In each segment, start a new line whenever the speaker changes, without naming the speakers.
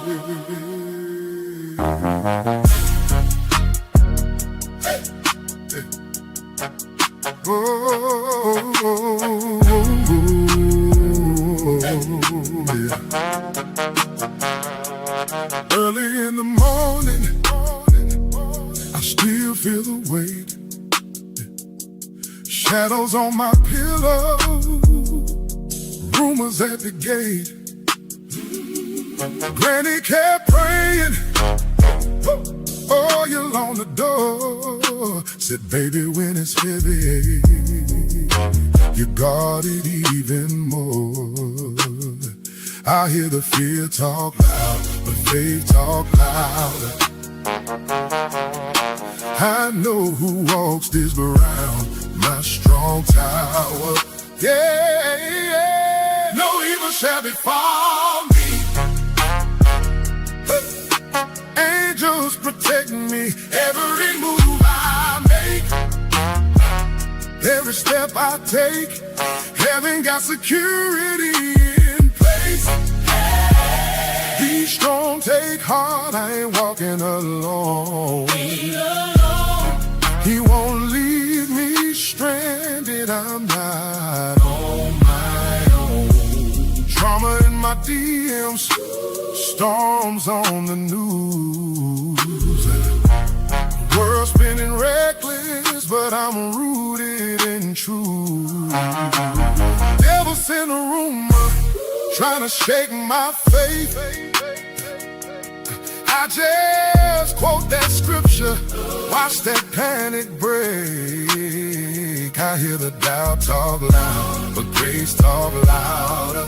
Early in the morning, I still feel the weight. Shadows on my pillow, rumors at the gate. Granny kept praying, oil on the door. Said, baby, when it's heavy, you guard it even more. I hear the fear talk loud, but faith talk louder. I know who walks this ground, my strong tower. Yeah, no evil shall befall me. Angels protect me, every move I make, every step I take. Heaven got security in place. Be strong, take heart, I ain't walking alone. He won't leave me stranded, I'm not on my own. Trauma in my DMs, storms on the news. World spinning reckless, but I'm rooted in truth. Devil sent a rumor, trying to shake my faith. I just quote that scripture, watch that panic break. I hear the doubt talk loud, but grace talk louder.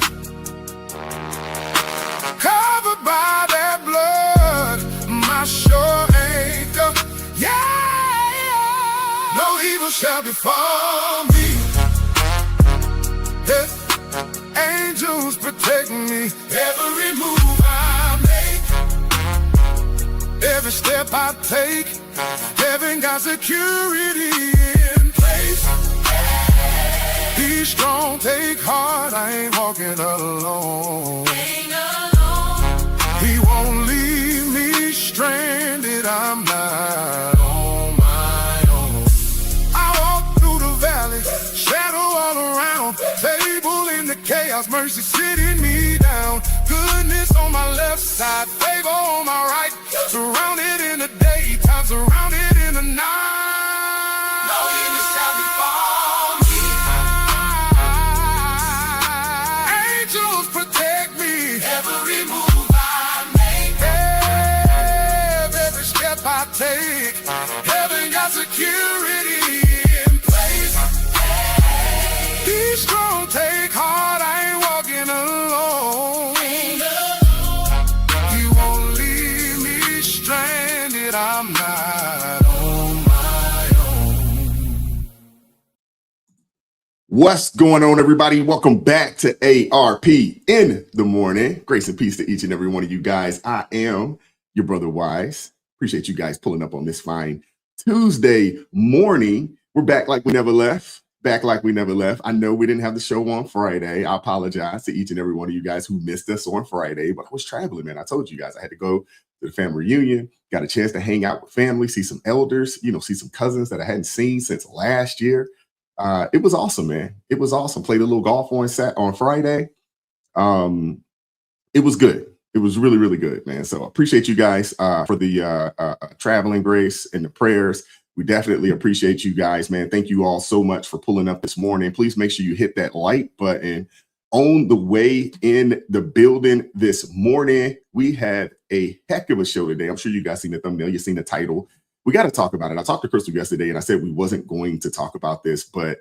Covered by that blood, my sure anchor. Yeah, no evil shall befall me. Yeah. Angels protect me, every move I make, every step I take. Heaven got security in place. Be strong, take heart, I ain't walking alone. He won't leave me stranded, I'm not on my own. I walk through the valley, shadow all around. Table in the chaos, mercy sitting me down. Goodness on my left side, favor on my right. Surrounded in the daytime, surrounded in the night. No evil shall befall me. Angels protect me, every move I make, every step I take. Heaven got security in place. Be strong, take heart, I ain't walking alone. He won't leave me stranded, I'm not on my own.
What's going on, everybody? Welcome back to ARP in the morning. Grace and peace to each and every one of you guys. I am your brother Wise. Appreciate you guys pulling up on this fine Tuesday morning. We're back like we never left. Back like we never left. I know we didn't have the show on Friday. I apologize to each and every one of you guys who missed us on Friday, but I was traveling, man. I told you guys I had to go to the family reunion, got a chance to hang out with family, see some elders, see some cousins that I hadn't seen since last year. It was awesome, man. It was awesome. Played a little golf on Friday. It was good. It was really, really good, man. So I appreciate you guys for the traveling grace and the prayers. We definitely appreciate you guys, man. Thank you all so much for pulling up this morning. Please make sure you hit that like button. On the way in the building this morning, we had a heck of a show today. I'm sure you guys seen the thumbnail. You've seen the title. We got to talk about it. I talked to Crystal yesterday, and I said we wasn't going to talk about this, but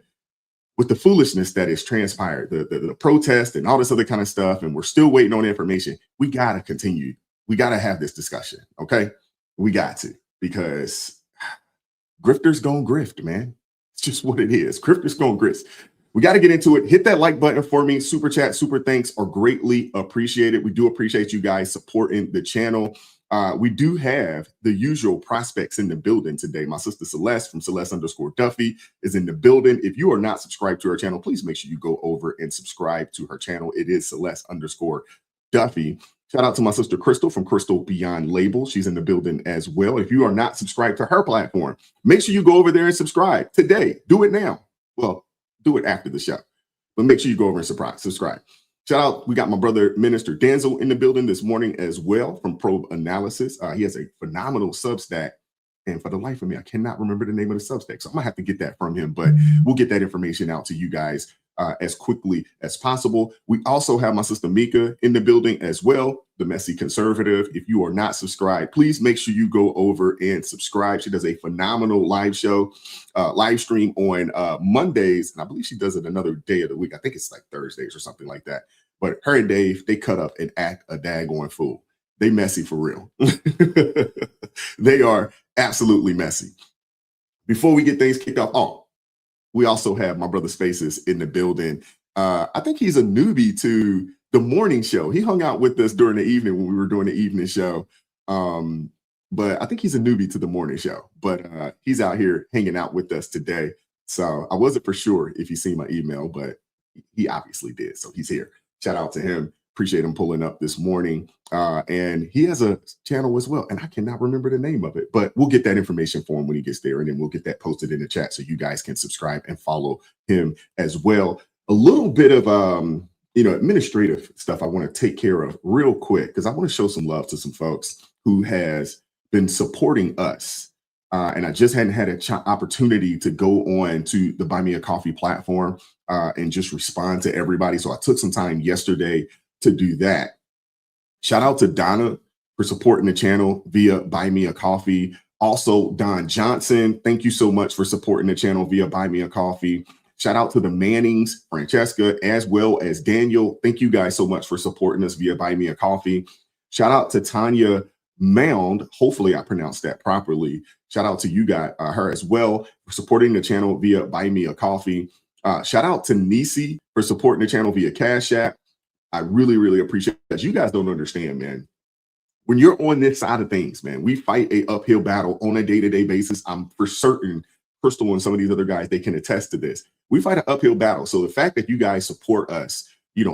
with the foolishness that is transpired, the protest and all this other kind of stuff, and we're still waiting on information, we got to continue. We got to have this discussion, okay? We got to, because grifters gonna grift, man. It's just what it is. Grifters gonna grift. We got to get into it. Hit that like button for me. Super chat, super thanks are greatly appreciated. We do appreciate you guys supporting the channel. We do have the usual prospects in the building today. My sister Celeste from Celeste_Duffy is in the building. If you are not subscribed to her channel, please make sure you go over and subscribe to her channel. It is Celeste_Duffy. Shout out to my sister Crystal from Crystal Beyond Label. She's in the building as well. If you are not subscribed to her platform, make sure you go over there and subscribe today. Do it now. Well, do it after the show, but make sure you go over and subscribe. Shout out, we got my brother Minister Denzel in the building this morning as well from Probe Analysis. He has a phenomenal Substack, and for the life of me, I cannot remember the name of the Substack, so I'm gonna have to get that from him, but we'll get that information out to you guys as quickly as possible. We also have my sister Mika in the building as well, the Messy Conservative. If you are not subscribed, please make sure you go over and subscribe. She does a phenomenal live show, live stream on Mondays, and I believe she does it another day of the week. I think it's like Thursdays or something like that. But her and Dave, they cut up and act a daggone fool. They messy for real. They are absolutely messy. Before we get things kicked off, we also have my brother Spaces in the building. I think he's a newbie to the morning show. He hung out with us during the evening when we were doing the evening show. But I think he's a newbie to the morning show. But he's out here hanging out with us today. So I wasn't for sure if he seen my email, but he obviously did. So he's here. Shout out to him. Appreciate him pulling up this morning. And he has a channel as well. And I cannot remember the name of it, but we'll get that information for him when he gets there. And then we'll get that posted in the chat so you guys can subscribe and follow him as well. A little bit of administrative stuff I want to take care of real quick, because I want to show some love to some folks who has been supporting us. And I just hadn't had an opportunity to go on to the Buy Me a Coffee platform and just respond to everybody. So I took some time yesterday to do that. Shout out to Donna for supporting the channel via Buy Me a Coffee. Also, Don Johnson, thank you so much for supporting the channel via Buy Me a Coffee. Shout out to the Mannings, Francesca, as well as Daniel. Thank you guys so much for supporting us via Buy Me a Coffee. Shout out to Tanya Mound. Hopefully I pronounced that properly. Shout out to you guys, her as well, for supporting the channel via Buy Me a Coffee. Shout out to Nisi for supporting the channel via Cash App. I really, really appreciate that. You guys don't understand, man. When you're on this side of things, man, we fight a uphill battle on a day-to-day basis. I'm for certain Crystal and some of these other guys, they can attest to this. We fight an uphill battle. So the fact that you guys support us,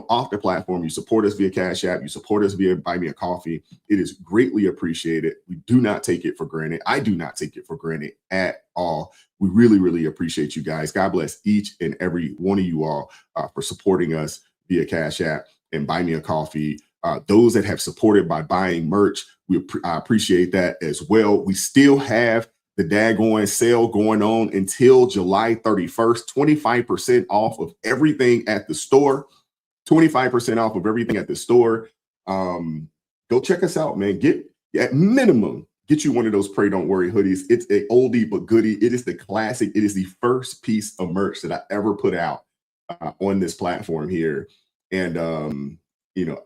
off the platform, you support us via Cash App, you support us via Buy Me a Coffee, it is greatly appreciated. We do not take it for granted. I do not take it for granted at all. We really, really appreciate you guys. God bless each and every one of you all for supporting us via Cash App and Buy Me a Coffee. Those that have supported by buying merch, we appreciate that as well. We still have the daggone sale going on until July 31st, 25% off of everything at the store. 25% off of everything at the store. Go check us out, man. At minimum, get you one of those Pray Don't Worry hoodies. It's a oldie but goodie. It is the classic. It is the first piece of merch that I ever put out on this platform here. And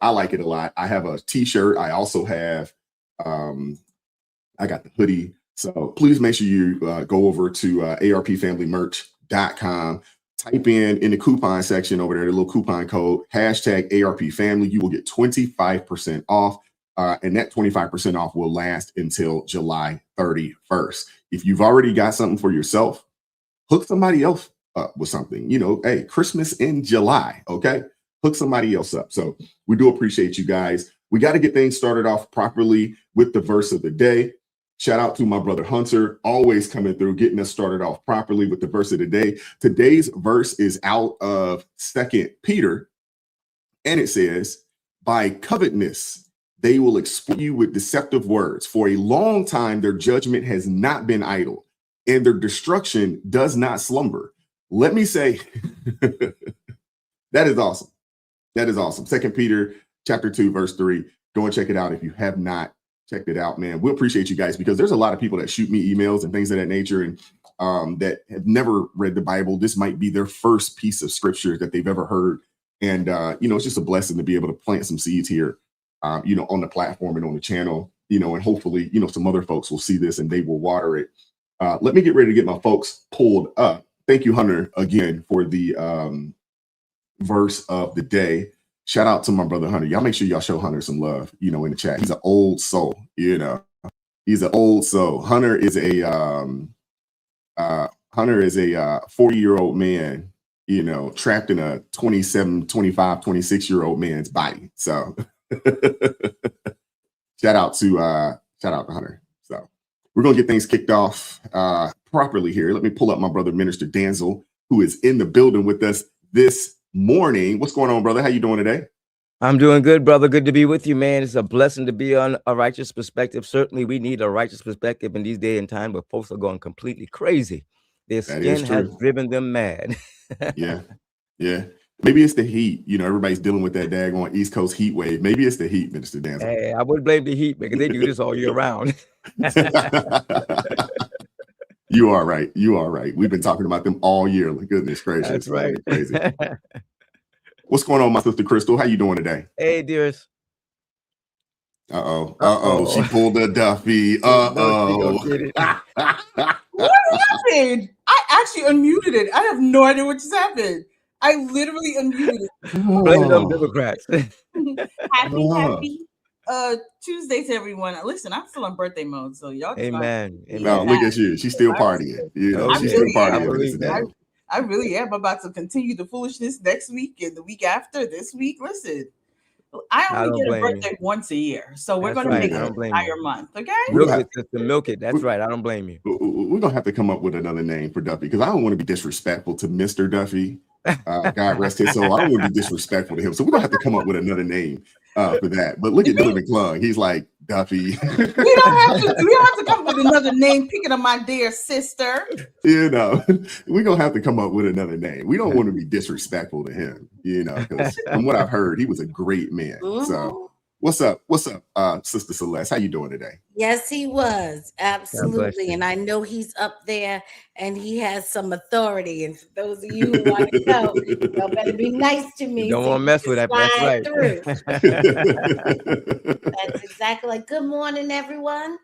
I like it a lot. I have a t-shirt. I also have I got the hoodie. So please make sure you go over to arpfamilymerch.com. Type in the coupon section over there, the little coupon code, #ARPFamily. You will get 25% off. And that 25% off will last until July 31st. If you've already got something for yourself, hook somebody else up with something. Hey, Christmas in July, okay? Hook somebody else up. So we do appreciate you guys. We got to get things started off properly with the verse of the day. Shout out to my brother Hunter, always coming through, getting us started off properly with the verse of the day. Today's verse is out of 2 Peter, and it says, by covetousness, they will exploit you with deceptive words. For a long time, their judgment has not been idle, and their destruction does not slumber. Let me say, that is awesome. That is awesome. 2 Peter chapter 2, verse 3. Go and check it out if you have not checked it out, man. We appreciate you guys, because there's a lot of people that shoot me emails and things of that nature, and that have never read the Bible. This might be their first piece of scripture that they've ever heard. And, it's just a blessing to be able to plant some seeds here, on the platform and on the channel, and hopefully, some other folks will see this and they will water it. Let me get ready to get my folks pulled up. Thank you, Hunter, again, for the verse of the day. Shout out to my brother Hunter. Y'all make sure y'all show Hunter some love, in the chat. He's an old soul, He's an old soul. Hunter is a 40-year-old man, trapped in a 27, 25, 26-year-old man's body. So Shout out to Hunter. So we're gonna get things kicked off properly here. Let me pull up my brother Minister Danzel, who is in the building with us this morning. What's going on, brother? How you doing today?
I'm doing good, brother. Good to be with you, man. It's a blessing to be on a righteous perspective. Certainly, we need a righteous perspective in these days and time where folks are going completely crazy. Their skin has driven them mad.
Yeah. Maybe it's the heat. You know, everybody's dealing with that daggone East Coast heat wave. Maybe it's the heat, Minister Danzel.
Hey, I wouldn't blame the heat because they do this all year round.
You are right. We've been talking about them all year. Goodness gracious.
That's right.
Crazy. What's going on, my sister Crystal? How you doing today?
Hey, dearest.
Uh-oh. She pulled a Duffy.
What happened? I actually unmuted it. I have no idea what just happened. I literally unmuted it.
Blame it on Democrats.
Happy Tuesday to everyone. Listen, I'm still on birthday mode, so y'all just
Amen.
No, look at you. She's still partying. You know, she's still partying.
I really am about to continue the foolishness next week and the week after this week. Listen, I only get a birthday once a year, so we're going to make it an entire month, okay?
Milk it. That's right. I don't blame you.
We're going to have to come up with another name for Duffy because I don't want to be disrespectful to Mr. Duffy. God rest his soul. I don't want to be disrespectful to him, so we're going to have to come up with another name for that. But look at Billy McClung. He's like, Duffy.
We don't have to come up with another name. Picking up my dear sister.
You know, we're gonna have to come up with another name. We don't want to be disrespectful to him, you know, because from what I've heard, he was a great man. So what's up, Sister Celeste? How you doing today?
Yes, he was. Absolutely. And I know he's up there and he has some authority. And for those of you who want to know, y'all better be nice to me.
You don't want to mess with that.
That's right. That's exactly like, good morning, everyone.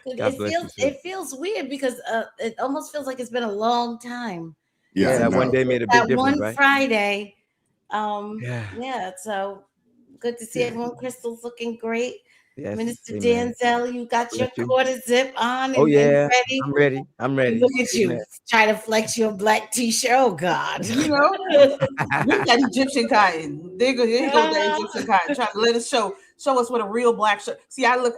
It feels weird because it almost feels like it's been a long time.
Yeah,
that one day made a big difference,
one Friday. So good to see everyone. Crystal's looking great. Yes, Minister Danzel, you got your quarter zip on.
And ready. I'm ready.
Look at you, try to flex your black t-shirt. Oh God,
you know, we got Egyptian cotton. There you go that Egyptian cotton. Trying to let us show us what a real black shirt. See, I don't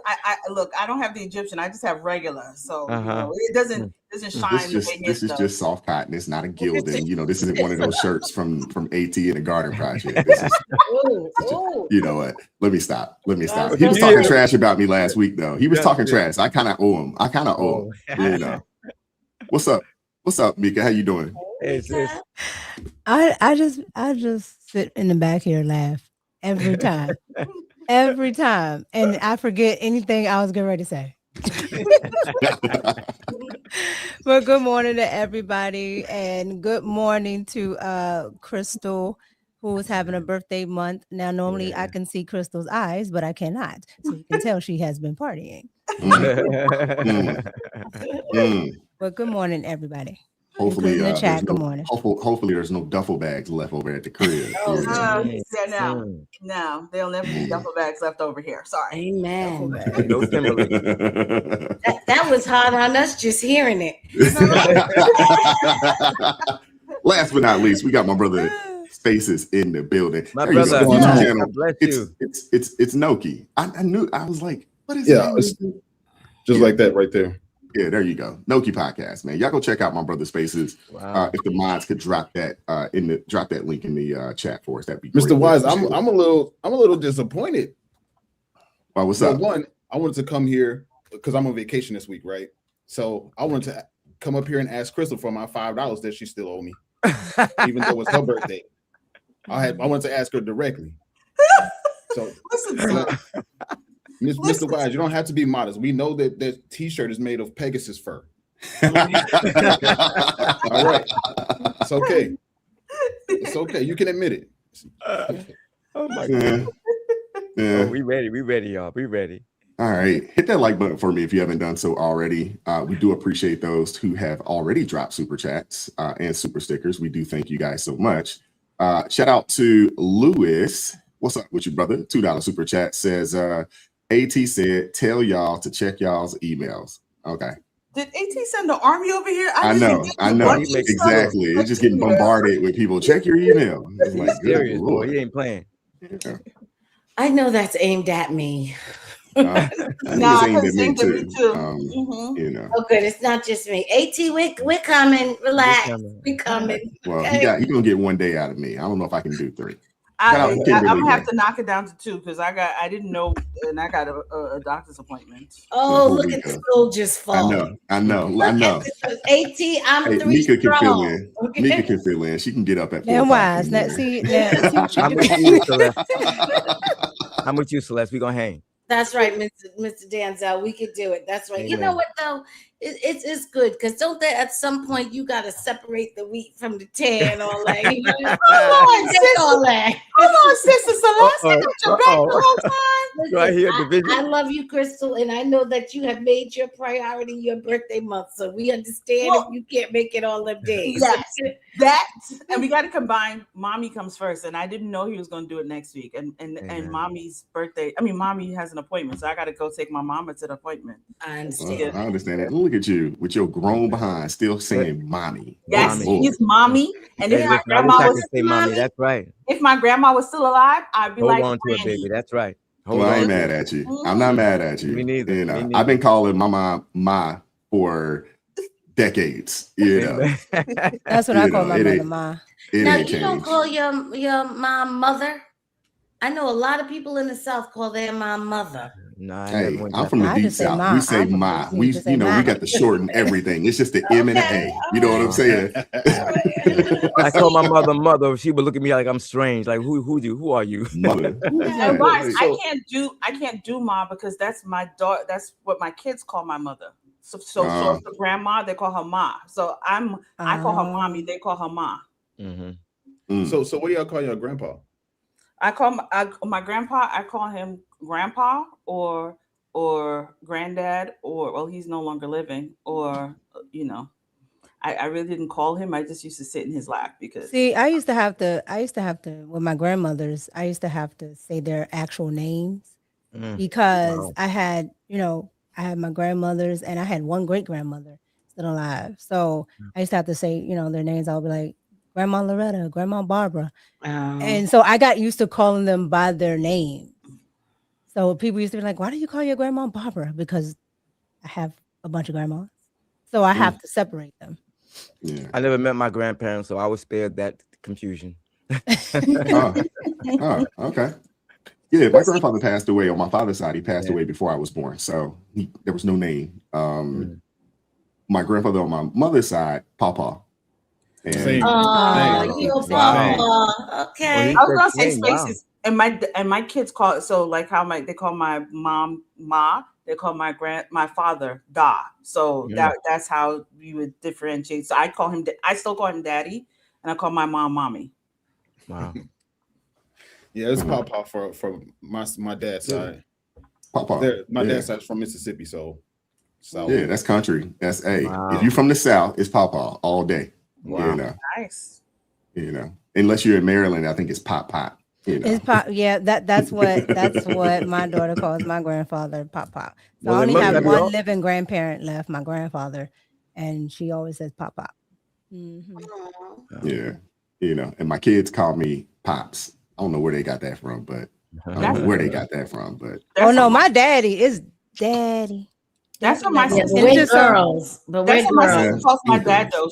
have the Egyptian. I just have regular. So you know, it doesn't shine.
This is just soft cotton. It's not a gilding. You know, this isn't one of those shirts from AT and the Garden Project. This is, you know what? Let me stop. He was talking trash about me last week, though. He was talking trash. I kind of owe him. You know. What's up, Mika? How you doing?
I just sit in the back here and laugh every time. Every time. And I forget anything I was getting ready to say. But good morning to everybody, and good morning to Crystal, who is having a birthday month. Now, normally I can see Crystal's eyes, but I cannot. So you can tell she has been partying. But good morning, everybody.
Hopefully,
in the chat, good morning.
Hopefully, there's no duffel bags left over at the crib.
No, there'll never be duffel bags left over here. Sorry.
Amen.
No
that was hard on us just hearing it.
Last but not least, we got my brother Spaces in the building.
My brother,
it's Noki. I knew. I was like, what is
that? It's just like that right there.
Yeah, there you go. Noki podcast, man. Y'all go check out my brother Spaces.
Wow.
If the mods could drop that link in the chat for us, that'd be great.
Mr. Wise, I'm a little disappointed.
Well, what's up?
One, I wanted to come here because I'm on vacation this week, right? So I wanted to come up here and ask Crystal for my $5 that she still owe me, even though it's her birthday. I wanted to ask her directly. So Mr. Wise, you don't have to be modest. We know that that t-shirt is made of Pegasus fur. All right. It's okay. It's okay. You can admit it.
Oh my God.
Yeah.
Oh, we ready, y'all. We ready.
All right. Hit that like button for me if you haven't done so already. We do appreciate those who have already dropped super chats and super stickers. We do thank you guys so much. Shout out to Lewis. What's up with you, brother? $2 super chat says, AT said, tell y'all to check y'all's emails. Okay.
Did AT send the army over here?
I know. Exactly. It's just getting bombarded with people. Check your email. It's like,
serious, boy. He ain't playing.
Yeah.
I know that's aimed at me.
I think it's aimed at me too. You know.
Oh, good. It's not just me. AT, we're coming. Relax. We're coming.
Well,
okay?
he gonna get 1 day out of me. I don't know if I can do 3.
I'm gonna have to knock it down to 2 because I didn't know, and I got a doctor's appointment.
Oh, look at the soldiers fall.
I know.
AT, I'm
hey,
3
Mika
strong.
can fill in.
Okay.
Mika can fill in. She can get up at 4
Now, wise. See what
I'm with you, Celeste. I'm with you, Celeste. We're gonna hang.
That's right, Mr. Danzel. We could do it. That's right.
Amen.
You know what though? It's good because don't they at some point you gotta separate the wheat from the tear and all that. You know? Hold on, Sister Celeste. I got your back the whole time. Listen,
right here, division.
I love you, Crystal, and I know that you have made your priority your birthday month. So we understand if you can't make it all them days.
Yes, that, and we got to combine. Mommy comes first, and I didn't know he was going to do it next week. And Mommy's birthday. I mean, Mommy has an appointment, so I got to go take my mama to the appointment.
I understand.
I understand that. Look at you with your grown behind, still saying "mommy."
Yes, he's Mommy. And if my
grandma was say mommy, that's right.
If my grandma was still alive, I'd be
Hold
like,
on to it, baby. That's right.
Well, I ain't mad at you. I'm not mad at you.
Me neither.
You know, I've been calling my mom Ma for decades. You know,
that's what I call my mother, Ma.
Now you don't call your mom mother. I know a lot of people in the South call their mom mother.
No,
hey, I'm from the deep South. We say Ma. We got the short and everything. It's just the M and the A. You know what I'm saying?
I call my mother. She would look at me like I'm strange. Like who are you?
Mother.
I can't do Ma because that's my daughter. That's what my kids call my mother. So the grandma, they call her Ma. So I call her Mommy. They call her Ma.
Mm-hmm. So what do y'all call your grandpa?
I call my grandpa. I call him Grandpa or Granddad or he's no longer living or I really didn't call him. I just used to sit in his lap because
I used to have to with my grandmothers. I used to have to say their actual names because I had my grandmothers and I had one great grandmother still alive. So I used to have to say their names. I'll be like Grandma Loretta, Grandma Barbara. And so I got used to calling them by their name. So people used to be like, why do you call your grandma Barbara? Because I have a bunch of grandmas. So I have to separate them.
Yeah.
I never met my grandparents, so I was spared that confusion.
Okay. Yeah, my grandfather passed away on my father's side. He passed away before I was born. So there was no name. My grandfather on my mother's side, Papa.
Okay.
I was gonna say spaces, and my kids call it so like how they call my mom Ma, they call my father Da. So that's how we would differentiate. So I still call him Daddy, and I call my mom Mommy.
Wow.
Yeah, it's Papa for my dad's side.
Papa.
My dad's side is from Mississippi, so
yeah, that's country. That's if you're from the South, it's Papa all day.
Wow.
Nice.
Unless you're in Maryland, I think it's Pop.
It's Pop. Yeah, that's what my daughter calls my grandfather, Pop. So I only have one living grandparent left, my grandfather, and she always says Pop.
Mm-hmm. Yeah, and my kids call me Pops. I don't know where they got that from, but
oh no, my daddy is Daddy.
That's what my sister
girls.
That's what my sister calls my dad, though.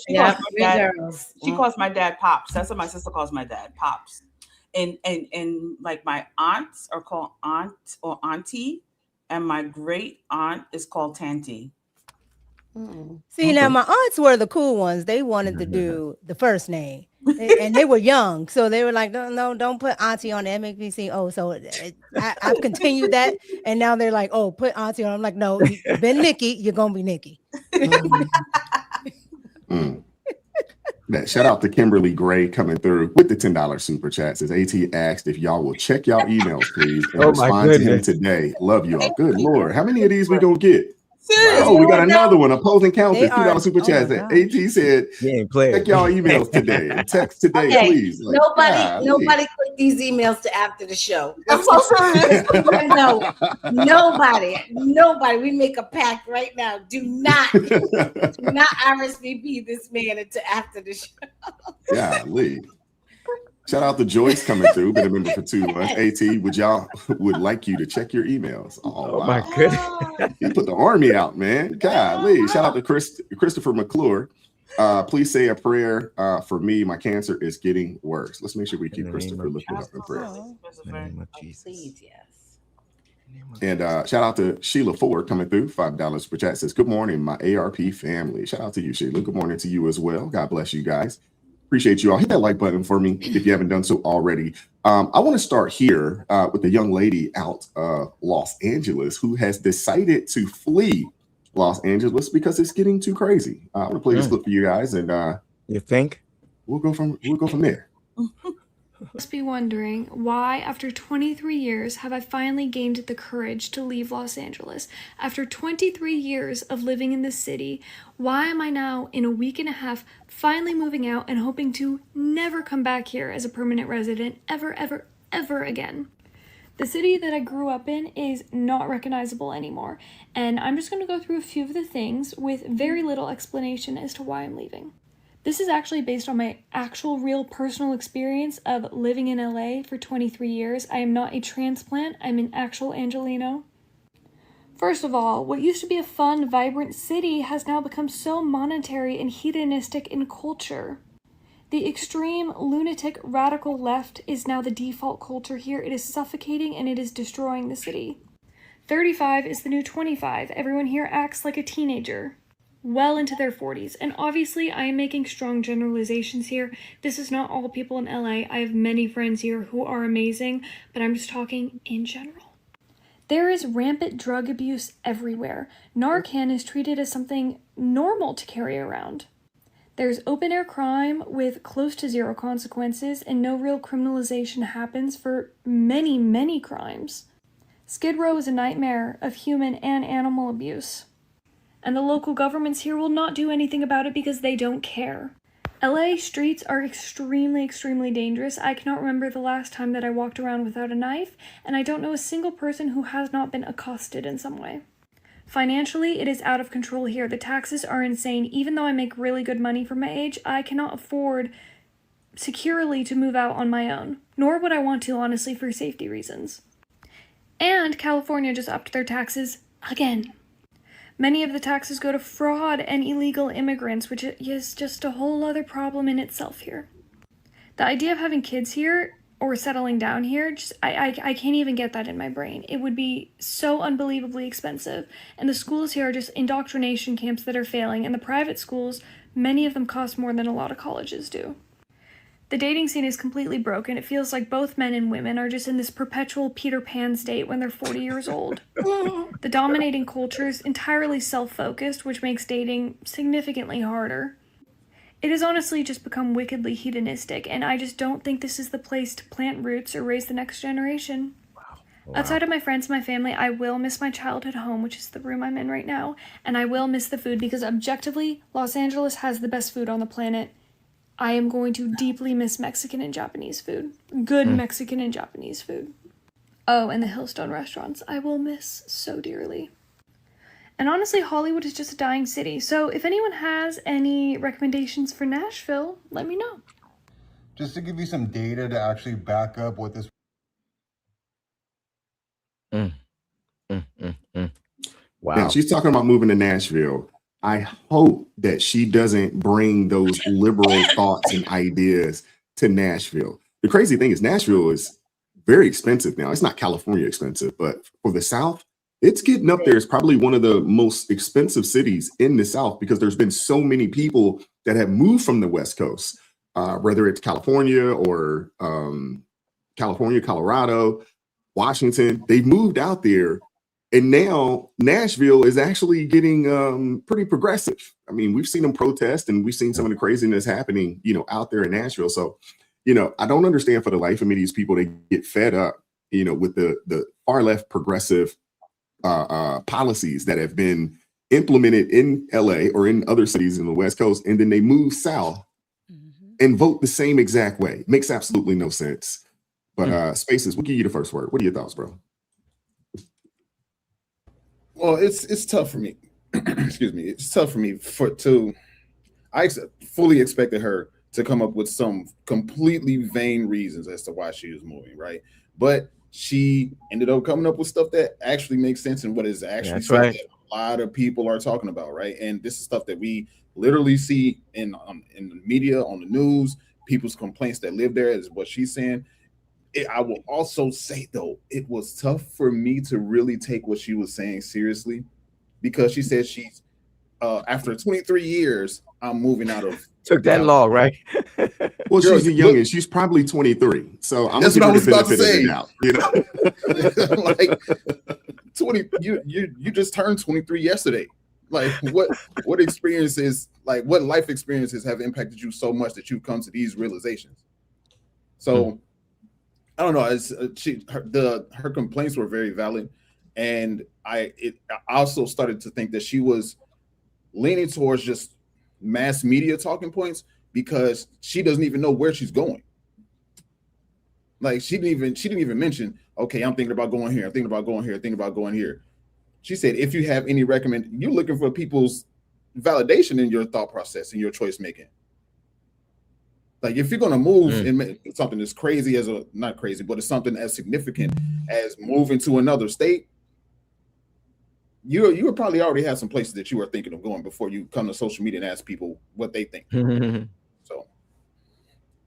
She calls my dad Pops. That's what my sister calls my dad, Pops. And like my aunts are called Aunt or Auntie, and my great aunt is called Tanty.
See, now my aunts were the cool ones. They wanted to do the first name, and they were young, so they were like, "No, don't put Auntie on the MXVC." Oh, so I've continued that, and now they're like, "Oh, put Auntie on." I'm like, "No, you've been Nikki. You're gonna be Nikki."
Shout out to Kimberly Gray coming through with the $10 super chat. Says AT asked if y'all will check y'all emails, please, and respond to him today. Love y'all. Good Lord, how many of these we gonna get? Oh, we got another one. Opposing counsel, $2 super chat. AT said, check y'all emails today. And text today, please. Like,
nobody click these emails to after the show. I'm so serious. No, nobody. We make a pact right now. Do not RSVP this man until after the show.
Yeah, Lee. Shout out to Joyce coming through. Been a member for 2 months. AT, would like you to check your emails. Oh, wow.
My goodness.
He put the army out, man. Golly. Shout out to Christopher McClure. Please say a prayer for me. My cancer is getting worse. Let's make sure we keep Christopher lifted up in prayer.
In the name of Jesus.
Please, yes.
And shout out to Sheila Ford coming through. $5 per chat. Says, good morning, my ARP family. Shout out to you, Sheila. Good morning to you as well. God bless you guys. Appreciate you all. Hit that like button for me if you haven't done so already. I want to start here with a young lady out of Los Angeles who has decided to flee Los Angeles because it's getting too crazy. I want to play this clip for you guys, and
you think
we'll go from there.
Must be wondering why, after 23 years, have I finally gained the courage to leave Los Angeles? After 23 years of living in this city, why am I now, in a week and a half, finally moving out and hoping to never come back here as a permanent resident ever, ever, ever again? The city that I grew up in is not recognizable anymore, and I'm just going to go through a few of the things with very little explanation as to why I'm leaving. This is actually based on my actual real personal experience of living in LA for 23 years. I am not a transplant, I'm an actual Angelino. First of all, what used to be a fun, vibrant city has now become so monetary and hedonistic in culture. The extreme, lunatic, radical left is now the default culture here. It is suffocating and it is destroying the city. 35 is the new 25. Everyone here acts like a teenager. Well into their 40s. And obviously, I am making strong generalizations here. This is not all people in LA. I have many friends here who are amazing, but I'm just talking in general. There is rampant drug abuse everywhere. Narcan is treated as something normal to carry around. There's open-air crime with close to zero consequences, and no real criminalization happens for many, many crimes. Skid Row is a nightmare of human and animal abuse. And the local governments here will not do anything about it because they don't care. LA streets are extremely, extremely dangerous. I cannot remember the last time that I walked around without a knife, and I don't know a single person who has not been accosted in some way. Financially, it is out of control here. The taxes are insane. Even though I make really good money for my age, I cannot afford securely to move out on my own. Nor would I want to, honestly, for safety reasons. And California just upped their taxes again. Many of the taxes go to fraud and illegal immigrants, which is just a whole other problem in itself here. The idea of having kids here or settling down here, I can't even get that in my brain. It would be so unbelievably expensive. And the schools here are just indoctrination camps that are failing. And the private schools, many of them cost more than a lot of colleges do. The dating scene is completely broken. It feels like both men and women are just in this perpetual Peter Pan state when they're 40 years old. The dominating culture is entirely self-focused, which makes dating significantly harder. It has honestly just become wickedly hedonistic, and I just don't think this is the place to plant roots or raise the next generation. Wow. Outside of my friends and my family, I will miss my childhood home, which is the room I'm in right now, and I will miss the food because objectively, Los Angeles has the best food on the planet. I am going to deeply miss Mexican and Japanese food. Good Mexican and Japanese food. Oh, and the Hillstone restaurants I will miss so dearly. And honestly, Hollywood is just a dying city. So if anyone has any recommendations for Nashville, let me know.
Just to give you some data to actually back up what this...
Wow. Now, she's talking about moving to Nashville. I hope that she doesn't bring those liberal thoughts and ideas to Nashville. The crazy thing is Nashville is very expensive now. It's not California expensive, but for the South, it's getting up there. It's probably one of the most expensive cities in the South because there's been so many people that have moved from the West Coast, whether it's California or California, Colorado, Washington. They've moved out there. And now Nashville is actually getting pretty progressive. I mean, we've seen them protest and we've seen some of the craziness happening, out there in Nashville. So, I don't understand for the life of me, these people, they get fed up, with the far left progressive policies that have been implemented in LA or in other cities in the West Coast. And then they move south and vote the same exact way. Makes absolutely no sense. But Spaces, we'll give you the first word. What are your thoughts, bro?
Well, it's tough for me. Excuse me. It's tough for me I fully expected her to come up with some completely vain reasons as to why she was moving, right? But she ended up coming up with stuff that actually makes sense and what is actually stuff that a lot of people are talking about, right? And this is stuff that we literally see in the media, on the news, people's complaints that live there is what she's saying. I will also say, though, it was tough for me to really take what she was saying seriously, because she said she's after 23 years, I'm moving out of.
Took that long, right?
Well, she's the youngest. She's probably 23. So I'm
that's what I was about to say.
You know?
Like 20, you just turned 23 yesterday. Like what experiences, like what life experiences have impacted you so much that you've come to these realizations? So I don't know. Her complaints were very valid, and I also started to think that she was leaning towards just mass media talking points, because she doesn't even know where she's going. Like she didn't even mention, okay, I'm thinking about going here, I'm thinking about going here, thinking about going here. She said, if you have any you're looking for people's validation in your thought process and your choice making. Like if you're going to move and make something as crazy as not crazy, but it's something as significant as moving to another state, you would probably already have some places that you are thinking of going before you come to social media and ask people what they think. So,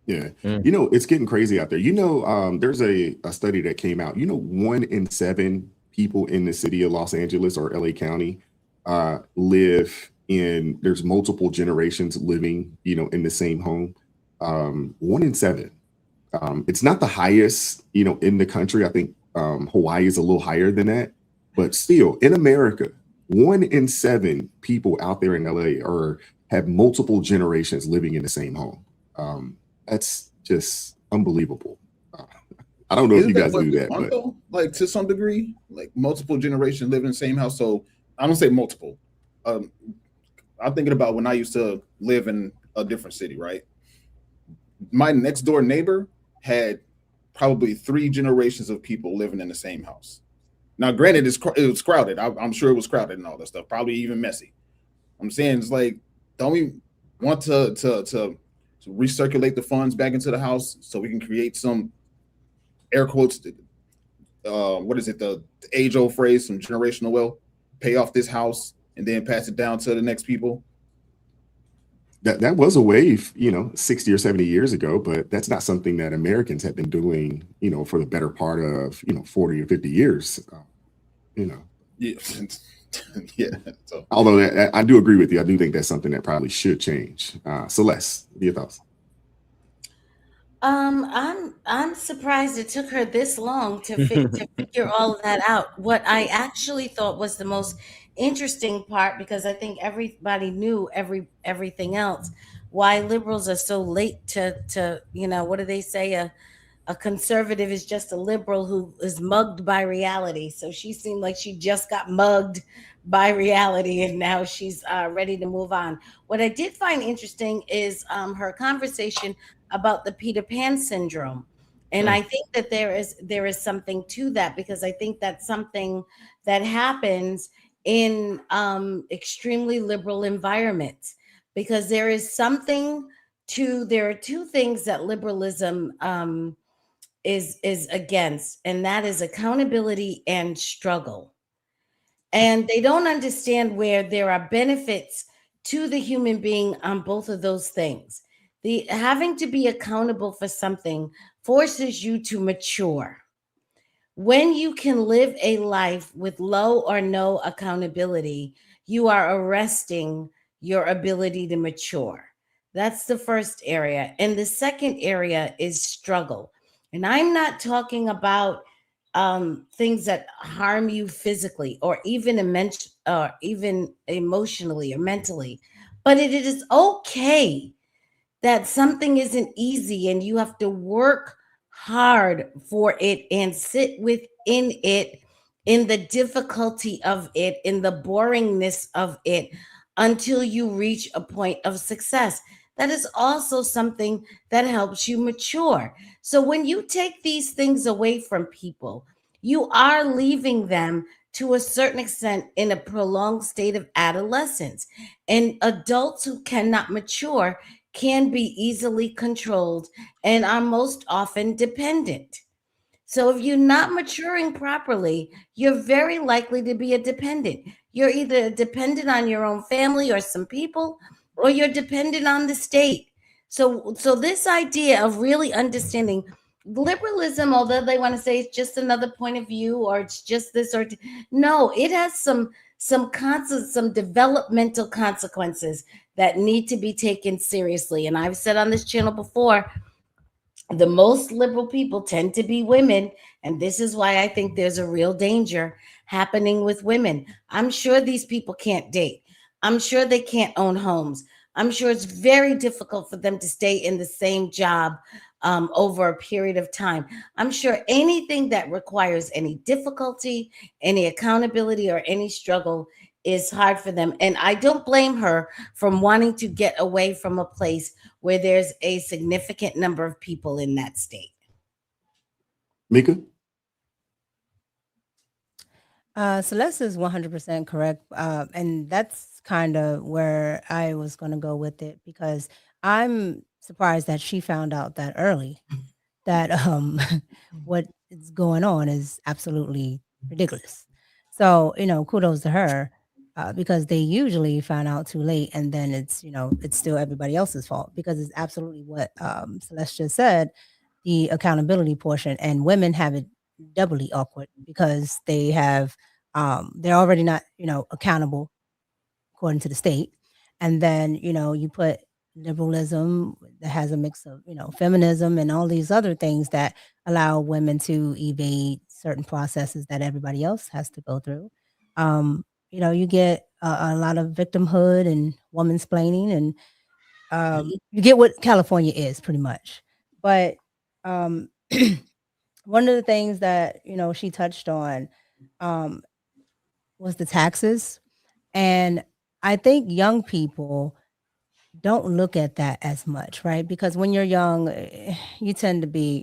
yeah, you know, it's getting crazy out there. You know, there's a study that came out. You know, 1 in 7 people in the city of Los Angeles or LA County live in. There's multiple generations living, you know, in the same home. 1 in 7. It's not the highest, you know, in the country. I think Hawaii is a little higher than that. But still, in America, 1 in 7 people out there in LA have multiple generations living in the same home. That's just unbelievable. I don't know if you guys do that, but
like to some degree, like multiple generations live in the same house. So I don't say multiple. I'm thinking about when I used to live in a different city, right? My next door neighbor had probably 3 generations of people living in the same house. Now, granted, it was crowded. I'm sure it was crowded and all that stuff, probably even messy. I'm saying it's like, don't we want to recirculate the funds back into the house so we can create some air quotes? What is it? The age-old phrase, some generational wealth, pay off this house and then pass it down to the next people.
That was a wave, you know, 60 or 70 years ago, but that's not something that Americans have been doing, you know, for the better part of, you know, 40 or 50 years, you know.
Yeah. Yeah. So.
Although I do agree with you. I do think that's something that probably should change. Celeste, what are your thoughts?
I'm surprised it took her this long to figure all of that out. What I actually thought was the most interesting part, because I think everybody knew everything else, why liberals are so late to you know, what do they say? A conservative is just a liberal who is mugged by reality. So she seemed like she just got mugged by reality, and now she's ready to move on. What I did find interesting is her conversation about the Peter Pan syndrome. And I think that there is something to that, because I think that's something that happens in extremely liberal environments, because there are 2 things that liberalism is against, and that is accountability and struggle. And they don't understand where there are benefits to the human being on both of those things. The having to be accountable for something forces you to mature. When you can live a life with low or no accountability, you are arresting your ability to mature. That's the first area. And the second area is struggle. And I'm not talking about things that harm you physically or even emotionally or mentally, but it is okay that something isn't easy and you have to work hard for it and sit within it, in the difficulty of it, in the boringness of it, until you reach a point of success. That is also something that helps you mature. So when you take these things away from people, you are leaving them to a certain extent in a prolonged state of adolescence. And adults who cannot mature can be easily controlled, and are most often dependent. So if you're not maturing properly, you're very likely to be a dependent. You're either dependent on your own family or some people, or you're dependent on the state. So this idea of really understanding liberalism, although they want to say it's just another point of view or it's just this or no, it has some developmental consequences that need to be taken seriously. And I've said on this channel before, the most liberal people tend to be women, and this is why I think there's a real danger happening with women. I'm sure these people can't date. I'm sure they can't own homes. I'm sure it's very difficult for them to stay in the same job over a period of time. I'm sure anything that requires any difficulty, any accountability, or any struggle is hard for them. And I don't blame her from wanting to get away from a place where there's a significant number of people in that state.
Mika?
Celeste is 100% correct. And that's kind of where I was going to go with it, because I'm surprised that she found out that early that what is going on is absolutely ridiculous. So, kudos to her, because they usually find out too late, and then it's still everybody else's fault, because it's absolutely what Celeste just said, the accountability portion, and women have it doubly awkward because they're already not accountable according to the state, and then you put liberalism that has a mix of feminism and all these other things that allow women to evade certain processes that everybody else has to go through. You get a lot of victimhood and womansplaining, and you get what California is pretty much. But one of the things that she touched on um, was the taxes, and I think young people don't look at that as much, right? Because when you're young, you tend to be,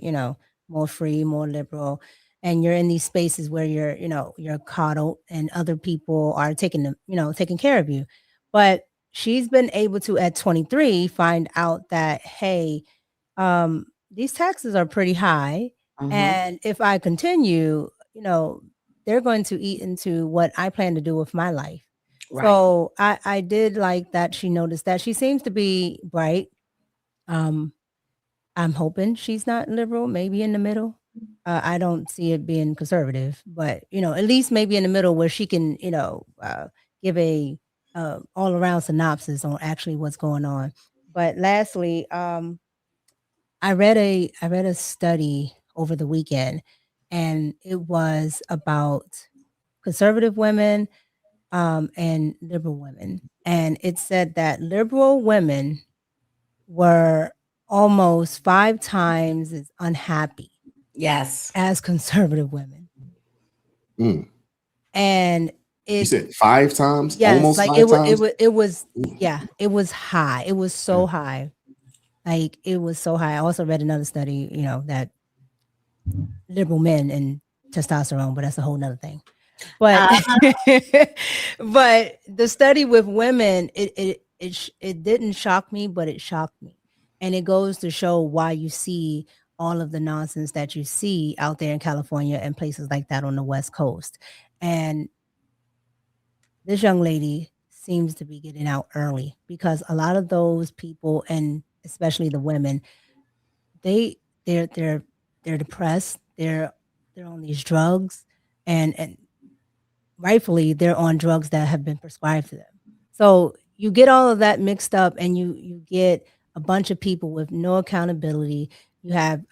more free, more liberal, and you're in these spaces where you're coddled, and other people are taking care of you. But she's been able to, at 23, find out that, hey, these taxes are pretty high, and if I continue, they're going to eat into what I plan to do with my life. Right. So I did like that she noticed that. She seems to be bright. I'm hoping she's not liberal, maybe in the middle. I don't see it being conservative, but at least maybe in the middle where she can, give a all around synopsis on actually what's going on. But lastly, I read a study over the weekend, and it was about conservative women and liberal women. And it said that liberal women were almost 5 times as unhappy,
yes,
as conservative women.
Mm.
And
you said 5 times?
Yes,
almost
like
5 times?
it was yeah, it was high. It was so high. Like, it was so high. I also read another study, that liberal men and testosterone, but that's a whole nother thing. But but the study with women, it didn't shock me, but it shocked me. And it goes to show why you see all of the nonsense that you see out there in California and places like that on the West Coast. And this young lady seems to be getting out early, because a lot of those people, and especially the women, they're depressed. They're on these drugs, and rightfully they're on drugs that have been prescribed to them. So you get all of that mixed up, and you get a bunch of people with no accountability. You have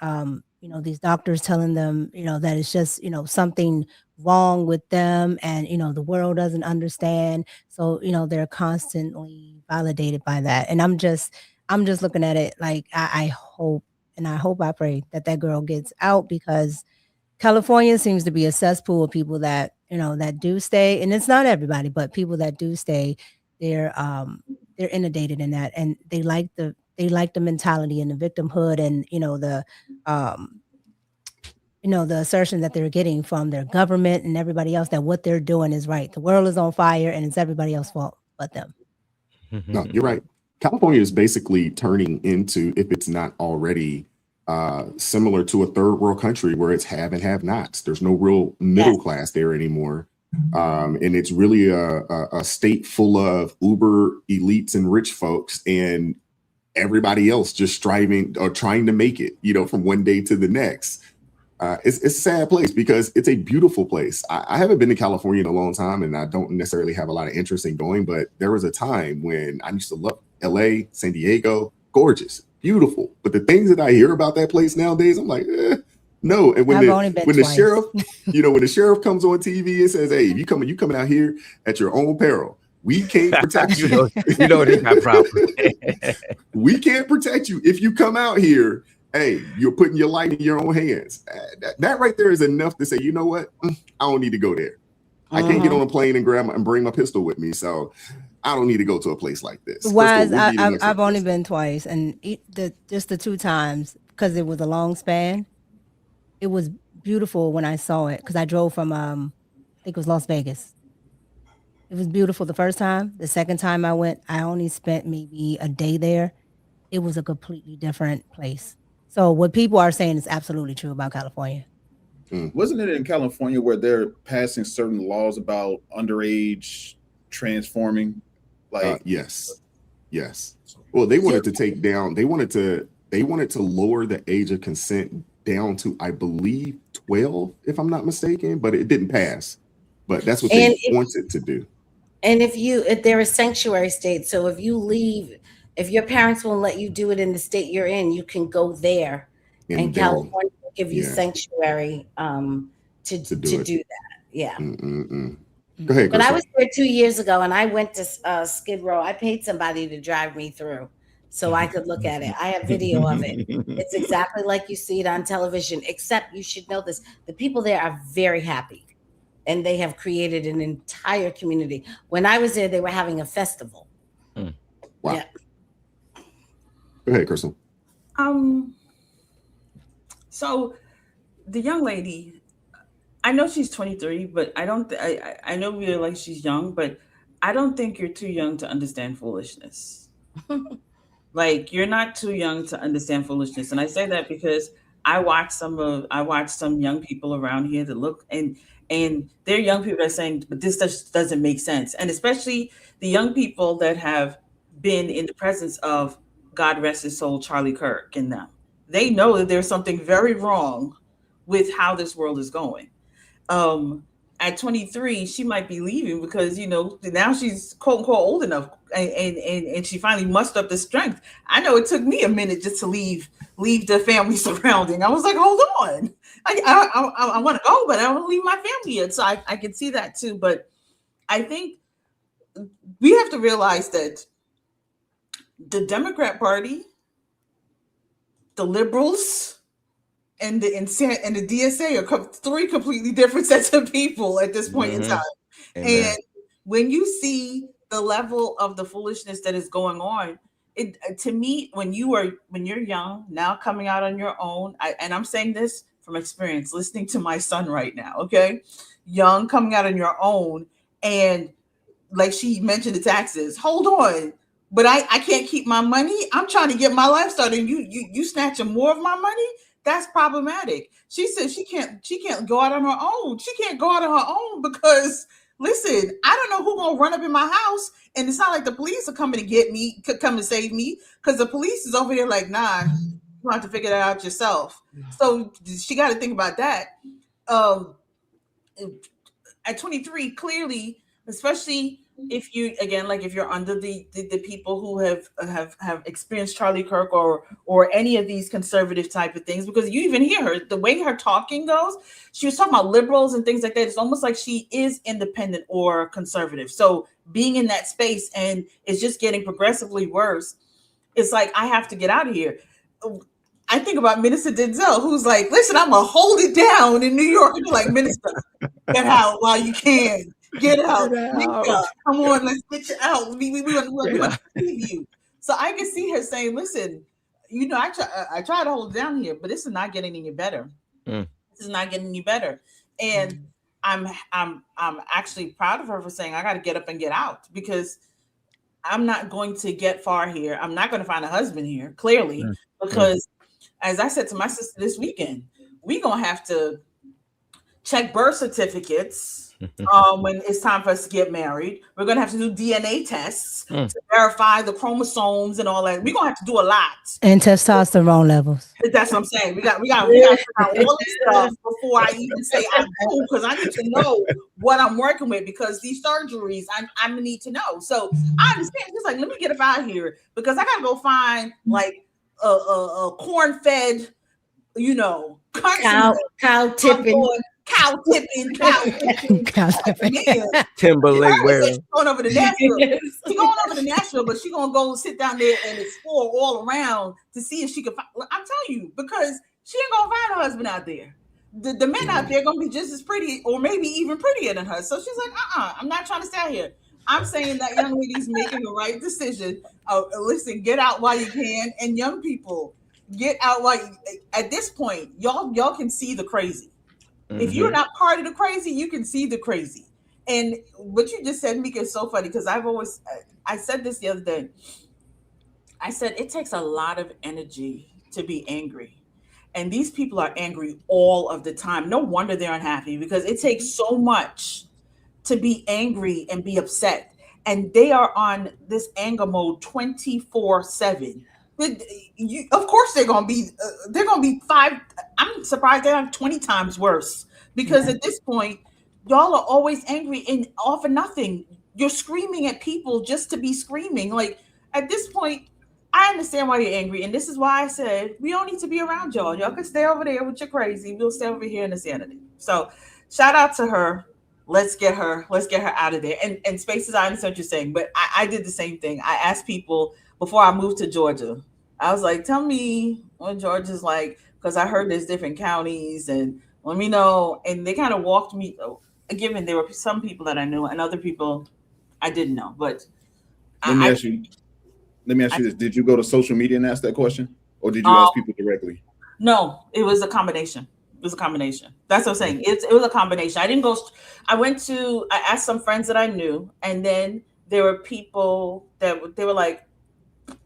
these doctors telling them that it's just something wrong with them, and the world doesn't understand. So they're constantly validated by that. And I'm just looking at it like, I hope, and I pray that girl gets out, because California seems to be a cesspool of people that that do stay, and it's not everybody, but people that do stay, they're inundated in that, and they like the mentality and the victimhood, and the assertion that they're getting from their government and everybody else, that what they're doing is right. The world is on fire, and it's everybody else's fault but them.
No, you're right. California is basically turning into, if it's not already, similar to a third world country where it's have and have nots. There's no real middle class there anymore. And it's really a state full of uber elites and rich folks, and everybody else just striving or trying to make it, from one day to the next. It's a sad place because it's a beautiful place. I haven't been to California in a long time, and I don't necessarily have a lot of interest in going, but there was a time when I used to love LA, San Diego, gorgeous, beautiful. But the things that I hear about that place nowadays, I'm like, no. And when the sheriff, when the sheriff comes on TV and says, hey, you coming out here at your own peril. We can't protect you.
They got problems.
We can't protect you if you come out here. Hey, you're putting your life in your own hands. That right there is enough to say, you know what? I don't need to go there. I can't get on a plane and bring my pistol with me. So I don't need to go to a place like this.
Wise, I've only been twice, and just the 2 times, because it was a long span. It was beautiful when I saw it, because I drove from I think it was Las Vegas. It was beautiful the first time. The second time I went, I only spent maybe a day there. It was a completely different place. So what people are saying is absolutely true about California.
Wasn't it in California where they're passing certain laws about underage transforming?
Yes. Well, they wanted to take down. They wanted to lower the age of consent down to, I believe, 12, if I'm not mistaken. But it didn't pass. But that's what they wanted to do.
And if they're a sanctuary state, so if you leave. If your parents won't let you do it in the state you're in, you can go there, and California will give you sanctuary to do that. Yeah.
Go ahead,
but I was there 2 years ago, and I went to Skid Row. I paid somebody to drive me through so I could look at it. I have video of it. It's exactly like you see it on television, except you should know this. The people there are very happy, and they have created an entire community. When I was there, they were having a festival.
Wow.
Yeah.
Go ahead, Crystal.
So the young lady, I know she's 23, but I don't. I know we like she's young, but I don't think you're too young to understand foolishness. Like, you're not too young to understand foolishness, and I say that because I watch some young people around here that look and they're young people that are saying, but this just doesn't make sense, and especially the young people that have been in the presence of, God rest his soul, Charlie Kirk and them. They know that there's something very wrong with how this world is going. At 23, she might be leaving because, now she's quote unquote old enough and she finally mustered up the strength. I know it took me a minute just to leave the family surrounding. I was like, hold on. I want to go, but I don't want to leave my family yet. So I can see that too. But I think we have to realize that the Democrat Party, the liberals, and the DSA are 3 completely different sets of people at this point in time. Amen. And when you see the level of the foolishness that is going on, to me, when you're young, now coming out on your own, and I'm saying this from experience, listening to my son right now, okay? Young, coming out on your own, and like she mentioned the taxes, hold on. But I can't keep my money. I'm trying to get my life started. And you snatching more of my money. That's problematic. She said she can't go out on her own. She can't go out on her own because, listen, I don't know who's gonna run up in my house, and it's not like the police are coming to get me, could come and save me, because the police is over here like, nah, you have to figure that out yourself. So she got to think about that. At 23, clearly, especially if you're under the people who have experienced Charlie Kirk or any of these conservative type of things, because you even hear her, the way her talking goes, she was talking about liberals and things like that. It's almost like she is independent or conservative. So being in that space, and it's just getting progressively worse. It's like, I have to get out of here. I think about Minister Denzel, who's like, listen, I'm gonna hold it down in New York. And you're like, Minister, get out while you can. Get out. Come on, let's get you out. We want to leave you. So I can see her saying, listen, I try to hold it down here, but this is not getting any better. This is not getting any better. And I'm actually proud of her for saying, I got to get up and get out, because I'm not going to get far here. I'm not going to find a husband here, clearly, because as I said to my sister this weekend, we're going to have to check birth certificates when it's time for us to get married. We're going to have to do DNA tests to verify the chromosomes and all that. We're going to have to do a lot.
And testosterone levels.
That's what I'm saying. We got to figure out all this stuff before I even say I do, because I need to know what I'm working with, because these surgeries, I need to know. So I understand. Just like, let me get up out of here, because I got to go find like a corn-fed,
cow tipping.
Timberlake wearing.
Going over to Nashville. She's going over to Nashville, but she's gonna go sit down there and explore all around to see if she can find. I'm telling you, because she ain't gonna find a husband out there. The men out there gonna be just as pretty, or maybe even prettier than her. So she's like, I'm not trying to stay out here. I'm saying that young lady's making the right decision. Listen, get out while you can, and young people, get out while you, at this point, y'all can see the crazy. If you're not part of the crazy, you can see the crazy. And what you just said, Mika, is so funny, because I said this the other day. I said, it takes a lot of energy to be angry. And these people are angry all of the time. No wonder they're unhappy, because it takes so much to be angry and be upset. And they are on this anger mode 24/7. Of course they're gonna be five. I'm surprised they're 20 times worse, because at this point, y'all are always angry and all for nothing. You're screaming at people just to be screaming. Like, at this point, I understand why you're angry, and this is why I said we don't need to be around y'all. Y'all can stay over there with your crazy. We'll stay over here in the sanity. So, shout out to her. Let's get her out of there. And Spaces, I understand what you're saying, but I did the same thing. I asked people before I moved to Georgia. I was like, tell me what Georgia's like, because I heard there's different counties, and let me know. And they kind of walked me, given there were some people that I knew and other people I didn't know. But
let me ask you this. Did you go to social media and ask that question, or did you ask people directly?
No, it was a combination. That's what I'm saying. It was a combination. I didn't go. I asked some friends that I knew, and then there were people that they were like,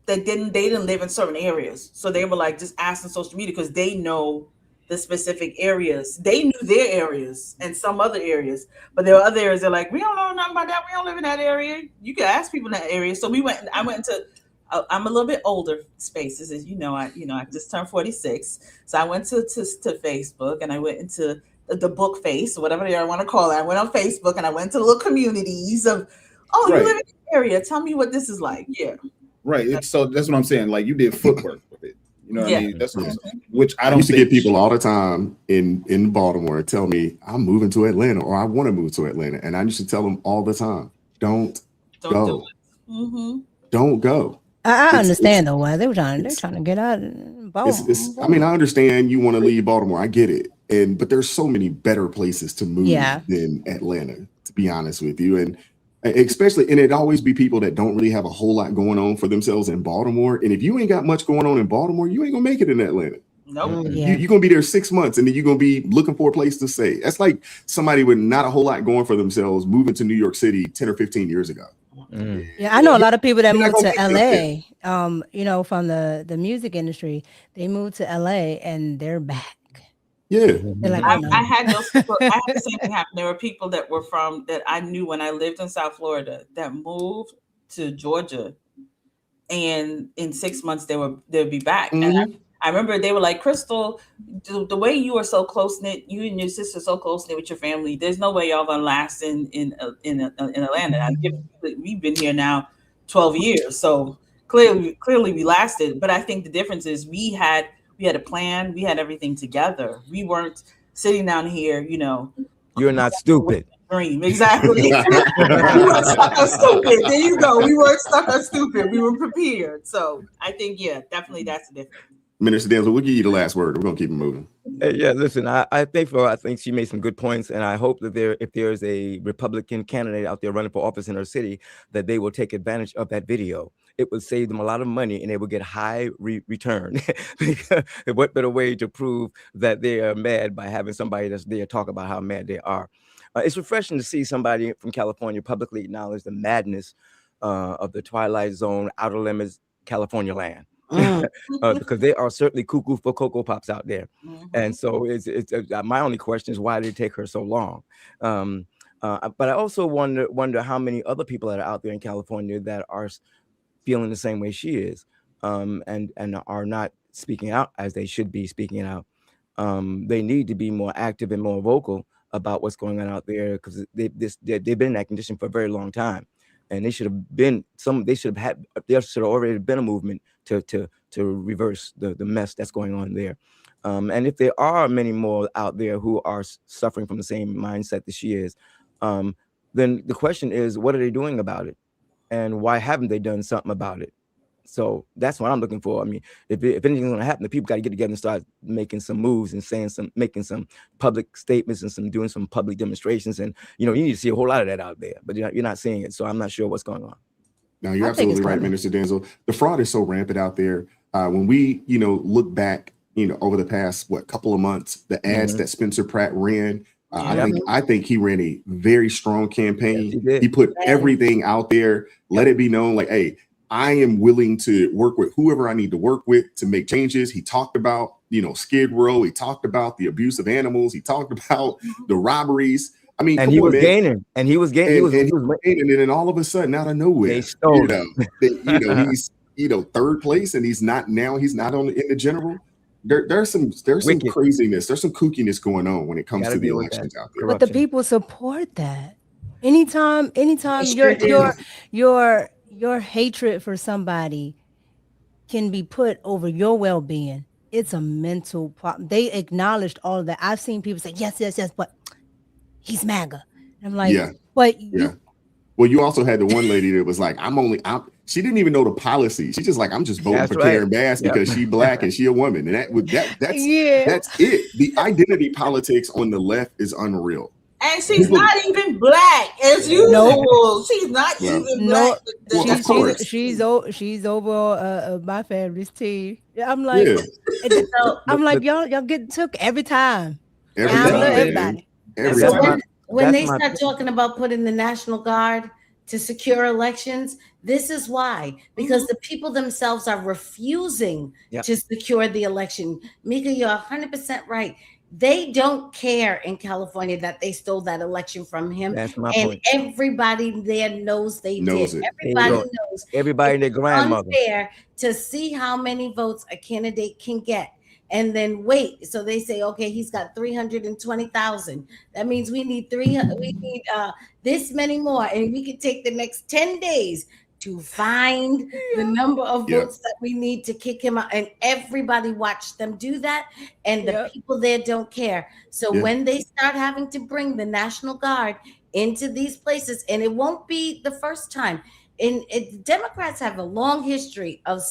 they didn't live in certain areas. So they were like, just ask on social media, because they know the specific areas. They knew their areas and some other areas, but there were other areas they're like, we don't know nothing about that. We don't live in that area. You can ask people in that area. So I went into, I'm a little bit older, Spaces, as I just turned 46. So I went to Facebook, and I went into the book face, or whatever they want to call it. I went on Facebook, and I went to little communities of, you live in this area. Tell me what this is like. Yeah.
Right. So that's what I'm saying. Like, you did footwork with it. You know what I mean? That's what I'm saying. Which I
used to get people all the time in Baltimore tell me I'm moving to Atlanta, or I want to move to Atlanta. And I used to tell them all the time, don't go. Don't go.
I understand though why they're trying to get out of Baltimore.
I mean, I understand you want to leave Baltimore. I get it. But there's so many better places to move than Atlanta, to be honest with you. And especially, and it always be people that don't really have a whole lot going on for themselves in Baltimore. And if you ain't got much going on in Baltimore, you ain't gonna make it in Atlanta.
Nope.
You're gonna be there 6 months, and then you're gonna be looking for a place to stay. That's like somebody with not a whole lot going for themselves moving to New York City 10 or 15 years ago.
Yeah, I know a lot of people that moved to LA, from the music industry. They moved to LA and they're back.
Yeah.
Like,
I had those people. I had the same thing happen. There were people that were that I knew when I lived in South Florida that moved to Georgia, and in 6 months they'd be back. And I remember they were like, Crystal, the way you are so close knit, you and your sister so close knit with your family. There's no way y'all gonna last in Atlanta. We've been here now 12 years, so clearly we lasted. But I think the difference is we had a plan. We had everything together. We weren't sitting down here,
You're not stupid.
Dream exactly. We weren't stuck on stupid. There you go. We weren't stuck on stupid. We were prepared. So I think, definitely that's the difference.
Minister Denzel, we'll give you the last word. We're gonna keep it moving.
Yeah, listen, I think she made some good points, and I hope that if there's a Republican candidate out there running for office in her city, that they will take advantage of that video. It would save them a lot of money, and they will get high return. What better way to prove that they are mad by having somebody that's there talk about how mad they are? It's refreshing to see somebody from California publicly acknowledge the madness the Twilight Zone, Outer Limits, California land. Because they are certainly cuckoo for Cocoa Pops out there. And so it's my only question is, why did it take her so long? But I also wonder how many other people that are out there in California that are feeling the same way she is, and are not speaking out as they should be speaking out. They need to be more active and more vocal about what's going on out there, because they've been in that condition for a very long time, and there should have already been a movement to reverse the mess that's going on there. And if there are many more out there who are suffering from the same mindset that she is, then the question is, what are they doing about it? And why haven't they done something about it? So that's what I'm looking for. I mean, if anything's going to happen, the people got to get together and start making some moves and making some public statements and doing some public demonstrations. And, you need to see a whole lot of that out there, but you're not seeing it. So I'm not sure what's going on.
No, you're absolutely right, Minister Denzel. The fraud is so rampant out there. When we, look back, over the past, couple of months, the ads that Spencer Pratt ran, I think he ran a very strong campaign. Yes, he put everything out there, let it be known, like, hey, I am willing to work with whoever I need to work with to make changes. He talked about, Skid Row. He talked about the abuse of animals. He talked about the robberies. I mean,
and he was gaining, and he was gaining,
and then all of a sudden, out of nowhere,
they stole
he's third place, and he's not in the general. There's some craziness, there's some kookiness going on when it comes to the elections out there.
But the people support that. Anytime your hatred for somebody can be put over your well-being, it's a mental problem. They acknowledged all of that. I've seen people say yes, but he's MAGA. I'm like,
Well, you also had the one lady that was like, she didn't even know the policy. She's just like, I'm just voting for Karen Bass because she's Black and she a woman. And that's it. The identity politics on the left is unreal.
And she's not even Black as usual. No. She's not even Black.
She's over my family's team. I'm like, y'all get took every time. Everybody.
When they start talking about putting the National Guard to secure elections, this is why, because the people themselves are refusing to secure the election. Mika, you're 100% right. They don't care in California that they stole that election from him.
That's my
and
point.
Everybody there knows they did. Everybody knows.
Everybody and their grandmother.
It's unfair to see how many votes a candidate can get and then wait. So they say, okay, he's got 320,000. That means we need this many more, and we could take the next 10 days to find the number of votes that we need to kick him out. And everybody watched them do that. And the people there don't care. So when they start having to bring the National Guard into these places, and it won't be the first time. Democrats have a long history of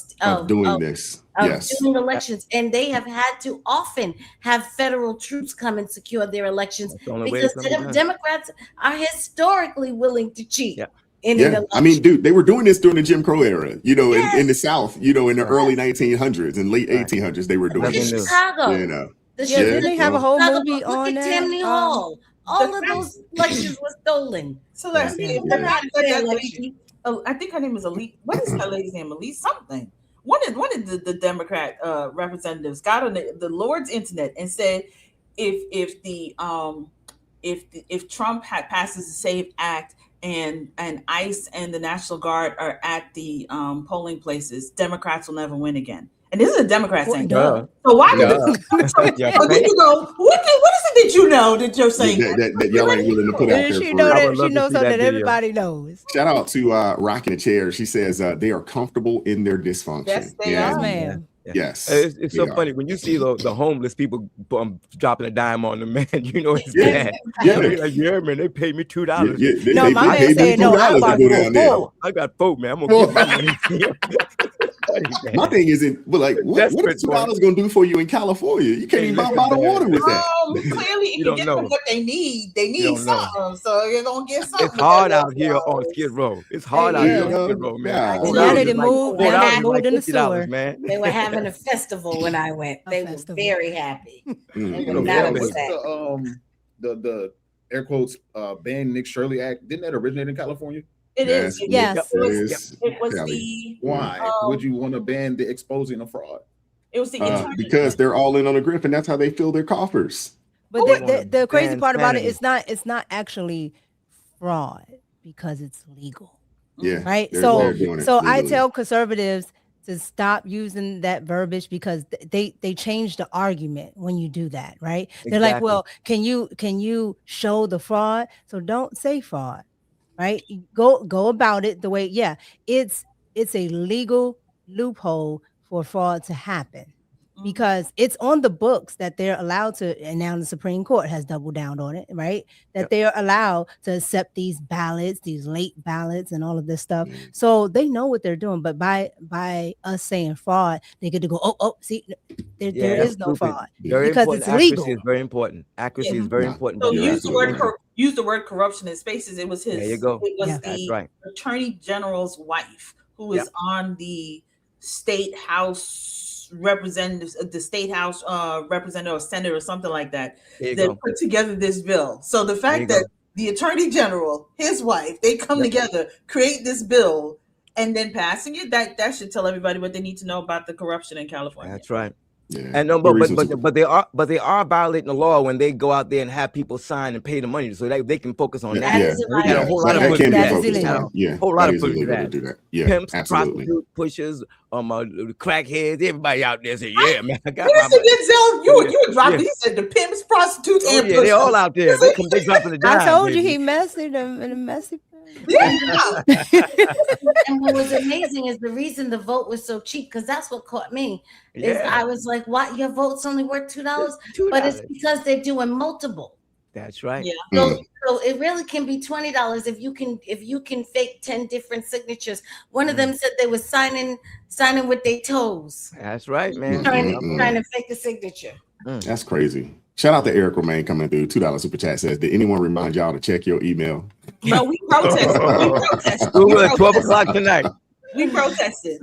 doing elections, and they have had to often have federal troops come and secure their elections because Democrats are historically willing to cheat.
I mean, dude, they were doing this during the Jim Crow era, in the South, in the early 1900s and late 1800s, they were doing this.
Chicago,
didn't they have a whole movie on that?
Tammany Hall. All of those elections were stolen.
So let's see. I think her name is Elise. What is her lady's name? Elise something. One of the Democrat representatives got on the Lord's internet and said, if Trump passes the SAVE Act and ICE and the National Guard are at the polling places, Democrats will never win again. And this is a Democrat saying. So why did then you go, what is it that you know that you're saying
that y'all ain't willing to put out there?
She knows something that everybody knows.
Shout out to Rocking the Chair. She says they are comfortable in their dysfunction.
Yes, they are,
ma'am.
Yes,
it's so funny when you see the homeless people dropping a dime on the man. It's bad. Man, they paid me $2.
No, my man said no.
I got $4, man. I'm gonna get my money.
My thing isn't, but like, what is $2 going to do for you in California? You can't even buy a bottle of water with that.
Clearly, if you get them what they need something. So you're going to get something.
It's hard out here on Skid Row. It's hard out here on Skid Row, man.
Now they moved in the sewer.
Man. They were having a festival when I went. They were very happy. They were not upset.
The air quotes ban Nick Shirley Act, didn't that originate in California?
It is.
Yes.
It was
Kelly.
the
Why would you want to ban the exposing of fraud?
It was the attorney.
Because they're all in on the grip, and that's how they fill their coffers.
But the crazy part about it, it's not actually fraud because it's legal.
Yeah.
Right.
They're doing it
So
legally.
I tell conservatives to stop using that verbiage because they change the argument when you do that. Right. They're like, well, can you show the fraud? So don't say fraud. Right. Go about it the way. Yeah, it's a legal loophole for fraud to happen. Because it's on the books that they're allowed to, and now the Supreme Court has doubled down on it, right? That they are allowed to accept these ballots, these late ballots, and all of this stuff. So they know what they're doing. But by us saying fraud, they get to go, see, there is no fraud because it's legal.
Accuracy is very important. Accuracy is very important.
So use the word corruption in spaces. It was his.
There you go.
It was the Attorney General's wife who is on the state house. Representatives, the state house representative or senator or something like that put together this bill. So the fact that the attorney general, his wife, they come together, create this bill, and then passing it, that should tell everybody what they need to know about the corruption in California.
That's right.
Yeah.
And no, but they are violating the law when they go out there and have people sign and pay the money so they can focus on that.
Yeah.
A whole lot of
push
that.
Do that. Yeah,
pimps,
absolutely.
prostitute pushers, crackheads, everybody out there say, yeah, man, I got
my money. You dropped it. He said the pimps, prostitutes, and
pushers. They're all out there. They dropping the dime.
I told you he messy them in a messy.
And what was amazing is the reason the vote was so cheap, because that's what caught me. Is I was like, "What? Your vote's only worth $2?" But it's because they're doing multiple.
That's right.
Yeah. So it really can be $20 if you can fake 10 different signatures. One of them said they were signing with their toes.
That's right, man.
Trying to fake a signature.
That's crazy. Shout out to Eric Romaine coming through. $2 super chat says, did anyone remind y'all to check your email?
No, we protested.
At 12 o'clock tonight.
We protested.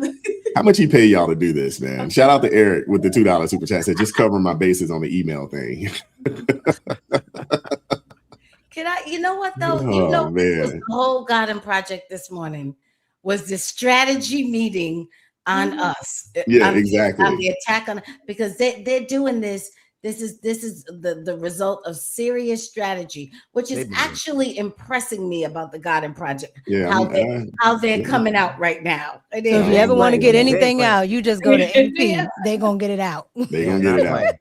How much he pay y'all to do this, man? Shout out to Eric with the $2 super chat said, just covering my bases on the email thing.
Can I, you know what though?
Man.
The whole Garden Project this morning was the strategy meeting on us.
Yeah, exactly.
On the attack on, because they're doing this. This is the result of serious strategy, which is actually impressing me about the Garden Project.
Yeah,
how they're coming out right now.
So if you ever want to get anything out, you just go to MP. They're gonna get it out.
They're gonna get it out.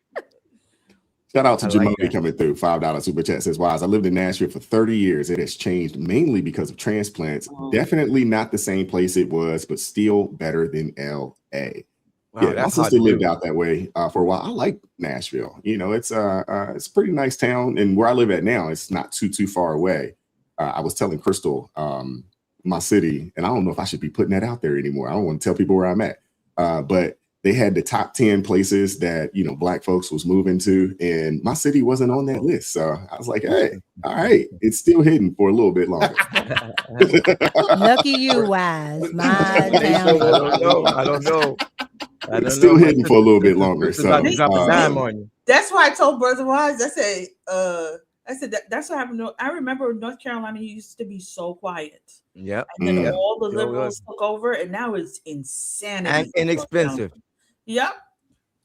Shout out to Jamoni coming through. $5 super chat says, "Wise, I lived in Nashville for 30 years. It has changed mainly because of transplants. Definitely not the same place it was, but still better than LA." Wow, my sister lived out that way for a while. I like Nashville. You know, it's a pretty nice town, and where I live at now, it's not too far away. I was telling Crystal, my city, and I don't know if I should be putting that out there anymore. I don't want to tell people where I'm at, but they had the top 10 places that, you know, Black folks was moving to, and my city wasn't on that list. So I was like, hey, all right, it's still hidden for a little bit longer.
Lucky you, Wise. My town.
I don't know.
It's still hidden for a little bit longer. So
that's why I told Brother Wise, I said that's what happened. I remember North Carolina used to be so quiet.
Yeah.
And then all the liberals took over, and now it's insanity.
And inexpensive.
Yep.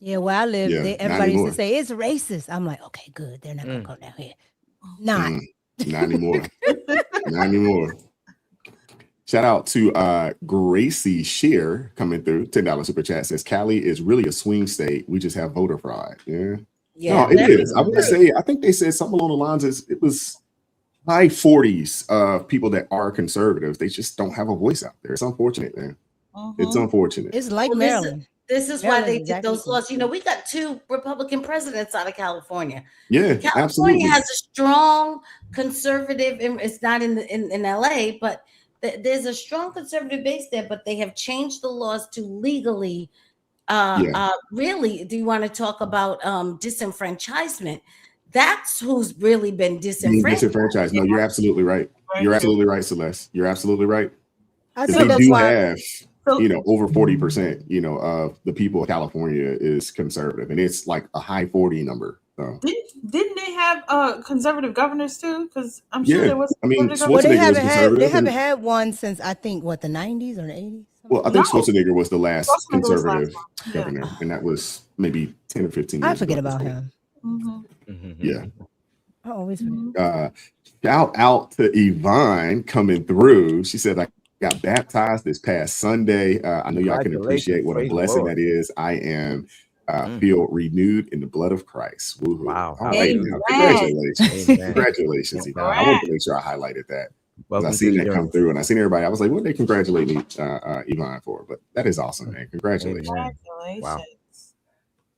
Yeah, where I live, everybody used to say it's racist. I'm like, okay, good. They're not gonna go down here. Not
anymore. Not anymore. Shout out to Gracie Shear coming through. $10 super chat says, Cali is really a swing state. We just have voter fraud. Yeah. No, it is. I would say, I think they said something along the lines it was high 40s of people that are conservatives. They just don't have a voice out there. It's unfortunate, man. It's unfortunate.
It's like Maryland.
This is why they did those laws. You know, we got 2 Republican presidents out of California.
Yeah,
California
absolutely.
has a strong conservative. It's not in LA, but there's a strong conservative base there. But they have changed the laws to legally. Really, do you want to talk about disenfranchisement? That's who's really been disenfranchised.
No, you're absolutely right. You're absolutely right, Celeste. You're absolutely right.
I think
they do have, you know, over 40%, you know, of the people of California is conservative, and it's like a high 40 number. So.
Didn't they have conservative governors too? Because I'm sure there was.
I mean,
well, they
Schwarzenegger
haven't had one since I think the 90s or the 80s.
Well, I think Schwarzenegger was the last conservative governor,
Yeah.
and that was maybe 10 or 15 years
I forget
ago.
about him.
Yeah.
I always forget.
Shout out to Yvonne coming through. She said, I got baptized this past Sunday. I know y'all can appreciate what a blessing that is. I am feel renewed in the blood of Christ. Woo-hoo.
Wow.
All right, now, congratulations. Congratulations, Yvonne. I wanted to make sure I highlighted that. I seen that come through and I seen everybody. I was like, what they congratulate me, Yvonne, for? But that is awesome, man. Congratulations.
Wow.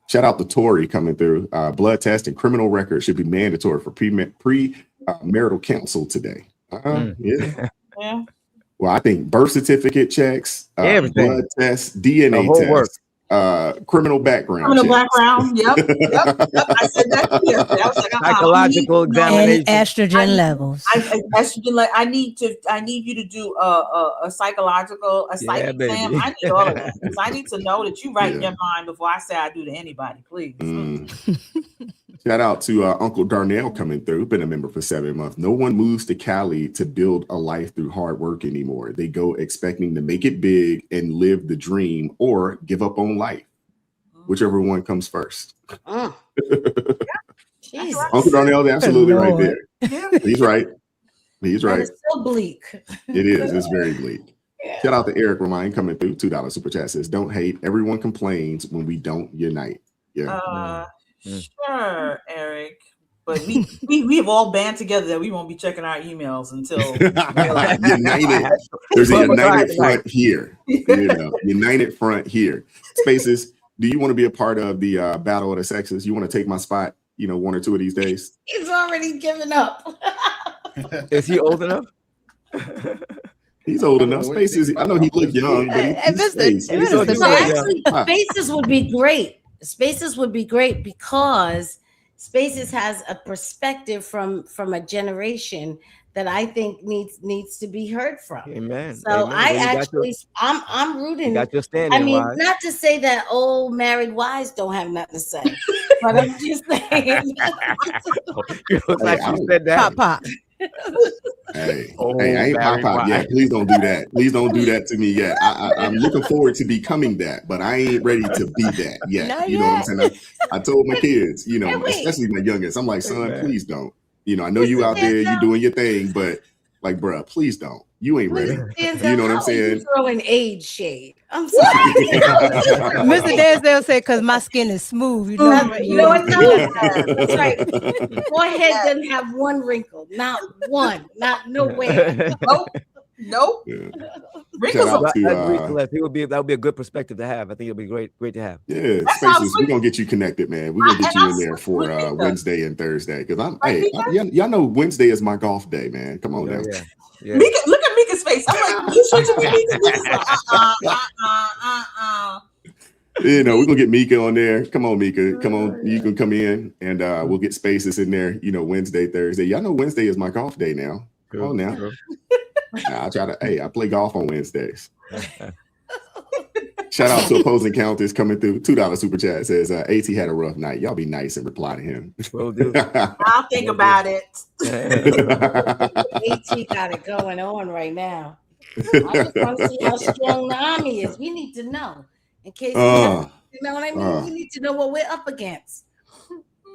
Shout out to Tori coming through. Blood test and criminal record should be mandatory for pre-marital counsel today. Yeah. Well, I think birth certificate checks, blood tests, DNA tests, criminal background.
Yep. I said that yesterday. I was like,
psychological examination,
and estrogen levels.
Estrogen. I need you to do a psychological, psych exam. I need all of that because I need to know that you right in your mind before I say I do to anybody. Please.
Shout out to Uncle Darnell coming through. Been a member for 7 months. No one moves to Cali to build a life through hard work anymore. They go expecting to make it big and live the dream or give up on life. Whichever one comes first.
Uncle
Darnell is absolutely right there. He's right. He's right.
It's so bleak.
It is. It's very bleak. Shout out to Eric Remind coming through. $2 super chat says, don't hate. Everyone complains when we don't unite. Yeah.
Sure, Eric. But we have all band together that we won't be checking our emails until
united. There's a united front here. United front here. Spaces, do you want to be a part of the battle of the sexes? You want to take my spot, 1 or 2 of these days?
He's already given up.
Is he old enough?
He's old enough. Spaces, I know he look young, but
Spaces would be great. Spaces would be great because Spaces has a perspective from a generation that I think needs to be heard from.
Amen.
So I'm rooting.
Got your standing.
I mean, not to say that old married wives don't have nothing to say, but I'm just saying.
You said that.
Pop.
Hey, I ain't pop yet. Please don't do that. Please don't do that to me yet. I'm looking forward to becoming that, but I ain't ready to be that yet.
Not
you know
yet.
what I'm saying? I told my kids, especially my youngest, I'm like, son, please don't. I know you out there, you doing your thing, but like, bruh, please don't. You ain't ready. You know what I'm saying?
Throwing age shade. I'm sorry.
Mr. Dansdale said, "Because my skin is smooth." You
know what? That's right. Forehead doesn't have one wrinkle, not one, not nowhere.
Nope.
Yeah.
That would be a good perspective to have. I think it'll be great to have.
Yeah, Spaces, we're gonna get you connected, man. We're gonna get you in there for Wednesday and Thursday. Because y'all know Wednesday is my golf day, man. Come on now.
Yeah. Mika, look at Mika's face. I'm like, you sure to be Mika?
We're gonna get Mika on there. Come on, Mika. Come on, you can come in and we'll get Spaces in there, Wednesday, Thursday. Y'all know Wednesday is my golf day now. Come on now. I play golf on Wednesdays. Shout out to Opposing Counters coming through. $2 super chat says AT had a rough night. Y'all be nice and reply to him.
Will do.
I'll think about it.
AT got it going on right now. I just want to see how strong the army is. We need to know in case you know what I mean. We need to know what we're up against.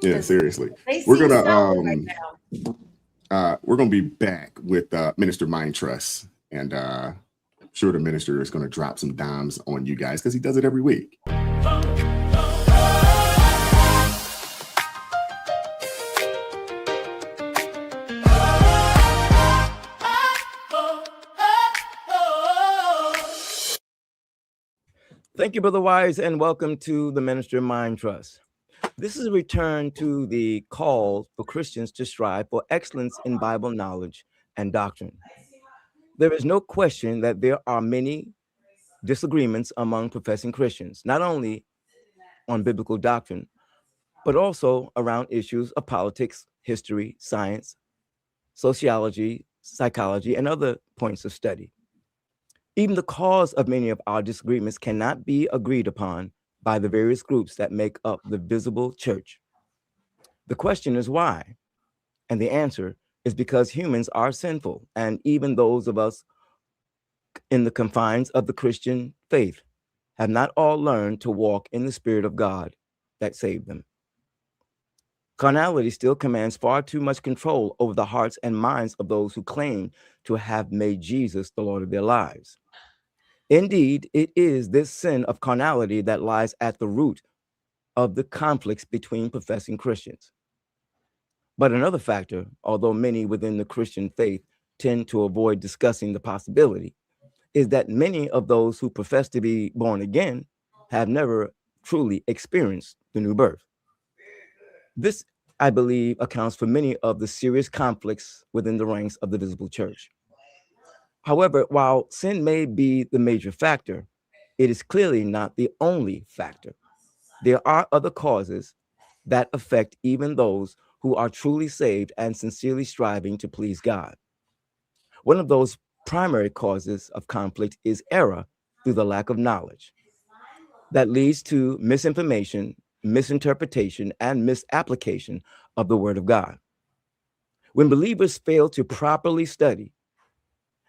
Yeah, seriously. We're gonna be back with Minister Mind Trust, and I'm sure the minister is gonna drop some dimes on you guys because he does it every week.
Thank you, Brother Wise, and welcome to the Minister Mind Trust. This is a return to the call for Christians to strive for excellence in Bible knowledge and doctrine. There is no question that there are many disagreements among professing Christians, not only on biblical doctrine, but also around issues of politics, history, science, sociology, psychology, and other points of study. Even the cause of many of our disagreements cannot be agreed upon by the various groups that make up the visible church. The question is why? And the answer is because humans are sinful, and even those of us in the confines of the Christian faith have not all learned to walk in the Spirit of God that saved them. Carnality still commands far too much control over the hearts and minds of those who claim to have made Jesus the Lord of their lives. Indeed, it is this sin of carnality that lies at the root of the conflicts between professing Christians. But another factor, although many within the Christian faith tend to avoid discussing the possibility, is that many of those who profess to be born again have never truly experienced the new birth. This, I believe, accounts for many of the serious conflicts within the ranks of the visible church. However, while sin may be the major factor, it is clearly not the only factor. There are other causes that affect even those who are truly saved and sincerely striving to please God. One of those primary causes of conflict is error through the lack of knowledge that leads to misinformation, misinterpretation, and misapplication of the Word of God. When believers fail to properly study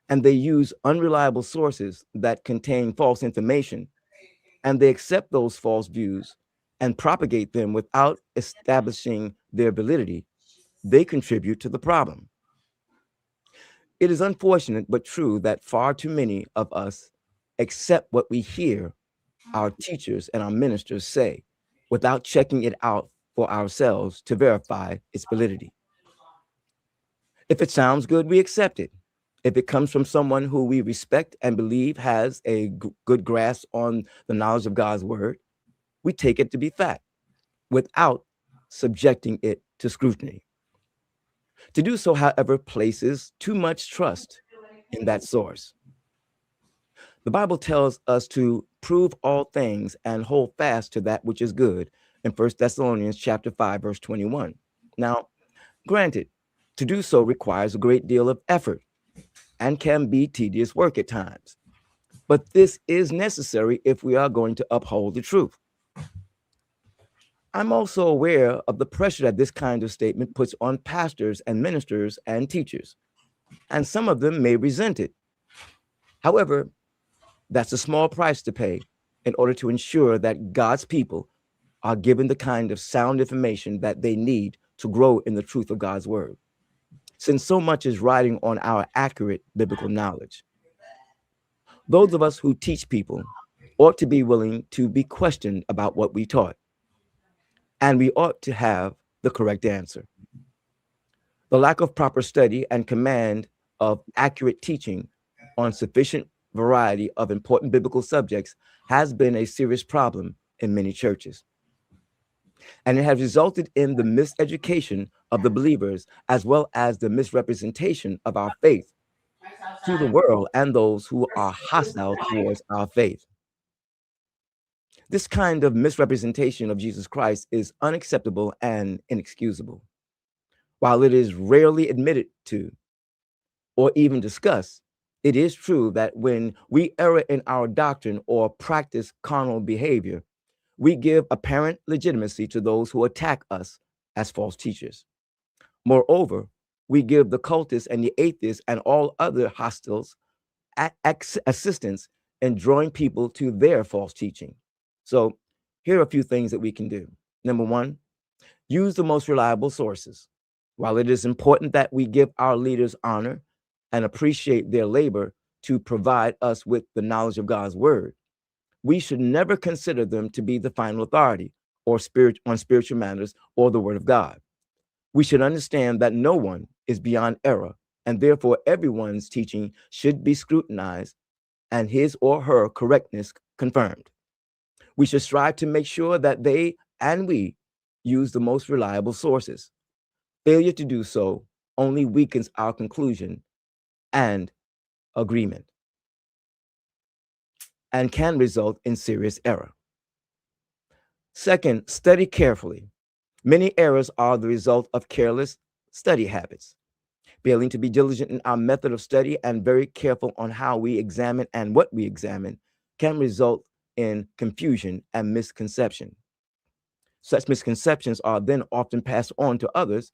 and they use unreliable sources that contain false information, and they accept those false views and propagate them without establishing their validity, they contribute to the problem. It is unfortunate but true that far too many of us accept what we hear our teachers and our ministers say without checking it out for ourselves to verify its validity. If it sounds good, we accept it. If it comes from someone who we respect and believe has a good grasp on the knowledge of God's word, we take it to be fact without subjecting it to scrutiny. To do so, however, places too much trust in that source. The Bible tells us to prove all things and hold fast to that which is good in 1 Thessalonians chapter 5, verse 21. Now, granted, to do so requires a great deal of effort and can be tedious work at times. But this is necessary if we are going to uphold the truth. I'm also aware of the pressure that this kind of statement puts on pastors and ministers and teachers, and some of them may resent it. However, that's a small price to pay in order to ensure that God's people are given the kind of sound information that they need to grow in the truth of God's word, since so much is riding on our accurate biblical knowledge. Those of us who teach people ought to be willing to be questioned about what we taught, and we ought to have the correct answer. The lack of proper study and command of accurate teaching on sufficient variety of important biblical subjects has been a serious problem in many churches. And it has resulted in the miseducation of the believers as well as the misrepresentation of our faith to the world and those who are hostile towards our faith. This kind of misrepresentation of Jesus Christ is unacceptable and inexcusable. While it is rarely admitted to or even discussed, it is true that when we err in our doctrine or practice carnal behavior, we give apparent legitimacy to those who attack us as false teachers. Moreover, we give the cultists and the atheists and all other hostiles assistance in drawing people to their false teaching. So here are a few things that we can do. Number one, use the most reliable sources. While it is important that we give our leaders honor and appreciate their labor to provide us with the knowledge of God's word, we should never consider them to be the final authority or on spiritual matters or the word of God. We should understand that no one is beyond error, and therefore everyone's teaching should be scrutinized and his or her correctness confirmed. We should strive to make sure that they and we use the most reliable sources. Failure to do so only weakens our conclusion and agreement and can result in serious error. Second, study carefully. Many errors are the result of careless study habits. Failing to be diligent in our method of study and very careful on how we examine and what we examine can result in confusion and misconception. Such misconceptions are then often passed on to others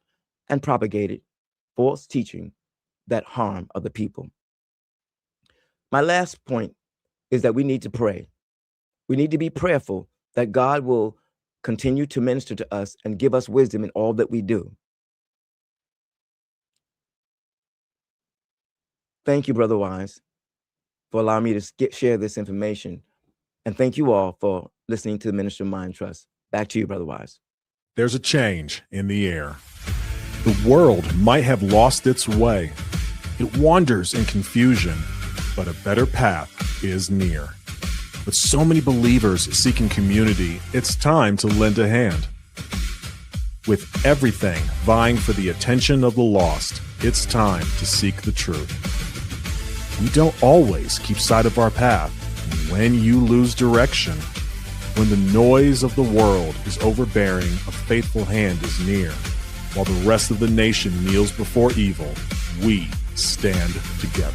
and propagated false teaching that harm other people. My last point is that we need to pray. We need to be prayerful that God will continue to minister to us and give us wisdom in all that we do. Thank you, Brother Wise, for allowing me to share this information. And thank you all for listening to the Minister of Mind Trust. Back to you, Brother Wise.
There's a change in the air. The world might have lost its way. It wanders in confusion, but a better path is near. With so many believers seeking community, it's time to lend a hand. With everything vying for the attention of the lost, it's time to seek the truth. We don't always keep sight of our path. And when you lose direction, when the noise of the world is overbearing, a faithful hand is near. While the rest of the nation kneels before evil, we stand together.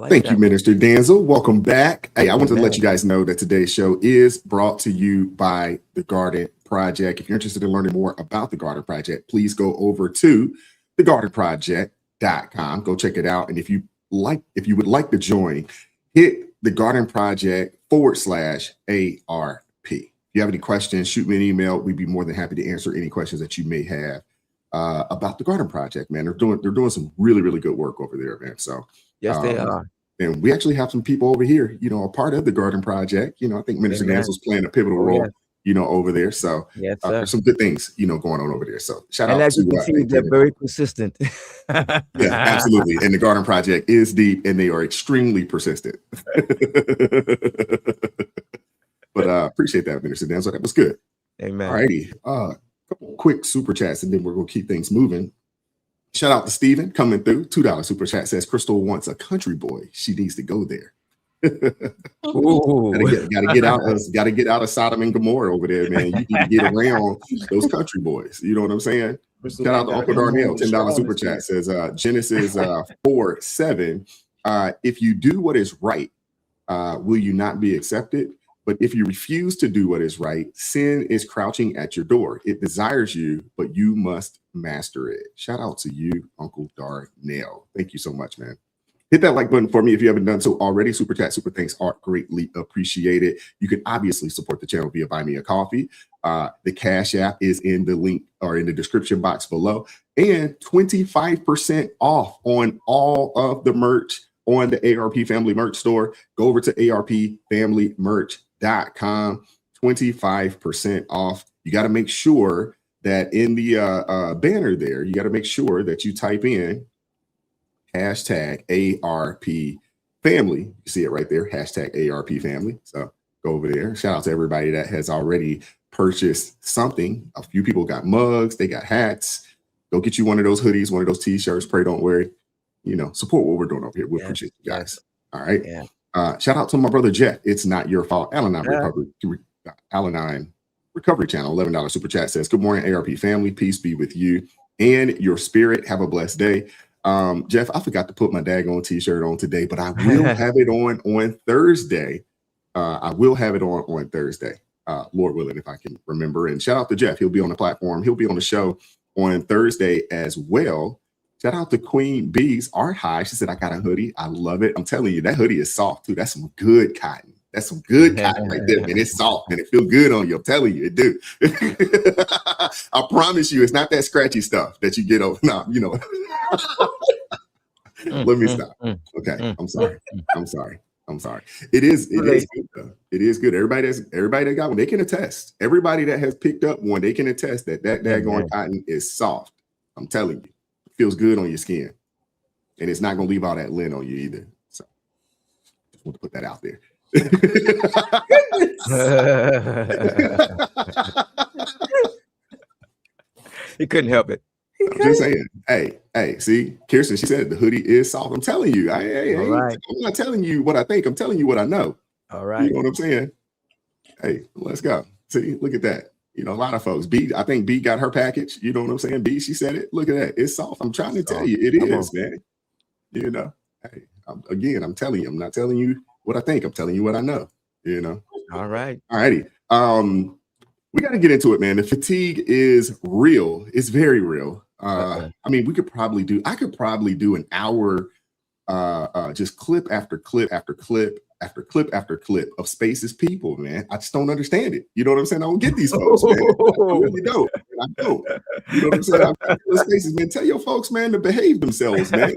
Thank you, Minister Danzel. Welcome back. Hey, I wanted to let you guys know that today's show is brought to you by the Garden Project. If you're interested in learning more about the Garden Project, please go over to thegardenproject.com. Go check it out. And if you would like to join, hit the Garden Project /ARP. If you have any questions, shoot me an email. We'd be more than happy to answer any questions that you may have about the Garden Project, man. They're doing some really, really good work over there, man. So
yes, they are.
And we actually have some people over here, a part of the Garden Project. I think Minister Danzel's playing a pivotal role, over there. So there's some good things, going on over there. So shout out
as
to
you can see, they're very persistent.
Yeah, absolutely. And the Garden Project is deep and they are extremely persistent. But appreciate that, Minister Danzel. That was good.
Amen.
All righty. Couple quick super chats and then we're going to keep things moving. Shout out to Steven coming through. $2 super chat says Crystal wants a country boy. She needs to go there. Gotta get out of Sodom and Gomorrah over there, man. You need to get around those country boys. You know what I'm saying? Shout out to Uncle Darnell. $10 super chat says Genesis 4:7. If you do what is right, will you not be accepted? But if you refuse to do what is right, sin is crouching at your door. It desires you, but you must master it. Shout out to you, Uncle Darnell. Thank you so much, man. Hit that like button for me if you haven't done so already. Super chat, super thanks are greatly appreciated. You can obviously support the channel via Buy Me a Coffee. The Cash App is in the link or in the description box below. And 25% off on all of the merch on the ARP Family Merch store. Go over to arpfamilymerch.com. 25% off. You got to make sure that in the banner there, you got to make sure that you type in hashtag ARP family. You see it right there, hashtag ARP family. So go over there. Shout out to everybody that has already purchased something. A few people got mugs, they got hats. Go get you one of those hoodies, one of those t-shirts. Pray don't worry. Support what we're doing over here. We appreciate you guys. All right.
Yeah.
Shout out to my brother Jeff. It's not your fault. Al-Anon Recovery Channel, $11 super chat says, good morning, ARP family. Peace be with you and your spirit. Have a blessed day. Jeff, I forgot to put my daggone t-shirt on today, but I will have it on Thursday. I will have it on Thursday, Lord willing, if I can remember. And shout out to Jeff. He'll be on the platform. He'll be on the show on Thursday as well. Shout out to Queen Bees, Art High. She said, I got a hoodie. I love it. I'm telling you, that hoodie is soft too. That's some good cotton. That's some good cotton right there, man. It's soft and it feels good on you. I'm telling you, it do. I promise you, it's not that scratchy stuff that you get over. No, Let me stop. Okay, I'm sorry. It is good though. It is good. Everybody that got one, they can attest. Everybody that has picked up one, they can attest that daggone cotton is soft. I'm telling you, it feels good on your skin, and it's not gonna leave all that lint on you either. So, just want to put that out there.
He couldn't help it.
I'm just saying. Hey, see, Kirsten, she said the hoodie is soft. I'm telling you. I'm not telling you what I think. I'm telling you what I know.
All right.
You know what I'm saying? Hey, let's go. See, look at that. You know, a lot of folks. I think B got her package. You know what I'm saying? B, she said it. Look at that. It's soft. I'm trying to tell you, it is, man. You know, hey, I'm telling you, I'm not telling you what I think. I'm telling you what I know. You know.
All right.
All righty. We got to get into it, man. The fatigue is real. It's very real. I mean, I could probably do an hour, just clip after clip after clip after clip after clip of Space's people, man. I just don't understand it. You know what I'm saying? I don't get these folks, man. I really don't. I don't. You know what I'm saying? Spaces, man. Tell your folks, man, to behave themselves, man.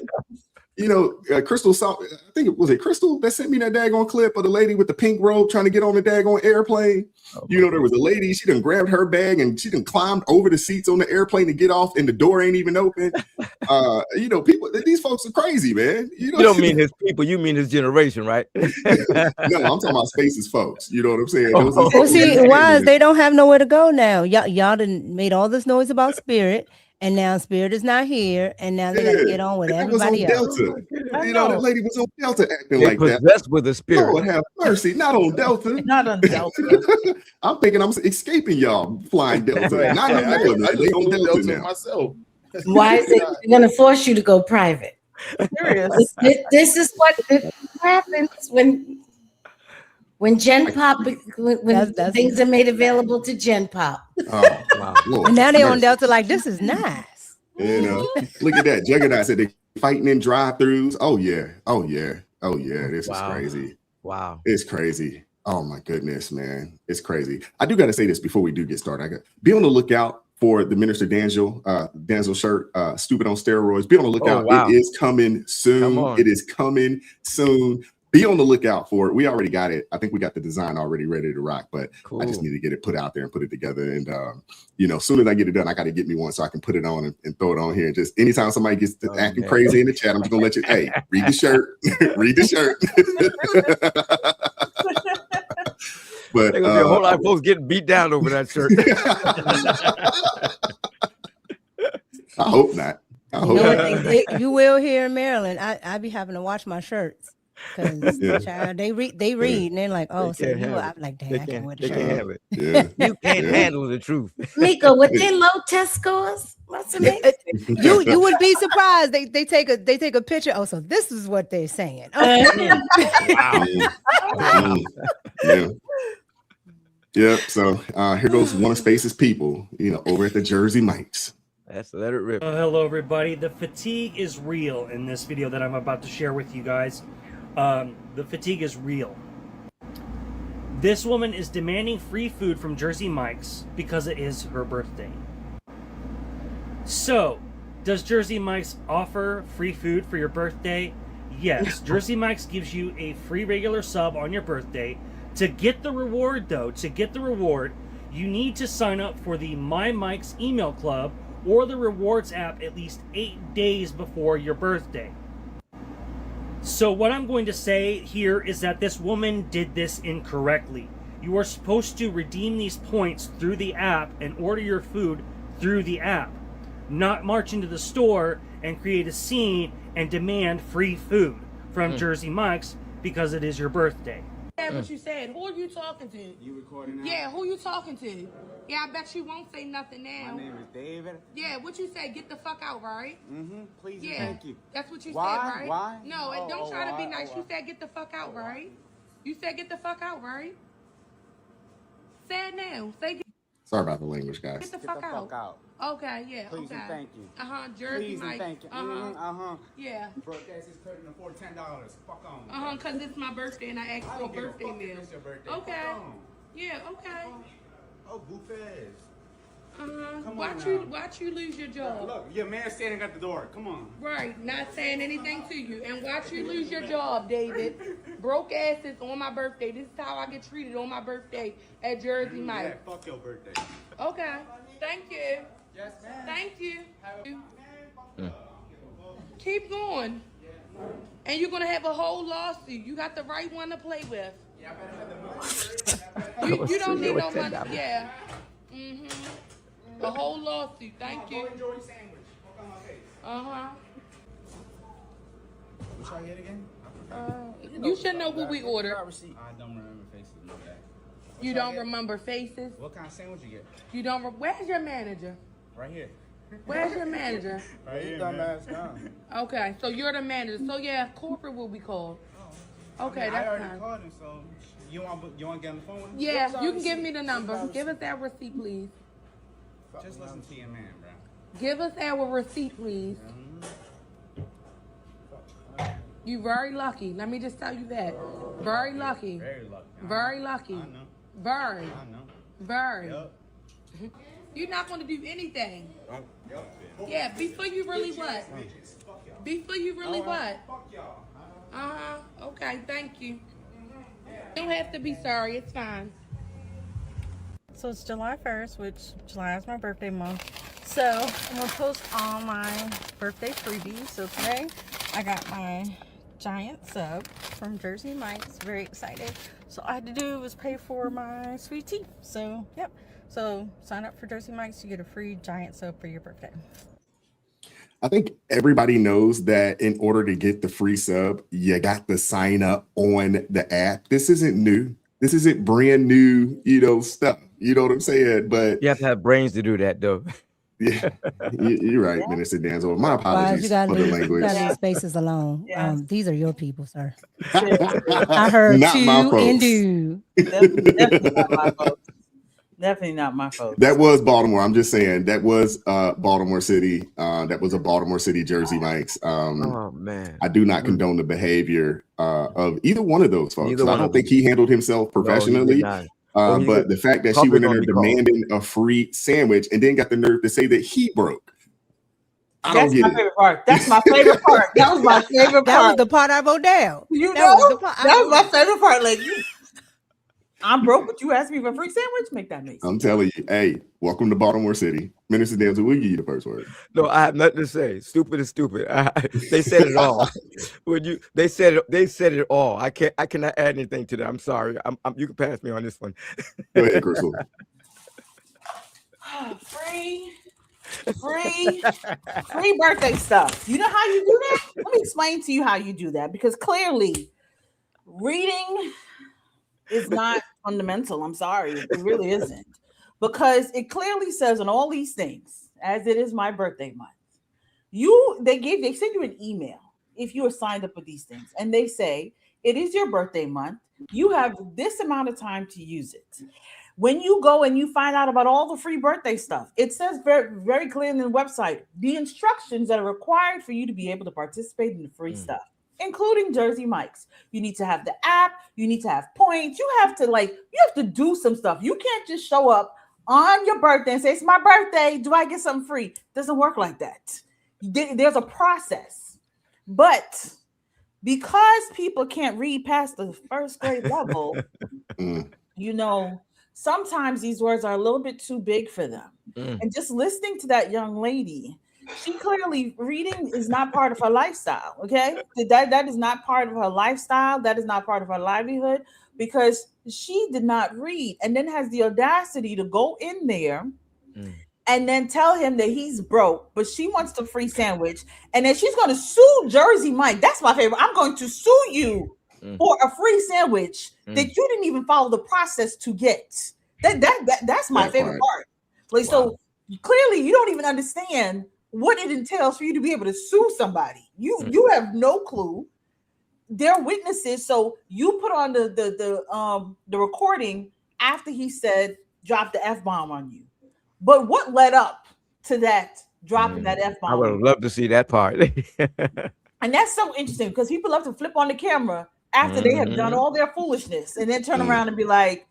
You know, Crystal saw, I think it was Crystal that sent me that daggone clip of the lady with the pink robe trying to get on the daggone airplane. You know, there was a lady, she done grabbed her bag and she done climbed over the seats on the airplane to get off and the door ain't even open. You know, these folks are crazy, man. You
don't mean his people, you mean his generation, right?
No, I'm talking about Spaces folks. You know what I'm saying?
Well, see, why they don't have nowhere to go now. Y'all done made all this noise about Spirit. And now Spirit is not here, and now they got to get on with everybody else.
Delta. You know, that lady was on Delta acting like that.
Possessed with a spirit.
Lord have mercy, not on Delta.
Not on Delta.
I'm thinking I'm escaping y'all flying Delta. Not on Delta. They on Delta now.
Myself.
Why is it going to force you to go private?
Serious.
This is what happens when Gen Pop, when things are made available to Gen Pop.
Oh, wow. Lord,
and now they on Delta like, this is nice.
You know, look at that. Juggernaut said they fighting in drive-thrus. Oh, yeah. Oh, yeah. Oh, yeah. This is crazy.
Wow.
It's crazy. Oh, my goodness, man. It's crazy. I do got to say this before we do get started. I got be on the lookout for the Minister Danzel shirt, Stupid on Steroids. Be on the lookout. Wow. It is coming soon. It is coming soon. Be on the lookout for it. We already got it. I think we got the design already ready to rock, but I just need to get it put out there and put it together. And, you know, as soon as I get it done, I got to get me one so I can put it on and throw it on here. And just anytime somebody gets acting crazy in the chat, I'm just going to let you, hey, read the shirt. Read the shirt. But
there's gonna be a whole lot of folks getting beat down over that shirt.
I hope not. I hope
not. You will here in Maryland. I be having to watch my shirts. Because they read and they're like, oh, so you I'm like, dang, I can't wear the shirt.
Can't have it. Yeah. You can't handle the truth.
Miko, with their low test scores,
you would be surprised. They take a picture. Oh, so this is what they're saying. Okay.
Wow. Yeah. So here goes one of Space's people, you know, over at the Jersey Mike's.
Let's let it rip.
Hello, everybody. The fatigue is real in this video that I'm about to share with you guys. The fatigue is real. This woman is demanding free food from Jersey Mike's because it is her birthday. So, does Jersey Mike's offer free food for your birthday? Yes. Jersey Mike's gives you a free regular sub on your birthday. To get the reward, though, you need to sign up for the My Mike's email club or the rewards app at least 8 days before your birthday. So what I'm going to say here is that this woman did this incorrectly. You are supposed to redeem these points through the app and order your food through the app, not march into the store and create a scene and demand free food from Jersey Mike's because it is your birthday.
Yeah, what you said. Who are you talking to?
You recording now?
Yeah, who you talking to? Yeah, I bet you won't say nothing now.
My name is David.
Yeah, what you say? Get the fuck out, right?
Please
yeah,
and thank you.
That's what you
why?
said, right?
Why?
No, and don't try to be nice. You said get the fuck out, right? You said get the fuck out, right? Say it now. Say
Sorry about the language, guys.
Get the fuck out. Okay, yeah.
Please
okay.
and thank you.
Jersey
Please
Mike.
and thank you.
Yeah.
Broadcast is cutting for $10. Fuck on.
Cause it's my birthday and I asked for a birthday meal.
It's your birthday.
Okay. Yeah. Okay.
Oh, goof ass.
Watch you lose your job.
Look, your man standing at the door. Come on.
Right, not saying anything to you. And watch you lose your job, David. Broke asses on my birthday. This is how I get treated on my birthday at Jersey Mike.
Yeah, fuck your birthday.
Okay. Thank you.
Yes, ma'am.
Thank you. Keep going. And you're gonna have a whole lawsuit. You got the right one to play with.
Yeah, I better have the money.
You don't need no money. Yeah. A whole lawsuit. Thank you.
Enjoy your sandwich. Fuck on my face. What y'all get again?
You should know what we ordered.
I don't remember faces. My bad.
You don't remember faces?
What kind of sandwich you get?
You don't. Where's your manager?
Right here.
Where's your manager?
Right here, dumbass down.
Okay, so you're the manager. So yeah, corporate will be called. Okay,
I
that's
already
fine.
called him, so you want to get on the phone with him?
Yeah, you can give me the number. Give us that receipt, please.
Just listen to your man, bro.
Give us our receipt, please. You very lucky. Let me just tell you that. Very lucky.
Very lucky.
Very lucky.
I know.
Very.
I know.
Very.
Yup.
You're not going to do anything.
Yup.
Yeah, before you really what? Before you really what? Uh-huh. Okay, thank you. You don't have to be sorry. It's fine.
So it's July 1st, which July is my birthday month. So I'm going to post all my birthday freebies. So today I got my giant sub from Jersey Mike's. Very excited. So all I had to do was pay for my sweet tea. So, yep. So sign up for Jersey Mike's. You get a free giant sub for your birthday.
I think everybody knows that in order to get the free sub, you got to sign up on the app. This isn't new. This isn't brand new, stuff. You know what I'm saying? But
you have to have brains to do that, though.
Yeah, you're right, Minister Danzo. My apologies for the language.
You gotta leave spaces alone. These are your people, sir. I heard
not
two
my folks.
and do.
Definitely not my folks. Definitely not my folks.
That was Baltimore. I'm just saying that was Baltimore City. That was a Baltimore City Jersey Mike's.
Oh man,
I do not condone the behavior of either one of those folks.
Neither
I don't think he handled himself professionally. But the fact that she went in there demanding a free sandwich and then got the nerve to say that he broke.
That's my favorite part. That's my favorite part. That was my favorite part.
That was the part I wrote down.
You
That
know,
was the part
that was my favorite part. Like, I'm broke, but you asked me for a free sandwich? Make that make sense.
I'm telling you, hey, welcome to Baltimore City. Minister Danzo, we'll give you the first word.
No, I have nothing to say. Stupid is stupid. They said it all. They said it all. I cannot add anything to that. I'm sorry. You can pass me on this one.
Go ahead, Crystal.
Free birthday stuff. You know how you do that? Let me explain to you how you do that, because clearly reading is not fundamental. I'm sorry. It really isn't. Because it clearly says on all these things, as it is my birthday month, they send you an email if you are signed up with these things, and they say it is your birthday month. You have this amount of time to use it. When you go and you find out about all the free birthday stuff, it says very, very clearly on the website the instructions that are required for you to be able to participate in the free stuff, including Jersey Mike's. You need to have the app. You need to have points. You have to do some stuff. You can't just show up on your birthday and say, it's my birthday. Do I get something free? It doesn't work like that. There's a process. But because people can't read past the first grade level, sometimes these words are a little bit too big for them. And just listening to that young lady, she clearly, reading is not part of her lifestyle, okay? That is not part of her lifestyle. That is not part of her livelihood, because she did not read, and then has the audacity to go in there and then tell him that he's broke, but she wants the free sandwich, and then she's going to sue Jersey Mike. That's my favorite. I'm going to sue you for a free sandwich that you didn't even follow the process to get. That's my favorite part. Like, so clearly you don't even understand what it entails for you to be able to sue somebody. You have no clue. They're witnesses, so you put on the recording after he said drop the F-bomb on you. But what led up to that dropping that F-bomb?
I would have loved to see that part.
And that's so interesting, because people love to flip on the camera after they have done all their foolishness and then turn around and be like,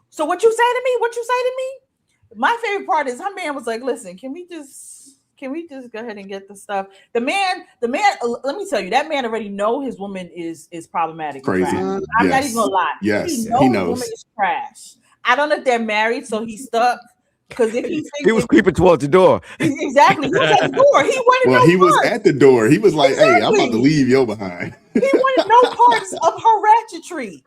so what you say to me? What you say to me? My favorite part is her man was like, listen, can we just go ahead and get the stuff? The man, let me tell you, that man already know his woman is problematic.
Crazy.
I'm not even gonna lie.
Yes,
he
he
knows his
knows.
woman is trash. I don't know if they're married, so he's stuck. Because if
he was creeping towards the door.
Exactly. He was at the door. He wanted
he was at the door. He was like, hey, I'm about to leave you behind.
He wanted no parts of her ratchetry.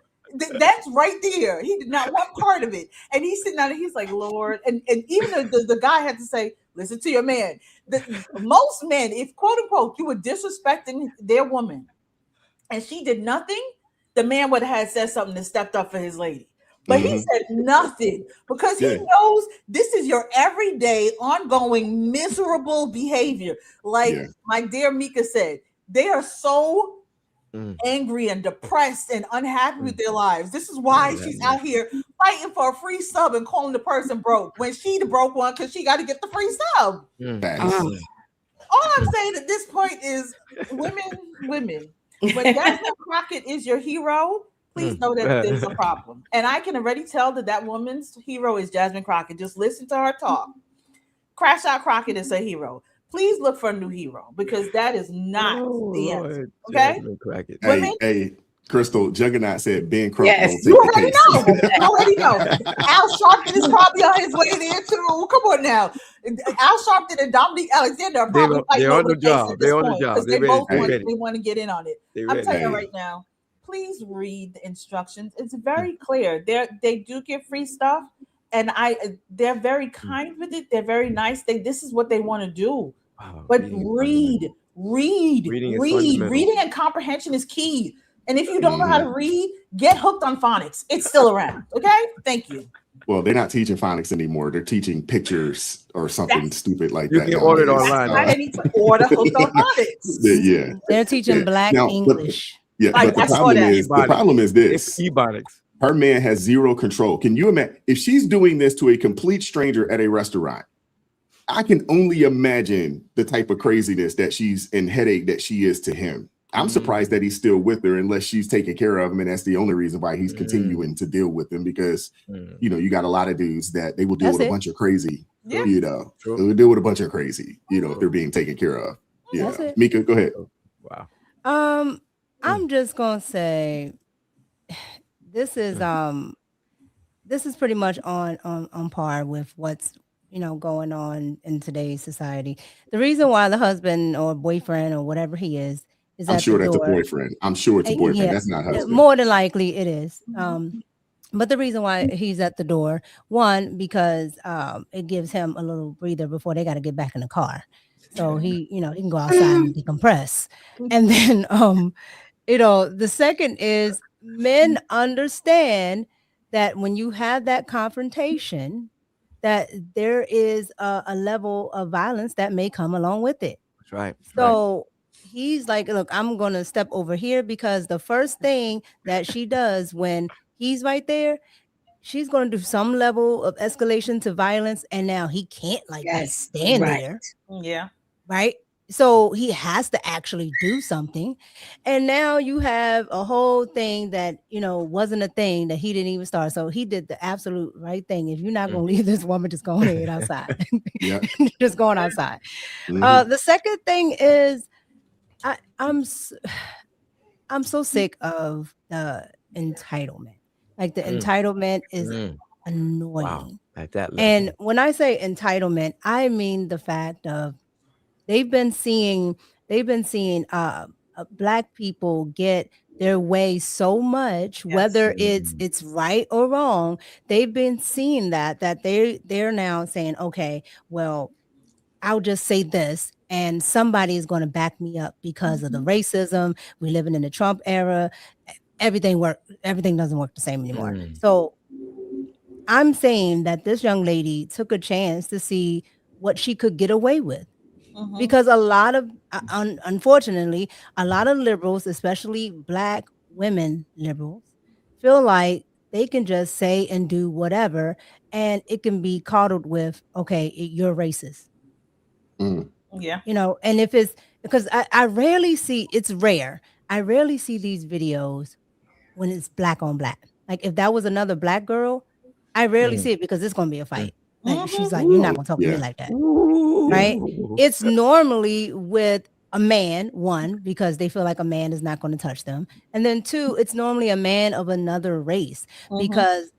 That's right there. He did not want part of it. And he's sitting down and he's like, Lord. And even the guy had to say, listen to your man. Most men, if quote unquote, you were disrespecting their woman and she did nothing, the man would have said something and stepped up for his lady. But he said nothing because he knows this is your everyday, ongoing, miserable behavior. Like my dear Mika said, they are so angry and depressed and unhappy with their lives. This is why she's out here fighting for a free sub and calling the person broke when she the broke one because she got to get the free sub. All I'm saying at this point is women. When Jasmine Crockett is your hero, please know that there's a problem. And I can already tell that woman's hero is Jasmine Crockett. Just listen to her talk. Crash Out Crockett is a hero. Please look for a new hero because that is not the answer. Okay?
Hey, Crystal, Juggernaut said Ben Crump.
Yes, you already know. You already know. Al Sharpton is probably on his way there too. Come on now. Al Sharpton and Dominique Alexander are probably fighting over the case at this point because they both want to get in on it. I'm telling you right now, please read the instructions. It's very clear. They do give free stuff, and they're very kind with it. They're very nice. This is what they want to do. Wow, but read. Reading and comprehension is key. And if you don't know how to read, get hooked on phonics. It's still around. Okay? Thank you.
Well, they're not teaching phonics anymore. They're teaching pictures or something stupid like that.
You can order it online.
That's why they need to order hooked on phonics.
They're teaching Black English.
But the problem is this.
Ebonics.
Her man has zero control. Can you imagine if she's doing this to a complete stranger at a restaurant? I can only imagine the type of craziness that she's and headache that she is to him. I'm surprised that he's still with her unless she's taking care of him. And that's the only reason why he's continuing to deal with him because, you got a lot of dudes that they will deal with a bunch of crazy, they will deal with a bunch of crazy, if they're being taken care of. Mika, go ahead.
Wow. I'm just going to say this is pretty much on par with what's, going on in today's society. The reason why the husband or boyfriend or whatever he is
I'm sure that's a boyfriend. I'm sure it's a boyfriend.
Yeah,
that's not husband.
More than likely it is. But the reason why he's at the door, one, because it gives him a little breather before they got to get back in the car. So he can go outside and decompress. And then, the second is men understand that when you have that confrontation, that there is a level of violence that may come along with it.
That's right.
So he's like, look, I'm going to step over here because the first thing that she does when he's right there, she's going to do some level of escalation to violence. And now he can't just stand there.
Yeah.
Right. So he has to actually do something. And now you have a whole thing that, wasn't a thing that he didn't even start. So he did the absolute right thing. If you're not going to leave this woman, just go ahead outside. Just going outside. The second thing is, I'm so sick of the entitlement. Like the entitlement is annoying.
Wow. At that level.
And when I say entitlement, I mean the fact of they've been seeing Black people get their way so much, whether it's right or wrong. They've been seeing that they're now saying, okay, well, I'll just say this and somebody is going to back me up because of the racism. We're living in the Trump era. Everything doesn't work the same anymore. So I'm saying that this young lady took a chance to see what she could get away with. Because a lot of, unfortunately, a lot of liberals, especially Black women liberals, feel like they can just say and do whatever, and it can be coddled with, okay, you're racist.
Yeah.
And if it's because I rarely see, it's rare. I rarely see these videos when it's Black on Black. Like if that was another Black girl, I rarely see it because it's going to be a fight. Like she's like, you're not going to talk to me like that. Right. It's normally with a man, one, because they feel like a man is not going to touch them. And then two, it's normally a man of another race because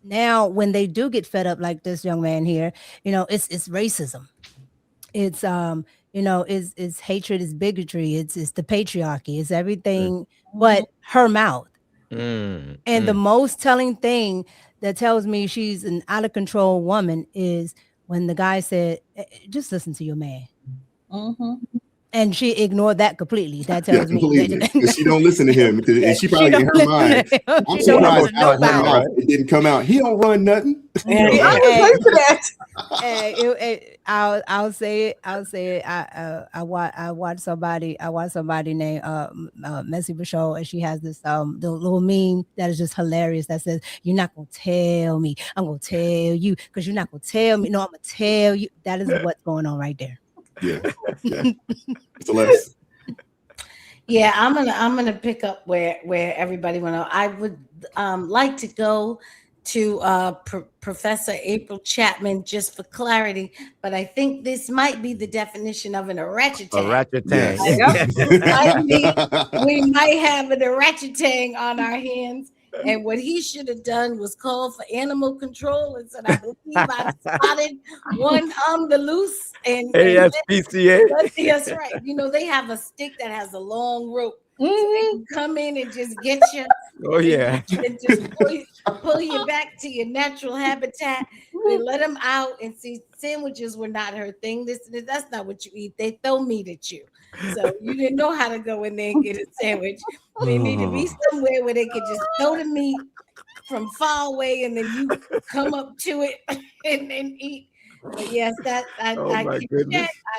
now when they do get fed up like this young man here, it's racism. It's it's hatred, it's bigotry, it's the patriarchy, it's everything but her mouth. And the most telling thing that tells me she's an out of control woman is when the guy said, just listen to your man. And she ignored that completely. That tells me
that she don't listen to him, and she probably in her mind. I'm surprised out of her mouth it didn't come out. He don't run nothing.
I'll say it. I watched somebody named Messy Bashol, and she has this the little meme that is just hilarious that says, "You're not gonna tell me. I'm gonna tell you because you're not gonna tell me. No, I'm gonna tell you." That is what's going on right there.
Yeah. Celeste.
Yeah, I'm gonna pick up where everybody went. I would like to go to Professor April Chapman just for clarity, but I think this might be the definition of an orangutan.
Orangutan.
We might have an orangutan on our hands. And what he should have done was call for animal control and said, I believe I spotted one on the loose. And
ASPCA.
That's right. You know, they have a stick that has a long rope. So they can come in and just get you.
Oh, yeah.
And just pull you back to your natural habitat. They let them out and see sandwiches were not her thing. That's not what you eat. They throw meat at you. So you didn't know how to go in there and get a sandwich. They need to be somewhere where they could just throw the meat from far away and then you come up to it and then eat. But yes, I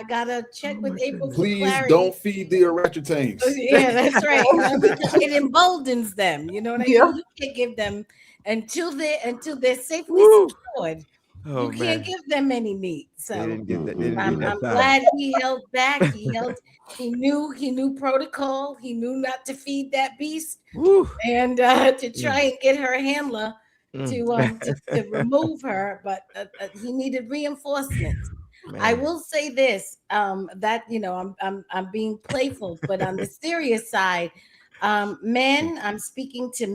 gotta check with April.
Please don't feed the orangutans.
Yeah, that's right. It emboldens them. You know what I mean? You can't give them until they're safely secured. You can't give them any meat. So I'm glad he held back. He knew protocol. He knew not to feed that beast and to try and get her handler to remove her, but he needed reinforcements. I will say this, that I'm being playful, but on the serious side, men, I'm speaking to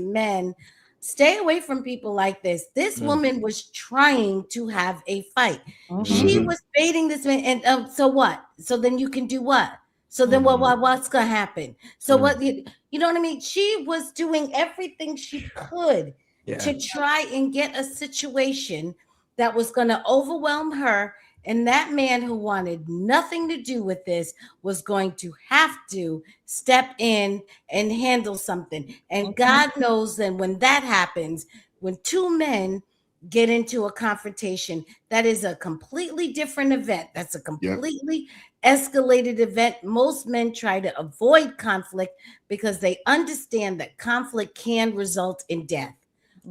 men. Stay away from people like this. This woman was trying to have a fight. She was baiting this man, and so what? So then you can do what? So then what's gonna happen? So what you know what I mean? She was doing everything she could to try and get a situation that was gonna overwhelm her. And that man who wanted nothing to do with this was going to have to step in and handle something. And God knows then when that happens, when two men get into a confrontation, that is a completely different event. That's a completely escalated event. Most men try to avoid conflict because they understand that conflict can result in death.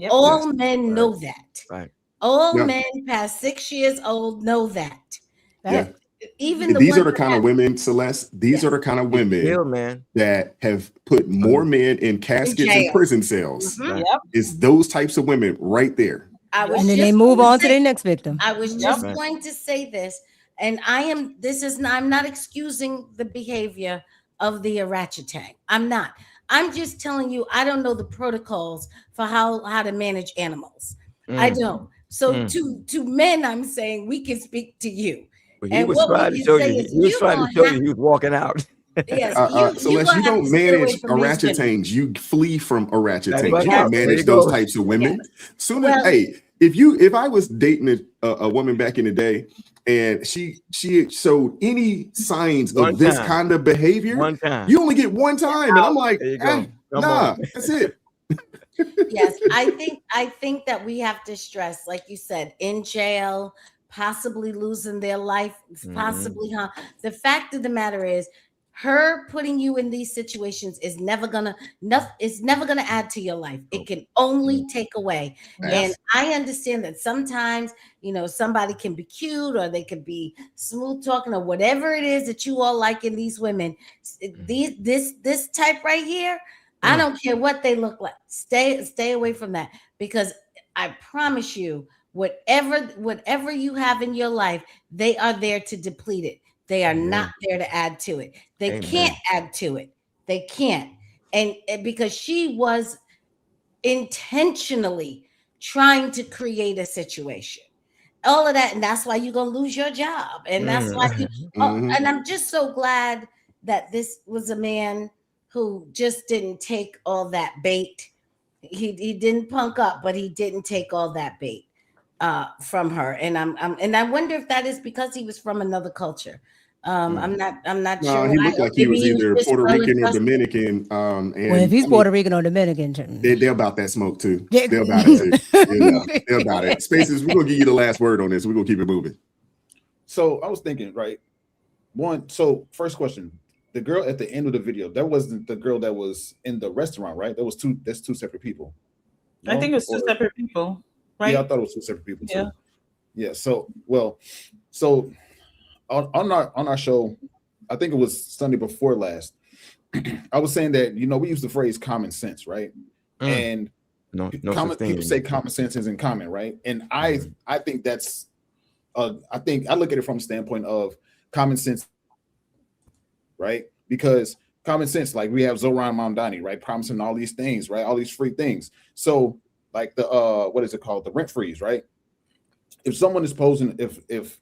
All men know that.
Right.
All men past 6 years old know that. Even
these are the kind of women, Celeste. These are the kind of women that have put more men in caskets and prison cells. It's those types of women right there.
And then they move on to their next victim.
I was just going to say this, and I'm not excusing the behavior of the orangutan. I'm not. I'm just telling you, I don't know the protocols for how to manage animals. I don't. So to men, I'm saying we can speak to you.
But he was trying to show you. He was trying to show you he was walking out.
Yes,
Celeste, you don't manage orangutans. You flee from orangutans. You don't manage those types of women. If I was dating a woman back in the day and she showed any signs of this kind of behavior, you only get one time. And I'm like, nah, that's it.
Yes, I think that we have to stress, like you said, in jail, possibly losing their life, possibly the fact of the matter is her putting you in these situations is never gonna add to your life. It can only take away. And I understand that sometimes somebody can be cute or they could be smooth talking or whatever it is that you all like in these women. This type right here, I don't care what they look like. Stay away from that, because I promise you, whatever you have in your life, they are there to deplete it. They are not there to add to it. They can't add to it. They can't. And because she was intentionally trying to create a situation. All of that, and that's why you're gonna lose your job. And that's why and I'm just so glad that this was a man who just didn't take all that bait. He didn't punk up, but he didn't take all that bait from her. And I wonder if that is because he was from another culture. I'm not
No,
sure.
he looked like he was either Puerto Rican or Dominican.
Well, if he's Puerto Rican or Dominican,
they're about that smoke too.
Yeah.
They're about it too. You know, they're about it. Spaces, we're gonna give you the last word on this. We're gonna keep it moving.
So I was thinking, right? So first question. The girl at the end of the video, that wasn't the girl that was in the restaurant, right? That's two separate people.
No? I think it was two separate people, right?
Yeah, I thought it was two separate people too.
Yeah.
Yeah. So on our show, I think it was Sunday before last, I was saying that, you know, we use the phrase common sense, right? And people say common sense isn't common, right? And I think that's I think I look at it from the standpoint of common sense, right? Because common sense, like we have Zoran Mamdani, right, promising all these things, right, all these free things. So like the what is it called, the rent freeze, right? If someone is posing, if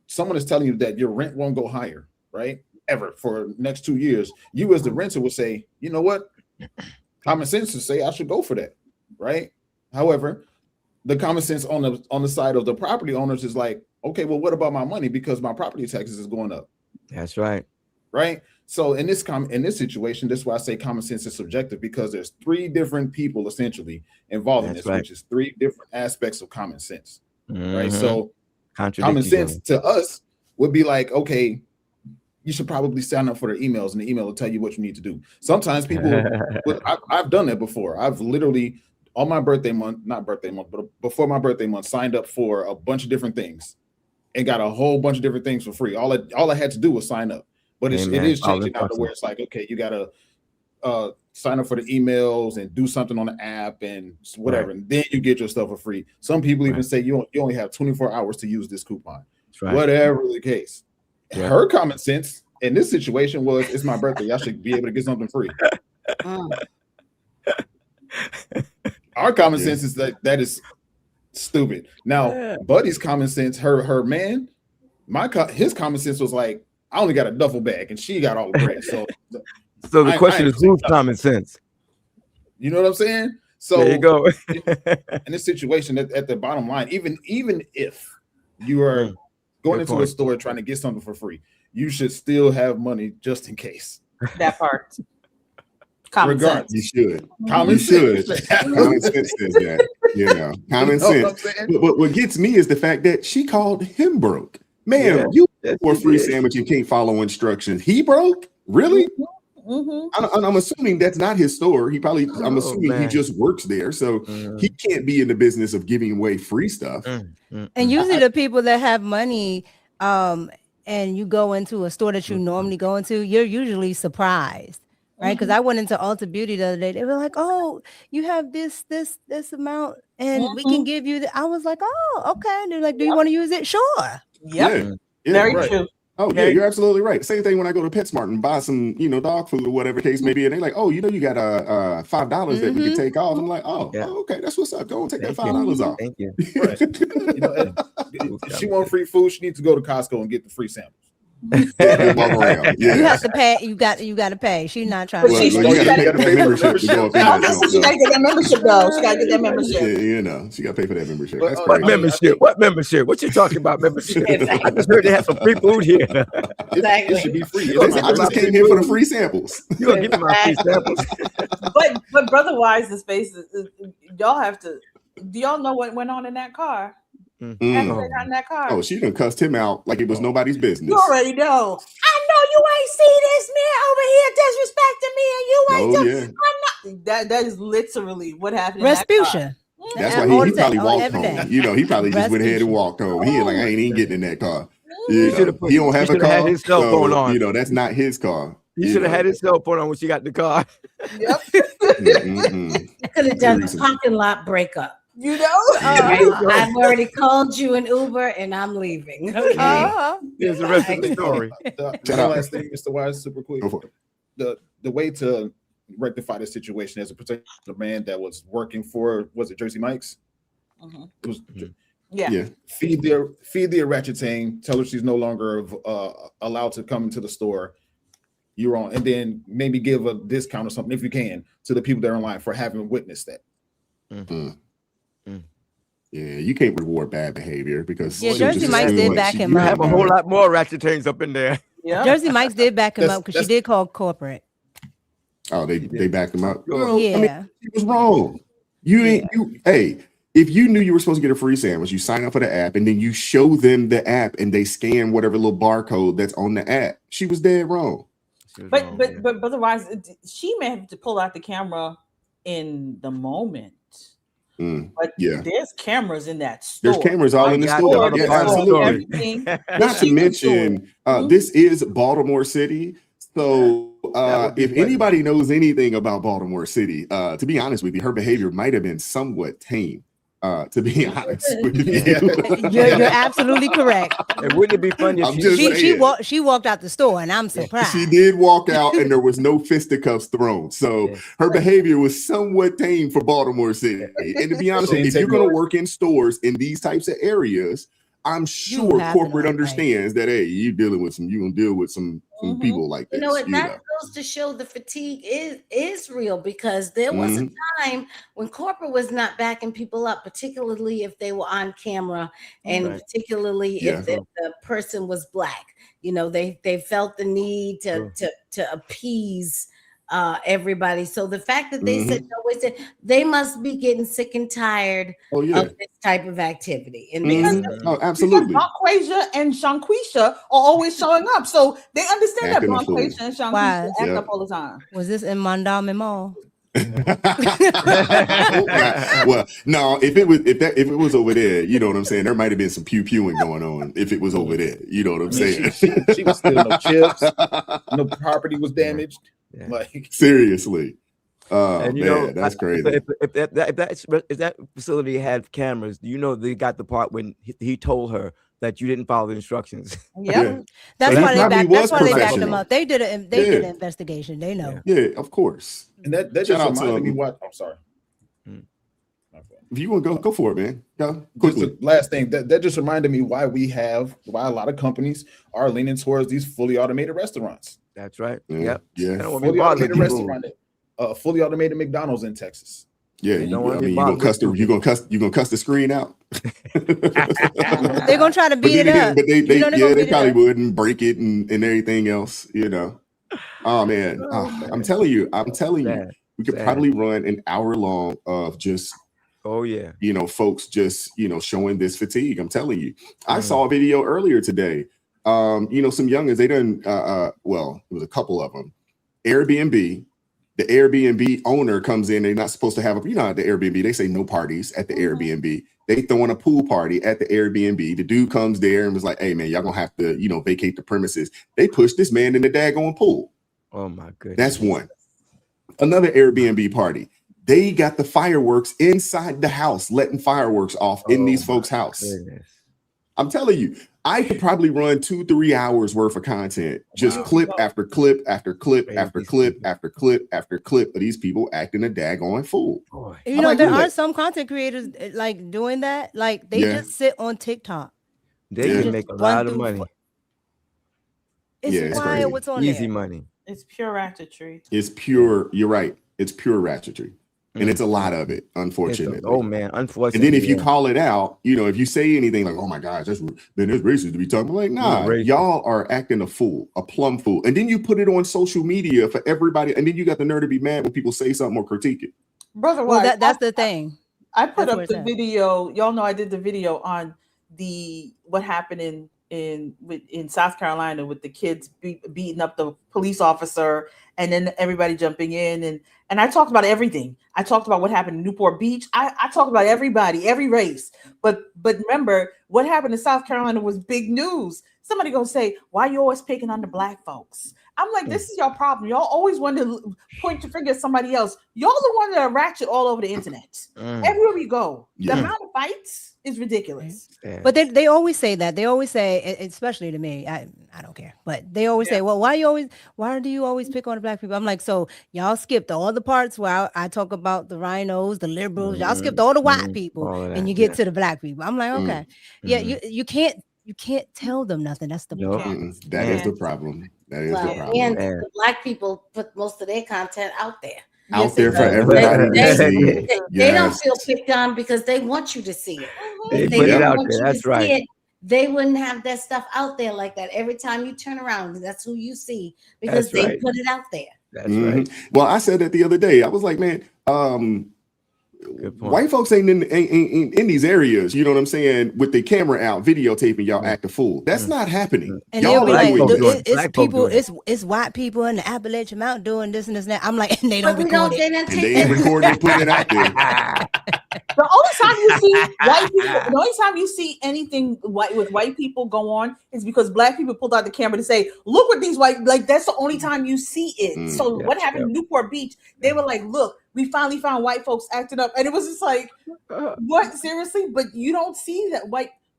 someone is telling you that your rent won't go higher, right, ever for the next 2 years, you as the renter would say, you know what, common sense to say I should go for that, right? However, the common sense on the side of the property owners is like, okay, well, what about my money, because my property taxes is going up.
That's right.
Right. So in this situation, that's why I say common sense is subjective, because there's 3 different people essentially involved in this, which is 3 different aspects of common sense. Right. So common sense to us would be like, okay, you should probably sign up for their emails, and the email will tell you what you need to do. Sometimes people, I've done that before. I've literally on my birthday month, not birthday month, but before my birthday month, signed up for a bunch of different things and got a whole bunch of different things for free. All I had to do was sign up. But it is changing now to where it's like, okay, you gotta sign up for the emails and do something on the app and whatever, and then you get your stuff for free. Some people even say you only have 24 hours to use this coupon. Whatever the case. Her common sense in this situation was, it's my birthday, I should be able to get something free. Our common sense is that is stupid. Now, Buddy's common sense, her man, his common sense was like, I only got a duffel bag and she got all the bread. So
the question is, whose common sense?
You know what I'm saying? So
there you go.
In this situation, at the bottom line, even if you are going into a store trying to get something for free, you should still have money just in case.
That part. Common sense.
You should. Common sense says that. You know, common sense. But what gets me is the fact that she called him broke. Man, you for a free sandwich and can't follow instructions. He broke? Really? I'm assuming that's not his store. I'm assuming he just works there. So he can't be in the business of giving away free stuff.
And usually the people that have money, and you go into a store that you normally go into, you're usually surprised. Right, because I went into Ulta Beauty the other day. They were like, "Oh, you have this amount, and we can give you." I was like, "Oh, okay." And they're like, "Do you want to use it?" Sure.
Yeah,
very true.
Oh yeah, you're absolutely right. Same thing when I go to PetSmart and buy some, dog food or whatever case may be, and they're like, "Oh, you got $5 that we can take off." I'm like, "Oh, okay, that's what's up. Go and take that $5 off."
Thank you.
Right. If she want free food, she needs to go to Costco and get the free samples.
You have to pay. You got to pay. She's not trying to.
You got to pay membership to go up in that.
She got to get that membership though. She got to get that membership.
Yeah, she got to pay for that membership. That's
what membership? What membership? What you talking about membership? I just heard they have some free food here.
It should be free.
I just came here for the free samples.
You gonna give me my free samples?
But brother wise, the space y'all have to. Do y'all know what went on in that car? After they got in that car.
Oh, she done cussed him out like it was nobody's business.
You already know. I know you ain't see this man over here disrespecting me, and you ain't. I'm not. That is literally what happened.
Restitution.
That's why he probably walked home. He probably just went ahead and walked home. He ain't like, I ain't even getting in that car. He don't have a car.
Had his cell phone on.
That's not his car.
He should have had his cell phone on when she got in the car.
Yep.
I could have done the parking lot breakup. I've already called you an Uber and I'm leaving. Okay.
Here's the rest of the story.
The last thing, Mr. Wise, super quick. The way to rectify this situation as a particular man that was working for, was it Jersey Mike's? It was feed the orangutan, tell her she's no longer allowed to come into the store. You're on, and then maybe give a discount or something if you can to the people that are in line for having witnessed that.
Yeah, you can't reward bad behavior because
Jersey Mike's did back him
You
up.
have a whole lot more ratchet things up in there.
Yeah.
Jersey Mike's did back him up because she did call corporate.
Oh, they backed him up.
Well, yeah,
I mean, he was wrong. Hey, if you knew you were supposed to get a free sandwich, you sign up for the app and then you show them the app and they scan whatever little barcode that's on the app. She was dead wrong.
But otherwise, she may have to pull out the camera in the moment. But there's cameras in that store.
There's cameras all in the store. Yeah, absolutely. Not to mention, this is Baltimore City. So if anybody knows anything about Baltimore City, to be honest with you, her behavior might have been somewhat tame. To be honest with you.
You're absolutely correct.
And wouldn't it be funny
if she walked out the store, and I'm surprised.
She did walk out and there was no fisticuffs thrown. So her behavior was somewhat tame for Baltimore City. And to be honest, if you're going to work in stores in these types of areas, I'm sure corporate understands that, hey, you're gonna deal with some people like this.
You know what? That goes to show the fatigue is real, because there was a time when corporate was not backing people up, particularly if they were on camera and particularly if the person was Black. You know, they felt the need to appease everybody. So the fact that they said no, they must be getting sick and tired of this type of activity. And
absolutely.
Bonquasia and Shanquisha are always showing up, so they understand that Bonquasia and Shanquisha act up all the time.
Was this in Mondawmin Mall?
Well, no, if it was over there, you know what I'm saying, there might have been some pew-pewing going on if it was over there, you know what I'm saying.
She was stealing no chips, no property was damaged. Like,
seriously.
And you know,
that's crazy.
If that facility had cameras, you know, they got the part when he told her that you didn't follow the instructions.
That's why they backed them up. They did an investigation. They know.
Yeah, of course.
And that just reminded me what I'm sorry.
If you want to go for it, man. Go
quickly. Last thing that just reminded me why a lot of companies are leaning towards these fully automated restaurants.
That's right.
Yeah.
Fully automated restaurant, fully automated McDonald's in Texas.
Yeah, you're gonna cuss the screen out.
They're gonna try to beat it up.
But they probably wouldn't break it and everything else, you know. Oh man, I'm telling you, we could probably run an hour long of just folks just showing this fatigue. I'm telling you. I saw a video earlier today. Some youngins, they done well, it was a couple of them. Airbnb. The Airbnb owner comes in. They're not supposed to have at the Airbnb, they say no parties at the Airbnb. They throwing a pool party at the Airbnb. The dude comes there and was like, hey man, y'all gonna have to, vacate the premises. They pushed this man in the daggone pool.
Oh my goodness.
That's one. Another Airbnb party. They got the fireworks inside the house, letting fireworks off in these folks' house.
Goodness.
I'm telling you, I could probably run 2-3 hours worth of content, just clip after clip after clip after clip after clip after clip of these people acting a daggone fool.
There are some content creators like doing that. Like they just sit on TikTok.
They can make a lot of money.
It's wild what's on
easy
there.
money.
It's pure ratchetry.
It's pure. You're right. It's pure ratchetry. And it's a lot of it, unfortunately.
Unfortunately.
And then if you call it out, if you say anything like, oh my gosh, that's racist to be talking, like, nah, y'all are acting a fool, a plumb fool. And then you put it on social media for everybody. And then you got the nerve to be mad when people say something or critique it.
Brother,
that's the thing.
I put up the video. Y'all know I did the video on what happened in South Carolina with the kids beating up the police officer, and then everybody jumping in, and I talked about everything. I talked about what happened in Newport Beach. I talked about everybody, every race. But remember, what happened in South Carolina was big news. Somebody gonna say, why you always picking on the Black folks? I'm like, this is your problem. Y'all always want to point your finger at somebody else. Y'all the one that are ratchet all over the internet. Everywhere we go. The amount of fights is ridiculous.
But they always say that. They always say, especially to me, I don't care. But they always say, well, why do you always pick on the Black people? I'm like, so y'all skipped all the parts where I talk about the rhinos, the liberals. Y'all skipped all the white people, and you get to the Black people. I'm like, okay, you can't tell them nothing. That's the problem.
That is the problem. That is the problem.
And the Black people put most of their content out there.
out there for everybody to see.
They don't feel picked on because they want you to see it. If they didn't want you to see it, they wouldn't have that stuff out there like that. Every time you turn around, that's who you see because they put it out there.
That's right.
Well, I said that the other day. I was like, man, white folks ain't in these areas, you know what I'm saying, with the camera out videotaping y'all act a fool. That's not happening.
And they'll be like, it's people, it's white people in the Appalachian Mountain doing this and this and that. I'm like, and they don't record it.
And they ain't recording and putting it out there.
The only time you see white people, the only time you see anything white with white people go on is because black people pulled out the camera to say, look what these white, like that's the only time you see it. So what happened in Newport Beach? They were like, look, we finally found white folks acting up. And it was just like, what? Seriously? But you don't see that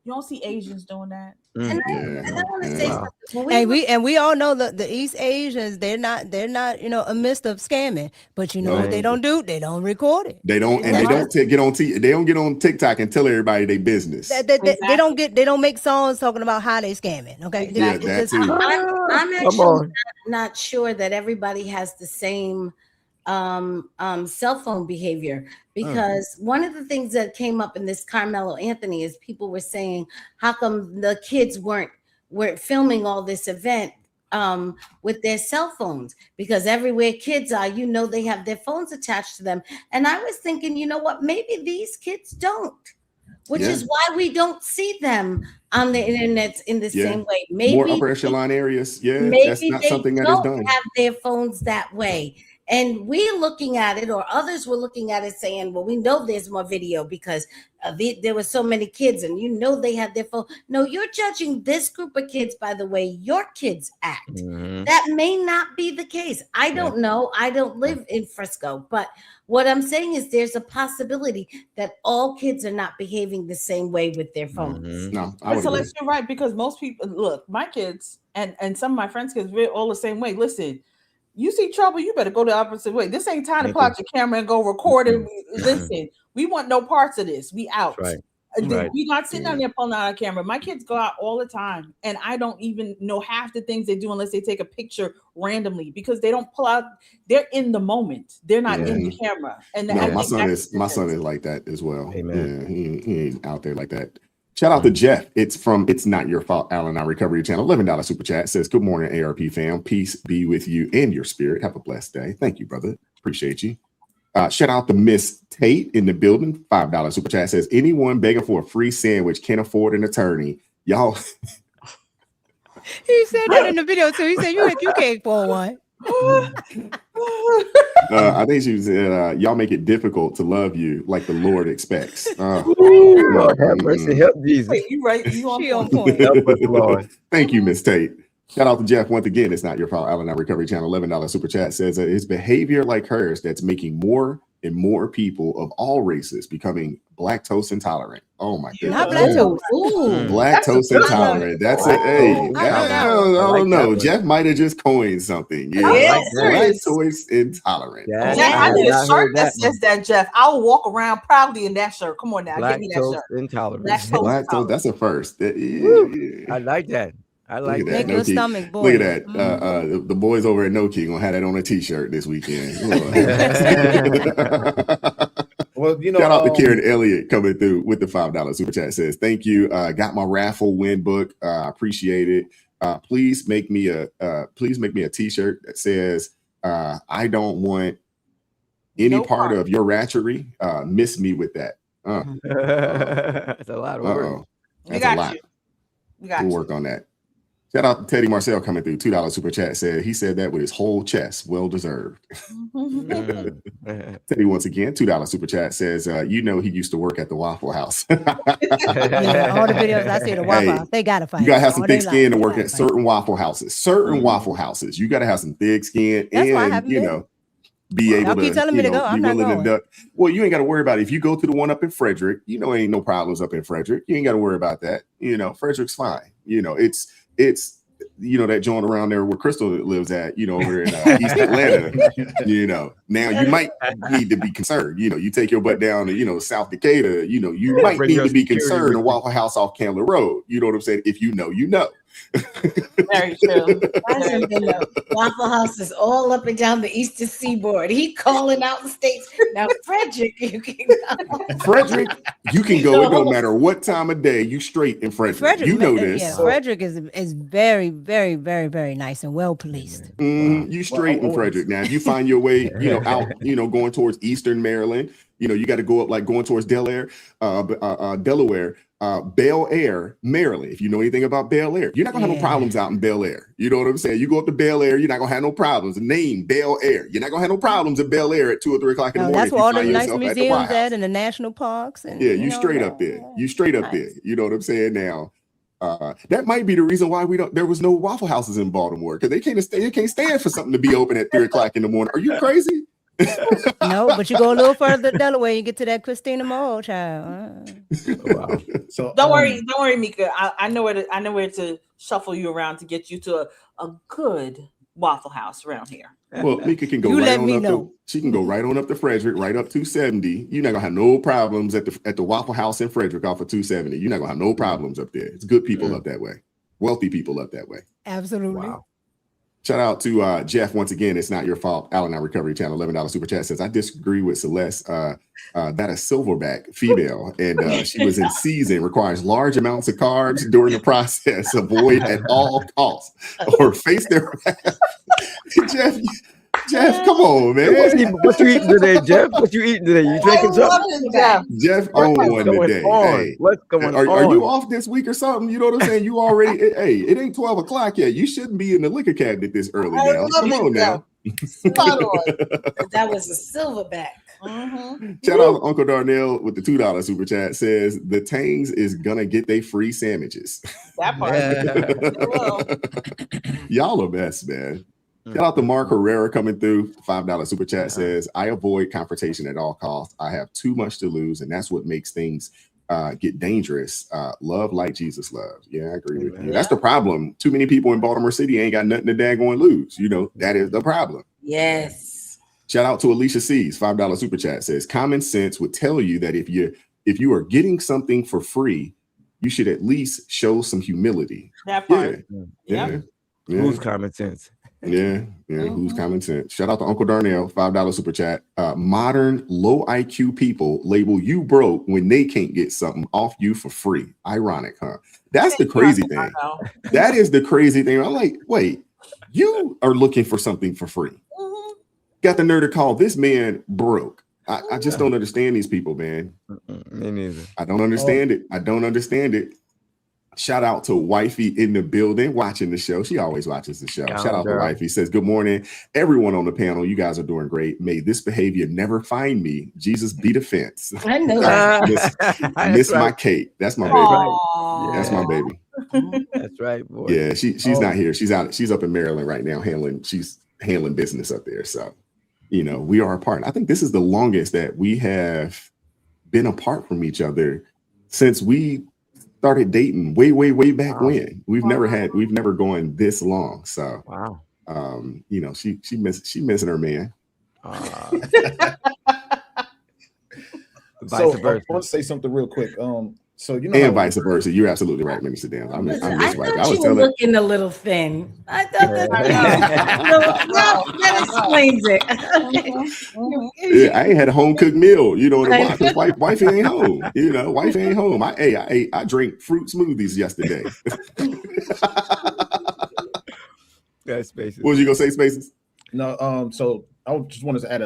you don't see Asians doing that.
And I want to say something.
And we all know that the East Asians, they're not, a midst of scamming. But you know what they don't do? They don't record it.
They don't, and they don't get on they don't get on TikTok and tell everybody their business.
They don't make songs talking about how they scamming. Okay.
Exactly. I'm actually not sure that everybody has the same cell phone behavior, because one of the things that came up in this Carmelo Anthony is people were saying, how come the kids weren't filming all this event with their cell phones? Because everywhere kids are, they have their phones attached to them. And I was thinking, you know what, maybe these kids don't, which is why we don't see them on the internet in the same way. Maybe
more upper echelon areas.
Maybe
that's not
they
something that is done.
have their phones that way. And we're looking at it, or others were looking at it saying, well, we know there's more video because there were so many kids and they had their phone. No, you're judging this group of kids by the way your kids act. That may not be the case. I don't know. I don't live in Frisco. But what I'm saying is there's a possibility that all kids are not behaving the same way with their phones.
No,
Celeste, you're right, because most people, look, my kids and some of my friends' kids, we're all the same way. Listen, you see trouble, you better go the opposite way. This ain't time to pull out your camera and go record it. Listen, we want no parts of this. We out. We not sitting down there pulling out our camera. My kids go out all the time, and I don't even know half the things they do unless they take a picture randomly, because they don't pull out. They're in the moment. They're not in the camera. And
my son is like that as well. Amen. Yeah, he ain't out there like that. Shout out to Jeff. It's Not Your Fault, Alan, our recovery channel. $11 super chat says, good morning, ARP fam. Peace be with you and your spirit. Have a blessed day. Thank you, brother. Appreciate you. Shout out to Miss Tate in the building. $5 super chat says, anyone begging for a free sandwich can't afford an attorney. Y'all.
He said that in the video too. He said, you can't afford one.
I think she said, y'all make it difficult to love you like the Lord expects.
Lord have mercy, help Jesus.
Wait, you right. You on
point.
Help us, Lord.
Thank you, Miss Tate. Shout out to Jeff once again. It's Not Your Fault, Alan, our recovery channel. $11 super chat says it's behavior like hers that's making more and more people of all races becoming lactose intolerant. Oh my goodness.
Not lactose.
Lactose intolerant. That's it. Hey, I don't know. Jeff might have just coined something. Yeah, lactose intolerent.
Jeff, I need a shirt that says that, Jeff. I'll walk around proudly in that shirt. Come on now, give me that shirt.
Intolerant.
Lactose. That's a first.
I like that. I like that.
Make your stomach boil.
Look at that. The boys over at No Key gonna have that on a t-shirt this weekend.
Well,
shout out to Karen Elliott coming through with the $5 super chat. Says, thank you. Got my raffle win book. Appreciate it. Please make me a t-shirt that says, I don't want any part of your ratchery. Miss me with that.
That's a lot of work.
That's a lot.
We'll work on that. Shout out to Teddy Marcel coming through. $2 super chat said he said that with his whole chest. Well deserved. Teddy once again, $2 super chat says, he used to work at the Waffle House.
All the videos I see at the Waffle House, they gotta fight.
You gotta have some thick skin to work at certain Waffle Houses. Certain Waffle Houses, you gotta have some thick skin and be able to.
Keep telling me to go. I'm not going.
Well, you ain't got to worry about it. If you go to the one up in Frederick, ain't no problems up in Frederick. You ain't got to worry about that. Frederick's fine. It's that joint around there where Crystal lives at, over in East Atlanta, now you might need to be concerned. You take your butt down to, South Decatur, you might need to be concerned a Waffle House off Candler Road. You know what I'm saying? If you know.
Very true.
Waffle House is all up and down the Eastern Seaboard. He calling out the states. Now, Frederick, you can go.
Frederick, you can go. It don't matter what time of day. You straight in Frederick. You know this.
Yeah, Frederick is very, very, very, very nice and well policed.
You straight in Frederick. Now, if you find your way, out, going towards Eastern Maryland, you got to go up like going towards Delaware, Bel Air, Maryland. If you know anything about Bel Air, you're not gonna have no problems out in Bel Air. You know what I'm saying? You go up to Bel Air, you're not gonna have no problems. The name Bel Air, you're not gonna have no problems at Bel Air at 2 or 3 o'clock in the morning.
That's where all the nice museums at and the national parks. And,
yeah, you straight up there. You straight up there. You know what I'm saying? Now, that might be the reason why there was no Waffle Houses in Baltimore, because they can't stand for something to be open at 3 o'clock in the morning. Are you crazy?
No, but you go a little further to Delaware, you get to that Christina Mall, child.
Wow. So
don't worry, Mika. I know where to shuffle you around to get you to a good Waffle House around here.
Well, Mika can go she can go right on up to Frederick, right up 270. You're not gonna have no problems at the Waffle House in Frederick off of 270. You're not gonna have no problems up there. It's good people up that way, wealthy people up that way.
Absolutely.
Wow. Shout out to Jeff once again. It's not your fault. Allen Recovery Channel $11 super chat says, I disagree with Celeste. That a silverback female and she was in season, requires large amounts of carbs during the process, avoid at all costs or face their wrath. Jeff, come on, man.
What you eating today, Jeff? What you eating today? You drinking something?
Jeff on one today. Hey,
what's going on?
Are you off this week or something? You know what I'm saying? You already, it ain't 12 o'clock yet. You shouldn't be in the liquor cabinet this early now. Come on now.
That was a silverback.
Shout out to Uncle Darnell with the $2 super chat says the Tangs is gonna get they free sandwiches.
That part.
Y'all are best, man. Shout out to Mark Herrera coming through. $5 super chat says, I avoid confrontation at all costs. I have too much to lose, and that's what makes things get dangerous. Love like Jesus loves. Yeah, I agree with you. That's the problem. Too many people in Baltimore City ain't got nothing to daggone lose. That is the problem.
Yes.
Shout out to Alicia C's $5 super chat says, common sense would tell you that if you are getting something for free, you should at least show some humility.
That part.
Yeah.
Who's common sense?
Yeah. Who's common sense? Shout out to Uncle Darnell, $5 super chat. Modern low IQ people label you broke when they can't get something off you for free. Ironic, huh? That's the crazy thing. That is the crazy thing. I'm like, wait, you are looking for something for free. Got the nerve to call this man broke. I just don't understand these people, man.
Me neither.
I don't understand it. I don't understand it. Shout out to Wifey in the building watching the show. She always watches the show. Shout out to Wifey. Says, good morning, everyone on the panel. You guys are doing great. May this behavior never find me. Jesus be the fence.
I know that.
Miss my Kate. That's my baby.
Yeah.
That's my baby.
That's right, boy.
Yeah, she's not here. She's out. She's up in Maryland right now she's handling business up there. So, we are apart. I think this is the longest that we have been apart from each other since we started dating way back when. We've never gone this long. So she missing her man.
So I want to say something real quick. So
and vice versa. You're absolutely right, Minister Dan. I
was looking a little thin. I thought that explains it.
Yeah, I ain't had a home cooked meal. To watch. Wifey ain't home. Wifey ain't home. I drank fruit smoothies yesterday.
That's Spaces.
What was you gonna say, Spaces?
No. So I just wanted to add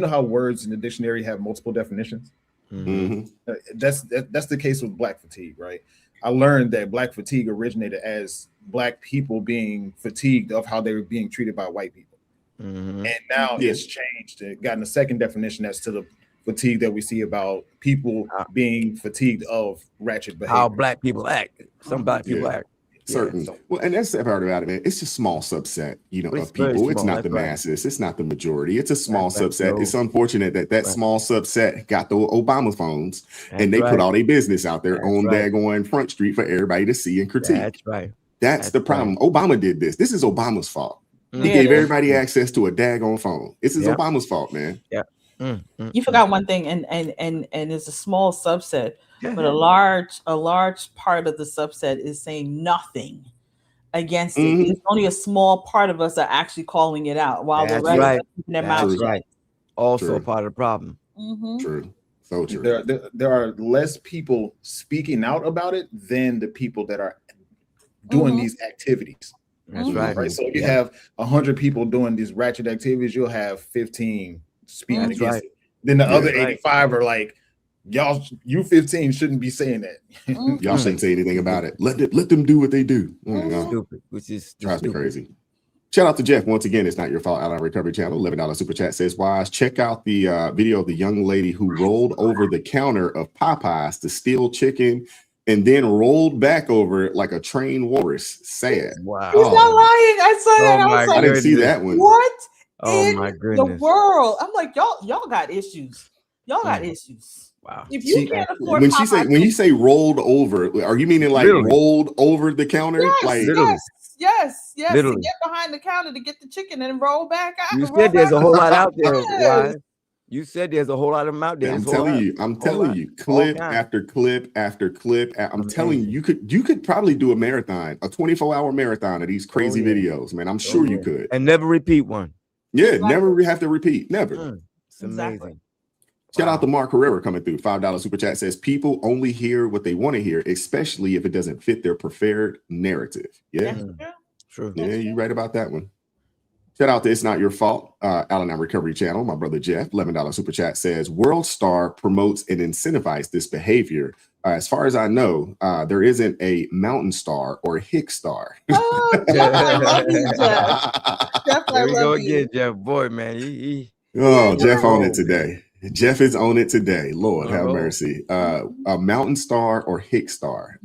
how words in the dictionary have multiple definitions.
Mm-hmm.
That's the case with Black fatigue, right? I learned that Black fatigue originated as Black people being fatigued of how they were being treated by white people, and now it's changed. It gotten a second definition as to the fatigue that we see about people being fatigued of ratchet behavior.
How Black people act. Some Black people act.
Certain. Well, and that's the part about it, man. It's a small subset, of people. It's not the masses. It's not the majority. It's a small subset. It's unfortunate that small subset got the Obama phones and they put all their business out there on daggone Front Street for everybody to see and critique.
That's right.
That's the problem. Obama did this. This is Obama's fault. He gave everybody access to a daggone phone. This is Obama's fault, man.
Yeah.
You forgot one thing, and it's a small subset, but a large part of the subset is saying nothing against it. It's only a small part of us are actually calling it out, while the rest are keeping their mouths shut.
Also a part of the problem.
True. So true.
There are less people speaking out about it than the people that are doing these activities.
That's right.
So if you have 100 people doing these ratchet activities, you'll have 15 speaking against it. Then the other 85 are like, y'all, you 15 shouldn't be saying that.
Y'all shouldn't say anything about it. Let them do what they do.
Stupid, which is
drives me crazy. Shout out to Jeff. Once again, it's not your fault. Out on Recovery Channel, $11 super chat says, "Wise, check out the video of the young lady who rolled over the counter of Popeyes to steal chicken and then rolled back over it like a trained walrus." Sad.
Wow. He's not lying. I saw that.
I didn't see that one.
What
in
the world? I'm like, y'all got issues. Y'all got issues.
Wow.
If you can't afford
when you say rolled over, are you meaning like rolled over the counter?
Yes.
Literally.
To get behind the counter to get the chicken and roll back out.
You said there's a whole lot out there. Why? You said there's a whole lot of them out there.
I'm telling you, clip after clip after clip. I'm telling you, you could probably do a marathon, a 24-hour marathon of these crazy videos, man. I'm sure you could.
And never repeat one.
Yeah, never have to repeat. Never.
It's amazing.
Shout out to Mark Herrera coming through. $5 super chat says, "People only hear what they want to hear, especially if it doesn't fit their preferred narrative." Yeah.
True.
Yeah, you're right about that one. Shout out to It's Not Your Fault, Al-Anon Recovery Channel. My brother Jeff, $11 super chat says, "World Star promotes and incentivizes this behavior. As far as I know, there isn't a Mountain Star or Hick Star."
Oh, Jeff, I love you, Jeff. Jeff,
There we go again, Jeff. Boy, man.
Jeff on it today. Jeff is on it today. Lord have mercy. A Mountain Star or Hick Star.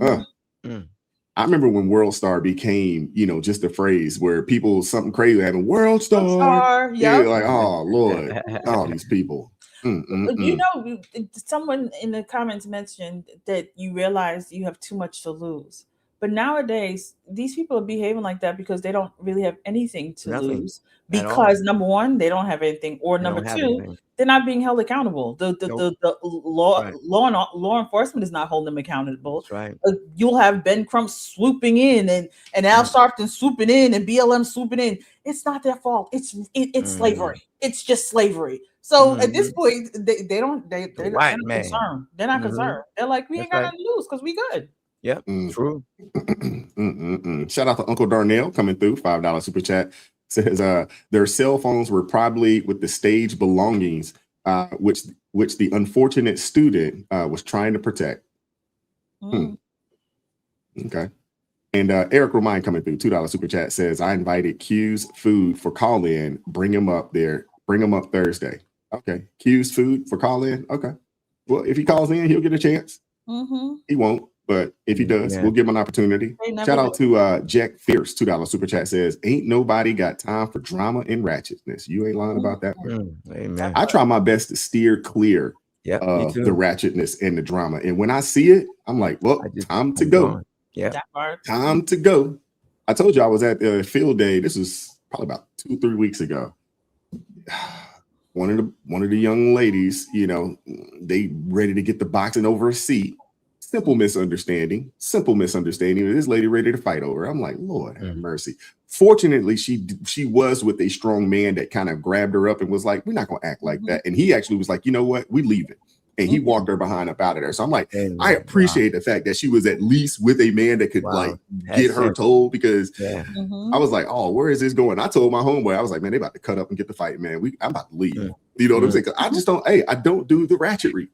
I remember when World Star became, just a phrase where people, something crazy happened. World Star. Yeah, like, oh, Lord. All these people.
Someone in the comments mentioned that you realize you have too much to lose. But nowadays, these people are behaving like that because they don't really have anything to lose. Because number one, they don't have anything, or number two, they're not being held accountable. The law enforcement is not holding them accountable.
That's right.
You'll have Ben Crump swooping in and Al Sharpton swooping in and BLM swooping in. It's not their fault. It's slavery. It's just slavery. So at this point, they're not concerned. They're not concerned. They're like, we ain't got nothing to lose because we good.
Yep, true.
Shout out to Uncle Darnell coming through. $5 super chat says their cell phones were probably with the stage belongings, which the unfortunate student was trying to protect. Okay. And Eric Romine coming through, $2 super chat says, "I invited Q's Food for call-in. Bring him up there. Bring him up Thursday." Okay. Q's Food for call-in. Okay. Well, if he calls in, he'll get a chance. He won't. But if he does, we'll give him an opportunity. Shout out to Jack Fierce, $2 super chat says, "Ain't nobody got time for drama and ratchetness." You ain't lying about that one.
Amen.
I try my best to steer clear of the ratchetness and the drama. And when I see it, I'm like, well, time to go. Time to go. I told you I was at the field day. This was probably about 2-3 weeks ago. One of the young ladies, they ready to get the boxing over a seat. Simple misunderstanding. This lady ready to fight over. I'm like, Lord have mercy. Fortunately, she was with a strong man that kind of grabbed her up and was like, "We're not gonna act like that." And he actually was like, "You know what? We leaving." And he walked her behind up out of there. So I'm like, I appreciate the fact that she was at least with a man that could get her told, because I was like, oh, where is this going? I told my homeboy, I was like, man, they about to cut up and get the fight, man. I'm about to leave. You know what I'm saying? I just don't, I don't do the ratchetry.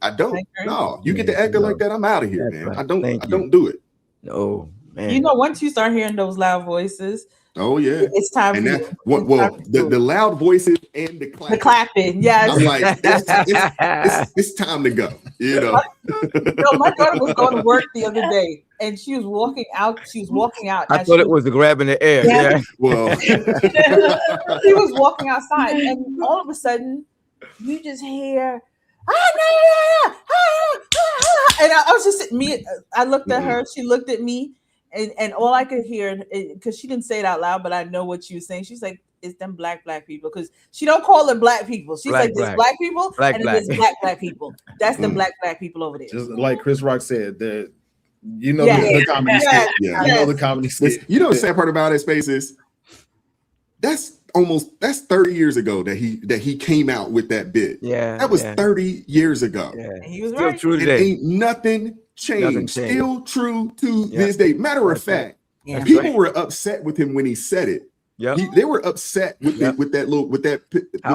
I don't. No, you get to acting like that, I'm out of here, man. I don't do it.
No, man.
Once you start hearing those loud voices,
oh yeah,
it's time.
And that the loud voices and the clapping.
Yes.
I'm like, it's time to go.
My daughter was going to work the other day, and she was walking out.
I thought it was a grab in the air. Yeah.
Well,
she was walking outside, and all of a sudden, you just hear. And I was just I looked at her. She looked at me. And all I could hear, because she didn't say it out loud, but I know what she was saying. She's like, "It's them black people," because she don't call it black people. She's like, "There's black people, and there's black people. That's the black people over there."
Just like Chris Rock said, You know the comedy skit. Yeah, you know the comedy skit.
You know the sad part about it, Space, is that's 30 years ago that he came out with that bit.
Yeah,
that was 30 years ago.
Yeah,
And he was
still
right.
true
It
today.
ain't nothing changed.
Nothing changed.
Still true to this day. Matter of fact,
Yeah.
people were upset with him when he said it.
Yep.
They were upset with
How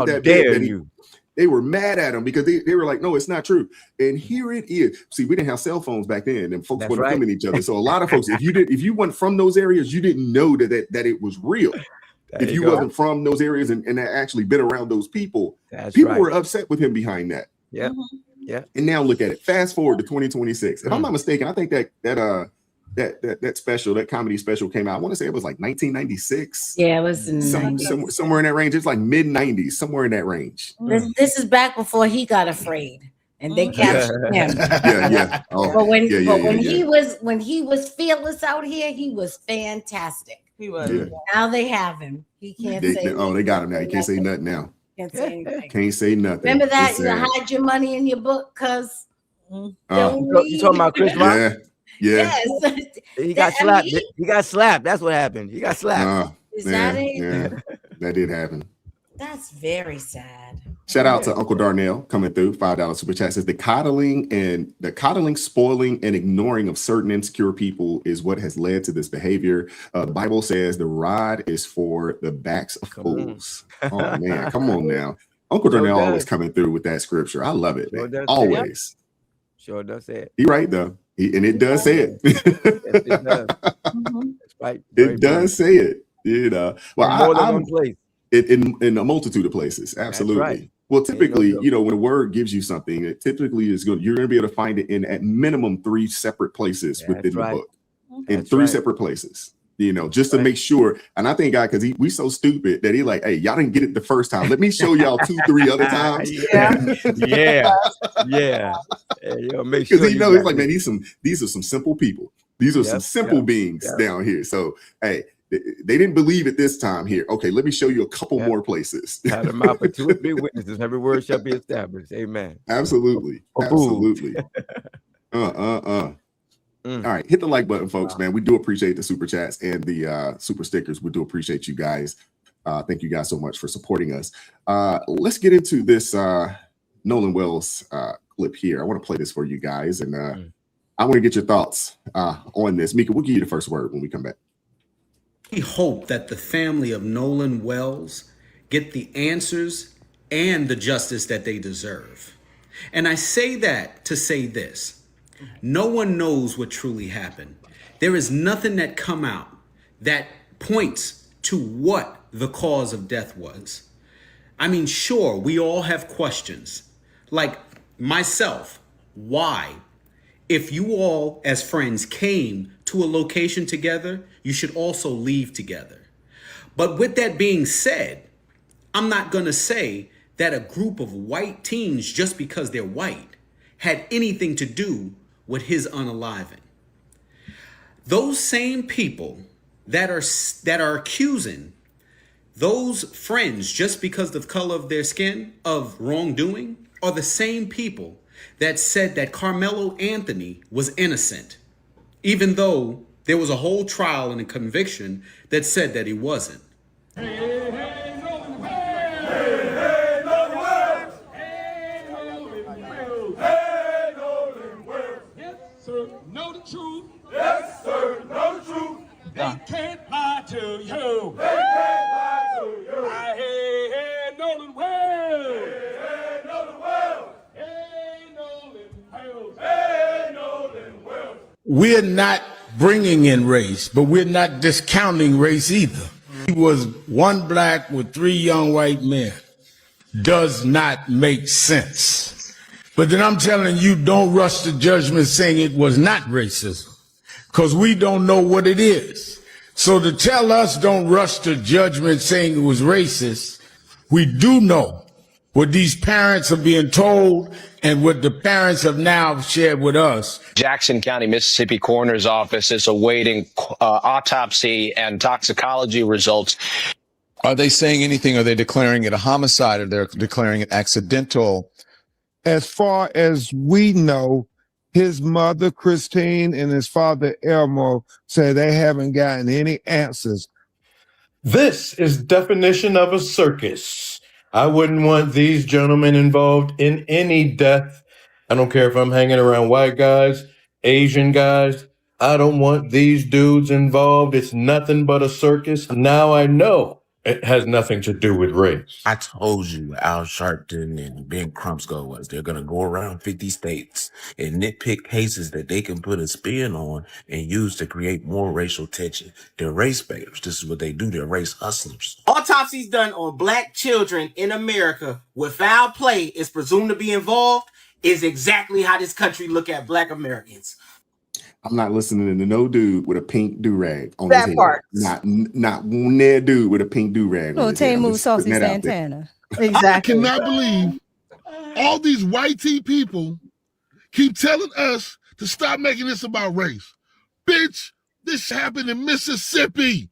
that
dare
bit.
you?
They were mad at him because they were like, no, it's not true. And here it is. See, we didn't have cell phones back then, and folks weren't filming each other. So a lot of folks, if you weren't from those areas, you didn't know that it was real. If you wasn't from those areas and actually been around those people, people were upset with him behind that.
Yeah. Yeah.
And now look at it. Fast forward to 2026. If I'm not mistaken, I think that special, that comedy special came out. I want to say it was like 1996.
Yeah, it was in the
somewhere in that range. It's like mid 90s, somewhere in that range.
This is back before he got afraid and they captured him.
Yeah. Oh,
But when he was fearless out here, he was fantastic.
He was.
Yeah.
Now they have him. He can't say.
They got him now. He can't say nothing now.
Can't say anything.
Can't say nothing.
Remember that you hide your money in your book, cause
you talking about Chris Rock?
Yeah.
Yes.
He got slapped. He got slapped. That's what happened. He got slapped.
Is that it?
Yeah, that did happen.
That's very sad.
Shout out to Uncle Darnell coming through. $5 super chat says the coddling, spoiling, and ignoring of certain insecure people is what has led to this behavior. The Bible says the rod is for the backs of fools. Oh man, come on now. Uncle Darnell always coming through with that scripture. I love it. Man. Always.
Sure does say it.
He right though. And it does say it.
Yes, it does. That's right.
It does say it. You know. Well,
more than one place.
In a multitude of places. Absolutely.
Right.
Well, typically, when a word gives you something, it typically is good. You're going to be able to find it in at minimum 3 separate places within the book. In 3 separate places. Just to make sure. And I thank God because we so stupid that he like, hey, y'all didn't get it the first time. Let me show y'all 2, 3 other times.
Yeah. Make sure
because he knows it's like, man, these are some simple people. These are some simple beings down here. So hey, they didn't believe it this time here. Okay, let me show you a couple more places.
Had a mouth for 2 or 3 witnesses. Every word shall be established. Amen.
Absolutely. Absolutely. All right, hit the like button, folks, man. We do appreciate the super chats and the super stickers. We do appreciate you guys. Thank you guys so much for supporting us. Let's get into this Nolan Wells clip here. I want to play this for you guys, and I want to get your thoughts on this. Mika, we'll give you the first word when we come back.
We hope that the family of Nolan Wells get the answers and the justice that they deserve. And I say that to say this. No one knows what truly happened. There is nothing that come out that points to what the cause of death was. I mean, sure, we all have questions. Like myself, why? If you all as friends came to a location together, you should also leave together. But with that being said, I'm not going to say that a group of white teens, just because they're white, had anything to do with his unaliving. Those same people that are accusing those friends just because of the color of their skin of wrongdoing are the same people that said that Carmelo Anthony was innocent, even though there was a whole trial and a conviction that said that he wasn't.
Know the truth. Yes, sir. Know the truth. They can't lie to you. They can't lie to you. Hey, Nolan Wells. Hey, Nolan Wells. Hey, Nolan Wells. Hey, Nolan Wells.
We're not bringing in race, but we're not discounting race either. He was one black with 3 young white men. Does not make sense. But then I'm telling you, don't rush to judgment saying it was not racism, because we don't know what it is. So to tell us don't rush to judgment saying it was racist, we do know what these parents are being told and what the parents have now shared with us.
Jackson County, Mississippi Coroner's Office is awaiting autopsy and toxicology results.
Are they saying anything? Are they declaring it a homicide, or they're declaring it accidental?
As far as we know, His mother, Christine, and his father, Elmo, say they haven't gotten any answers.
This is definition of a circus. I wouldn't want these gentlemen involved in any death. I don't care if I'm hanging around white guys, Asian guys. I don't want these dudes involved. It's nothing but a circus. Now I know it has nothing to do with race.
I told you Al Sharpton and Ben Crumskull was. They're going to go around 50 states and nitpick cases that they can put a spin on and use to create more racial tension. They're race baiters. This is what they do. They're race hustlers.
Autopsies done on black children in America with foul play is presumed to be involved is exactly how this country look at black Americans.
I'm not listening to no dude with a pink do-rag on
That
his
part.
head. Not one dude with a pink do-rag on his head. I'm
Tamu
just
Saucy
putting that out there.
Santana.
I cannot believe all these white tea people keep telling us to stop making this about race. Bitch, this happened in Mississippi.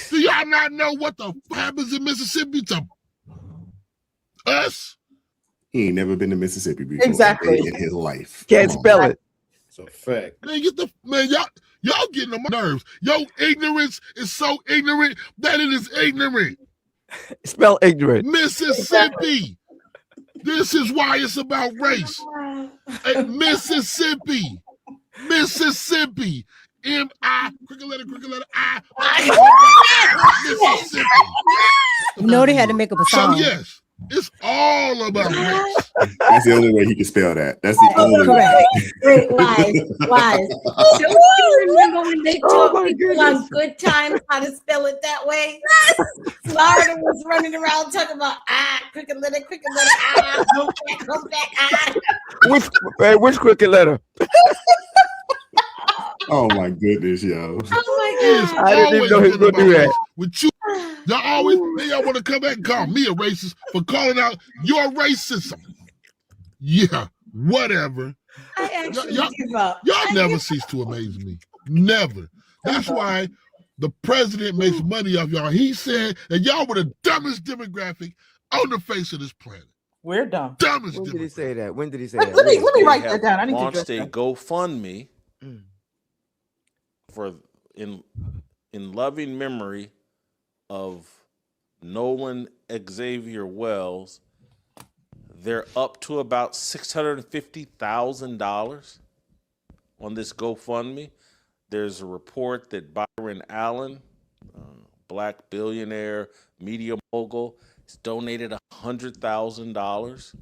Do y'all not know what the happens in Mississippi to us?
He ain't never been to Mississippi before.
Exactly.
In his life.
Can't
Come on.
spell it.
It's a fact.
Man, y'all getting on my nerves. Your ignorance is so ignorant that it is ignorant.
Spell ignorant.
Mississippi. This is why it's about race. Mississippi. Mississippi. M-I, cricket letter, I. Mississippi.
You know they had to make up a song.
So yes, it's all about race.
That's the only way he can spell that. That's the only
Correct.
way.
Great wise. Don't you remember when they taught people on Good Times how to spell it that way? Florida was running around talking about cricket letter, come back,
Which cricket letter?
Oh my goodness, yo.
Oh my God.
I didn't even know he was gonna do that.
With you, y'all want to come back and call me a racist for calling out your racism. Yeah, whatever.
I actually give up.
Y'all never cease to amaze me. Never. That's why the president makes money off y'all. He said that y'all were the dumbest demographic on the face of this planet.
We're dumb.
Dumbest
When did he say that? When did he say
Let
that?
me write that down. I need to
launched
address
a
that.
GoFundMe for in loving memory of Nolan Xavier Wells. They're up to about $650,000 on this GoFundMe. There's a report that Byron Allen, black billionaire, media mogul, has donated $100,000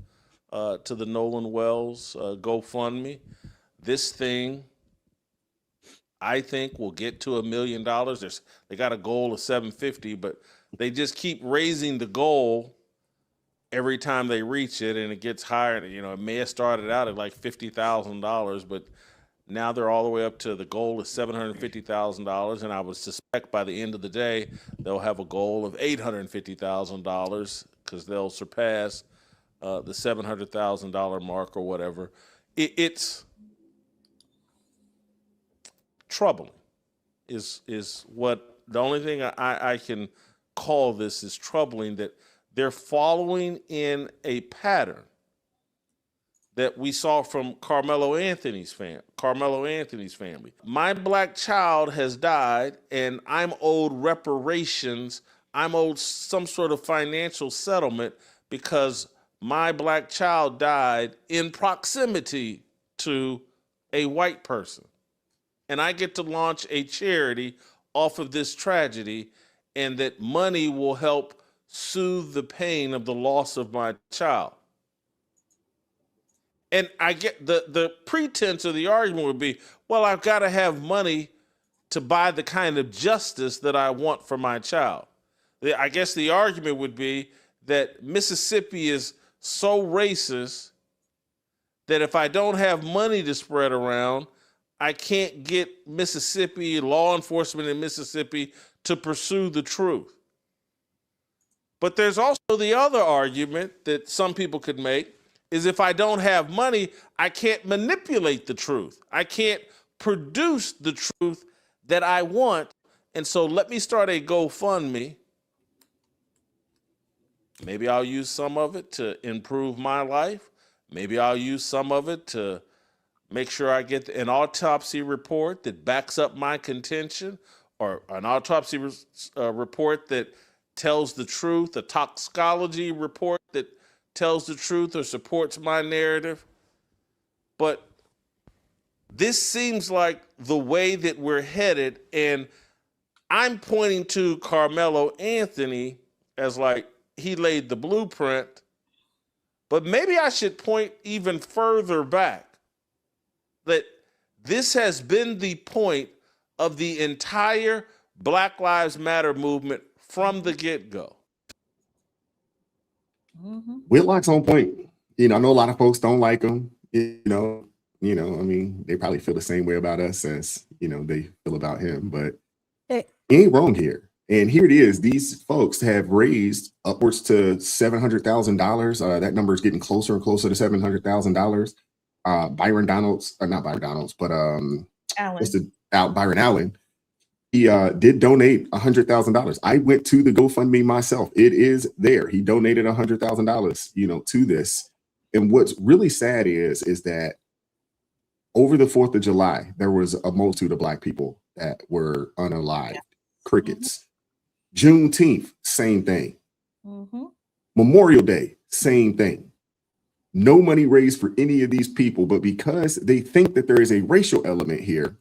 to the Nolan Wells GoFundMe. This thing, I think, will get to $1 million. They got a goal of 750, but they just keep raising the goal every time they reach it, and it gets higher. You know, it may have started out at like $50,000, but now they're all the way up to the goal is $750,000, and I would suspect by the end of the day they'll have a goal of $850,000 because they'll surpass the $700,000 mark or whatever. It's troubling. Is what the only thing I can call this is troubling, that they're following in a pattern that we saw from Carmelo Anthony's family. My black child has died, and I'm owed reparations. I'm owed some sort of financial settlement because my black child died in proximity to a white person. And I get to launch a charity off of this tragedy, and that money will help soothe the pain of the loss of my child. And I get the pretense of the argument would be, well, I've got to have money to buy the kind of justice that I want for my child. I guess the argument would be that Mississippi is so racist that if I don't have money to spread around, I can't get Mississippi, law enforcement in Mississippi, to pursue the truth. But there's also the other argument that some people could make is if I don't have money, I can't manipulate the truth. I can't produce the truth that I want. And so let me start a GoFundMe. Maybe I'll use some of it to improve my life. Maybe I'll use some of it to make sure I get an autopsy report that backs up my contention, or an autopsy report that tells the truth, a toxicology report that tells the truth or supports my narrative. But this seems like the way that we're headed, and I'm pointing to Carmelo Anthony as like he laid the blueprint, but maybe I should point even further back, that this has been the point of the entire Black Lives Matter movement from the get-go.
Whitlock's on point. I know a lot of folks don't like him. I mean, they probably feel the same way about us as, they feel about him, but he ain't wrong here. And here it is. These folks have raised upwards to $700,000. That number is getting closer and closer to $700,000. Byron Donalds, not Byron Donalds, but Byron Allen. He did donate $100,000. I went to the GoFundMe myself. It is there. He donated $100,000, to this. And what's really sad is that over the 4th of July, there was a multitude of Black people that were unalived. Crickets. Juneteenth, same thing. Memorial Day, same thing. No money raised for any of these people, but because they think that there is a racial element here,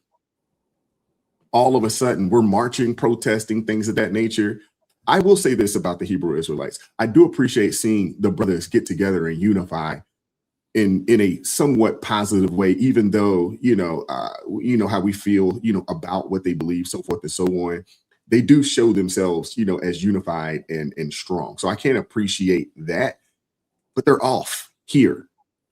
all of a sudden we're marching, protesting, things of that nature. I will say this about the Hebrew Israelites. I do appreciate seeing the brothers get together and unify in a somewhat positive way, even though, how we feel, about what they believe, so forth and so on. They do show themselves, as unified and strong. So I can appreciate that, but they're off here.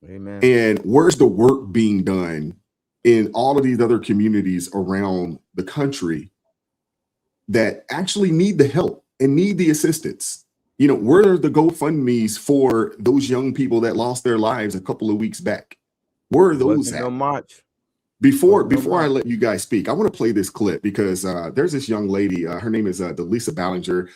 Amen.
And where's the work being done in all of these other communities around the country that actually need the help and need the assistance? Where are the GoFundMes for those young people that lost their lives a couple of weeks back? Where are those at?
No march.
Before I let you guys speak, I want to play this clip because there's this young lady. Her name is Delisa Ballinger.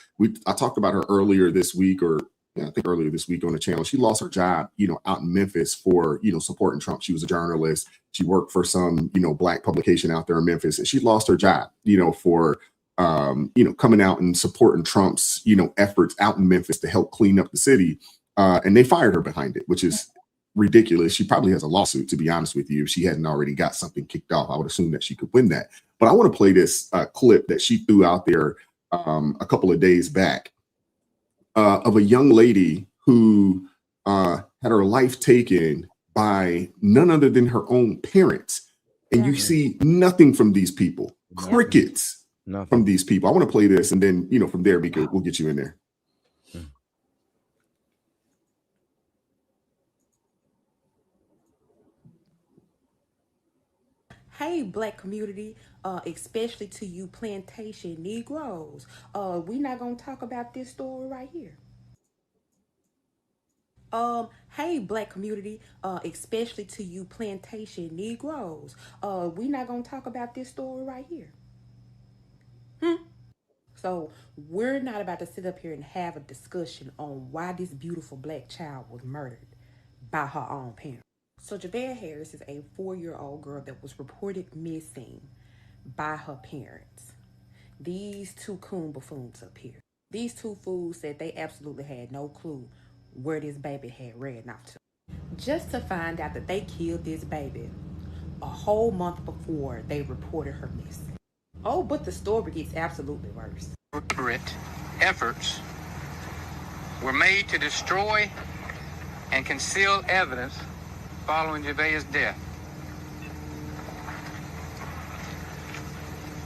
I talked about her earlier this week, I think earlier this week on the channel. She lost her job, out in Memphis for, supporting Trump. She was a journalist. She worked for some, Black publication out there in Memphis, and she lost her job, for coming out and supporting Trump's, efforts out in Memphis to help clean up the city. And they fired her behind it, which is ridiculous. She probably has a lawsuit, to be honest with you. If she hadn't already got something kicked off, I would assume that she could win that. But I want to play this clip that she threw out there a couple of days back of a young lady who had her life taken by none other than her own parents. And you see nothing from these people, crickets from these people. I want to play this, and then, from there, we'll get you in there.
Hey, Black community, especially to you plantation Negroes, we not gonna talk about this story right here. Hey, Black community, especially to you plantation Negroes, we not gonna talk about this story right here. So we're not about to sit up here and have a discussion on why this beautiful Black child was murdered by her own parents. So Javea Harris is a 4-year-old girl that was reported missing by her parents. These two coon buffoons up here. These two fools said they absolutely had no clue where this baby had ran off to. Just to find out that they killed this baby a whole month before they reported her missing. Oh, but the story gets absolutely worse.
Deliberate efforts were made to destroy and conceal evidence following Javea's death.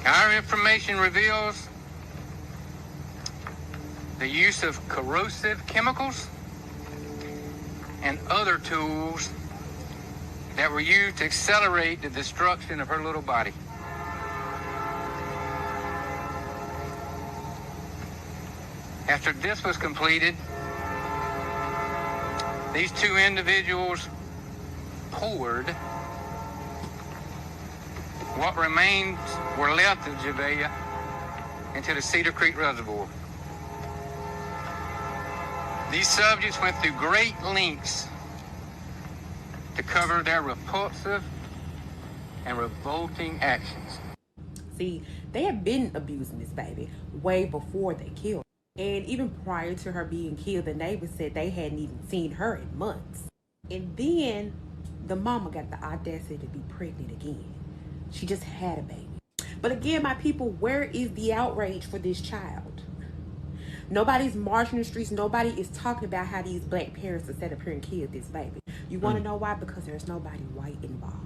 Our information reveals the use of corrosive chemicals and other tools that were used to accelerate the destruction of her little body. After this was completed, these two individuals poured what remains were left of Javea into the Cedar Creek Reservoir. These subjects went through great lengths to cover their repulsive and revolting actions.
See, they had been abusing this baby way before they killed her. And even prior to her being killed, the neighbors said they hadn't even seen her in months. And then the mama got the audacity to be pregnant again. She just had a baby. But again, my people, where is the outrage for this child? Nobody's marching the streets. Nobody is talking about how these black parents are set up here and killed this baby. You want to know why? Because there's nobody white involved.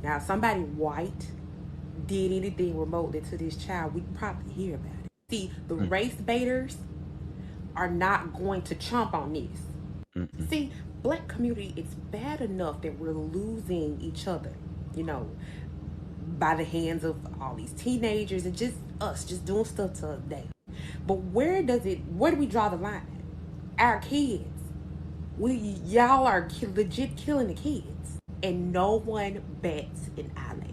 Now, if somebody white did anything remotely to this child, we'd probably hear about it. See, the race baiters are not going to chomp on this. See, black community, it's bad enough that we're losing each other, you know, by the hands of all these teenagers and just us just doing stuff to us daily. But where do we draw the line? Our kids. Y'all are legit killing the kids. And no one bats an eyelash.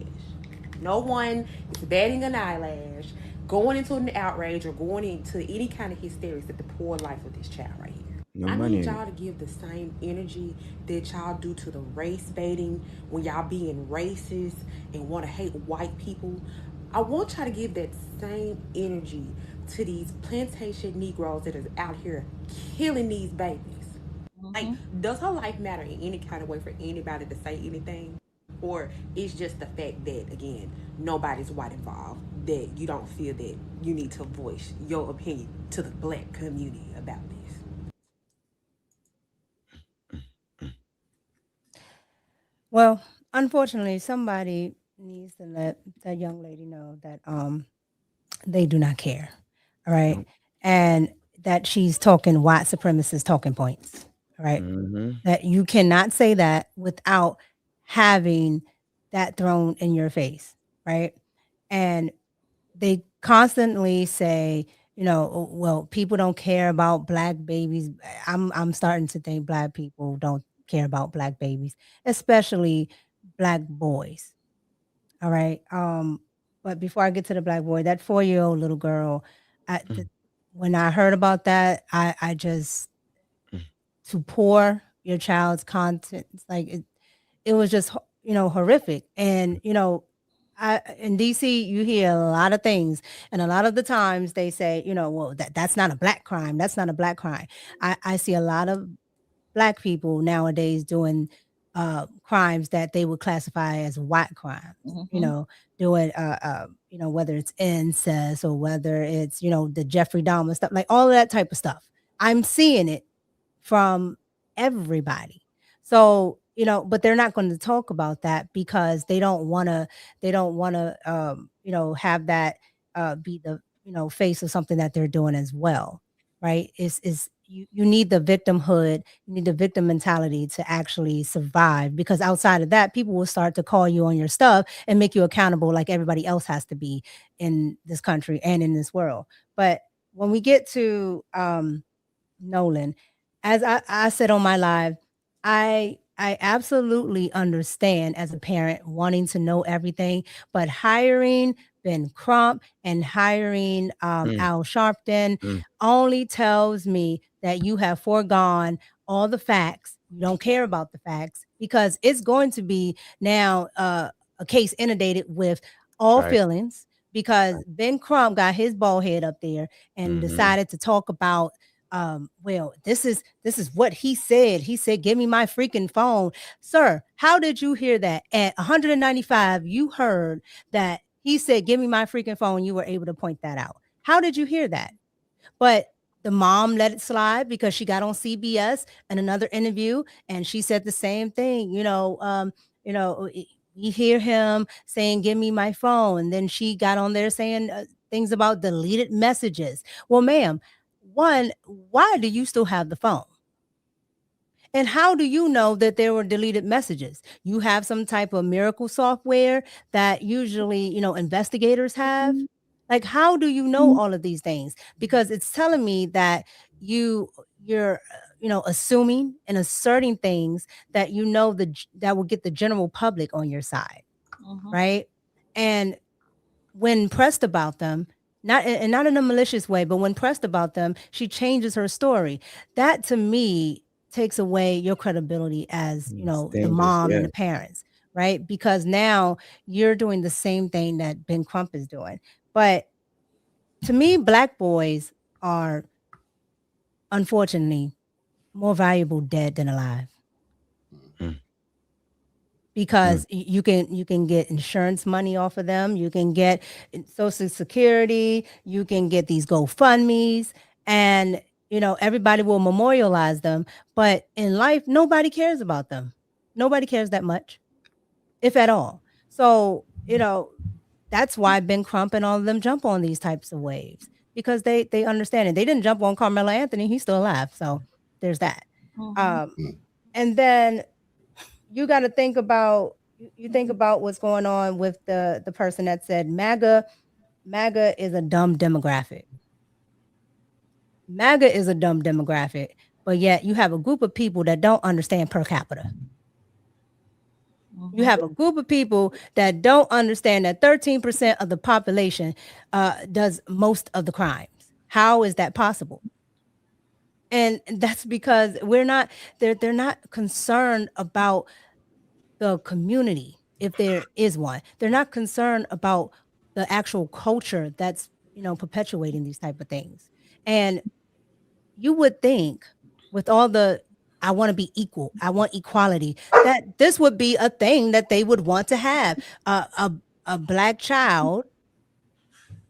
No one is batting an eyelash, going into an outrage or going into any kind of hysterics at the poor life of this child right here. I need y'all to give the same energy that y'all do to the race baiting when y'all being racist and want to hate white people. I want y'all to give that same energy to these plantation Negroes that are out here killing these babies. Like, does her life matter in any kind of way for anybody to say anything? Or it's just the fact that, again, nobody's white involved, that you don't feel that you need to voice your opinion to the black community about this?
Well, unfortunately, somebody needs to let that young lady know that they do not care. All right. And that she's talking white supremacist talking points. All right. That you cannot say that without having that thrown in your face. Right. And they constantly say, you know, "Oh, well, people don't care about black babies." I'm starting to think black people don't care about black babies, especially black boys. All right. But before I get to the black boy, that 4-year-old little girl, when I heard about that, I just to pour your child's content, it's like it was just horrific. And in DC, you hear a lot of things, and a lot of the times they say, well, that's not a black crime. That's not a black crime. I see a lot of black people nowadays doing crimes that they would classify as white crimes. Doing whether it's incest or whether it's the Jeffrey Dahmer stuff, like all of that type of stuff. I'm seeing it from everybody. So, but they're not going to talk about that because they don't want to have that be the face of something that they're doing as well. Right? Is you need the victimhood, you need the victim mentality to actually survive, because outside of that, people will start to call you on your stuff and make you accountable like everybody else has to be in this country and in this world. But when we get to Nolan, as I said on my live, I absolutely understand as a parent wanting to know everything, but hiring Ben Crump and hiring Al Sharpton only tells me that you have foregone all the facts. You don't care about the facts, because it's going to be now a case inundated with all feelings, because Ben Crump got his bald head up there and decided to talk about well, this is what he said. He said, "Give me my freaking phone." Sir, how did you hear that? At 195, you heard that he said, "Give me my freaking phone." You were able to point that out. How did you hear that? But the mom let it slide because she got on CBS in another interview and she said the same thing. We hear him saying, "Give me my phone." And then she got on there saying things about deleted messages. Well, ma'am, one, why do you still have the phone? And how do you know that there were deleted messages? You have some type of miracle software that usually, investigators have. Like, how do you know all of these things? Because it's telling me that you're assuming and asserting things that that will get the general public on your side, right? And when pressed about them, not in a malicious way, but when pressed about them, she changes her story. That to me takes away your credibility as the mom and the parents. right? Because now you're doing the same thing that Ben Crump is doing. But to me, black boys are unfortunately more valuable dead than alive. Because you can get insurance money off of them, you can get Social Security, you can get these GoFundMe's, and everybody will memorialize them. But in life, nobody cares about them. Nobody cares that much, if at all. So that's why Ben Crump and all of them jump on these types of waves, because they understand it. They didn't jump on Carmelo Anthony; he's still alive. So there's that. And then you got to think about what's going on with the person that said MAGA is a dumb demographic. MAGA is a dumb demographic, but yet you have a group of people that don't understand per capita. You have a group of people that don't understand that 13% of the population does most of the crimes. How is that possible? And that's because they're not concerned about the community, if there is one. They're not concerned about the actual culture that's perpetuating these type of things. And you would think, with all the I want to be equal, I want equality, that this would be a thing that they would want to have, a black child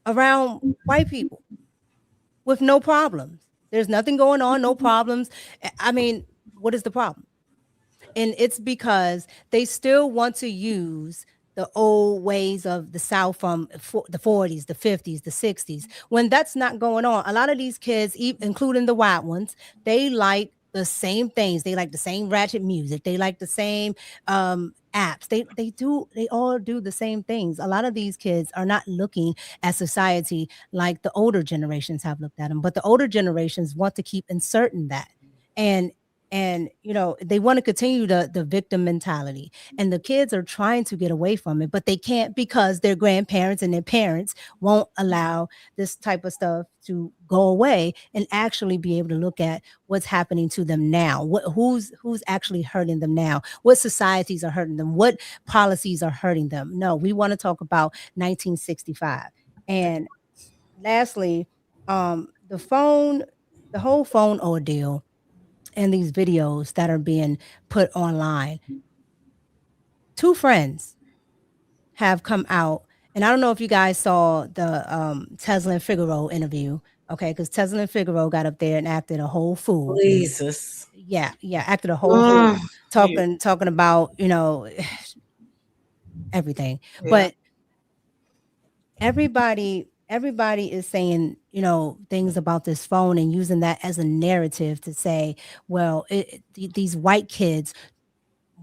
around white people with no problems. There's nothing going on, no problems. I mean, what is the problem? And it's because they still want to use the old ways of the South from the 40s, the 50s, the 60s, when that's not going on. A lot of these kids, including the white ones, they like the same things. They like the same ratchet music. They like the same apps. They all do the same things. A lot of these kids are not looking at society like the older generations have looked at them, but the older generations want to keep inserting that. And they want to continue the victim mentality, and the kids are trying to get away from it, but they can't, because their grandparents and their parents won't allow this type of stuff to go away and actually be able to look at what's happening to them now. Who's actually hurting them now? What societies are hurting them? What policies are hurting them? No, we want to talk about 1965. And lastly, the whole phone ordeal and these videos that are being put online. Two friends have come out, and I don't know if you guys saw the Tesla and Figaro interview, okay? Because Tesla and Figaro got up there and acted a whole fool.
Jesus.
Yeah, acted a whole fool, talking about everything. Yeah. But everybody is saying things about this phone and using that as a narrative to say, well, these white kids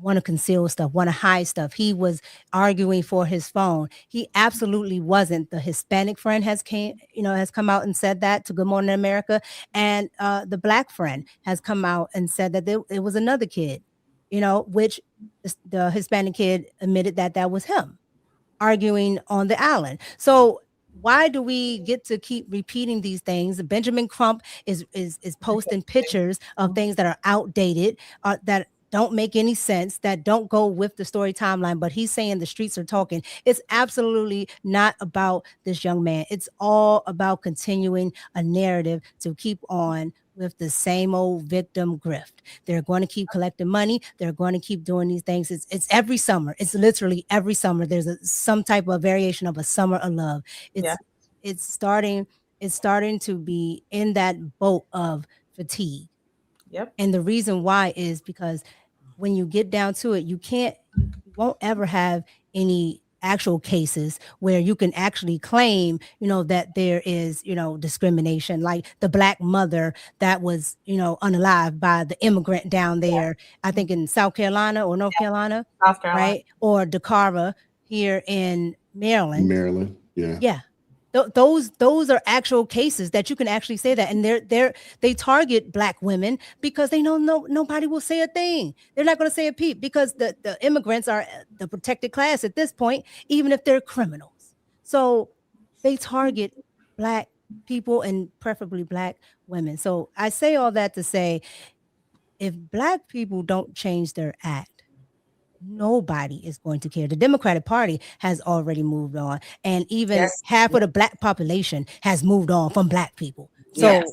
want to conceal stuff, want to hide stuff. He was arguing for his phone. He absolutely wasn't. The Hispanic friend has come out and said that to Good Morning America, and the black friend has come out and said that it was another kid, which the Hispanic kid admitted that was him arguing on the island. So why do we get to keep repeating these things? Benjamin Crump is posting pictures of things that are outdated, that don't make any sense, that don't go with the story timeline, but he's saying the streets are talking. It's absolutely not about this young man. It's all about continuing a narrative to keep on with the same old victim grift. They're going to keep collecting money. They're going to keep doing these things. It's every summer. It's literally every summer. There's some type of variation of a summer of love. It's starting to be in that boat of fatigue.
Yep.
And the reason why is because when you get down to it, you won't ever have any actual cases where you can actually claim, that there is, discrimination, like the black mother that was, unalived by the immigrant down there, I think in South Carolina or North Carolina,
South Carolina,
right? Or Dakara here in Maryland.
Yeah.
Yeah. Those are actual cases that you can actually say that, and they target black women because they know nobody will say a thing. They're not going to say a peep because the immigrants are the protected class at this point, even if they're criminals. So they target black people and preferably black women. So I say all that to say, if black people don't change their act, nobody is going to care. The Democratic Party has already moved on, and even half of the Black population has moved on from Black people. So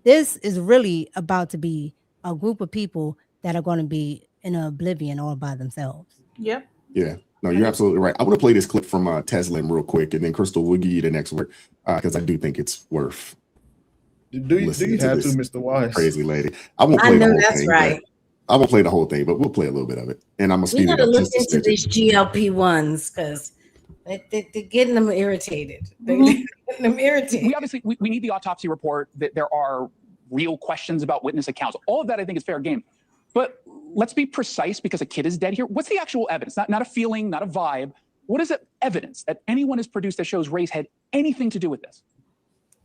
this is really about to be a group of people that are going to be in oblivion all by themselves.
Yep.
Yeah. No, you're absolutely right. I want to play this clip from Tesla real quick, and then Crystal will give you the next word because I do think it's worth.
Do you have to, Mr. Wise?
Crazy lady. I won't play the whole thing. Right. I won't play the whole thing, but we'll play a little bit of it, and I'm gonna speed it up.
Look into these GLP-1s because they're getting them irritated. They're getting them irritated.
We obviously we need the autopsy report. That there are real questions about witness accounts. All of that I think is fair game. But let's be precise because a kid is dead here. What's the actual evidence? Not a feeling, not a vibe. What is the evidence that anyone has produced that shows race had anything to do with this?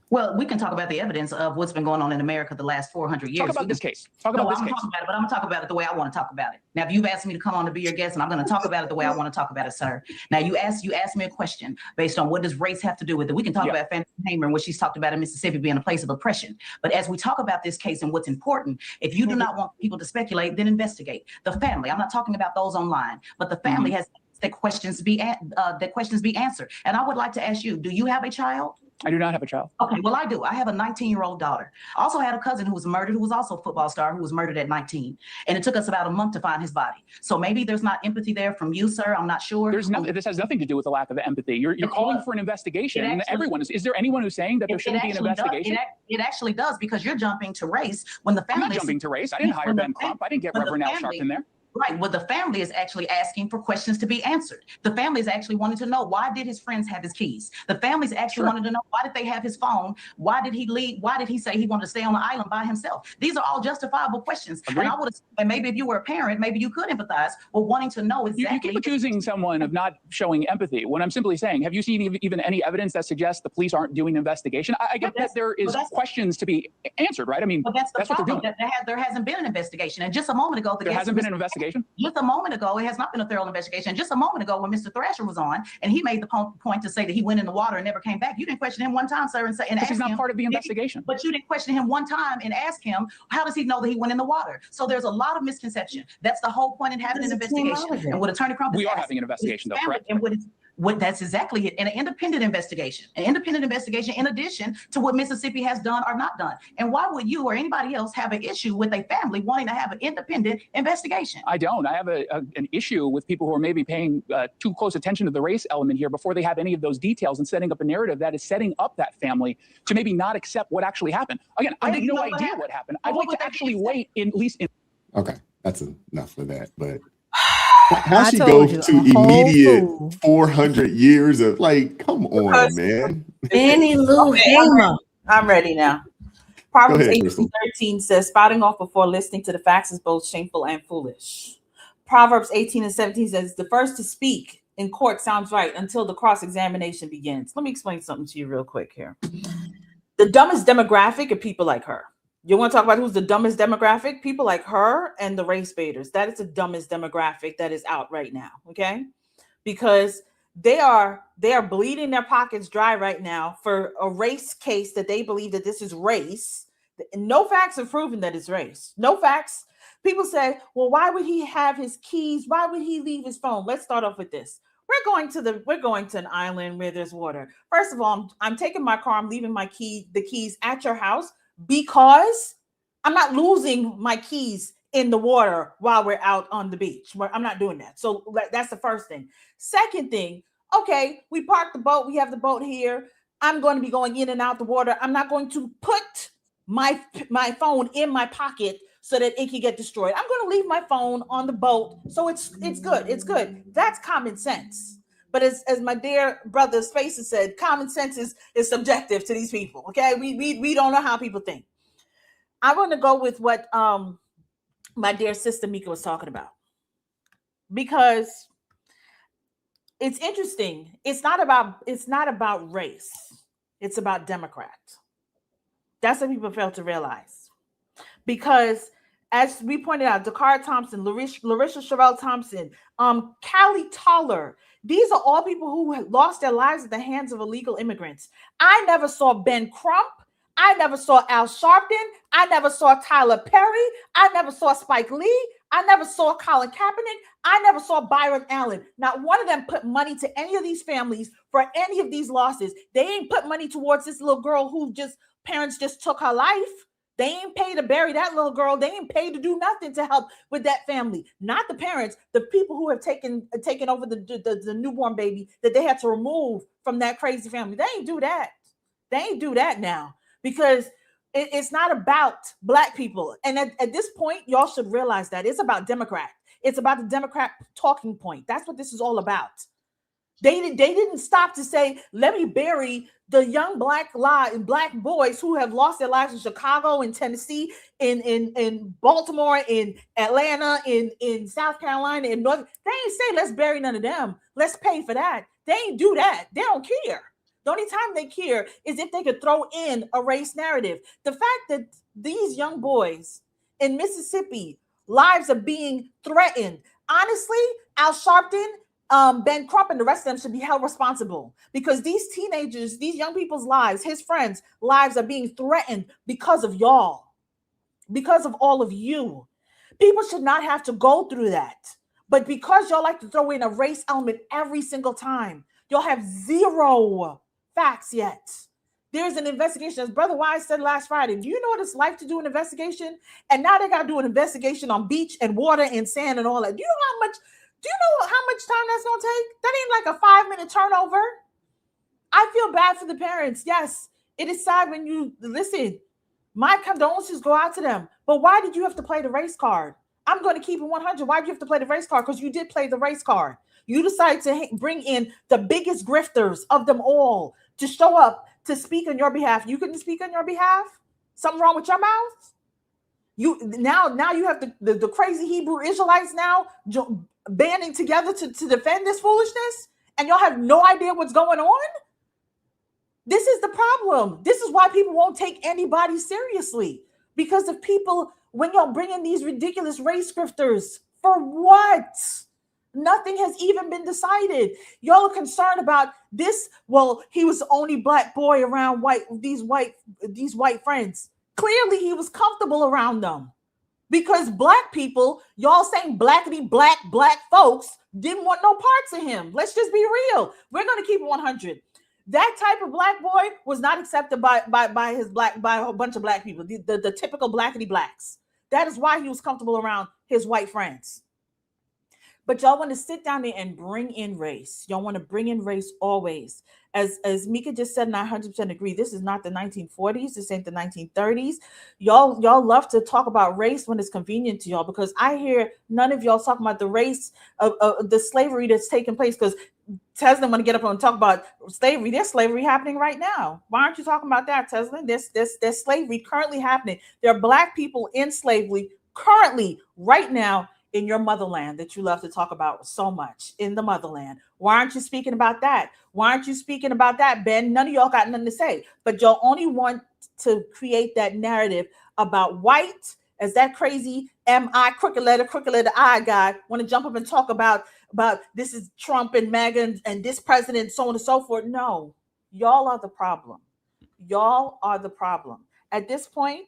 Well, we can talk about the evidence of what's been going on in America the last 400 years.
Talk about this case. Talk about this case.
Talk about it, but I'm going to talk about it the way I want to talk about it. Now, if you've asked me to come on to be your guest, and I'm going to talk about it the way I want to talk about it, sir. Now, you asked me a question based on what does race have to do with it. We can talk about Fannie Hamer and what she's talked about in Mississippi being a place of oppression. But as we talk about this case and what's important, if you do not want people to speculate, then investigate. The family, I'm not talking about those online, but the family has that questions be answered. And I would like to ask you, do you have a child?
I do not have a child.
Okay, well, I do. I have a 19-year-old daughter. I also had a cousin who was murdered, who was also a football star, who was murdered at 19. And it took us about a month to find his body. So maybe there's not empathy there from you, sir. I'm not sure.
This has nothing to do with the lack of empathy. You're calling for an investigation. And everyone is there anyone who's saying that there shouldn't be an investigation?
It actually does, because you're jumping to race when the family.
I'm not jumping to race. I didn't hire Ben Crump. I didn't get Reverend Al Sharpton there.
Right. Well, the family is actually asking for questions to be answered. The family is actually wanting to know, why did his friends have his keys? The family's actually wanting to know, why did they have his phone? Why did he leave? Why did he say he wanted to stay on the island by himself? These are all justifiable questions.
Agreed.
And maybe if you were a parent, maybe you could empathize with wanting to know exactly.
You keep accusing someone of not showing empathy when I'm simply saying, have you seen even any evidence that suggests the police aren't doing an investigation? I get that there is questions to be answered, right? I mean,
that's
what they're doing.
There hasn't been an investigation. And just a moment ago,
there hasn't been an investigation?
Just a moment ago, it has not been a thorough investigation. Just a moment ago, when Mr. Thrasher was on, and he made the point to say that he went in the water and never came back, you didn't question him one time, sir, and ask
he's not
him,
part of the investigation.
But you didn't question him one time and ask him, how does he know that he went in the water? So there's a lot of misconception. That's the whole point in having an investigation. And what Attorney Crump
we are having an investigation, though, correct?
And what that's exactly it. An independent investigation. An independent investigation in addition to what Mississippi has done or not done. And why would you or anybody else have an issue with a family wanting to have an independent investigation?
I don't. I have an issue with people who are maybe paying too close attention to the race element here before they have any of those details and setting up a narrative that is setting up that family to maybe not accept what actually happened. Again, I have no idea what happened. I'd like to actually wait at least in.
Okay, that's enough of that, but. How she go to immediate 400 years of come on, man.
Fannie Lou Hamer.
I'm ready now. Proverbs 18:13 says, spouting off before listening to the facts is both shameful and foolish. Proverbs 18:17 says, the first to speak in court sounds right until the cross-examination begins. Let me explain something to you real quick here. The dumbest demographic are people like her. You want to talk about who's the dumbest demographic? People like her and the race baiters. That is the dumbest demographic that is out right now, okay? Because they are bleeding their pockets dry right now for a race case that they believe that this is race. No facts have proven that it's race. No facts. People say, well, why would he have his keys? Why would he leave his phone? Let's start off with this. We're going to an island where there's water. First of all, I'm taking my car. I'm leaving the keys at your house, because I'm not losing my keys in the water while we're out on the beach. I'm not doing that. So that's the first thing. Second thing, okay, we parked the boat. We have the boat here. I'm going to be going in and out the water. I'm not going to put my phone in my pocket so that it can get destroyed. I'm going to leave my phone on the boat. So it's good. It's good. That's common sense. But as my dear brother Spacer said, common sense is subjective to these people. Okay, we don't know how people think. I want to go with what my dear sister Mika was talking about, because it's interesting. It's not about race. It's about Democrat. That's what people fail to realize. Because as we pointed out, Dakara Thompson, Larissa Sherelle Thompson, Callie Toller, these are all people who lost their lives at the hands of illegal immigrants. I never saw Ben Crump. I never saw Al Sharpton. I never saw Tyler Perry. I never saw Spike Lee.
I never saw Colin Kaepernick. I never saw Byron Allen. Not one of them put money to any of these families for any of these losses. They ain't put money towards this little girl who parents just took her life. They ain't paid to bury that little girl. They ain't paid to do nothing to help with that family. Not the parents, the people who have taken over the newborn baby that they had to remove from that crazy family. They ain't do that. They ain't do that now, because it's not about Black people. And at this point, y'all should realize that it's about Democrat. It's about the Democrat talking point. That's what this is all about. They didn't stop to say, let me bury the young Black boys who have lost their lives in Chicago, in Tennessee, in Baltimore, in Atlanta, in South Carolina, in North. They ain't say, let's bury none of them. Let's pay for that. They ain't do that. They don't care. The only time they care is if they could throw in a race narrative. The fact that these young boys in Mississippi, lives are being threatened. Honestly, Al Sharpton, Ben Crump, and the rest of them should be held responsible, because these teenagers, these young people's lives, his friends' lives are being threatened because of y'all, because of all of you. People should not have to go through that. But because y'all like to throw in a race element every single time, y'all have zero facts yet. There's an investigation, as Brother Wise said last Friday. Do you know what it's like to do an investigation? And now they got to do an investigation on beach and water and sand and all that. Do you know how much time that's going to take? That ain't like a 5-minute turnover. I feel bad for the parents. Yes, it is sad when you listen. My condolences go out to them. But why did you have to play the race card? I'm going to keep it 100. Why did you have to play the race card? Because you did play the race card. You decided to bring in the biggest grifters of them all to show up to speak on your behalf. You couldn't speak on your behalf? Something wrong with your mouth? Now you have the crazy Hebrew Israelites now banding together to defend this foolishness, and y'all have no idea what's going on? This is the problem. This is why people won't take anybody seriously, because of people, when y'all bring in these ridiculous race grifters, for what? Nothing has even been decided. Y'all are concerned about this. Well, he was the only Black boy around these white friends. Clearly, he was comfortable around them, because Black people, y'all saying blackity black Folks, didn't want no parts of him. Let's just be real. We're going to keep it 100. That type of Black boy was not accepted by a whole bunch of Black people, the typical blackity blacks. That is why he was comfortable around his white friends. But y'all want to sit down there and bring in race. Y'all want to bring in race always. As Mika just said, and I 100% agree, this is not the 1940s. This ain't the 1930s. Y'all love to talk about race when it's convenient to y'all, because I hear none of y'all talking about the race of the slavery that's taking place, because Tesla want to get up and talk about slavery. There's slavery happening right now. Why aren't you talking about that, Tesla? There's slavery currently happening. There are Black people in slavery currently right now in your motherland that you love to talk about so much, in the motherland. Why aren't you speaking about that? Why aren't you speaking about that, Ben? None of y'all got nothing to say, but y'all only want to create that narrative about white as that crazy M-I, crooked letter I guy, want to jump up and talk about this is Trump and MAGA and this president, so on and so forth. No, y'all are the problem. Y'all are the problem. At this point,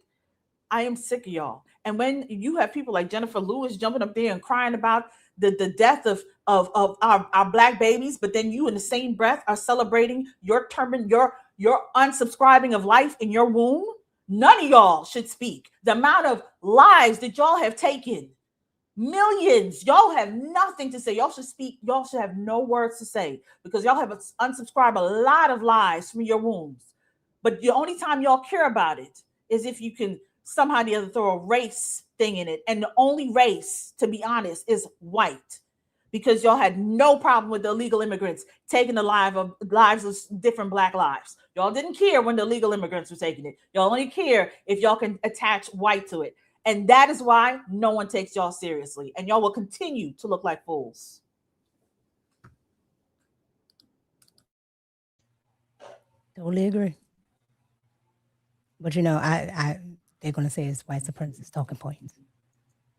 I am sick of y'all. And when you have people like Jennifer Lewis jumping up there and crying about the death of our Black babies, but then you in the same breath are celebrating your unsubscribing of life in your womb, none of y'all should speak. The amount of lives that y'all have taken, millions, y'all have nothing to say. Y'all should speak. Y'all should have no words to say, because y'all have unsubscribed a lot of lives from your wombs. But the only time y'all care about it is if you can somehow or the other throw a race thing in it. And the only race, to be honest, is white, because y'all had no problem with the illegal immigrants taking the lives of different Black lives. Y'all didn't care when the illegal immigrants were taking it. Y'all only care if y'all can attach white to it. And that is why no one takes y'all seriously. And y'all will continue to look like fools.
Totally agree. But they're going to say it's white supremacist talking points.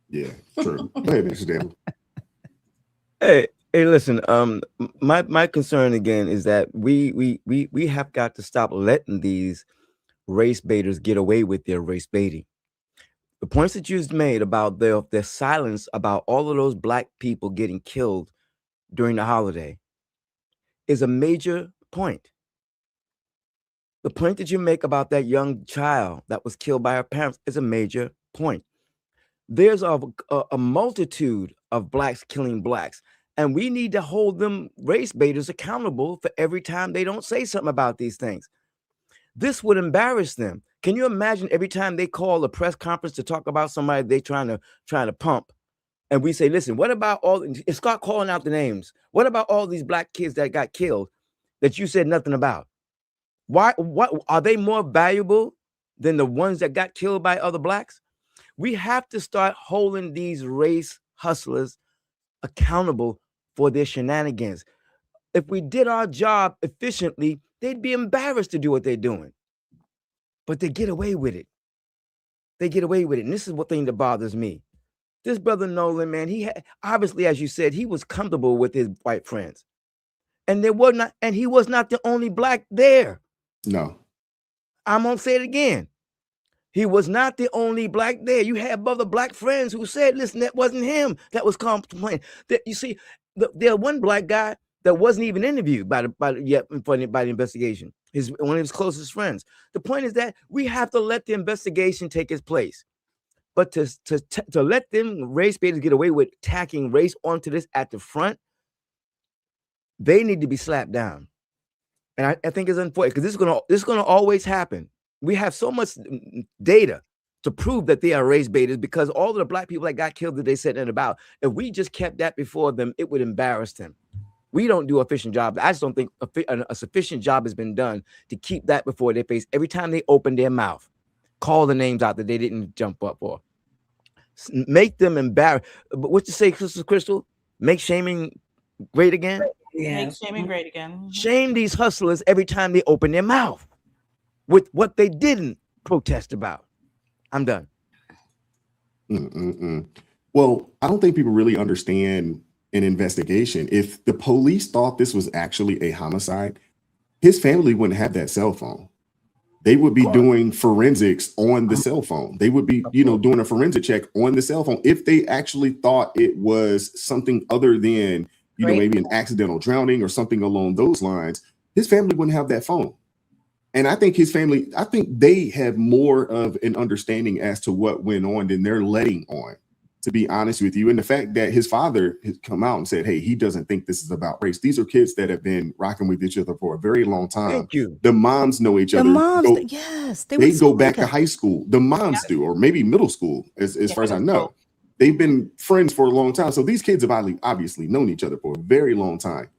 Yeah, true. Go ahead, Mr. Dan.
Hey, listen. My concern again is that we have got to stop letting these race baiters get away with their race baiting. The points that you made about their silence about all of those black people getting killed during the holiday is a major point. The point that you make about that young child that was killed by her parents is a major point. There's a multitude of blacks killing blacks, and we need to hold them race baiters accountable for every time they don't say something about these things. This would embarrass them. Can you imagine every time they call a press conference to talk about somebody they trying to pump, and we say, listen, what about all, and start calling out the names. What about all these black kids that got killed that you said nothing about? Why? What are they more valuable than the ones that got killed by other blacks? We have to start holding these race hustlers accountable for their shenanigans. If we did our job efficiently, they'd be embarrassed to do what they're doing. But they get away with it. They get away with it. And this is what thing that bothers me. This brother Nolan, man, he had, obviously, as you said, he was comfortable with his white friends. And he was not the only black there.
No.
I'm gonna say it again. He was not the only black there. You had other black friends who said, listen, that wasn't him that was complaining. That, you see, there one black guy that wasn't even interviewed by the investigation. One of his closest friends. The point is that we have to let the investigation take its place. But to let them race baiters get away with tacking race onto this at the front, they need to be slapped down. And I think it's unfortunate because this is gonna always happen. We have so much data to prove that they are race baiters because all of the black people that got killed that they said nothing about, if we just kept that before them, it would embarrass them. We don't do an efficient job. I just don't think a sufficient job has been done to keep that before their face. Every time they open their mouth, call the names out that they didn't jump up for. Make them embarrassed. But what you say, Crystal? Make shaming great again?
Yeah. Make shaming great again. Mm-hmm.
Shame these hustlers every time they open their mouth with what they didn't protest about. I'm done.
Well, I don't think people really understand an investigation. If the police thought this was actually a homicide, his family wouldn't have that cell phone. They would be doing forensics on the cell phone. They would be, doing a forensic check on the cell phone. If they actually thought it was something other than, maybe an accidental drowning or something along those lines, his family wouldn't have that phone. And I think they have more of an understanding as to what went on than they're letting on, to be honest with you. And the fact that his father has come out and said, hey, he doesn't think this is about race. These are kids that have been rocking with each other for a very long time.
Thank you.
The moms know each other.
The moms, yes.
They go back to high school. The moms do, or maybe middle school, as far as I know. They've been friends for a long time. So these kids have obviously known each other for a very long time.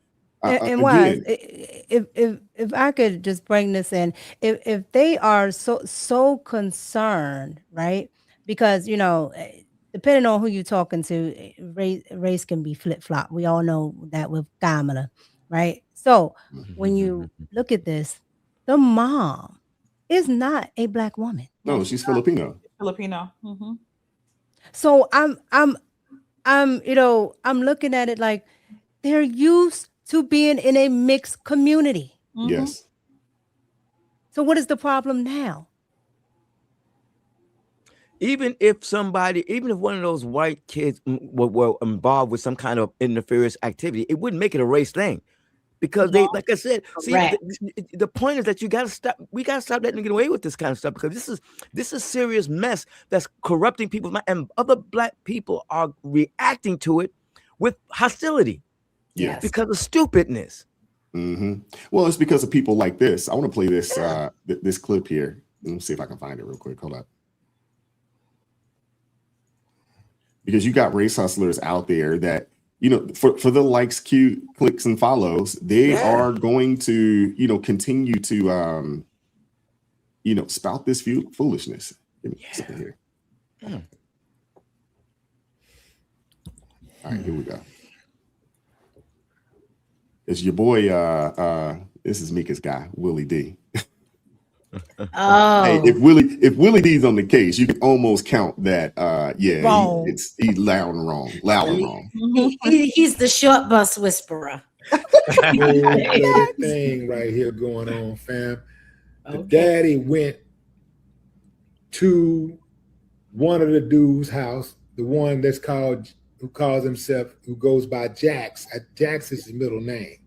And Wise, if I could just bring this in, if they are so concerned, right? Because depending on who you're talking to, race can be flip flop. We all know that with Kamala, right? So when you look at this, the mom is not a black woman.
No, she's Filipino.
Filipino. Mm-hmm.
So I'm looking at it like they're used to being in a mixed community.
Mm-hmm. Yes.
So what is the problem now?
Even if one of those white kids were involved with some kind of interference activity, it wouldn't make it a race thing. Because they, like I said, see, the point is that we gotta stop letting them get away with this kind of stuff, because this is serious mess that's corrupting people's mind, and other black people are reacting to it with hostility.
Yes.
Because of stupidness.
Mm-hmm. Well, it's because of people like this. I want to play this this clip here. Let me see if I can find it real quick. Hold up. Because you got race hustlers out there that, for the likes, clicks, and follows, they are going to, continue to, spout this foolishness. Give me something here. All right, here we go. It's your boy. This is Mika's guy, Willie D.
Oh,
hey, if Willie D's on the case, you can almost count that. He's loud and wrong.
He's the short bus whisperer.
Thing right here going on, fam. The daddy went to one of the dudes' house, the one that's who goes by Jax. Jax is his middle name.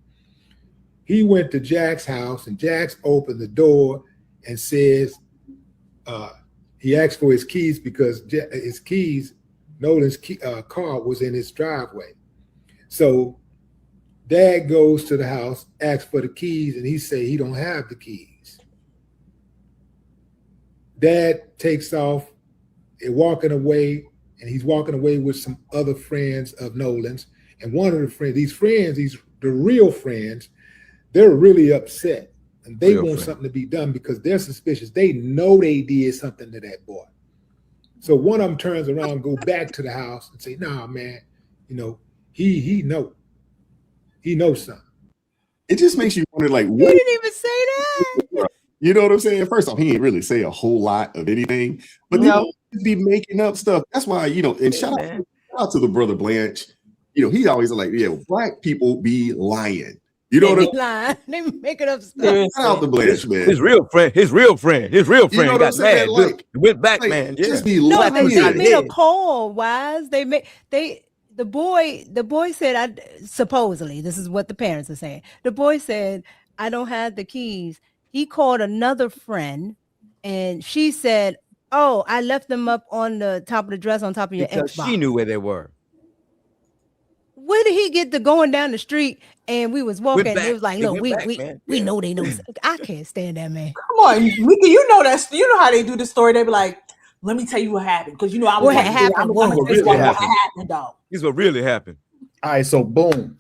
He went to Jack's house, and Jax opened the door and says, he asked for his keys because his keys, Nolan's car was in his driveway. So Dad goes to the house, asks for the keys, and he say he don't have the keys. Dad takes off and walking away, and he's walking away with some other friends of Nolan's. And one of the friends, the real friends, they're really upset. And they want something to be done because they're suspicious. They know they did something to that boy. So one of them turns around, go back to the house and say, "Nah, man, he knows something."
It just makes you wonder, like, what?
He didn't even say that.
You know what I'm saying? First off, he ain't really say a whole lot of anything, but then he'd be making up stuff. That's why, and shout out to the brother Blanche. He always like, yeah, black people be lying. You know what I'm
saying? They making up stuff.
Shout out to Blanche, man.
His real friend got mad.
Like,
went back, man. Yeah.
Just be
no, they made a call. Wise. The boy said, supposedly, this is what the parents are saying. The boy said, "I don't have the keys." He called another friend, and she said, "Oh, I left them up on the top of the dresser on top of your
because
Xbox."
She knew where they were.
Where did he get to going down the street and we was walking? It was like, look, we know they know. I can't stand that man.
Come on, Mika, you know how they do the story. They be like, "Let me tell you what happened," because I was
what happened.
What happened, dog?
Here's what really happened.
All right, so boom.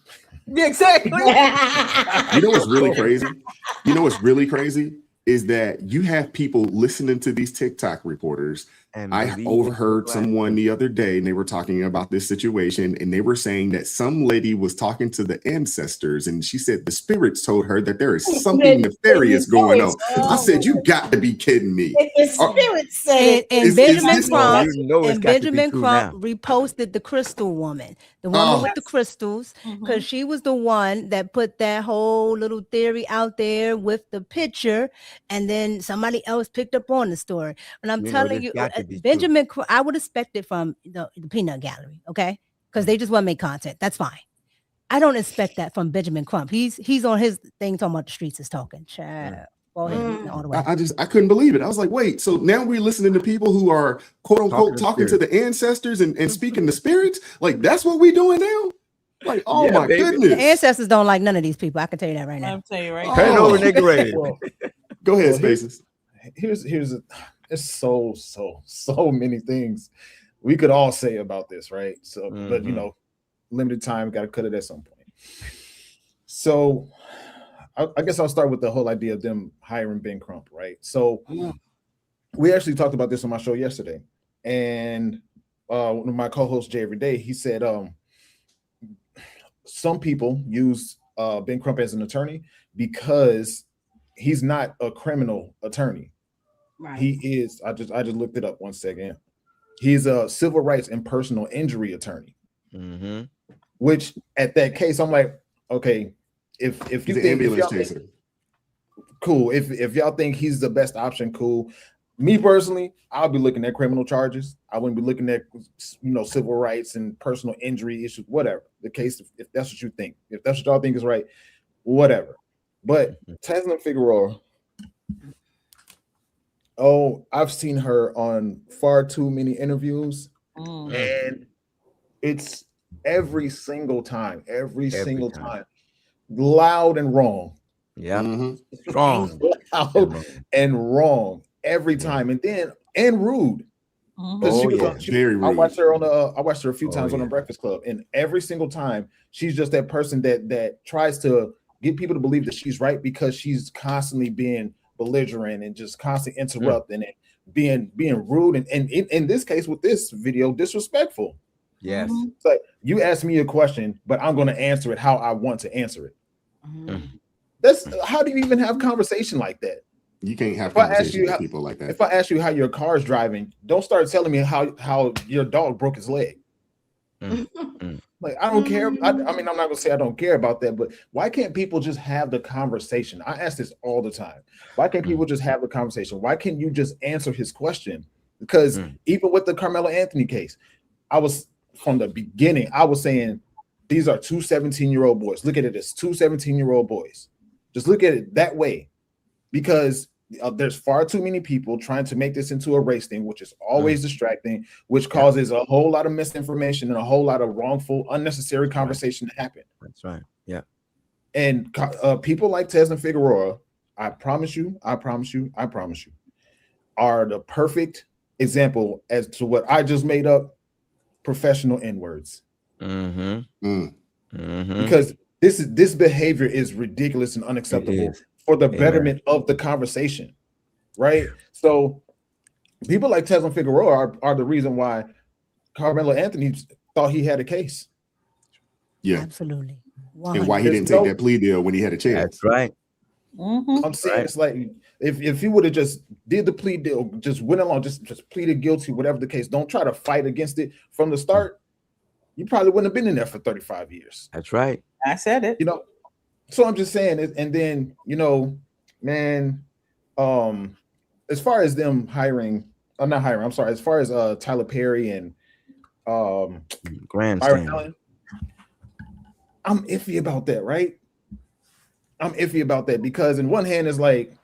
Yeah, exactly.
You know what's really crazy? Is that you have people listening to these TikTok reporters. And I overheard someone the other day, and they were talking about this situation, and they were saying that some lady was talking to the ancestors, and she said the spirits told her that there is something nefarious going on. I said, "You got to be kidding me!"
The spirits said,
and Benjamin Crump reposted the crystal woman, the woman with the crystals, because she was the one that put that whole little theory out there with the picture, and then somebody else picked up on the story. And I'm telling you. Benjamin, I would expect it from the Peanut Gallery, okay? Because they just want to make content. That's fine. I don't expect that from Benjamin Crump. He's on his thing talking about the streets is talking. Child. All the way.
I couldn't believe it. I was like, wait, so now we're listening to people who are quote unquote talking to the ancestors and speaking to spirits? Like, that's what we're doing now? Like, my goodness.
The ancestors don't like none of these people. I can tell you that right now.
I'm telling you right
now. Turn over, nigga, ready.
Go ahead, Spaces.
It's so many things we could all say about this, right? So, but limited time, got to cut it at some point. So, I guess I'll start with the whole idea of them hiring Ben Crump, right? So, we actually talked about this on my show yesterday, and one of my co-hosts, Jay Everyday, he said, some people use Ben Crump as an attorney because he's not a criminal attorney.
Right.
He is. I just looked it up 1 second. He's a civil rights and personal injury attorney.
Mm-hmm.
Which at that case, I'm like, okay, if you think, cool. If y'all think he's the best option, cool. Me personally, I'll be looking at criminal charges. I wouldn't be looking at civil rights and personal injury issues, whatever the case. If that's what you think, if that's what y'all think is right, whatever. But Taslim Figueroa. Oh, I've seen her on far too many interviews, and it's every single time, loud and wrong.
Yeah, strong,
loud and wrong every time, and rude.
Very rude.
I watched her a few times on the Breakfast Club, and every single time she's just that person that tries to get people to believe that she's right because she's constantly being belligerent and just constantly interrupting and being rude and in this case with this video, disrespectful.
Yes.
It's like, you asked me a question, but I'm going to answer it how I want to answer it. That's how do you even have conversation like that?
You can't have conversations with people like that.
If I ask you how your car is driving, don't start telling me how your dog broke his leg. Like, I don't care. I mean, I'm not gonna say I don't care about that, but why can't people just have the conversation? I ask this all the time. Why can't people just have the conversation? Why can't you just answer his question Because even with the Carmelo Anthony case, from the beginning, I was saying these are two 17-year-old boys. Look at it as two 17-year-old boys. Just look at it that way, because there's far too many people trying to make this into a race thing, which is always distracting, which causes a whole lot of misinformation and a whole lot of wrongful, unnecessary conversation to happen.
That's right. Yeah.
And people like Tez and Figueroa, I promise you, are the perfect example as to what I just made up, professional N-words. Because this behavior is ridiculous and unacceptable for the betterment of the conversation, right? So people like Tez and Figueroa are the reason why Carmelo Anthony thought he had a case.
Yeah,
absolutely.
And why he didn't take that plea deal when he had a chance.
That's right.
I'm saying it's like if he would have just did the plea deal, just went along, just pleaded guilty, whatever the case. Don't try to fight against it from the start. You probably wouldn't have been in there for 35 years.
That's right.
I said it.
You know, so I'm just saying it. And then, you know, man, as far as them hiring, not hiring, I'm sorry, as far as Tyler Perry and Byron Allen, I'm iffy about that, right? I'm iffy about that because in one hand, it's like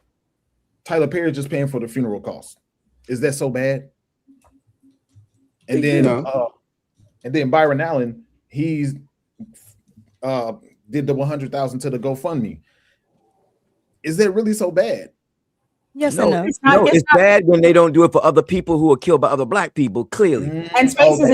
Tyler Perry is just paying for the funeral costs. Is that so bad? And then Byron Allen, he's did the 100,000 to the GoFundMe. Is that really so bad?
Yes
No,
and no.
it's bad when they don't do it for other people who are killed by other black people. Clearly,
And Spaces,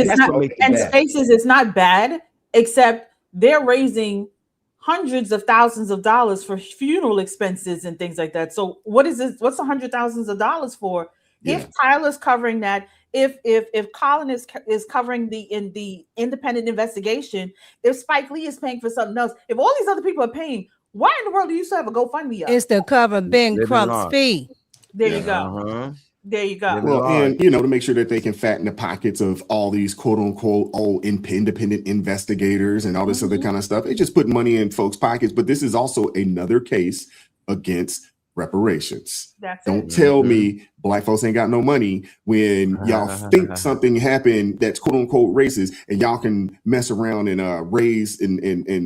it's not bad, except they're raising hundreds of thousands of dollars for funeral expenses and things like that. So what is this? What's $100,000 for? Yeah. If Tyler's covering that, if Colin is covering the independent investigation, if Spike Lee is paying for something else, if all these other people are paying, why in the world do you still have a GoFundMe up?
It's to cover Ben Crump's fee.
There you go. There you go.
Well, and to make sure that they can fatten the pockets of all these quote unquote independent investigators and all this other kind of stuff. They just put money in folks' pockets. But this is also another case against reparations. Don't tell me black folks ain't got no money when y'all think something happened that's quote unquote racist, and y'all can mess around and raise and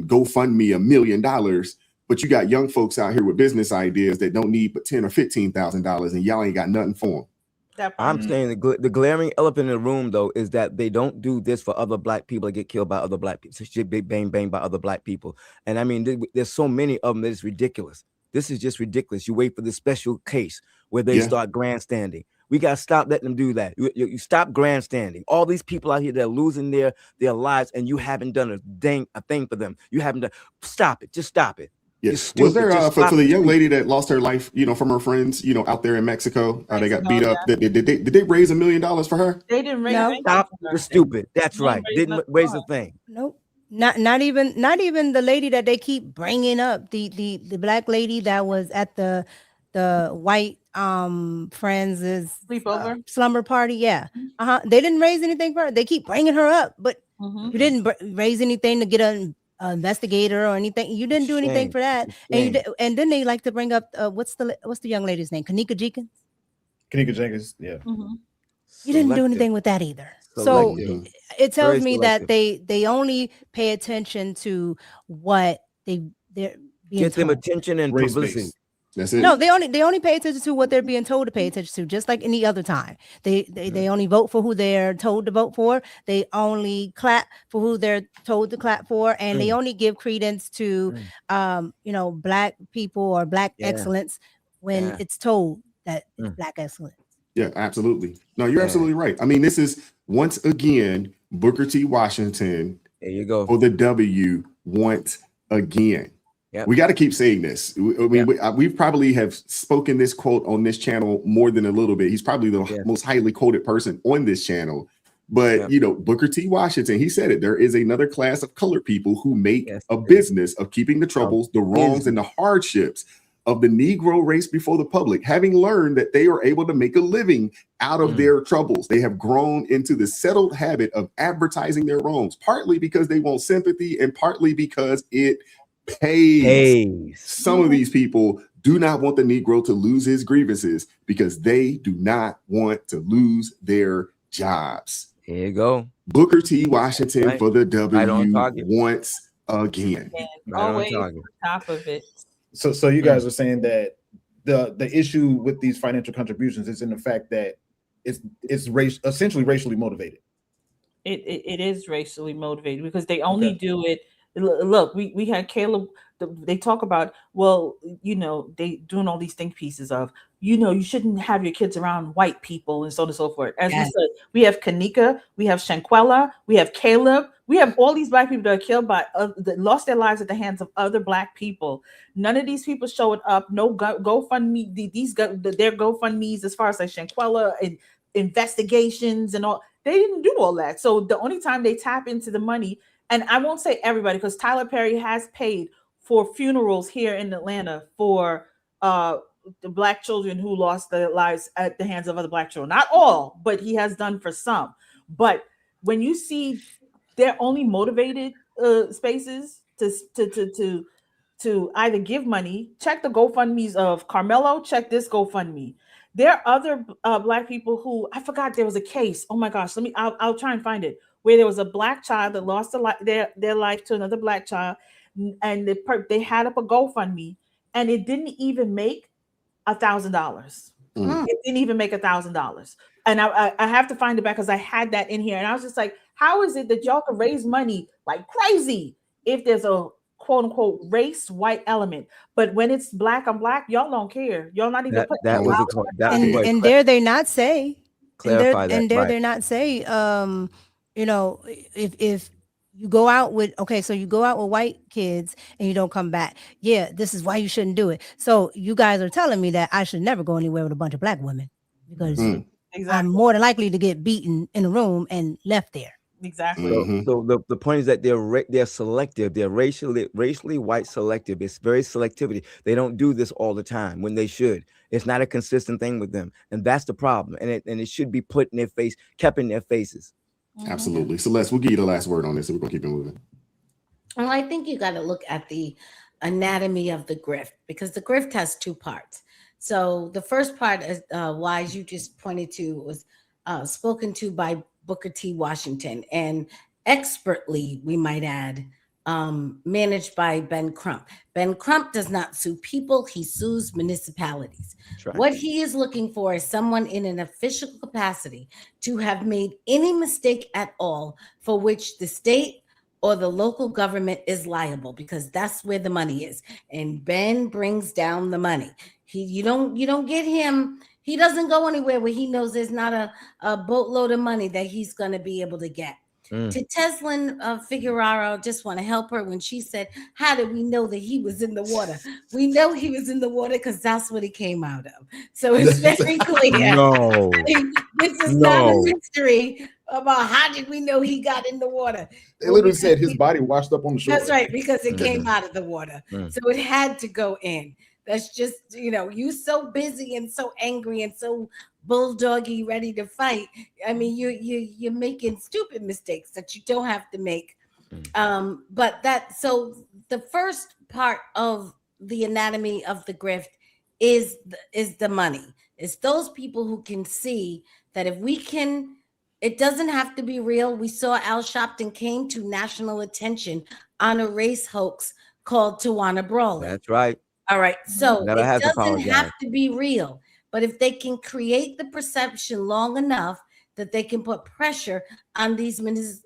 GoFundMe $1 million. But you got young folks out here with business ideas that don't need but $10,000 or $15,000, and y'all ain't got nothing for them.
I'm saying the glaring elephant in the room, though, is that they don't do this for other black people that get killed by other black people. Shit, big bang bang by other black people. And I mean, there's so many of them that it's ridiculous. This is just ridiculous. You wait for this special case where they start grandstanding. We got to stop letting them do that. You stop grandstanding. All these people out here that are losing their lives, and you haven't done a thing for them. You haven't done. Stop it. Just stop it.
Yes. Was there for the young lady that lost her life, from her friends, out there in Mexico, they got beat up? Did they raise $1 million for her?
They didn't raise.
No.
Stop the stupid. That's right. Didn't raise a thing.
Nope. Not even the lady that they keep bringing up, the black lady that was at the white friends'
sleepover
slumber party. Yeah. They didn't raise anything for her. They keep bringing her up, but you didn't raise anything to get an investigator or anything. You didn't do anything for that. And then they like to bring up what's the young lady's name? Kanika Jenkins.
Yeah.
You didn't do anything with that either. So it tells me that they only pay attention to what they're being
get them
told.
attention and publicity.
That's it.
No, they only pay attention to what they're being told to pay attention to, just like any other time. They only vote for who they're told to vote for. They only clap for who they're told to clap for, and they only give credence to black people or black excellence when it's told that it's black excellence.
Yeah, absolutely. No, you're absolutely right. I mean, this is once again Booker T. Washington.
There you go.
For the W once again. Yep. We got to keep saying this. We probably have spoken this quote on this channel more than a little bit. He's probably the most highly quoted person on this channel. But, Booker T. Washington, he said it. There is another class of colored people who make a business of keeping the troubles, the wrongs, and the hardships of the Negro race before the public, having learned that they are able to make a living out of their troubles. They have grown into the settled habit of advertising their wrongs, partly because they want sympathy and partly because it pays. Some of these people do not want the Negro to lose his grievances because they do not want to lose their jobs.
Here you go.
Booker T. Washington
Right.
for the
Right on
W
target.
once again.
Right on
Always
target.
on top of it.
So you guys are saying that the issue with these financial contributions is in the fact that it's essentially racially motivated.
It is racially motivated because they only do it. Look, we had Caleb. They talk about, well, they doing all these think pieces of, you shouldn't have your kids around white people and so on and so forth. As we said, we have Kanika, we have Shanquella, we have Caleb, we have all these black people that are killed by that lost their lives at the hands of other black people. None of these people showed up. No GoFundMe. Their GoFundMes, as far as like Shanquella and investigations and all, they didn't do all that. So the only time they tap into the money, and I won't say everybody, because Tyler Perry has paid for funerals here in Atlanta for the black children who lost their lives at the hands of other black children. Not all, but he has done for some. But when you see they're only motivated spaces to either give money, check the GoFundMes of Carmelo, check this GoFundMe. There are other black people who, I forgot, there was a case. Oh my gosh, I'll try and find it, where there was a black child that lost their life to another black child, and they had up a GoFundMe, and it didn't even make $1,000. It didn't even make $1,000. And I have to find it back because I had that in here, and I was just like, how is it that y'all can raise money like crazy if there's a quote unquote race white element, but when it's black on black, y'all don't care. Y'all not even putting
and dare they not say
clarify that.
They're not say if you go out with so you go out with white kids and you don't come back, this is why you shouldn't do it. So you guys are telling me that I should never go anywhere with a bunch of black women because I'm more than likely to get beaten in a room and left there.
Exactly.
So the point is that they're selective. They're racially white selective. It's very selectivity. They don't do this all the time when they should. It's not a consistent thing with them, and that's the problem. And it should be put in their face, kept in their faces.
Absolutely. Celeste, we'll give you the last word on this, and we're gonna keep it moving.
Well, I think you got to look at the anatomy of the grift, because the grift has two parts. So the first part, as Wise you just pointed to, was spoken to by Booker T. Washington, and expertly, we might add, managed by Ben Crump. Ben Crump does not sue people, he sues municipalities. Right. What he is looking for is someone in an official capacity to have made any mistake at all for which the state or the local government is liable, because that's where the money is. And Ben brings down the money. You don't get him. He doesn't go anywhere where he knows there's not a boatload of money that he's going to be able to get. To Teslin Figueroa, just want to help her when she said, how did we know that he was in the water? We know he was in the water because that's what he came out of. So it's very clear.
No.
This is not a mystery about how did we know he got in the water.
They literally said his body washed up on the shore.
That's right, because it came out of the water. So it had to go in. That's just, you so busy and so angry and so bulldoggy, ready to fight. I mean, you're making stupid mistakes that you don't have to make. So the first part of the anatomy of the grift is the money. It's those people who can see that if we can, it doesn't have to be real. We saw Al Sharpton came to national attention on a race hoax called Tawana Brawley.
That's right.
All right, so it doesn't have to be real, but if they can create the perception long enough that they can put pressure on these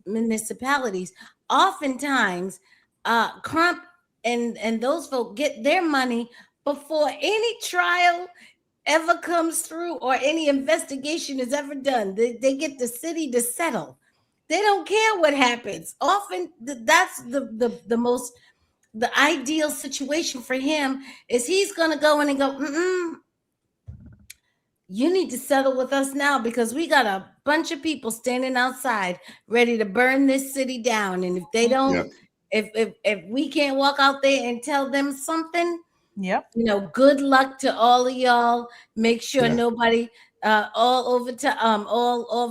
municipalities, oftentimes Crump and those folks get their money before any trial ever comes through or any investigation is ever done. They get the city to settle. They don't care what happens. Often that's the ideal situation for him is he's going to go in and go, you need to settle with us now because we got a bunch of people standing outside ready to burn this city down. And if they don't, if we can't walk out there and tell them something, good luck to all of y'all. Make sure nobody all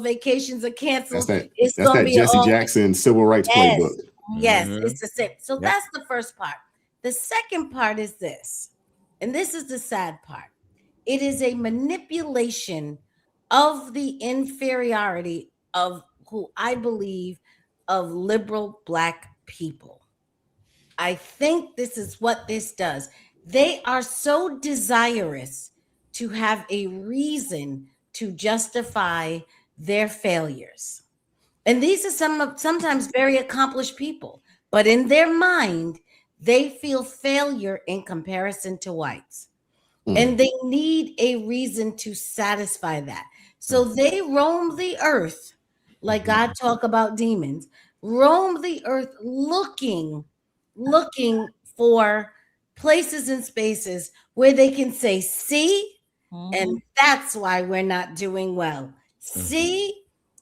vacations are canceled.
That's that Jesse Jackson civil rights playbook.
Yes, it's the same. So that's the first part. The second part is this. And this is the sad part. It is a manipulation of the inferiority of who I believe of liberal Black people. I think this is what this does. They are so desirous to have a reason to justify their failures. And these are sometimes very accomplished people, but in their mind, they feel failure in comparison to whites. And they need a reason to satisfy that. So they roam the earth, like God talk about demons, roam the earth looking for places and spaces where they can say, see, and that's why we're not doing well. See,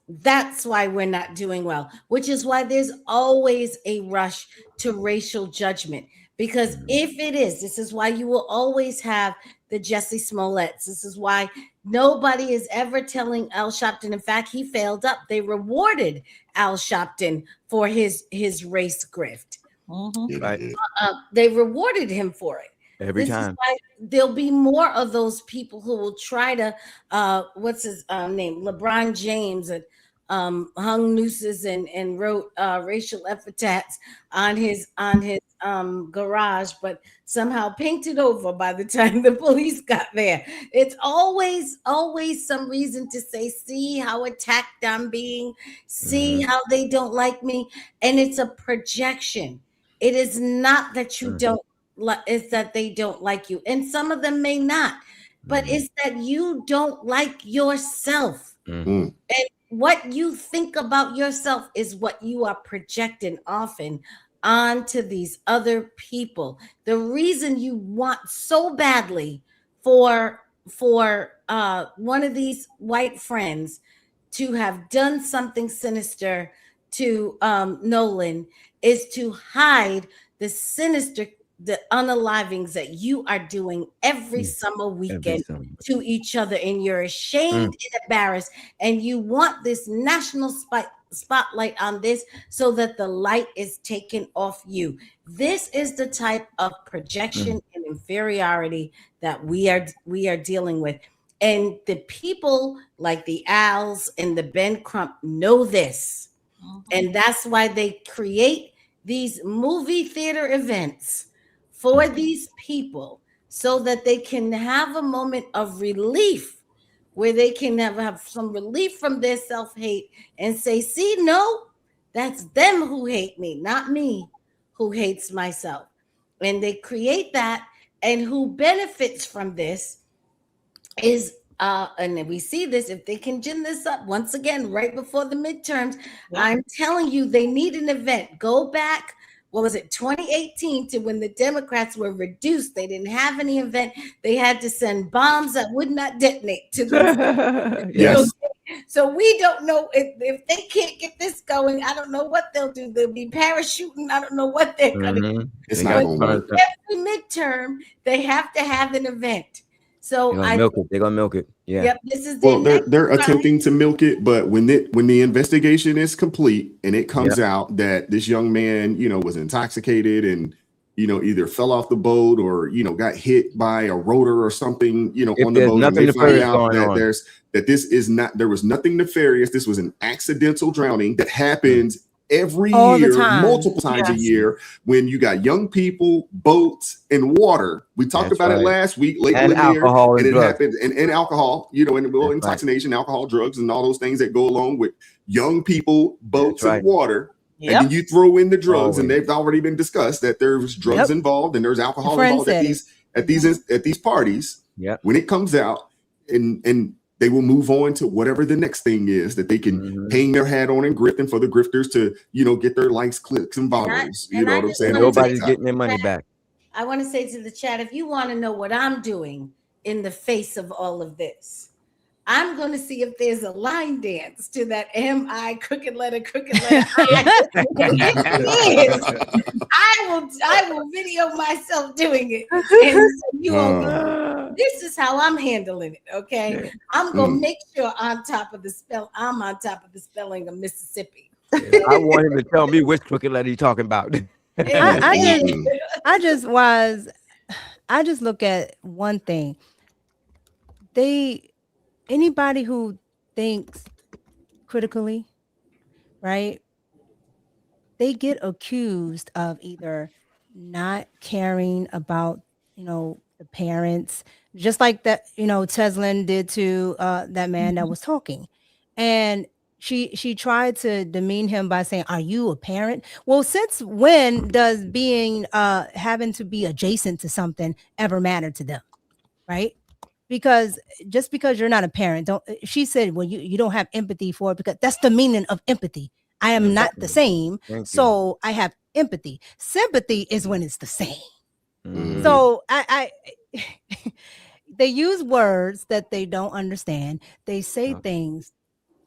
that's why we're not doing well, which is why there's always a rush to racial judgment. Because if it is, this is why you will always have the Jussie Smolletts. This is why nobody is ever telling Al Sharpton. In fact, he failed up. They rewarded Al Sharpton for his race grift.
Right.
They rewarded him for it.
Every
This
time.
is why there'll be more of those people who will try to what's his name? LeBron James and hung nooses and wrote racial epithets on his garage, but somehow painted over by the time the police got there. It's always some reason to say, see how attacked I'm being, see how they don't like me. And it's a projection. It is not that you don't it's that they don't like you, and some of them may not, but it's that you don't like yourself. And what you think about yourself is what you are projecting often onto these other people. The reason you want so badly for one of these white friends to have done something sinister to Nolan is to hide the unalivings that you are doing every summer weekend to each other, and you're ashamed and embarrassed, and you want this national spotlight on this so that the light is taken off you. This is the type of projection and inferiority that we are dealing with. And the people like the Als and the Ben Crump know this. And that's why they create these movie theater events for these people so that they can have a moment of relief where they can have some relief from their self-hate and say, see, no, that's them who hate me, not me who hates myself. And they create that, and who benefits from this is and we see this, if they can gin this up once again right before the midterms, I'm telling you, they need an event. Go back, what was it, 2018, to when the Democrats were reduced. They didn't have any event. They had to send bombs that would not detonate to them.
Yes.
So we don't know if they can't get this going. I don't know what they'll do. They'll be parachuting. I don't know what they're going to do.
It's not going to work.
Every midterm, they have to have an event. So
they're gonna milk it. Yeah.
Yep. This is
they're attempting to milk it, but when the investigation is complete and it comes out that this young man, was intoxicated and either fell off the boat or got hit by a rotor or something, on the boat, and they find out that there was nothing nefarious. This was an accidental drowning that happens every year, multiple times a year, when you got young people, boats, and water. We talked about it last week, late in the year, and it happens, and alcohol, and intoxication, alcohol, drugs, and all those things that go along with young people, boats, and water. And then you throw in the drugs, and they've already been discussed that there's drugs involved and there's alcohol involved at these parties. When it comes out, and they will move on to whatever the next thing is that they can hang their hat on and grifting for the grifters to, get their likes, clicks, and violence. You know what I'm saying?
Nobody's getting their money back.
I want to say to the chat, if you want to know what I'm doing in the face of all of this, I'm going to see if there's a line dance to that M.I. crooked letter. I will video myself doing it. And you all this is how I'm handling it, okay? I'm going to make sure I'm on top of the spelling of Mississippi.
I want him to tell me which crooked letter he's talking about.
I just was I just look at one thing. Anybody who thinks critically, right? They get accused of either not caring about, the parents, just like that, Teslin did to that man that was talking. And she tried to demean him by saying, "Are you a parent?" Well, since when does being having to be adjacent to something ever matter to them, right? Because just because you're not a parent, don't she said, well, you don't have empathy for it, because that's the meaning of empathy. I am not the same, so I have empathy. Sympathy is when it's the same. So I they use words that they don't understand. They say things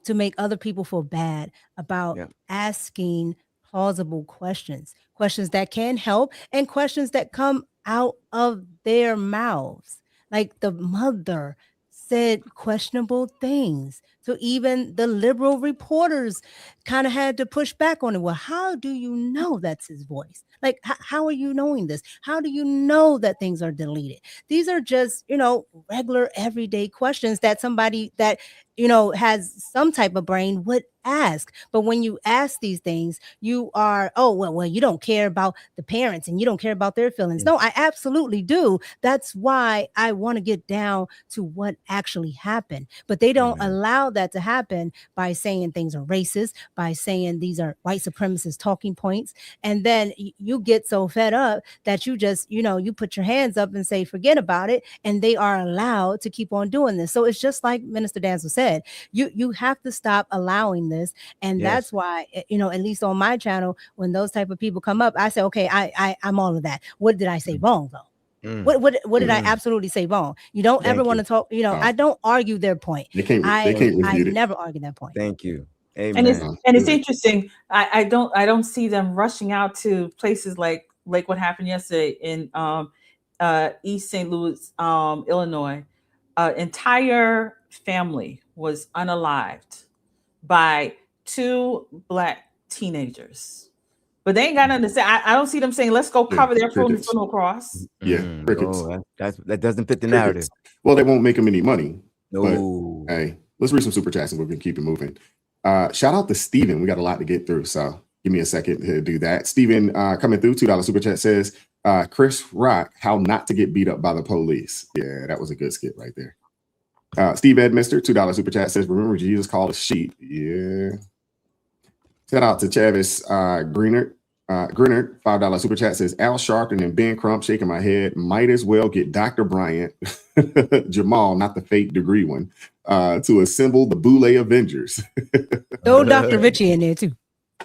to make other people feel bad about asking plausible questions that can help, and questions that come out of their mouths. Like the mother said questionable things. So even the liberal reporters kind of had to push back on it. Well, how do you know that's his voice? Like, how are you knowing this? How do you know that things are deleted? These are just, regular everyday questions that somebody that, has some type of brain would ask. But when you ask these things, you are, well, you don't care about the parents and you don't care about their feelings. No, I absolutely do. That's why I want to get down to what actually happened. But they don't allow that to happen by saying things are racist, by saying these are white supremacist talking points. And then you get so fed up that you just, you put your hands up and say, forget about it. And they are allowed to keep on doing this. So it's just like Minister Danzel said, you have to stop allowing this. And that's why, at least on my channel, when those type of people come up, I say, okay, I'm all of that. What did I say wrong though? What did I absolutely say wrong? You don't ever want to talk, I don't argue their point. I never argue that point.
Thank you.
Amen. And it's interesting. I don't see them rushing out to places like what happened yesterday in East St. Louis, Illinois. Entire family was unalived by 2 Black teenagers. But they ain't got nothing to say. I don't see them saying, let's go cover their funeral cross.
Crickets.
That doesn't fit the narrative.
Well, they won't make them any money.
No.
But, hey, let's read some super chats and we're going to keep it moving. Shout out to Steven. We got a lot to get through, so give me a second to do that. Steven coming through, $2 super chat says, Chris Rock, how not to get beat up by the police. Yeah, that was a good skit right there. Steve Edmister, $2 super chat says, remember Jesus called us sheep. Yeah. Shout out to Chavis Greenert, $5 super chat says, Al Sharpton and Ben Crump, shaking my head, might as well get Dr. Bryant, Jamal, not the fake degree one, to assemble the Boule Avengers.
Throw Dr. Richie in there too.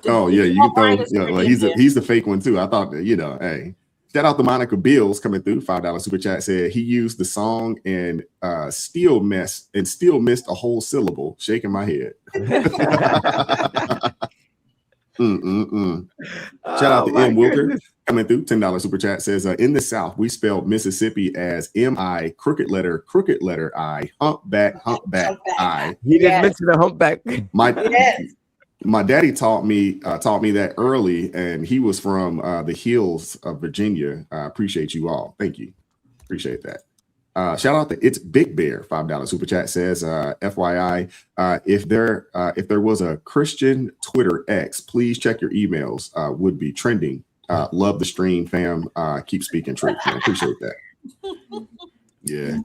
Oh yeah, you can throw. Like he's the fake one too. I thought that, hey. Shout out to Monica Bills coming through, $5 super chat said he used the song and still missed a whole syllable. Shaking my head. Shout out to M. Wilker coming through, $10 super chat says in the South we spelled Mississippi as M-I, crooked letter I, humpback I.
He didn't mention the humpback.
My daddy taught me that early, and he was from the hills of Virginia. I appreciate you all. Thank you. Appreciate that. Shout out to It's Big Bear, $5 super chat says, FYI, if there was a Christian Twitter X, please check your emails. Would be trending. Love the stream, fam. Keep speaking truth. Man. Appreciate that. Yeah.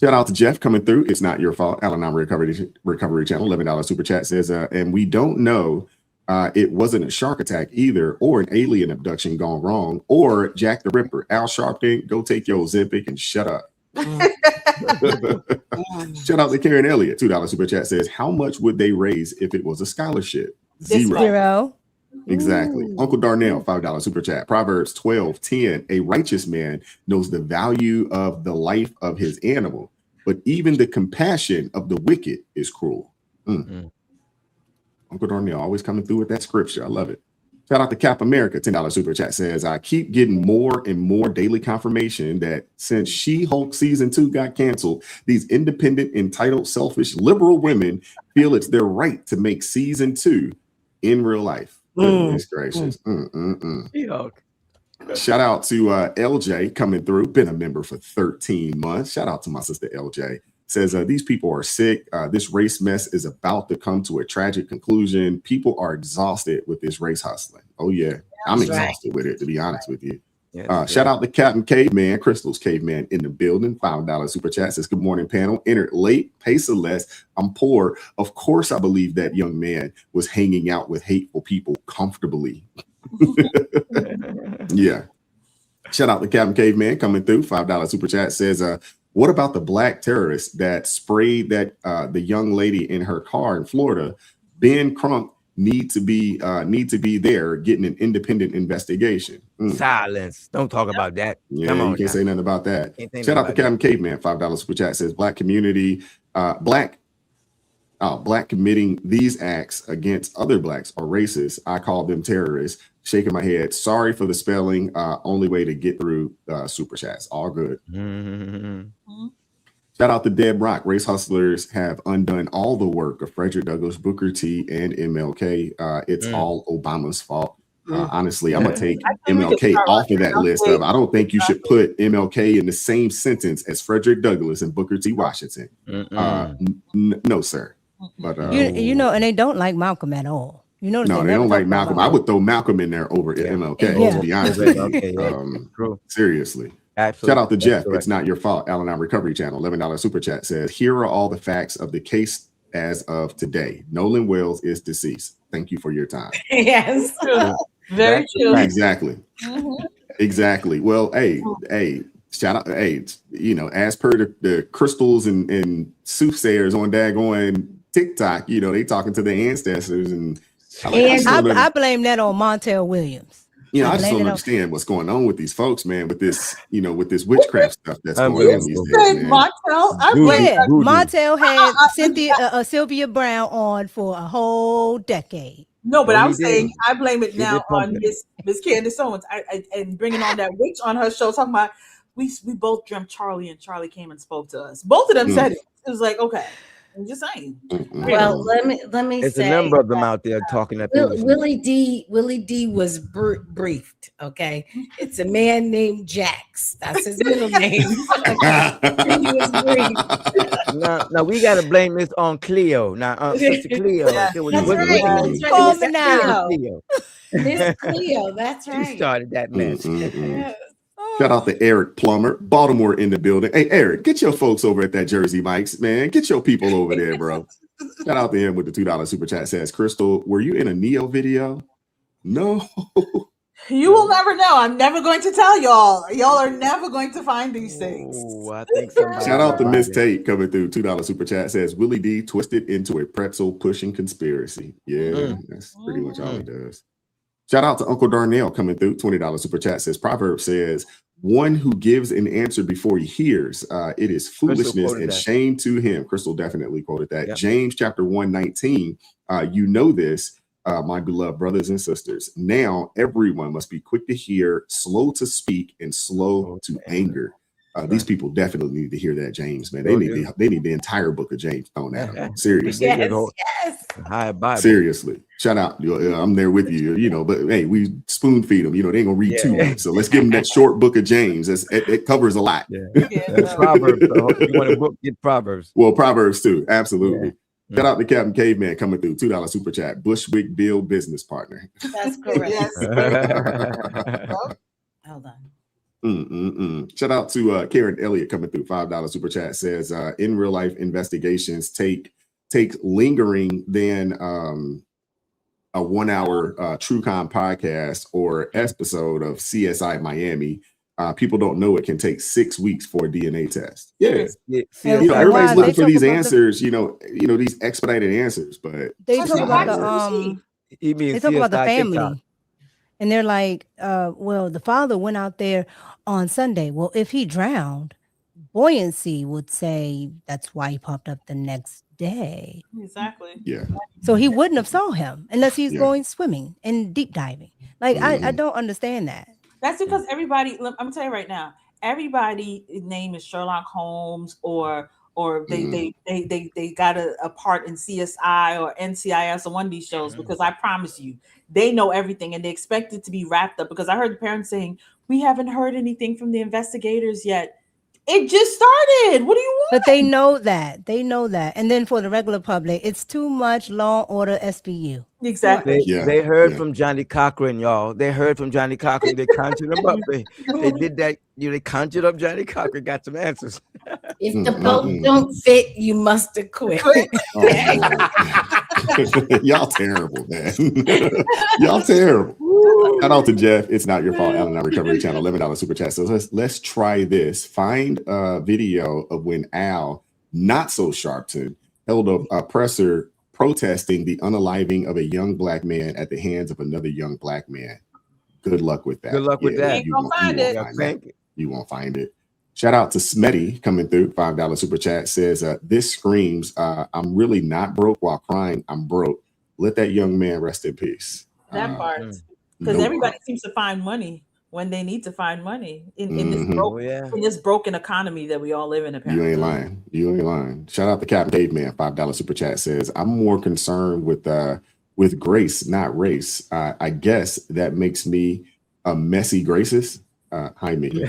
Shout out to Jeff coming through. It's not your fault. Al-Anon Recovery Channel, $11 super chat says, and we don't know it wasn't a shark attack either, or an alien abduction gone wrong, or Jack the Ripper. Al Sharpton, go take your Ozempic and shut up. Shout out to Karen Elliott, $2 super chat says, how much would they raise if it was a scholarship?
Zero.
Exactly. Uncle Darnell, $5 super chat. Proverbs 12:10. A righteous man knows the value of the life of his animal, but even the compassion of the wicked is cruel. Uncle Darnell always coming through with that scripture. I love it. Shout out to Cap America, $10 super chat says, I keep getting more and more daily confirmation that since She-Hulk season 2 got canceled, these independent, entitled, selfish, liberal women feel it's their right to make season 2 in real life. Goodness gracious.
She-Hulk.
Shout out to LJ coming through. Been a member for 13 months. Shout out to my sister LJ. Says these people are sick. This race mess is about to come to a tragic conclusion. People are exhausted with this race hustling. Oh yeah, I'm exhausted with it, to be honest with you. Shout out to Captain Caveman, Crystal's Caveman in the building. $5 super chat says, good morning, panel. Entered late, pay Celeste. I'm poor. Of course, I believe that young man was hanging out with hateful people comfortably. Yeah. Shout out to Captain Caveman coming through. $5 super chat says, what about the black terrorist that sprayed that the young lady in her car in Florida? Ben Crump need to be there getting an independent investigation.
Silence. Don't talk about that.
Yeah,
Come on,
you can't say nothing about that.
Shout
Shout out to Captain Caveman. $5 super chat says, black community, black committing these acts against other blacks are racist. I call them terrorists. Shaking my head. Sorry for the spelling. Only way to get through super chats. All good. Shout out to Deb Rock. Race hustlers have undone all the work of Frederick Douglass, Booker T, and MLK. It's all Obama's fault. Honestly, I'm gonna take MLK off of that list. I don't think you should put MLK in the same sentence as Frederick Douglass and Booker T. Washington. No, sir. But
you know, and they don't like Malcolm at all. You know,
no, they don't like Malcolm. I would throw Malcolm in there over MLK, to be honest with you. Seriously. Absolutely. Shout out to Jeff. It's not your fault. Al-Anon Recovery Channel, $11 super chat says, here are all the facts of the case as of today. Nolan Wells is deceased. Thank you for your time.
Yes.
Very true.
Exactly. Exactly. Well, hey, shout out, you know, as per the crystals and soothsayers on daggone TikTok, you know, they talking to their ancestors and
I blame that on Montel Williams.
You know, I just don't understand what's going on with these folks, man, with this, you know, with this witchcraft stuff that's going on these days, man.
Montel had Sylvia Brown on for a whole decade.
No, but I'm saying I blame it now on Miss Candace Owens. And bringing on that witch on her show, talking about we both dreamt Charlie and Charlie came and spoke to us. Both of them said it. It was like, okay. I'm just saying.
Well, let me
There's
say
a number of them out there talking that
Willie D was briefed. Okay, it's a man named Jax. That's his middle name. He was briefed.
Now we gotta blame this on Cleo. Now, Sister Cleo.
That's right.
Cleo.
Miss Cleo. That's right.
She started that mess.
Shout out to Eric Plummer, Baltimore in the building. Hey, Eric, get your folks over at that Jersey Mike's, man. Get your people over there, bro. Shout out to him with the $2 super chat. Says, Crystal, were you in a Neo video? No.
You will never know. I'm never going to tell y'all. Y'all are never going to find these things.
I think
shout out to Miss Tate coming through. $2 super chat says, Willie D twisted into a pretzel pushing conspiracy. Yeah, that's pretty much all he does. Shout out to Uncle Darnell coming through. $20 super chat says, Proverb says, one who gives an answer before he hears, it is foolishness and shame to him. Crystal definitely quoted that. Yep. James chapter 1:19. You know this, my beloved brothers and sisters. Now everyone must be quick to hear, slow to speak, and slow to anger. These people definitely need to hear that, James, man. They need the entire book of James thrown at them. Seriously.
Yes.
Seriously. Shout out. I'm there with you, you know, but hey, we spoon feed them. You know, they ain't gonna read too much. So let's give them that short book of James. It covers a lot.
Proverbs. You want a book, get Proverbs.
Well, Proverbs too. Absolutely. Shout out to Captain Caveman coming through. $2 super chat. Bushwick Bill business partner.
That's correct. Yes. Hold on.
Shout out to Karen Elliott coming through. $5 super chat says, in real life investigations take lingering than a 1 hour True Crime podcast or episode of CSI Miami. People don't know it can take 6 weeks for a DNA test. You know, everybody's looking for these answers, you know, these expedited answers, but
they talk about the family. TikTok. And they're like, well, the father went out there on Sunday. Well, if he drowned, buoyancy would say that's why he popped up the next day.
Exactly.
Yeah.
So he wouldn't have saw him unless he's going swimming and deep diving. Like, I don't understand that.
That's because everybody, I'm gonna tell you right now, everybody's name is Sherlock Holmes or or they got a part in CSI or NCIS or one of these shows, because I promise you, they know everything and they expect it to be wrapped up. Because I heard the parents saying, we haven't heard anything from the investigators yet. It just started. What do you want?
But they know that. They know that. And then for the regular public, it's too much Law and Order SVU.
Exactly.
They heard from Johnny Cochran, y'all. They heard from Johnny Cochran. They conjured him up. They did that. They conjured up Johnny Cochran, got some answers.
If the boat don't fit, you must have quit.
Y'all terrible, man. Y'all terrible. Shout out to Jeff. It's not your fault. Allen and I Recovery Channel, $11 super chat. So let's try this. Find a video of when Al, not so Sharpton, held a presser protesting the unaliving of a young black man at the hands of another young black man. Good luck with that.
Good luck with that.
You won't find it. You won't find it. Shout out to Smetty coming through, $5 super chat, says, this screams, I'm really not broke while crying. I'm broke. Let that young man rest in peace.
That part. Because everybody seems to find money when they need to find money in this broken economy that we all live in. Apparently.
You ain't lying. You ain't lying. Shout out to Captain Caveman, $5 super chat, says, I'm more concerned with grace, not race. I guess that makes me a messy Graces. Hi, me. He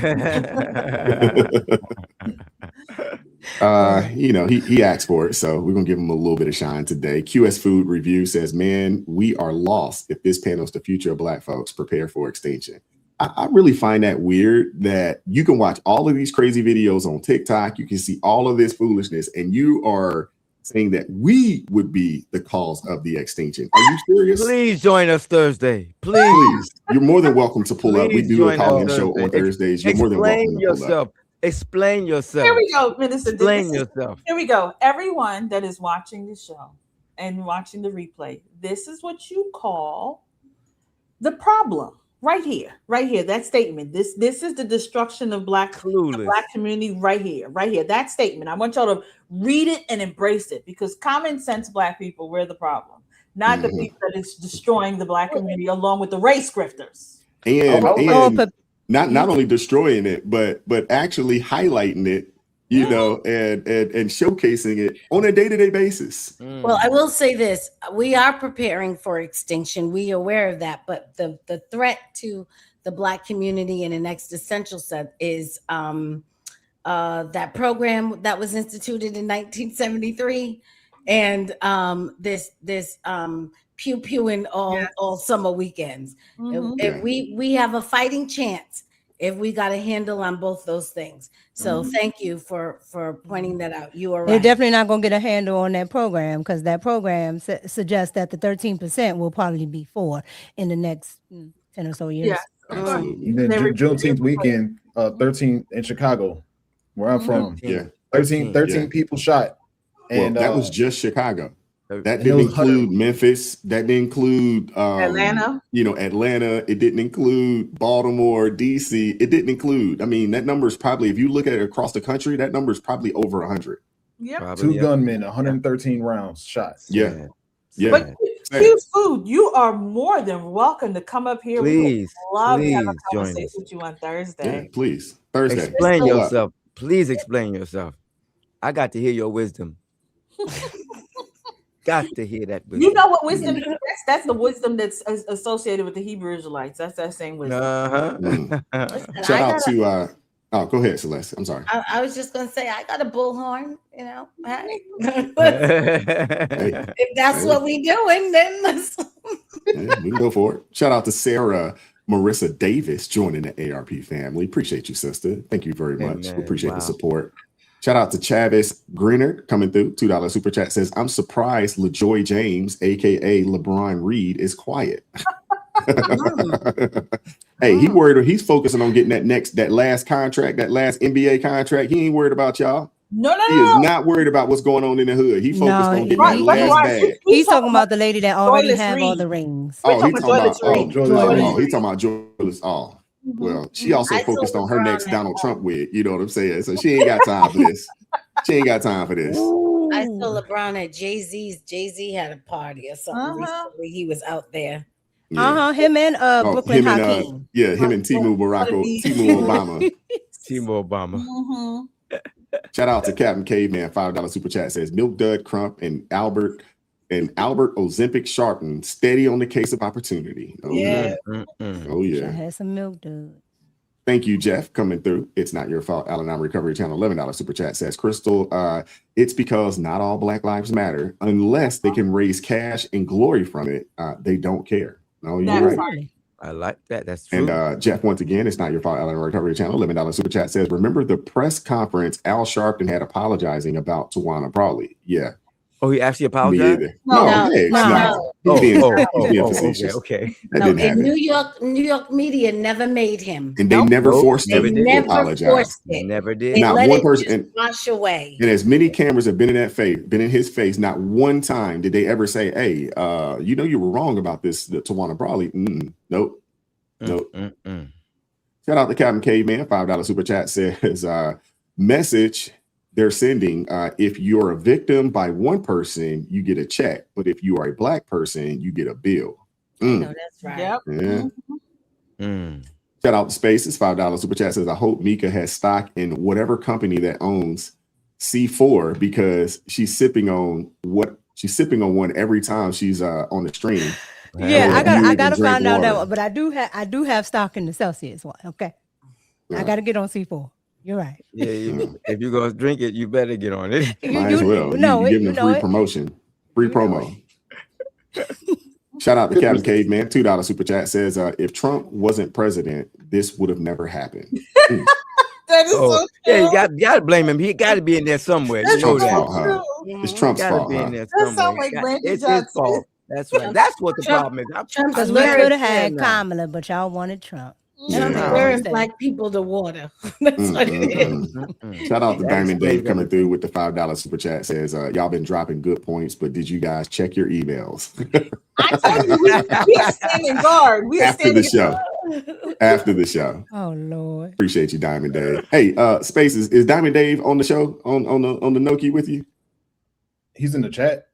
asked for it, so we're gonna give him a little bit of shine today. QS Food Review says, man, we are lost if this panel's the future of black folks. Prepare for extinction. I really find that weird that you can watch all of these crazy videos on TikTok, you can see all of this foolishness, and you are saying that we would be the cause of the extinction. Are you serious?
Please join us Thursday. Please.
You're more than welcome to pull up. We do a call-in show on Thursdays. You're more than welcome to pull up.
Explain yourself.
Here we go, Minister.
Explain yourself.
Here we go. Everyone that is watching the show and watching the replay, this is what you call the problem. Right here. That statement. This is the destruction of the black community right here. That statement. I want y'all to read it and embrace it, because common sense black people, we're the problem, not the people that is destroying the black community along with the race grifters.
And not only destroying it, but actually highlighting it, and showcasing it on a day-to-day basis.
Well, I will say this. We are preparing for extinction. We are aware of that. But the threat to the black community in an existential sense is that program that was instituted in 1973 and this pew pewing all summer weekends. If we have a fighting chance if we got a handle on both those things. So thank you for pointing that out. You are right.
They're definitely not going to get a handle on that program, because that program suggests that the 13% will probably be 4 in the next 10 or so years.
Yeah. And then Juneteenth weekend, 13 in Chicago, where I'm from.
Yeah.
13 people shot. And
that was just Chicago. That didn't include Memphis. That didn't include
Atlanta.
Atlanta. It didn't include Baltimore, DC. It didn't include. I mean, that number is probably, if you look at it across the country, that number is probably over 100.
Yeah.
2 gunmen, 113 rounds shot.
Yeah.
But Q's Food, you are more than welcome to come up here.
Please,
love to have a
join
conversation
us.
with you on Thursday.
Yeah, please. Thursday.
Explain yourself. Please explain yourself. I got to hear your wisdom. Got to hear that wisdom.
You know what wisdom is? That's the wisdom that's associated with the Hebrew Israelites. That's that same wisdom.
Shout out to go ahead, Celeste. I'm sorry.
I was just gonna say I got a bullhorn, Hey. If that's what we doing, then let's
we can go for it. Shout out to Sarah Marissa Davis joining the ARP family. Appreciate you, sister. Thank you very much. We appreciate the support. Shout out to Chavis Greener coming through, $2 super chat, says, I'm surprised LaJoy James, aka LeBron Reed, is quiet. Hey, he's focusing on getting that last contract, that last NBA contract. He ain't worried about y'all.
No.
He is not worried about what's going on in the hood. He focused on getting that last bag.
He's talking about the lady that already have all the rings.
He's talking about Joyless. Well, she also focused on her next Donald Trump wig. You know what I'm saying? So she ain't got time for this. I
saw LeBron at Jay-Z's. Jay-Z had a party or something recently. He was out there.
Yeah.
Him and Brooklyn Hakeem.
Him and Timu Obama.
Timu Obama.
Shout out to Captain Caveman, $5 super chat says Milk Dud Crump and Albert Ozempic Sharpton steady on the case of opportunity. Oh yeah. Oh yeah.
I had some milk, dude.
Thank you, Jeff, coming through. It's not your fault. Al-Anon Recovery Channel, $11 super chat says Crystal. It's because not all Black lives matter unless they can raise cash and glory from it. They don't care. No, you're right.
I like that. That's true.
And Jeff, once again, it's not your fault. Al-Anon Recovery Channel, $11 super chat says, remember the press conference Al Sharpton had apologizing about Tawana Brawley? Yeah.
Oh, he actually apologized?
No. He's being facetious.
Okay.
No, and New York media never made him.
And they never forced him to
never
apologize.
Forced it.
Never did.
They
Not
let
one
it
person.
just wash away.
And as many cameras have been in his face, not one time did they ever say, "Hey, you were wrong about this, the Tawana Brawley." Nope. Shout out to Captain Caveman, $5 super chat says, message they're sending, if you're a victim by one person, you get a check, but if you are a Black person, you get a bill.
No, that's right.
Yep.
Yeah. Shout out to Spaces, $5 super chat says, I hope Mika has stock in whatever company that owns C4 because she's sipping on one every time she's on the stream.
Yeah, I gotta find out that one, but I do have stock in the Celsius one. Okay, I gotta get on C4. You're right.
Yeah, if you're gonna drink it, you better get on it.
Might as well. You give them free promotion, free promo. Shout out to Captain Caveman, $2 super chat says, if Trump wasn't president, this would have never happened.
That is so true.
Yeah, you got to blame him. He got to be in there somewhere.
It's Trump's fault, huh? It's Trump's fault.
That sounds like Randy
It's
Johnson.
his fault. That's right. That's what the problem is.
Trump could have had Kamala, but y'all wanted Trump.
Stirring Black people to water. That's what it is.
Shout out to Diamond Dave coming through with the $5 super chat says, y'all been dropping good points, but did you guys check your emails?
I told you we are standing guard. We are
After the
standing
show.
guard.
After the show.
Oh Lord.
Appreciate you, Diamond Dave. Hey, Spaces, is Diamond Dave on the show on the Noki with you?
He's in the chat.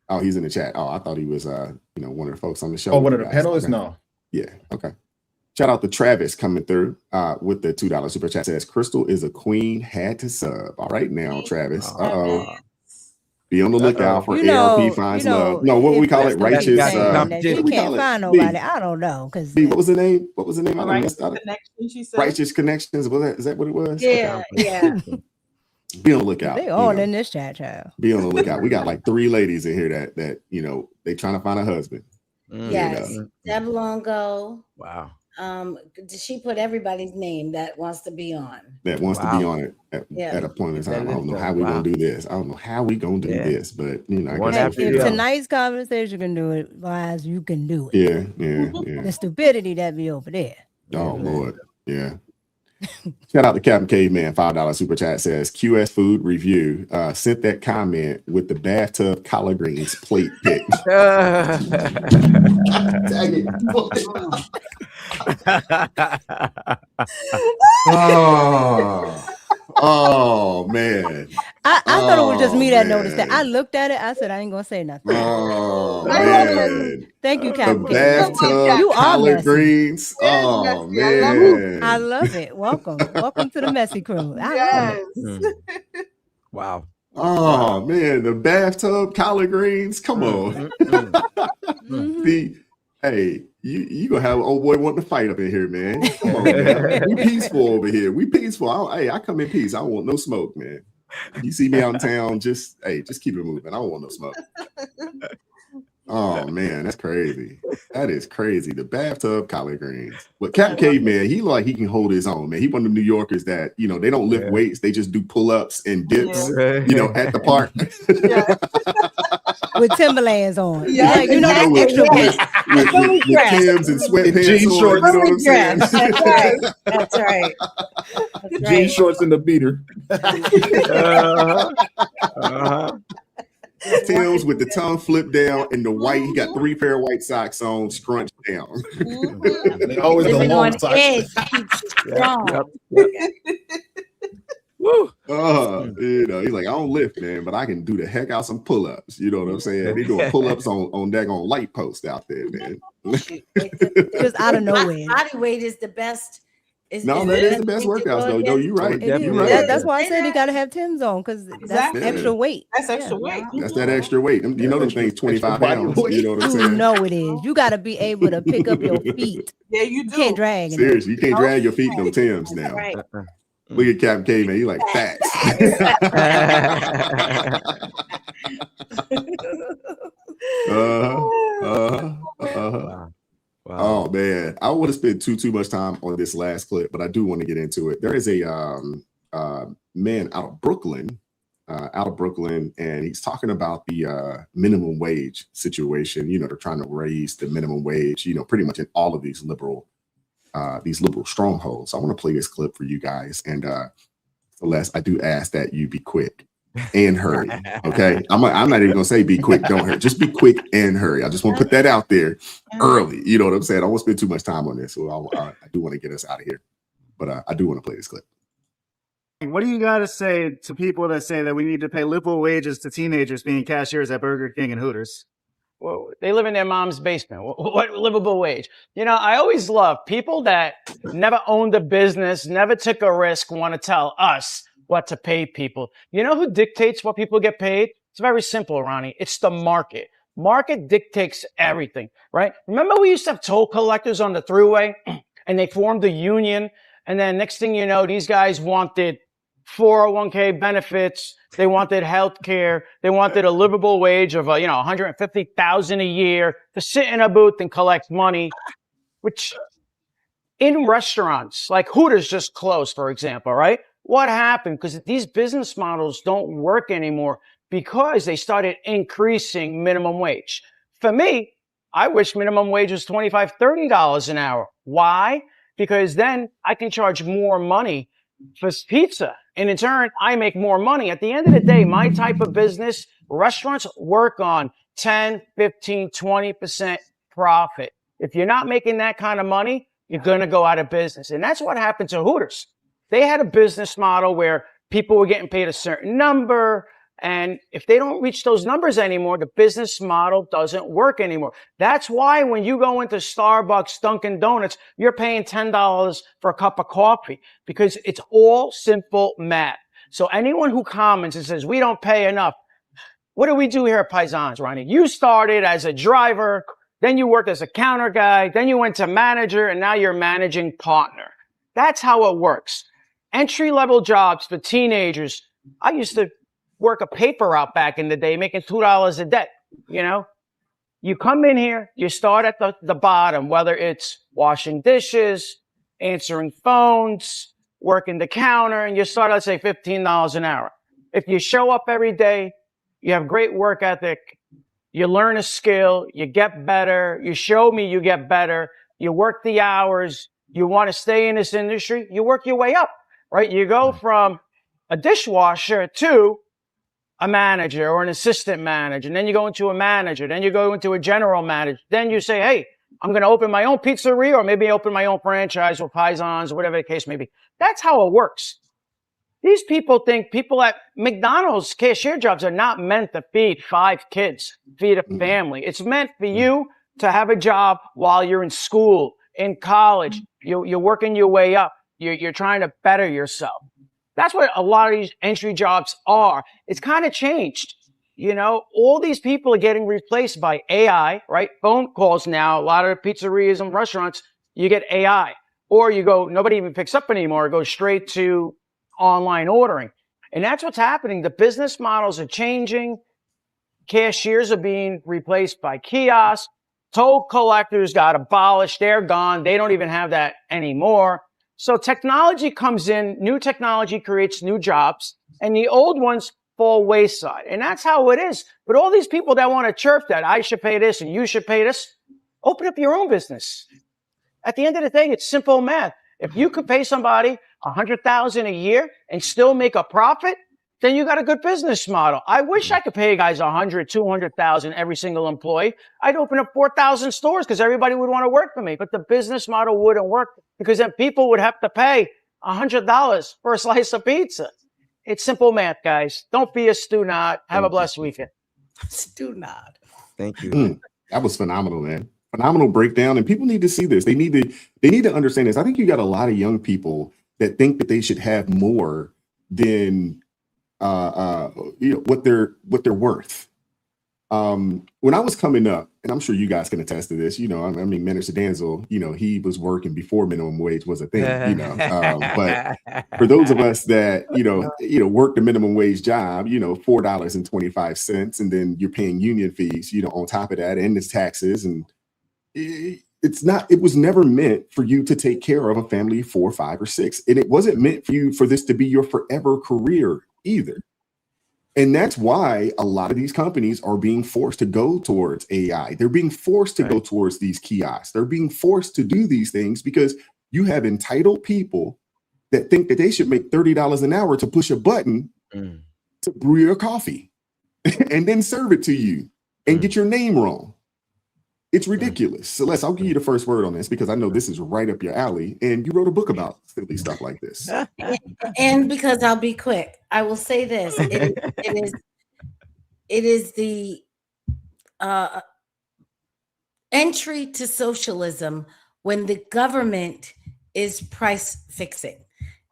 Oh, he's in the chat. Oh, I thought he was one of the folks on the show.
Oh, one of the panelists?
Okay.
No.
Yeah, okay. Shout out to Travis coming through with the $2 super chat says Crystal is a queen, had to sub. All right now, Travis. Be on the lookout for ARP finds love. No, what we call it? Righteous.
You can't find nobody. I don't know.
What was the name? What was the name?
Righteous Connection, she said.
Righteous Connections. Is that what it was?
Yeah, yeah.
Be on the lookout.
They all in this chat, child.
Be on the lookout. We got like 3 ladies in here that they trying to find a husband.
Yes. Deb Longo.
Wow.
She put everybody's name that wants to be on.
That wants to be on it at a point in time. I don't know how we're gonna do this. I don't know how we gonna do this, but
if tonight's conversation can do it, wise, you can do it.
Yeah.
The stupidity that be over there.
Oh Lord, yeah. Shout out to Captain Caveman, $5 super chat says QS Food Review sent that comment with the bathtub collard greens plate pic. Oh man.
I thought it was just me that noticed that. I looked at it. I said I ain't gonna say nothing.
Oh man.
Thank you, Captain.
The bathtub
you
collard greens. Oh man.
I love it. Welcome to the messy crew.
Wow.
Oh man, the bathtub collard greens. Come on. See, hey, you gonna have an old boy wanting to fight up in here, man. Come on, man. We peaceful over here. We peaceful. I come in peace. I don't want no smoke, man. You see me out in town, just keep it moving. I don't want no smoke. Oh man, that's crazy. That is crazy. The bathtub collard greens. But Captain Caveman, he like he can hold his own, man. He one of the New Yorkers that they don't lift weights, they just do pull-ups and dips, at the park.
With Timberlands on.
Yeah,
that extra
with Timbs and sweatpants
jean shorts.
You know what I'm saying?
That's right.
Jean shorts and the beater.
Timbs with the tongue flipped down and the white. He got 3 pair of white socks on, scrunched down.
They always the long socks.
Woo. He's like, I don't lift, man, but I can do the heck out some pull-ups. You know what I'm saying? They doing pull-ups on daggone light post out there, man.
Just out of nowhere.
Body weight is the best
No, that is the best workouts though. No, you're right. You're right.
That's why I said you got to have Tim's on, because that's extra weight.
That's extra weight.
That's that extra weight. You know, them things 25 pounds. You know what I'm saying?
You know it is. You got to be able to pick up your feet.
Yeah, you do.
You can't drag.
Seriously, you can't drag your feet no Tim's now.
Right.
Look at Captain K, man. He like facts.
Wow.
Oh man, I don't want to spend too much time on this last clip, but I do want to get into it. There is a man out of Brooklyn, and he's talking about the minimum wage situation. You know, they're trying to raise the minimum wage. You know, pretty much in all of these liberal strongholds. So I want to play this clip for you guys, and Celeste, I do ask that you be quick and hurry. Okay, I'm not even gonna say be quick, don't hurry. Just be quick and hurry. I just want to put that out there early. You know what I'm saying? I won't spend too much time on this, so I do want to get us out of here. But I do want to play this clip.
What do you got to say to people that say that we need to pay livable wages to teenagers being cashiers at Burger King and Hooters?
Well, they live in their mom's basement. What livable wage? You know, I always love people that never owned a business, never took a risk, want to tell us what to pay people. You know who dictates what people get paid? It's very simple, Ronnie. It's the market. Market dictates everything, right? Remember we used to have toll collectors on the thruway and they formed a union. And then next thing you know, these guys wanted 401k benefits. They wanted health care. They wanted a livable wage of, $150,000 a year to sit in a booth and collect money, which in restaurants like Hooters just closed, for example, right? What happened? Because these business models don't work anymore because they started increasing minimum wage. For me, I wish minimum wage was $25, $30 an hour. Why? Because then I can charge more money for pizza. And in turn, I make more money. At the end of the day, my type of business, restaurants work on 10, 15, 20% profit. If you're not making that kind of money, you're going to go out of business. And that's what happened to Hooters. They had a business model where people were getting paid a certain number. And if they don't reach those numbers anymore, the business model doesn't work anymore. That's why when you go into Starbucks, Dunkin' Donuts, you're paying $10 for a cup of coffee because it's all simple math. So anyone who comments and says, we don't pay enough, what do we do here at Paisans, Ronnie? You started as a driver, then you worked as a counter guy, then you went to manager, and now you're managing partner. That's how it works. Entry-level jobs for teenagers. I used to work a paper route back in the day, making $2 a day. You know, you come in here, you start at the bottom, whether it's washing dishes, answering phones, working the counter, and you start, let's say, $15 an hour. If you show up every day, you have great work ethic, you learn a skill, you get better, you show me you get better, you work the hours, you want to stay in this industry, you work your way up, right? You go from a dishwasher to a manager or an assistant manager, and then you go into a manager, then you go into a general manager, then you say, hey, I'm going to open my own pizzeria or maybe open my own franchise or Paisans or whatever the case may be. That's how it works. These people think people at McDonald's cashier jobs are not meant to feed 5 kids, feed a family. It's meant for you to have a job while you're in school, in college. You're working your way up. You're trying to better yourself. That's what a lot of these entry jobs are. It's kind of changed. You know, all these people are getting replaced by AI, right? Phone calls now. A lot of pizzerias and restaurants, you get AI. Or you go, nobody even picks up anymore. It goes straight to online ordering. And that's what's happening. The business models are changing. Cashiers are being replaced by kiosks. Toll collectors got abolished. They're gone. They don't even have that anymore. So technology comes in, new technology creates new jobs, and the old ones fall wayside. And that's how it is. But all these people that want to chirp that I should pay this and you should pay this, open up your own business. At the end of the day, it's simple math. If you could pay somebody $100,000 a year and still make a profit, then you got a good business model. I wish I could pay guys $100,000, $200,000 every single employee. I'd open up 4,000 stores because everybody would want to work for me. But the business model wouldn't work because then people would have to pay $100 for a slice of pizza. It's simple math, guys. Don't be a stu-nod. Have a blessed weekend.
Stu-nod.
Thank you.
That was phenomenal, man. phenomenal breakdown, and people need to see this. They need to understand this. I think you got a lot of young people that think that they should have more than what they're worth. When I was coming up, and I'm sure you guys can attest to this, I mean, Minister Danzel, he was working before minimum wage was a thing, but for those of us that, work the minimum wage job, $4.25, and then you're paying union fees, on top of that, and it's taxes, and it was never meant for you to take care of a family of 4, 5, or 6. And it wasn't meant for this to be your forever career either. And that's why a lot of these companies are being forced to go towards AI. They're being forced to go towards these kiosks. They're being forced to do these things because you have entitled people that think that they should make $30 an hour to push a button to brew your coffee and then serve it to you and get your name wrong. It's ridiculous. Celeste, I'll give you the first word on this because I know this is right up your alley, and you wrote a book about silly stuff like this.
And because I'll be quick, I will say this: it is the entry to socialism when the government is price fixing.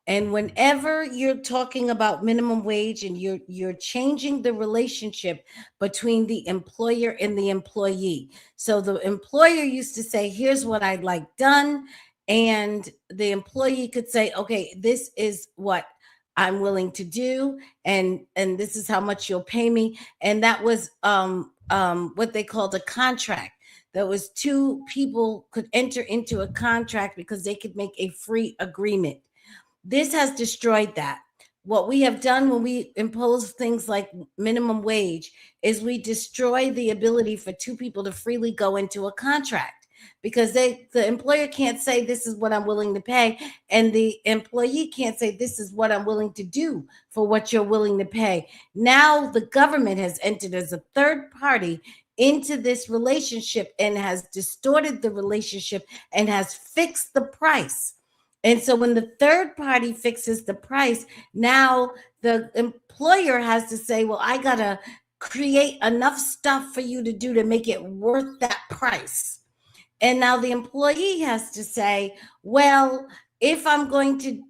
And whenever you're talking about minimum wage and you're changing the relationship between the employer and the employee. So the employer used to say, here's what I'd like done. And the employee could say, okay, this is what I'm willing to do. And this is how much you'll pay me. And that was what they called a contract. That was two people could enter into a contract because they could make a free agreement. This has destroyed that. What we have done when we impose things like minimum wage is we destroy the ability for two people to freely go into a contract because the employer can't say this is what I'm willing to pay, and the employee can't say this is what I'm willing to do for what you're willing to pay. Now the government has entered as a third party into this relationship and has distorted the relationship and has fixed the price. And so when the third party fixes the price, now the employer has to say, well, I got to create enough stuff for you to do to make it worth that price. And now the employee has to say, well, if I'm going to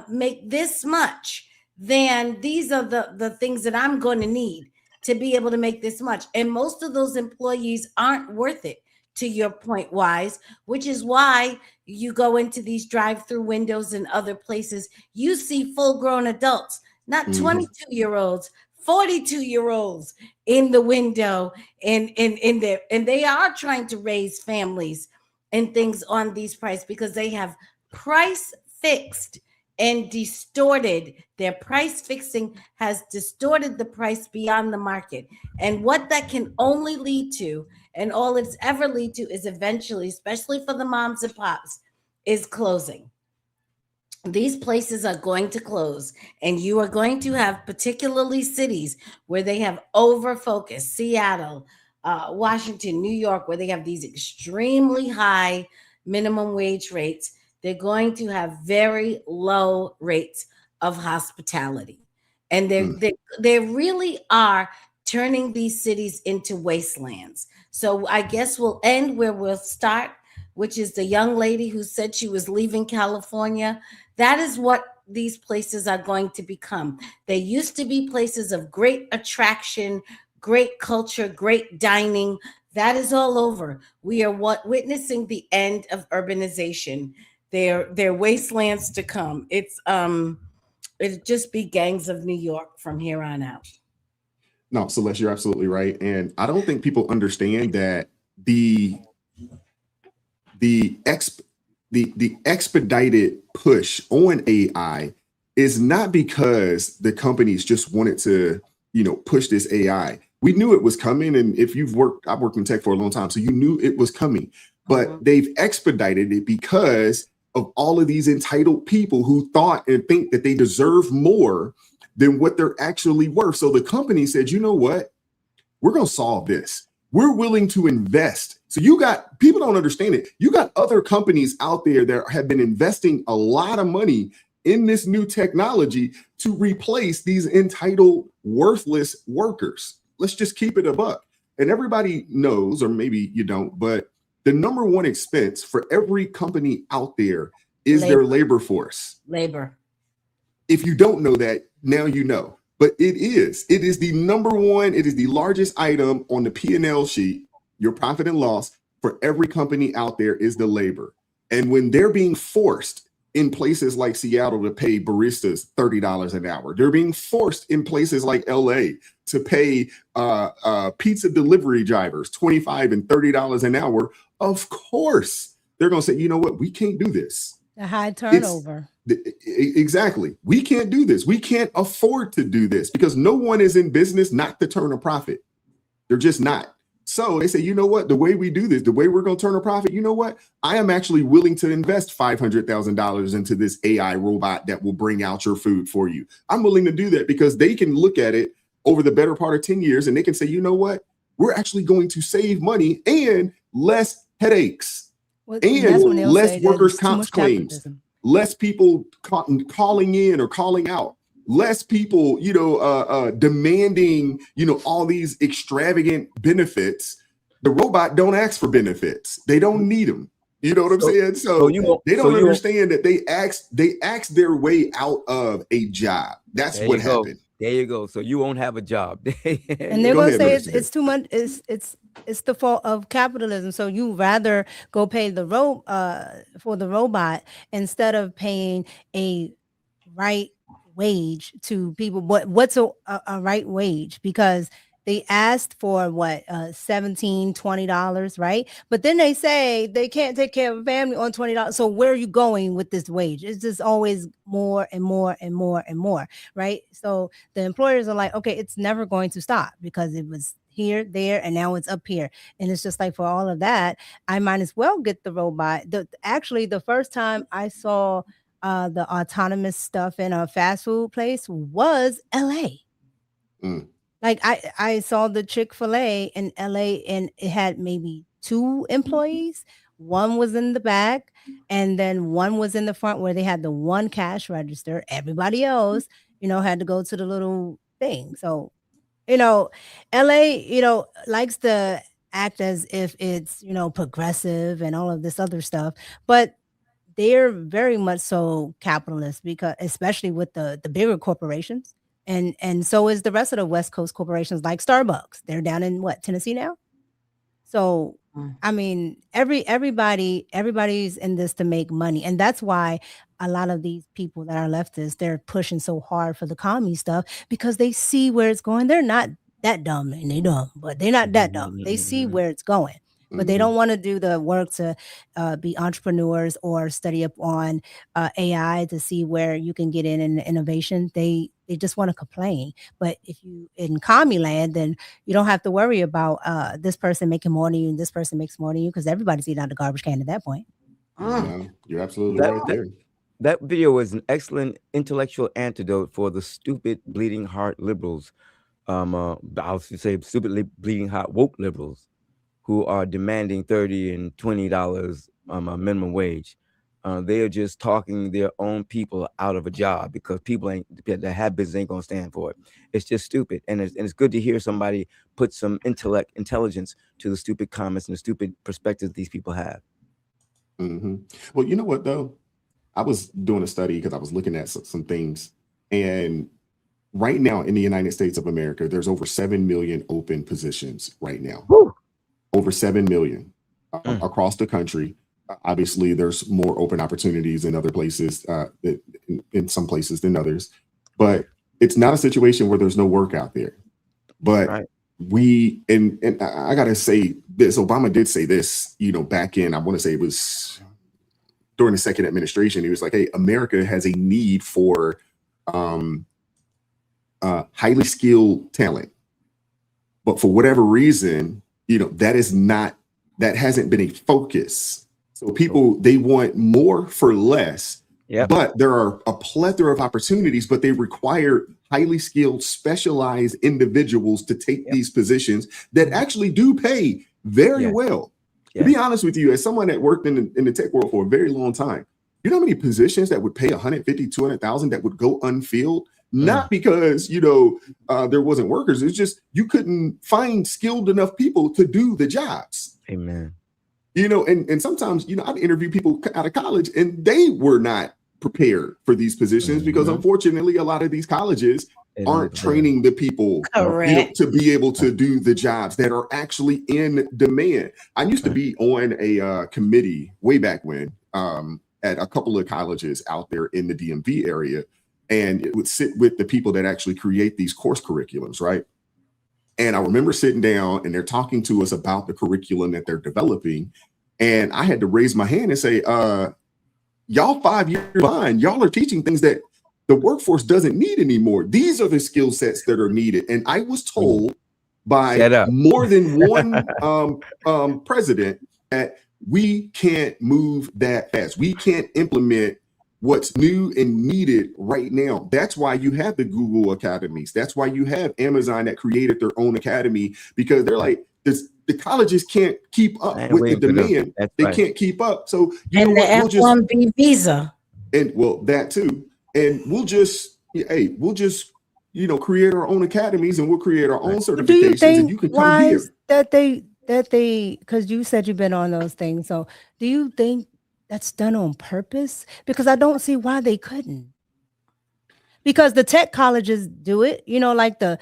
make this much, then these are the things that I'm going to need to be able to make this much. And most of those employees aren't worth it, to your point, Wise, which is why you go into these drive-through windows and other places, you see full-grown adults, not 22-year-olds, 42-year-olds in the window, and they are trying to raise families and things on these prices because they have price fixed and distorted. Their price fixing has distorted the price beyond the market. And what that can only lead to, and all it's ever lead to, is eventually, especially for the moms and pops, is closing. These places are going to close, and you are going to have particularly cities where they have over-focused, Seattle, Washington, New York, where they have these extremely high minimum wage rates. They're going to have very low rates of hospitality. And they really are turning these cities into wastelands. So I guess we'll end where we'll start, which is the young lady who said she was leaving California. That is what these places are going to become. They used to be places of great attraction, great culture, great dining. That is all over. We are witnessing the end of urbanization. They're wastelands to come. It'll just be gangs of New York from here on out.
No, Celeste, you're absolutely right. And I don't think people understand that the expedited push on AI is not because the companies just wanted to, push this AI. We knew it was coming. And if I've worked in tech for a long time, so you knew it was coming, but they've expedited it because of all of these entitled people who thought and think that they deserve more than what they're actually worth. So the company said, you know what? We're going to solve this. We're willing to invest. So people don't understand it. You got other companies out there that have been investing a lot of money in this new technology to replace these entitled, worthless workers. Let's just keep it a buck. And everybody knows, or maybe you don't, but The number one expense for every company out there is their labor force.
Labor.
If you don't know that, now you know. But it is the number one, it is the largest item on the P&L sheet, your profit and loss for every company out there is the labor. And when they're being forced in places like Seattle to pay baristas $30 an hour, they're being forced in places like LA to pay pizza delivery drivers $25 and $30 an hour. Of course, they're going to say, you know what, we can't do this.
The high turnover.
Exactly. We can't do this. We can't afford to do this because no one is in business not to turn a profit. They're just not. So they say, you know what, the way we do this, the way we're going to turn a profit, you know what, I am actually willing to invest $500,000 into this AI robot that will bring out your food for you. I'm willing to do that because they can look at it over the better part of 10 years and they can say, you know what, we're actually going to save money and less headaches and less workers' comp claims. Less people calling in or calling out, less people, demanding, all these extravagant benefits. The robot don't ask for benefits. They don't need them. You know what I'm saying? So they don't understand that they ask their way out of a job. That's what happened.
There you go. So you won't have a job.
And they're going to say it's too much. It's the fault of capitalism. So you rather go pay for the robot instead of paying a right wage to people. What's a right wage? Because they asked for $17, $20, right? But then they say they can't take care of a family on $20. So where are you going with this wage? It's just always more and more and more and more, right? So the employers are like, okay, it's never going to stop because it was here, there, and now it's up here. And it's just like for all of that, I might as well get the robot. Actually, the first time I saw the autonomous stuff in a fast food place was LA. Like I saw the Chick-fil-A in LA and it had maybe 2 employees. One was in the back and then one was in the front where they had the one cash register. Everybody else, had to go to the little thing. So, LA, likes to act as if it's, progressive and all of this other stuff. But they're very much so capitalist because especially with the bigger corporations. And so is the rest of the West Coast corporations like Starbucks. They're down in Tennessee now. So, I mean, everybody's in this to make money. And that's why a lot of these people that are leftists, they're pushing so hard for the commie stuff because they see where it's going. They're not that dumb and they dumb, but they're not that dumb. They see where it's going. But they don't want to do the work to be entrepreneurs or study up on AI to see where you can get in innovation. They just want to complain. But if you in commie land, then you don't have to worry about this person making more than you and this person makes more than you because everybody's eating out the garbage can at that point.
You're absolutely right there.
That video was an excellent intellectual antidote for the stupid bleeding heart liberals. I'll say stupidly bleeding heart woke liberals who are demanding $30 and $20 minimum wage. They are just talking their own people out of a job because people that have business ain't gonna stand for it. It's just stupid, and it's good to hear somebody put some intelligence to the stupid comments and the stupid perspectives these people have.
Well, you know what though, I was doing a study because I was looking at some things, and right now in the United States of America, there's over 7 million open positions right now.
Woo!
Over 7 million across the country. Obviously, there's more open opportunities in other places, in some places than others. But it's not a situation where there's no work out there. But and I gotta say this, Obama did say this, back in, I want to say it was during the second administration. He was like, hey, America has a need for highly skilled talent. But for whatever reason, that hasn't been a focus. So people, they want more for less, but there are a plethora of opportunities, but they require highly skilled, specialized individuals to take these positions that actually do pay very well. To be honest with you, as someone that worked in the tech world for a very long time, you know how many positions that would pay $150,000, $200,000 that would go unfilled? Not because, there wasn't workers. It's just you couldn't find skilled enough people to do the jobs.
Amen.
You know, and sometimes, you know, I've interviewed people out of college and they were not prepared for these positions because unfortunately a lot of these colleges aren't training the people, you know, to be able to do the jobs that are actually in demand. I used to be on a committee way back when at a couple of colleges out there in the DMV area, and it would sit with the people that actually create these course curriculums, right? And I remember sitting down and they're talking to us about the curriculum that they're developing. And I had to raise my hand and say, y'all 5 years behind, y'all are teaching things that the workforce doesn't need anymore. These are the skill sets that are needed. And I was told by more than one president that we can't move that fast. We can't implement what's new and needed right now. That's why you have the Google academies. That's why you have Amazon that created their own academy, because they're like, the colleges can't keep up with the demand. They can't keep up. So you know what?
The F1B visa.
And well, that too. And we'll just, you know, create our own academies and we'll create our own certifications.
Do you think
and you can come here.
that they, because you said you've been on those things. So do you think that's done on purpose? Because I don't see why they couldn't. Because the tech colleges do it, you know, like the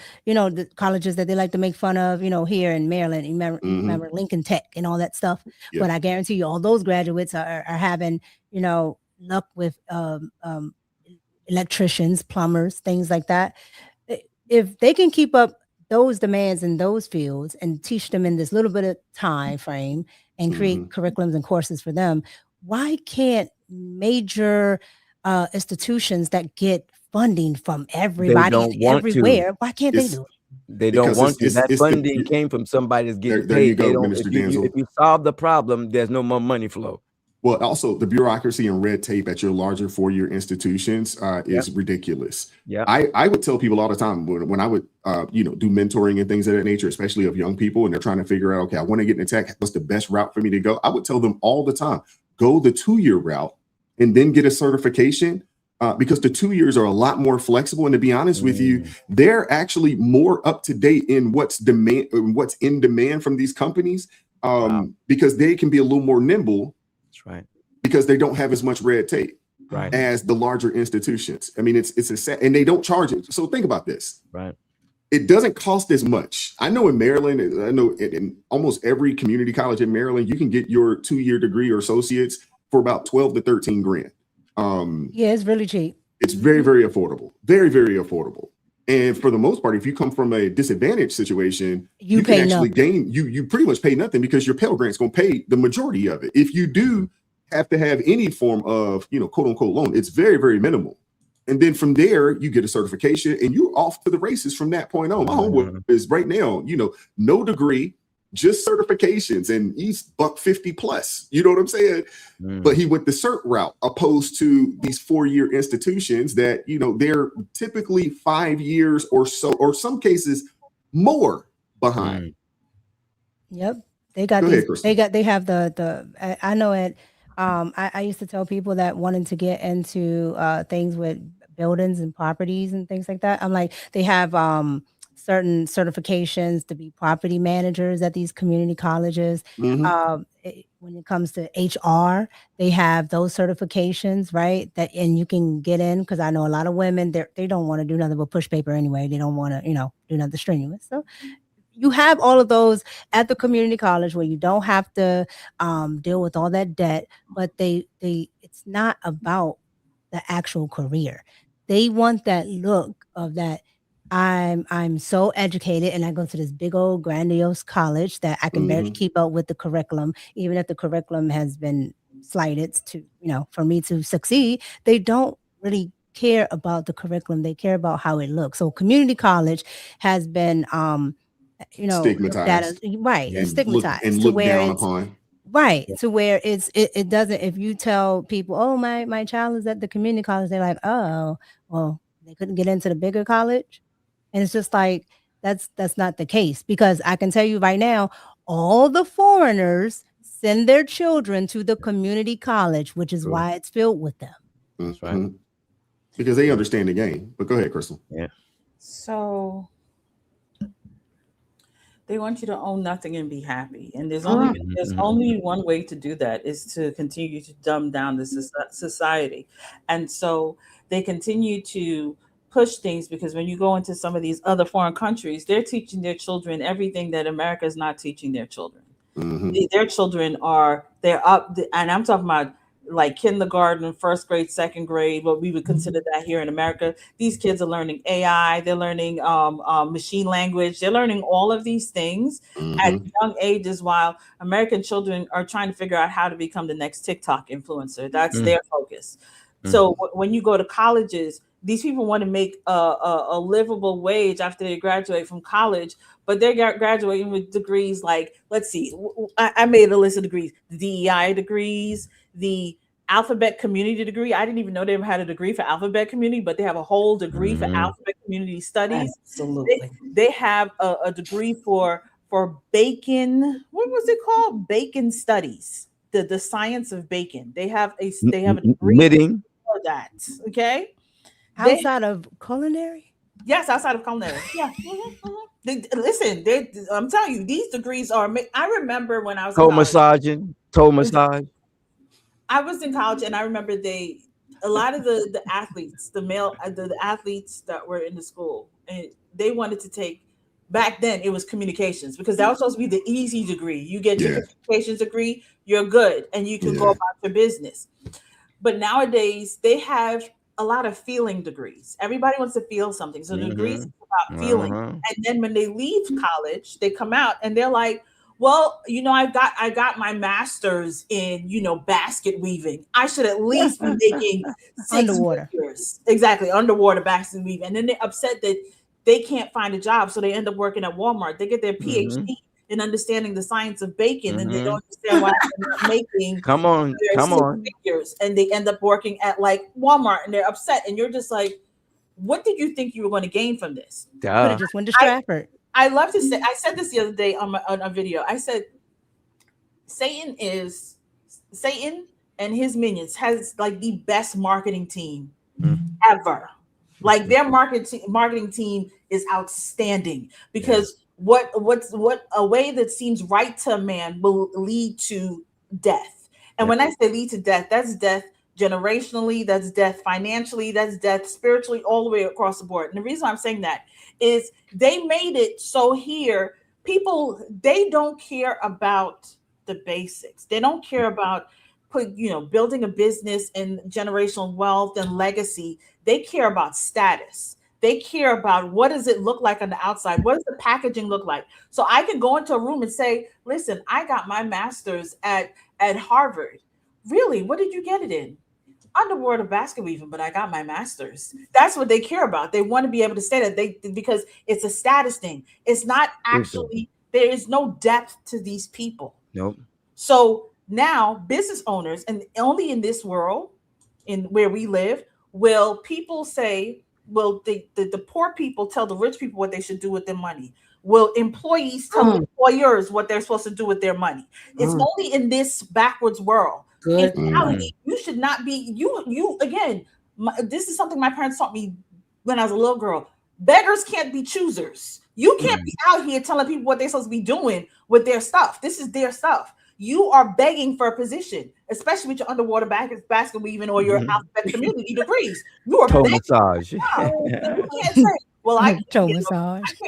colleges that they like to make fun of, you know, here in Maryland. Remember Lincoln Tech and all that stuff. Yeah. But I guarantee you, all those graduates are having, you know, luck with electricians, plumbers, things like that. If they can keep up those demands in those fields and teach them in this little bit of time frame and create curriculums and courses for them, why can't major institutions that get funding from everybody everywhere, why can't they do it?
They don't want to. That funding came from somebody that's getting paid.
There you go, Minister Danzel.
If you solve the problem, there's no more money flow.
Well, also the bureaucracy and red tape at your larger four-year institutions is ridiculous. Yeah, I would tell people all the time when I would do mentoring and things of that nature, especially of young people, and they're trying to figure out, okay, I want to get into tech. What's the best route for me to go? I would tell them all the time, go the 2-year route and then get a certification. Because the 2 years are a lot more flexible, and to be honest with you, they're actually more up to date in what's in demand from these companies, because they can be a little more nimble.
That's right.
Because they don't have as much red tape as the larger institutions. I mean, it's a set, and they don't charge it. So think about this.
Right.
It doesn't cost as much. I know in Maryland, I know in almost every community college in Maryland, you can get your 2-year degree or associates for about 12 to 13 grand.
Yeah, it's really cheap.
It's very, very affordable. Very, very affordable. And for the most part, if you come from a disadvantaged situation, you can actually gain, you pretty much pay nothing because your Pell Grant's going to pay the majority of it. If you do have to have any form of, quote unquote loan, it's very, very minimal. And then from there, you get a certification and you're off to the races from that point on. My homework is right now, no degree, just certifications, and he's $150 plus, you know what I'm saying? But he went the cert route opposed to these 4-year institutions that, they're typically 5 years or so, or some cases more behind.
Yep. They got they have the I know it. I used to tell people that wanted to get into things with buildings and properties and things like that. I'm like, they have certain certifications to be property managers at these community colleges. When it comes to HR, they have those certifications, right? And you can get in, because I know a lot of women, they don't want to do nothing but push paper anyway. They don't want to, do nothing strenuous. So you have all of those at the community college where you don't have to deal with all that debt, but it's not about the actual career. They want that look of that. I'm so educated and I go to this big old grandiose college that I can barely keep up with the curriculum, even if the curriculum has been slighted to, for me to succeed. They don't really care about the curriculum. They care about how it looks. So community college has been,
stigmatized,
stigmatized
and looked down upon.
Right. To where it doesn't, if you tell people, oh, my child is at the community college, they're like, oh, well, they couldn't get into the bigger college. And it's just like, that's not the case, because I can tell you right now, all the foreigners send their children to the community college, which is why it's filled with them.
That's right. Because they understand the game. But go ahead, Crystal.
Yeah.
So
They want you to own nothing and be happy. And there's only one way to do that, is to continue to dumb down the society. And so they continue to push things, because when you go into some of these other foreign countries, they're teaching their children everything that America is not teaching their children. Their children they're up, and I'm talking about like kindergarten, first grade, second grade, what we would consider that here in America. These kids are learning AI, they're learning machine language, they're learning all of these things at young ages, while American children are trying to figure out how to become the next TikTok influencer. That's their focus. So when you go to colleges, these people want to make a livable wage after they graduate from college, but they're graduating with degrees like, let's see, I made a list of degrees: the DEI degrees, the alphabet community degree. I didn't even know they ever had a degree for alphabet community, but they have a whole degree for alphabet community studies.
Absolutely.
They have a degree for bacon. What was it called? Bacon studies. The science of bacon. They have a degree
knitting
for that. Okay.
Outside of culinary?
Yes, outside of culinary. Yeah. Listen, I'm telling you, these degrees are. I remember when I was
toe massage.
I was in college, and I remember a lot of the athletes, the athletes that were in the school, and they wanted to take. Back then, it was communications, because that was supposed to be the easy degree. You get your communications degree, you're good, and you can go about your business. But nowadays, they have a lot of feeling degrees. Everybody wants to feel something. So the degrees is about feeling. And then when they leave college, they come out and they're like, well, I got my master's in, basket weaving. I should at least be making
underwater.
Exactly. Underwater basket weaving. And then they're upset that they can't find a job. So they end up working at Walmart. They get their PhD in understanding the science of bacon, and they don't understand why they're not making
come on
figures, and they end up working at like Walmart, and they're upset, and you're just like, what did you think you were going to gain from this?
Could have just went to Stratford.
I love to say, I said this the other day on a video. I said Satan and his minions has like the best marketing team ever. Like their marketing team is outstanding, because what a way that seems right to a man will lead to death. And when I say lead to death, that's death generationally, that's death financially, that's death spiritually, all the way across the board. And the reason I'm saying that is they made it so here people, they don't care about the basics. They don't care about building a business and generational wealth and legacy. They care about status. They care about what does it look like on the outside? What does the packaging look like? So I can go into a room and say, listen, I got my master's at Harvard. Really? What did you get it in? Underwater basket weaving, but I got my master's. That's what they care about. They want to be able to say that because it's a status thing. It's not actually, there is no depth to these people.
Nope.
So now business owners, and only in this world, in where we live, will people say, will the poor people tell the rich people what they should do with their money? Will employees tell employers what they're supposed to do with their money? It's only in this backwards world. In reality, you should not be, you again, this is something my parents taught me when I was a little girl. Beggars can't be choosers. You can't be out here telling people what they're supposed to be doing with their stuff. This is their stuff. You are begging for a position, especially with your underwater basket weaving or your alphabet community degrees. You are
toe
begging.
massage.
You can't say, well, I can't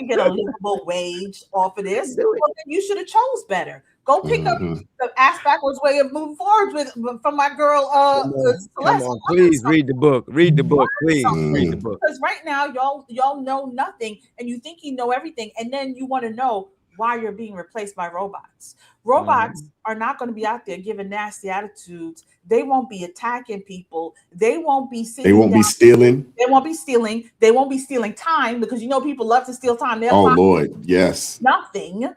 get a livable wage off of this. Well, then you should have chose better. Go pick up the ass backwards way of moving forward from my girl
Come on, please read the book. Read the book, please. Read the book.
Because right now y'all know nothing, and you think you know everything, and then you want to know why you're being replaced by robots. Robots are not going to be out there giving nasty attitudes. They won't be attacking people. They won't be
They won't be stealing.
They won't be stealing. They won't be stealing time, because people love to steal time.
Oh Lord, yes.
Nothing.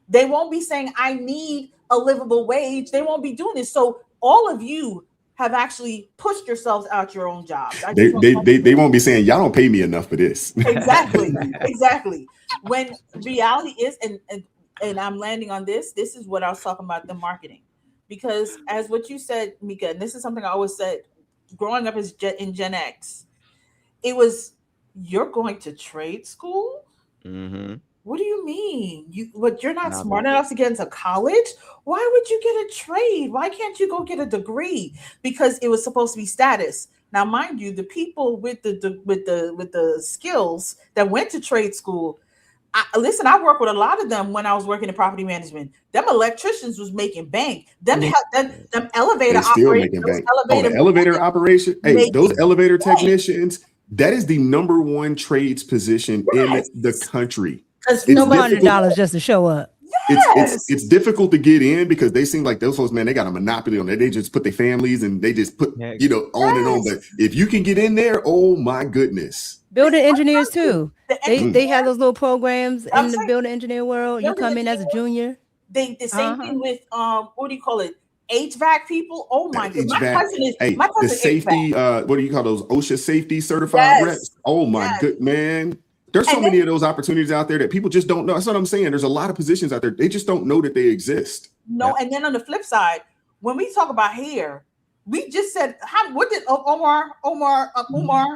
They won't be saying, I need a livable wage. They won't be doing this. So all of you have actually pushed yourselves out your own jobs.
They won't be saying, y'all don't pay me enough for this.
Exactly. When reality is, and I'm landing on this is what I was talking about, the marketing. Because as what you said, Mika, and this is something I always said, growing up in Gen X, it was, you're going to trade school?
What do you mean? You're not smart enough to get into college? Why would you get a trade? Why can't you go get a degree? Because it was supposed to be status. Now, mind you, the people with the skills that went to trade school, I worked with a lot of them when I was working in property management. Them electricians was making bank. Them elevator
They still
operators,
making bank. The elevator operation. Hey, those elevator technicians, that is the number one trades position in the country.
It's $100 just to show up.
It's difficult to get in because they seem like those folks, man, they got a monopoly on it. They just put their families and they just put, on and on. But if you can get in there, oh my goodness.
Building engineers too. They have those little programs in the building engineer world. You come in as a junior.
The same thing with what do you call it? HVAC people. Oh my god. My cousin is
the safety, what do you call those? OSHA safety certified reps. Oh my good man. There's so many of those opportunities out there that people just don't know. That's what I'm saying. There's a lot of positions out there. They just don't know that they exist.
No, and then on the flip side, when we talk about hair, we just said, what did Omar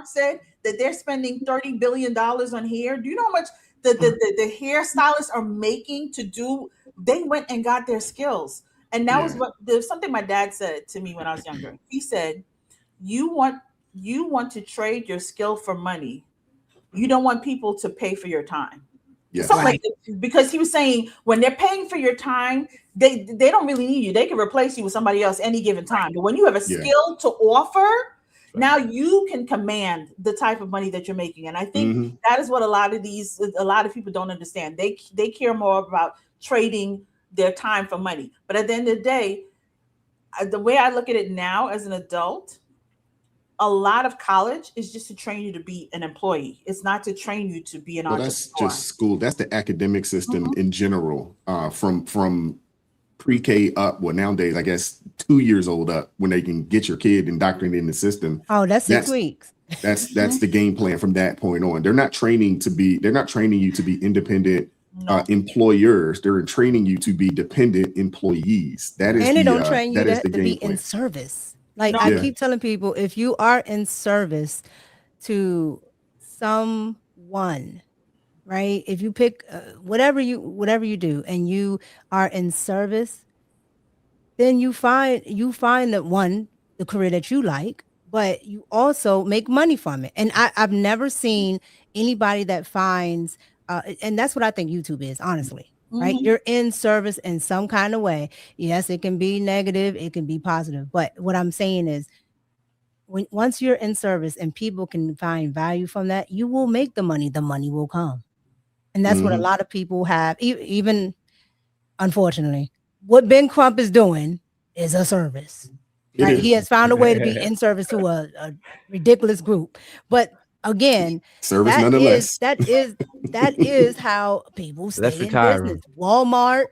said that they're spending $30 billion on hair? Do you know how much the hairstylists are making to do? They went and got their skills. And that was there's something my dad said to me when I was younger. He said, you want to trade your skill for money. You don't want people to pay for your time.
Yes.
Like because he was saying when they're paying for your time, they don't really need you. They can replace you with somebody else any given time. But when you have a skill to offer, now you can command the type of money that you're making. And I think that is what a lot of people don't understand. They care more about trading their time for money. But at the end of the day, the way I look at it now as an adult, a lot of college is just to train you to be an employee. It's not to train you to be an entrepreneur.
That's just school. That's the academic system in general, from pre-K up. Well, nowadays, I guess 2 years old up when they can get your kid indoctrinated in the system.
Oh, that's 6 weeks.
That's the game plan from that point on. They're not training you to be independent employers. They're training you to be dependent employees. That is,
and they don't train you to be in service. Like I keep telling people, if you are in service to someone, right? If you pick whatever you do, and you are in service, then you find that the career that you like, but you also make money from it. And I've never seen anybody that finds, and that's what I think YouTube is, honestly. Right? You're in service in some kind of way. Yes, it can be negative, it can be positive. But what I'm saying is once you're in service and people can find value from that, you will make the money will come. And that's what a lot of people have, even unfortunately. What Ben Crump is doing is a service. Right? He has found a way to be in service to a ridiculous group. But again,
service nonetheless.
That is how people stay in business. Walmart,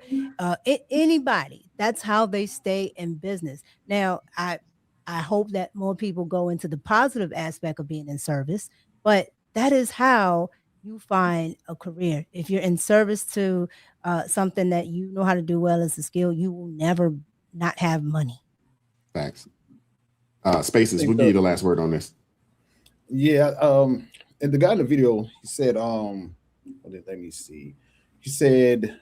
anybody. That's how they stay in business. Now, I hope that more people go into the positive aspect of being in service, but that is how you find a career. If you're in service to something that you know how to do well as a skill, you will never not have money.
Thanks. Spaces, we'll give you the last word on this.
Yeah, and the guy in the video, he said, let me see. He said,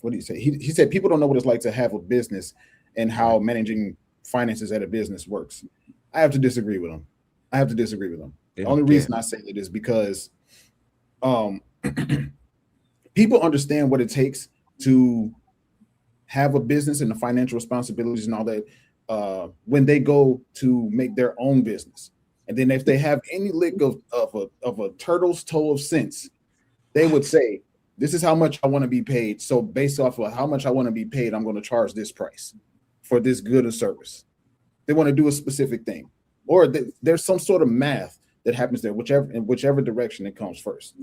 what did he say? He said people don't know what it's like to have a business and how managing finances at a business works. I have to disagree with him. The only reason I say it is because people understand what it takes to have a business and the financial responsibilities and all that when they go to make their own business. And then if they have any lick of a turtle's toe of sense, they would say, this is how much I want to be paid. So based off of how much I want to be paid, I'm going to charge this price for this good or service. They want to do a specific thing. Or there's some sort of math that happens there, in whichever direction it comes first.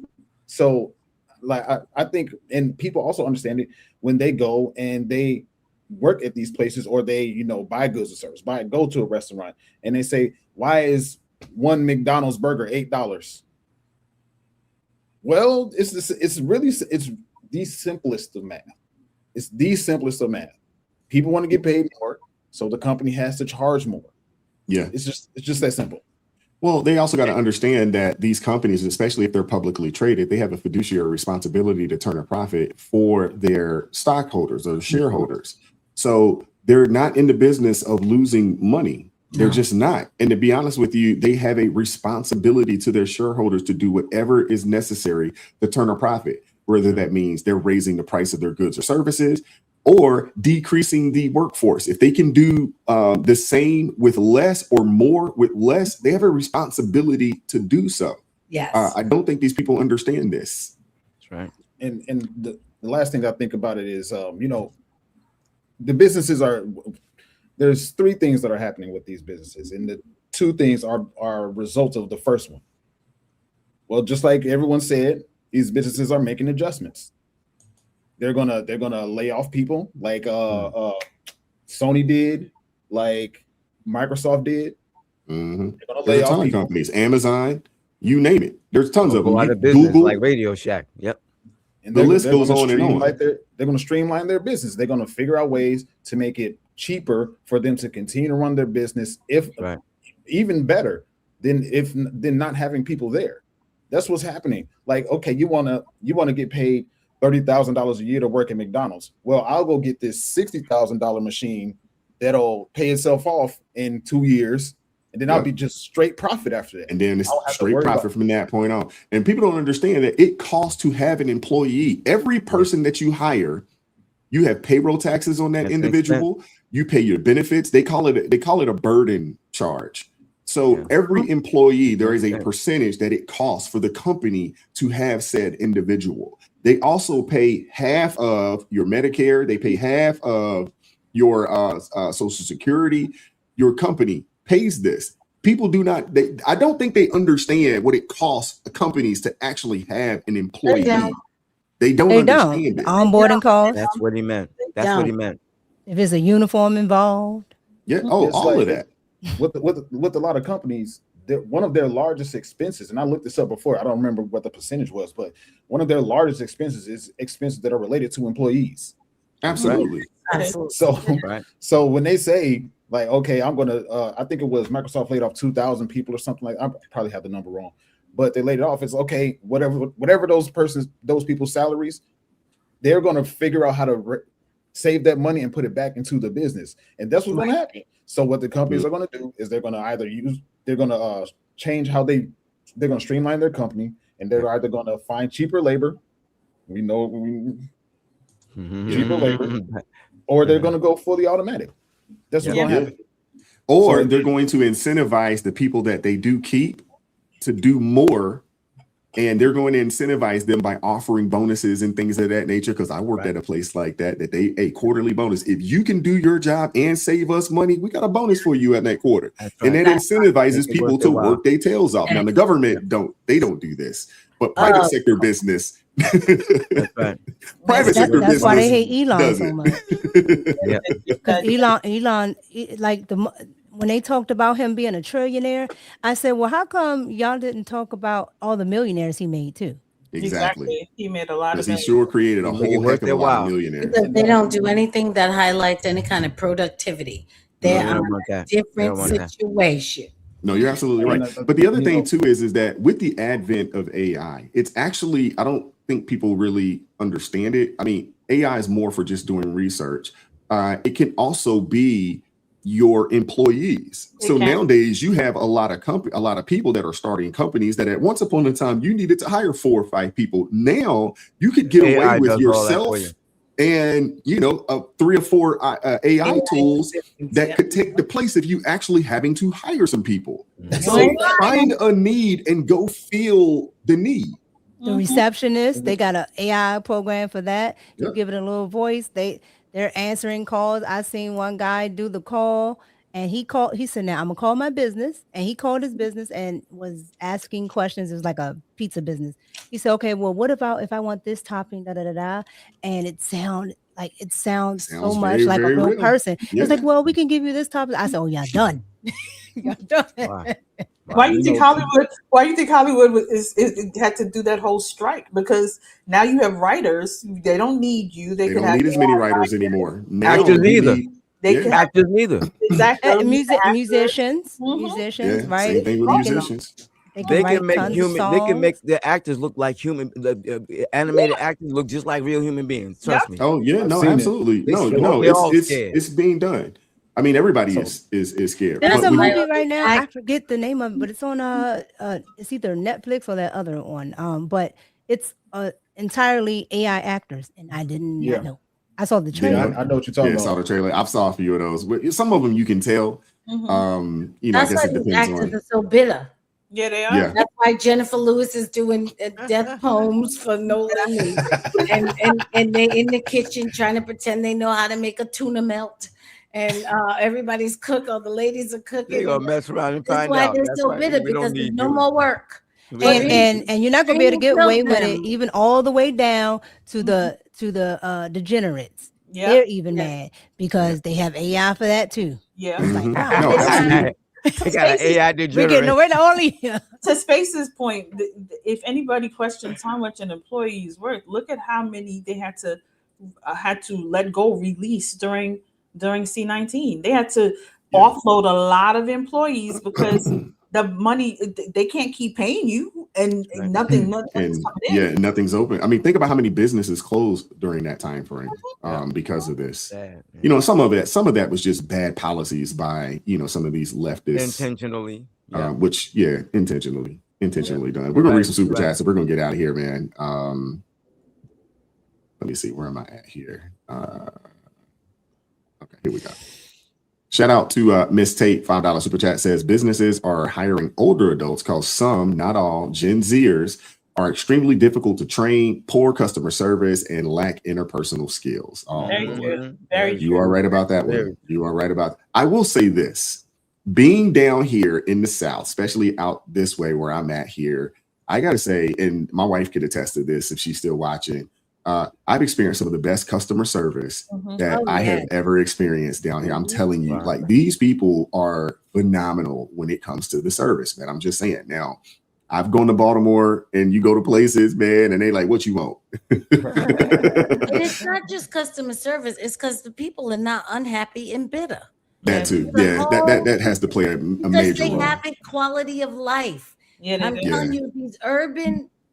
So like I think, and people also understand it when they go and they work at these places, or they, buy goods or service, go to a restaurant, and they say, why is one McDonald's burger $8? Well, it's the simplest of math. It's the simplest of math. People want to get paid more, so the company has to charge more.
Yeah,
it's just that simple.
Well, they also got to understand that these companies, especially if they're publicly traded, they have a fiduciary responsibility to turn a profit for their stockholders or shareholders. So they're not in the business of losing money. They're just not. And to be honest with you, they have a responsibility to their shareholders to do whatever is necessary to turn a profit, whether that means they're raising the price of their goods or services or decreasing the workforce. If they can do the same with less or more with less, they have a responsibility to do so.
Yes.
I don't think these people understand this.
That's right.
And the last thing I think about it is, the businesses there's three things that are happening with these businesses, and the two things are results of the first one. Well, just like everyone said, these businesses are making adjustments. They're gonna lay off people like Sony did, like Microsoft did.
Mm-hmm.
They're gonna
There's
lay
a ton
off
of
people.
companies, Amazon, you name it. There's tons of them.
Go out of business,
Google,
like Radio Shack. Yep.
And
the list goes on and on.
They're going to streamline their business. They're going to figure out ways to make it cheaper for them to continue to run their business, even better than not having people there. That's what's happening. Like, okay, you want to get paid $30,000 a year to work at McDonald's. Well, I'll go get this $60,000 machine that'll pay itself off in 2 years. And then I'll be just straight profit after that.
And then it's straight profit from that point on. And people don't understand that it costs to have an employee. Every person that you hire, you have payroll taxes on that individual. You pay your benefits. They call it a burden charge. So every employee, there is a percentage that it costs for the company to have said individual. They also pay half of your Medicare. They pay half of your Social Security. Your company pays this. People do not. I don't think they understand what it costs companies to actually have an employee. They don't understand it.
Onboarding costs.
That's what he meant. That's what he meant.
If there's a uniform involved.
Yeah. Oh, all of that.
With a lot of companies, one of their largest expenses, and I looked this up before, I don't remember what the percentage was, but one of their largest expenses is expenses that are related to employees.
Absolutely.
So when they say, like, okay, I'm gonna I think it was Microsoft laid off 2,000 people or something like, I probably have the number wrong, but they laid it off. It's okay, whatever those people's salaries, they're gonna figure out how to save that money and put it back into the business, and that's what's gonna happen. So what the companies are gonna do is they're gonna change how they're gonna streamline their company, and they're either gonna find cheaper labor, cheaper labor, or they're gonna go fully automatic. That's what's going to happen.
Or they're going to incentivize the people that they do keep to do more. And they're going to incentivize them by offering bonuses and things of that nature. Because I worked at a place like that they a quarterly bonus. If you can do your job and save us money, we got a bonus for you at that quarter. And that incentivizes people to work their tails off. Now the government don't do this, but private sector business. Private sector business.
That's why they hate Elon so much. Because Elon, like when they talked about him being a trillionaire, I said, well, how come y'all didn't talk about all the millionaires he made too?
Exactly.
He made a lot of
he sure created a whole heck of a lot of millionaires.
Because they don't do anything that highlights any kind of productivity. They're a different situation.
No, you're absolutely right. But the other thing too is that with the advent of AI, it's actually, I don't think people really understand it. I mean, AI is more for just doing research. It can also be your employees. So nowadays you have a lot of people that are starting companies that at once upon a time you needed to hire 4 or 5 people. Now you could get away with yourself and 3 or 4 AI tools that could take the place of you actually having to hire some people. So find a need and go fill the need.
The receptionist, they got an AI program for that. You give it a little voice. They're answering calls. I seen one guy do the call, and he said, now I'm gonna call my business. And he called his business and was asking questions. It was like a pizza business. He said, okay, well, what about if I want this topping, and it sounds so much like a real person. It's like, well, we can give you this topping. I said, oh, yeah, done.
Wow. Why do you think Hollywood had to do that whole strike? Because now you have writers. They don't need you. They
don't need as many writers anymore. Now
Actors either.
They
Yeah.
can
Actors neither.
exactly
musicians,
Yeah,
right?
same thing with musicians.
They
write
can make
tons of
human. They can
songs.
make the actors look like human. The animated actors look just like real human beings. Trust me.
Oh yeah,
I've
no,
seen it.
absolutely.
They
No,
scared.
no,
They're all scared.
it's being done. I mean, everybody
So-
is scared.
There's
But
a
when you,
movie right now. I forget the name of it, but it's on it's either Netflix or that other one. But it's entirely AI actors, and I didn't
Yeah.
know. I saw the
Yeah,
trailer.
I know what you're talking
saw
about.
the trailer. I've saw a few of those. But some of them you can tell. You know, I
That's
guess
why
it
these
depends
actors
on.
are so bitter.
Yeah, they are.
Yeah.
That's why Jennifer Lewis is doing death poems for Nolan, and they in the kitchen trying to pretend they know how to make a tuna melt, and everybody's cooking. All the ladies are cooking.
They're gonna mess around and
That's
find
why
out.
they're
That's
so
right.
bitter,
We don't
because there's
need
no
you.
more work.
And you're not gonna be able to get away with it,
them.
even all the way down to the degenerates.
Yeah.
They're even mad because they have AI for that too.
Yeah.
It's like, wow,
No, absolutely.
They got an AI
we're getting
degenerate.
we're the only.
To Space's point, if anybody questions how much an employee is worth, look at how many they had to let go, release during C-19. They had to offload a lot of employees because the money, they can't keep paying you, and nothing's
And
coming in.
nothing's open. I mean, think about how many businesses closed during that time frame because of this.
Sad,
you know, some of that was just bad policies by, you know, some of these leftists
intentionally.
Which intentionally done. We're gonna read some super chats, so we're gonna get out of here, man. Let me see, where am I at here? Okay, here we go. Shout out to Miss Tate, $5 super chat, says businesses are hiring older adults because some, not all, Gen Zers are extremely difficult to train, poor customer service, and lack interpersonal skills. Oh,
Very
boy.
true. Very
You
true.
are right about that one. You are right about. I will say this: being down here in the South, especially out this way where I'm at here, I gotta say, and my wife could attest to this if she's still watching. I've experienced some of the best customer service that I have ever experienced down here. I'm telling you, like, these people are phenomenal when it comes to the service, man. I'm just saying. Now, I've gone to Baltimore and you go to places, man, and they like, what you want?
And it's not just customer service, it's because the people are not unhappy and bitter.
That too. Yeah, that has to play a
Because
major
they
role.
have a quality of life. I'm telling you,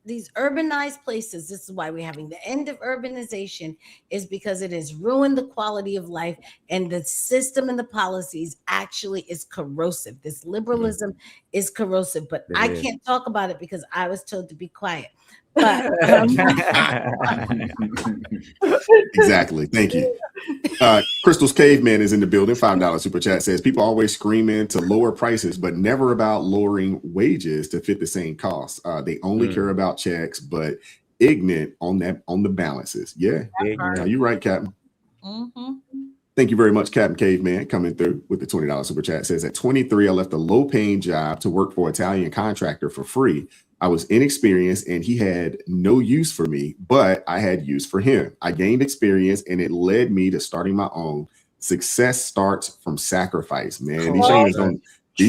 these urbanized places, this is why we're having the end of urbanization, is because it has ruined the quality of life, and the system and the policies actually is corrosive. This liberalism is corrosive, but I can't talk about it because I was told to be quiet. But
Exactly. Thank you. Crystal's Caveman is in the building. $5 super chat says people always screaming to lower prices, but never about lowering wages to fit the same costs. They only care about checks, but ignorant on the balances. Yeah. No, you're right, Captain. Thank you very much, Captain Caveman, coming through with the $20 super chat. Says at 23, I left a low-paying job to work for an Italian contractor for free. I was inexperienced and he had no use for me, but I had use for him. I gained experience and it led me to starting my own. Success starts from sacrifice, man. These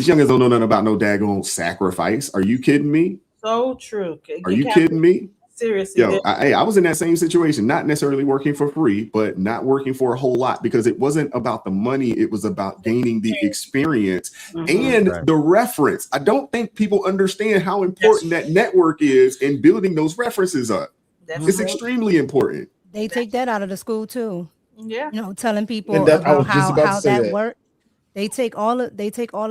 youngers don't know nothing about no daggone sacrifice. Are you kidding me?
So true.
Are you kidding me?
Seriously.
Yo, I was in that same situation, not necessarily working for free, but not working for a whole lot, because it wasn't about the money. It was about gaining the experience and the reference. I don't think people understand how important that network is in building those references up. It's extremely important.
They take that out of the school too.
Yeah.
You know, telling people
And that, I was
about
just about
how
to say
that works. They take all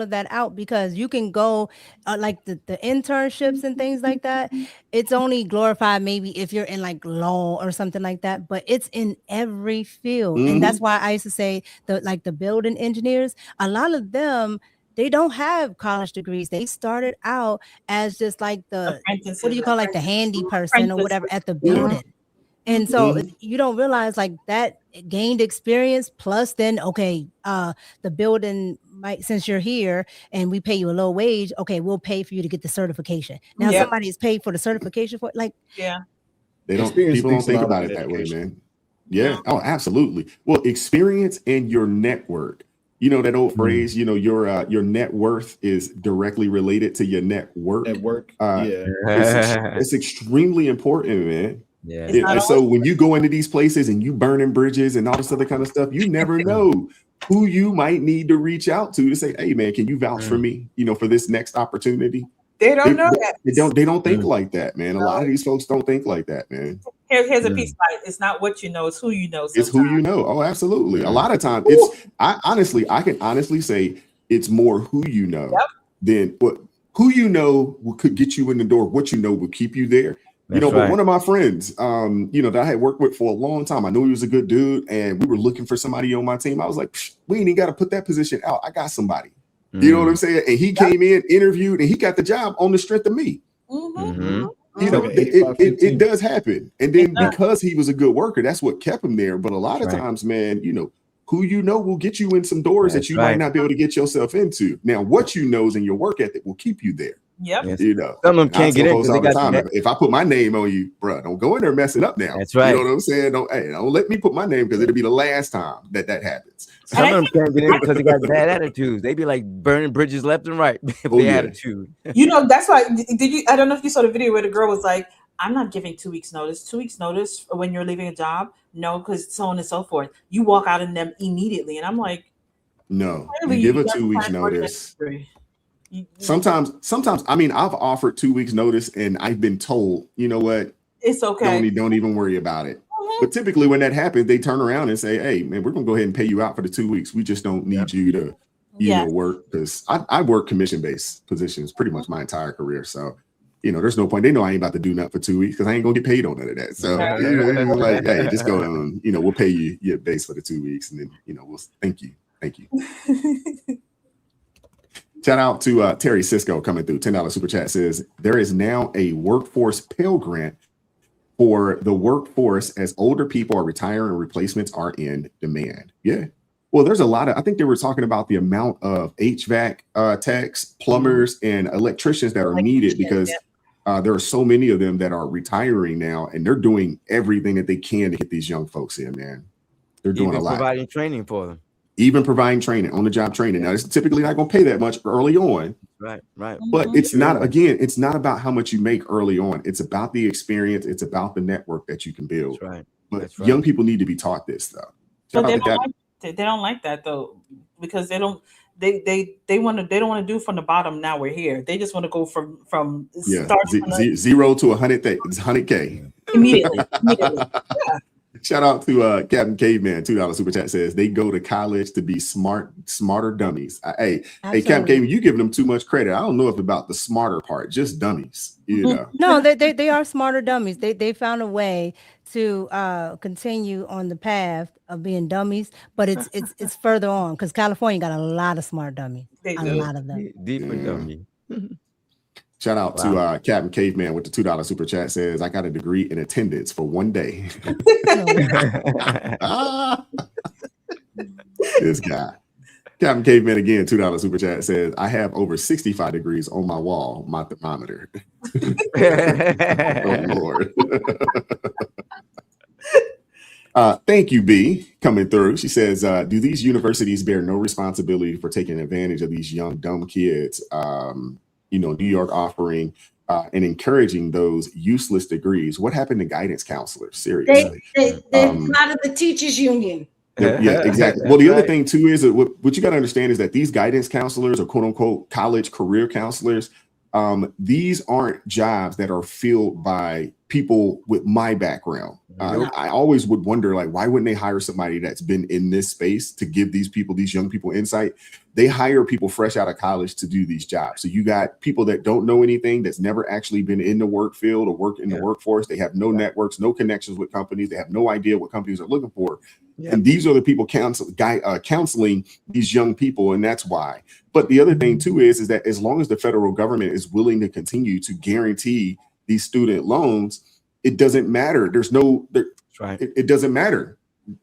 of that out, because you can go like the internships and things like that. It's only glorified maybe if you're in like law or something like that, but it's in every field. And that's why I used to say the building engineers, a lot of them, they don't have college degrees. They started out as just like the, what do you call, like the handy person or whatever at the building. And so you don't realize like that gained experience plus then, okay, the building might, since you're here and we pay you a low wage, okay, we'll pay for you to get the certification. Now somebody is paid for the certification for it, like
People don't think about it that way, man. Yeah. Oh, absolutely. Well, experience and your network. You know that old phrase, you know, your net worth is directly related to your network.
Network.
It's extremely important, man.
Yeah.
And so when you go into these places and you burning bridges and all this other kind of stuff, you never know who you might need to reach out to say, hey man, can you vouch for me, for this next opportunity?
They don't know that.
They don't think like that, man. A lot of these folks don't think like that, man.
Here's a piece of it. It's not what you know, it's who you know.
It's who you know. Oh, absolutely. A lot of times I can honestly say it's more who you know than what who you know could get you in the door. What you know will keep you there. But one of my friends, that I had worked with for a long time, I knew he was a good dude, and we were looking for somebody on my team. I was like, we ain't even got to put that position out. I got somebody. You know what I'm saying? And he came in, interviewed, and he got the job on the strength of me. It does happen. And then because he was a good worker, that's what kept him there. But a lot of times, man, who you know will get you in some doors that you might not be able to get yourself into. Now, what you know is in your work ethic will keep you there.
Yep.
Some of them can't get in because they got
time. If I put my name on you, bro, don't go in there messing up now.
That's right.
You know what I'm saying? Don't let me put my name because it'll be the last time that happens.
Some of them can't get in because they got bad attitudes. They be like burning bridges left and right with their attitude.
That's why. Did you? I don't know if you saw the video where the girl was like, "I'm not giving 2 weeks notice. 2 weeks notice when you're leaving a job. No, because so on and so forth. You walk out in them immediately." And I'm like,
"No, you give a 2 weeks notice." Sometimes, I mean, I've offered 2 weeks notice and I've been told, you know what?
It's okay.
Don't even worry about it. But typically when that happens, they turn around and say, hey, man, we're going to go ahead and pay you out for the 2 weeks. We just don't need you to, work. Because I work commission-based positions pretty much my entire career. So, there's no point. They know I ain't about to do nothing for 2 weeks because I ain't going to get paid on none of that. So, like, hey, just go on, we'll pay you your base for the 2 weeks. And then, we'll thank you. Thank you. Shout out to Terry Cisco coming through. $10 super chat says there is now a workforce Pell Grant for the workforce as older people are retiring and replacements are in demand. Yeah. Well, there's a lot of, I think they were talking about the amount of HVAC techs, plumbers, and electricians that are needed because there are so many of them that are retiring now and they're doing everything that they can to get these young folks in, man. They're doing a lot.
Providing training for them.
Even providing training, on the job training. Now, it's typically not going to pay that much early on.
Right.
But it's not about how much you make early on. It's about the experience. It's about the network that you can build.
That's right.
But young people need to be taught this, though.
But they don't like that, though, because they don't want to do from the bottom. Now we're here. They just want to go from
zero to 100K
immediately. Yeah.
Shout out to Captain Caveman, $2 super chat says they go to college to be smarter dummies. Hey, Captain Caveman, you giving them too much credit. I don't know if about the smarter part, just dummies.
No, they are smarter dummies. They found a way to continue on the path of being dummies, but it's further on because California got a lot of smart dummies. A lot of them.
Deeper dummy.
Shout out to Captain Caveman with the $2 super chat says, I got a degree in attendance for 1 day. This guy. Captain Caveman again, $2 super chat says, I have over 65 degrees on my wall, my thermometer. Oh, Lord. Thank you, B, coming through. She says, do these universities bear no responsibility for taking advantage of these young, dumb kids? New York offering and encouraging those useless degrees. What happened to guidance counselors? Seriously.
They're part of the teachers union.
Yeah, exactly. Well, the other thing too is that what you got to understand is that these guidance counselors or quote unquote college career counselors, these aren't jobs that are filled by people with my background. I always would wonder, like, why wouldn't they hire somebody that's been in this space to give these young people insight? They hire people fresh out of college to do these jobs. So you got people that don't know anything, that's never actually been in the work field or work in the workforce. They have no networks, no connections with companies. They have no idea what companies are looking for. And these are the people counseling these young people. And that's why. But the other thing too is that as long as the federal government is willing to continue to guarantee these student loans, it doesn't matter. It doesn't matter.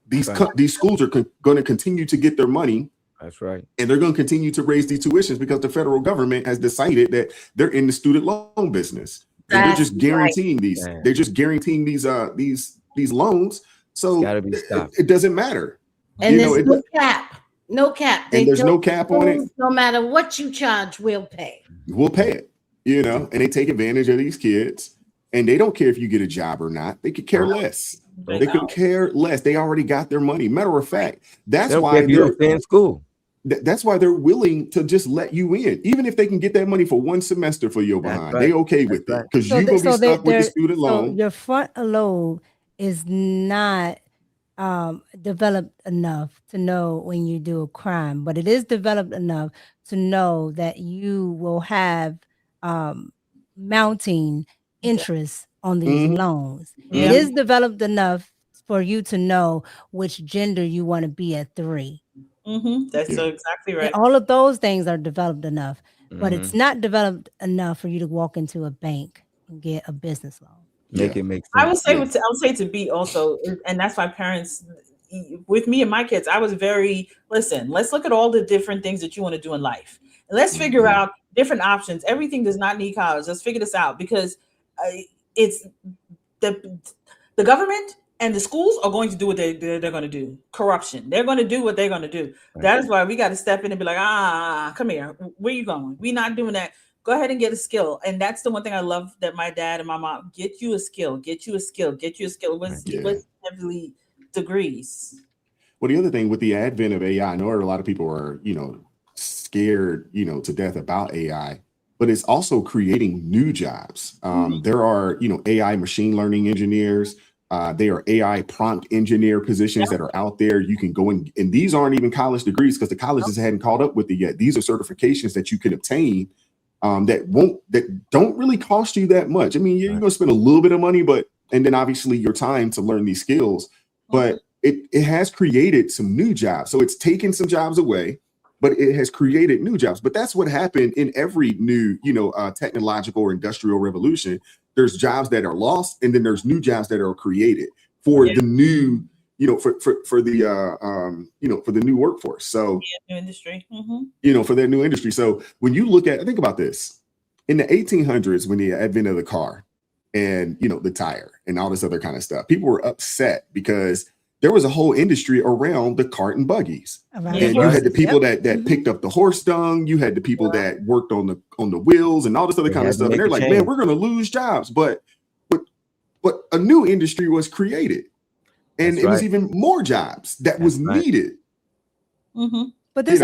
These schools are going to continue to get their money.
That's right.
And they're going to continue to raise these tuitions because the federal government has decided that they're in the student loan business. And they're just guaranteeing these. Man. They're just guaranteeing these loans. So it doesn't matter.
And there's no cap. No cap.
And there's no cap on it.
No matter what you charge, we'll pay.
We'll pay it. And they take advantage of these kids. and they don't care if you get a job or not. They could care less. They could care less. They already got their money. Matter of fact, that's why
you don't stay in school.
That's why they're willing to just let you in, even if they can get that money for one semester for your behind. They okay with it because you're gonna be stuck with the student loan.
So your frontal lobe is not developed enough to know when you do a crime, but it is developed enough to know that you will have mounting interest on these loans. It is developed enough for you to know which gender you want to be at 3.
That's so exactly right.
And all of those things are developed enough, but it's not developed enough for you to walk into a bank and get a business loan.
Make it make sense.
I would say to be also, and that's why parents, with me and my kids, I was very, listen, let's look at all the different things that you want to do in life. And let's figure out different options. Everything does not need college. Let's figure this out, because it's the government and the schools are going to do what they're going to do. Corruption. They're going to do what they're going to do. That is why we got to step in and be like, come here. Where you going? We're not doing that. Go ahead and get a skill. And that's the one thing I love that my dad and my mom, get you a skill, get you a skill, get you a skill. What's heavily degrees.
Well, the other thing with the advent of AI, I know a lot of people are, scared, to death about AI, but it's also creating new jobs. There are, AI machine learning engineers. There are AI prompt engineer positions that are out there. You can go and these aren't even college degrees because the colleges hadn't caught up with it yet. These are certifications that you can obtain that don't really cost you that much. I mean, you're going to spend a little bit of money, and then obviously your time to learn these skills, but it has created some new jobs. So it's taken some jobs away, but it has created new jobs. But that's what happened in every new, technological or industrial revolution. There's jobs that are lost, and then there's new jobs that are created for the new, for the new workforce. So
new industry,
for their new industry. So when you think about this, in the 1800s, when the advent of the car and, the tire and all this other kind of stuff, people were upset because there was a whole industry around the cart and buggies. And you had the people that picked up the horse dung. You had the people that worked on the wheels and all this other kind of stuff. And they're like, man, we're going to lose jobs. But a new industry was created. And it was even more jobs that was needed.
But this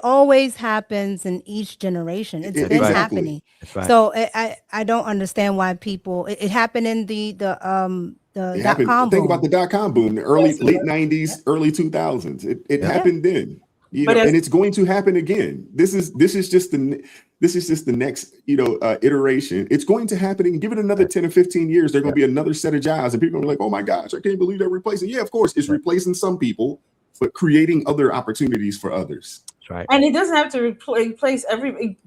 always happens in each generation. It's been happening. So I don't understand why people. It happened in the .com boom.
Think about the .com boom, the late 90s, early 2000s. It happened then. And it's going to happen again. This is just the next iteration. It's going to happen and give it another 10 or 15 years. There's going to be another set of jobs, and people are like, oh my gosh, I can't believe they're replacing. Yeah, of course, it's replacing some people, but creating other opportunities for others.
Right.
And it doesn't have to replace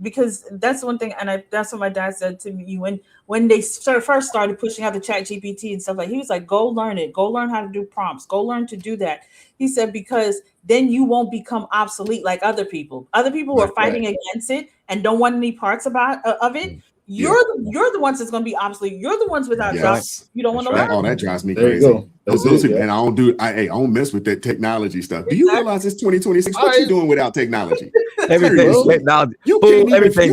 because that's one thing, and that's what my dad said to me when they first started pushing out the ChatGPT and stuff like. He was like, "Go learn it. Go learn how to do prompts. Go learn to do that." He said because then you won't become obsolete like other people. Other people who are fighting against it and don't want any parts of it. You're the ones that's going to be obsolete. You're the ones without jobs. You don't want to learn.
Oh, that drives me crazy. And I don't mess with that technology stuff. Do you realize it's 2026? What you doing without technology?
Everything's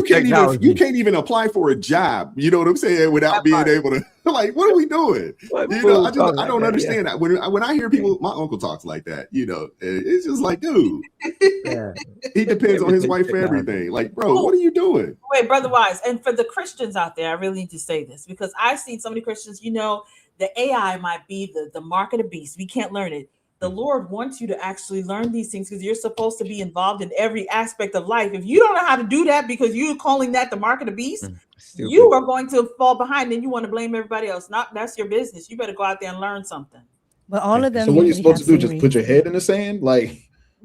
technology.
You can't even apply for a job. You know what I'm saying? Without being able to, like, what are we doing? I don't understand that. When I hear people, my uncle talks like that. It's just like, dude, he depends on his wife for everything. Like, bro, what are you doing?
Wait, Brother Wise, and for the Christians out there, I really need to say this because I've seen so many Christians. The AI might be the mark of the beast. We can't learn it. The Lord wants you to actually learn these things because you're supposed to be involved in every aspect of life. If you don't know how to do that because you're calling that the mark of the beast, you are going to fall behind and you want to blame everybody else. That's your business. You better go out there and learn something.
But all of them.
So what are you supposed to do? Just put your head in the sand? Like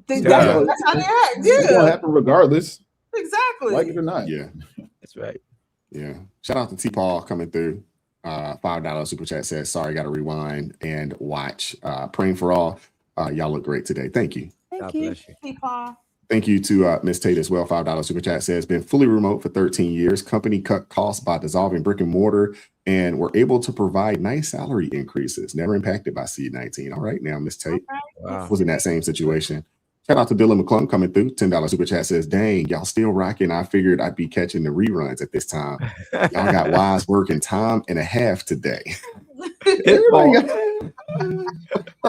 that's how they act.
It's going to happen regardless.
Exactly.
Like it or not.
Yeah.
That's right.
Yeah. Shout out to T. Paul coming through. $5 super chat says, sorry, got to rewind and watch. Praying for all. Y'all look great today. Thank you.
Thank you.
Thank you to Miss Tate as well. $5 super chat says, been fully remote for 13 years. Company cut costs by dissolving brick and mortar and were able to provide nice salary increases. Never impacted by C-19. All right, now, Miss Tate was in that same situation. Shout out to Dylan McClung coming through. $10 super chat says, dang, y'all still rocking. I figured I'd be catching the reruns at this time. Y'all got Wise working time and a half today.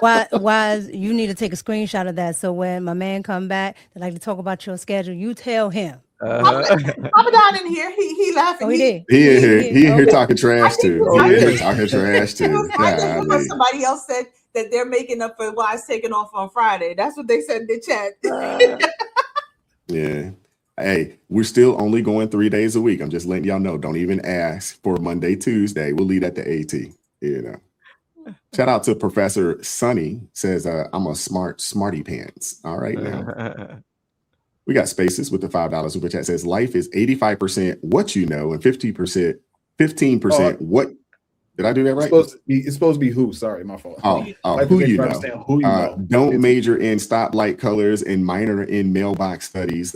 Wise, you need to take a screenshot of that. So when my man come back, they like to talk about your schedule, you tell him.
Papa Don in here. He laughing.
Oh, he did.
He in here
Okay.
talking trash too. Talking trash too.
I think because somebody else said that they're making up for Wise taking off on Friday. That's what they said in the chat.
Yeah. Hey, we're still only going 3 days a week. I'm just letting y'all know. Don't even ask for Monday, Tuesday. We'll leave that to AT. You know. Shout out to Professor Sonny. Says, I'm a smarty pants. All right now. We got Spaces with the $5 super chat. Says life is 85% what you know and 15% what. Did I do that right?
It's supposed to be who. Sorry, my fault.
Who you know. Don't major in stoplight colors and minor in mailbox studies.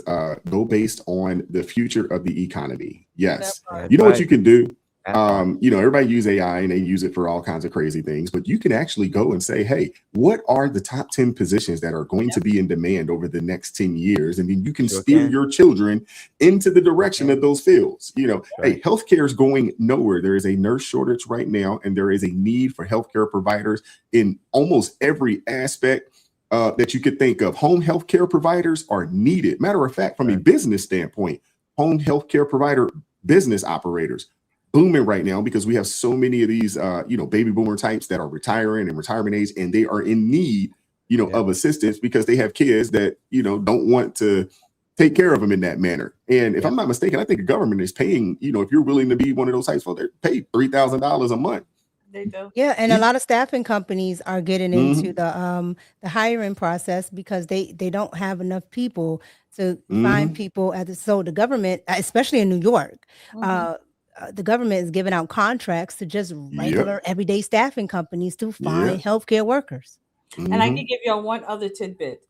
Go based on the future of the economy. Yes. You know what you can do? You know, everybody use AI and they use it for all kinds of crazy things, but you can actually go and say, hey, what are the top 10 positions that are going to be in demand over the next 10 years? And then you can steer your children into the direction of those fields. You know, hey, healthcare is going nowhere. There is a nurse shortage right now, and there is a need for healthcare providers in almost every aspect that you could think of. Home healthcare providers are needed. Matter of fact, from a business standpoint, home healthcare provider business operators booming right now because we have so many of these, you know, baby boomer types that are retiring and retirement age, and they are in need, you know, of assistance because they have kids that, you know, don't want to take care of them in that manner. And if I'm not mistaken, I think the government is paying, you know, if you're willing to be one of those types, well, they're paid $3,000 a month.
They do.
Yeah, and a lot of staffing companies are getting into the hiring process because they don't have enough people to find people so the government, especially in New York, the government is giving out contracts to just regular everyday staffing companies to find healthcare workers.
And I can give you one other tidbit.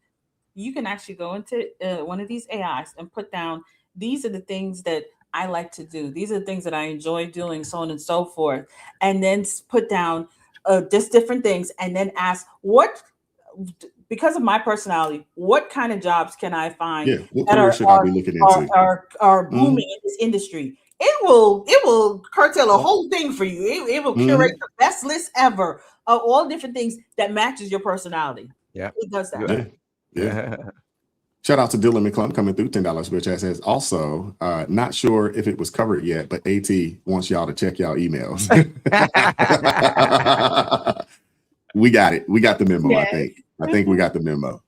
You can actually go into one of these AIs and put down, these are the things that I like to do. These are the things that I enjoy doing, so on and so forth. And then put down just different things and then ask because of my personality, what kind of jobs can I find that are booming in this industry? It will curtail a whole thing for you. It will curate the best list ever of all different things that matches your personality.
Yeah,
it does that.
Yeah. Shout out to Dylan McClung coming through $10 which says also not sure if it was covered yet, but AT wants y'all to check y'all emails. We got it. We got the memo. I think we got the memo.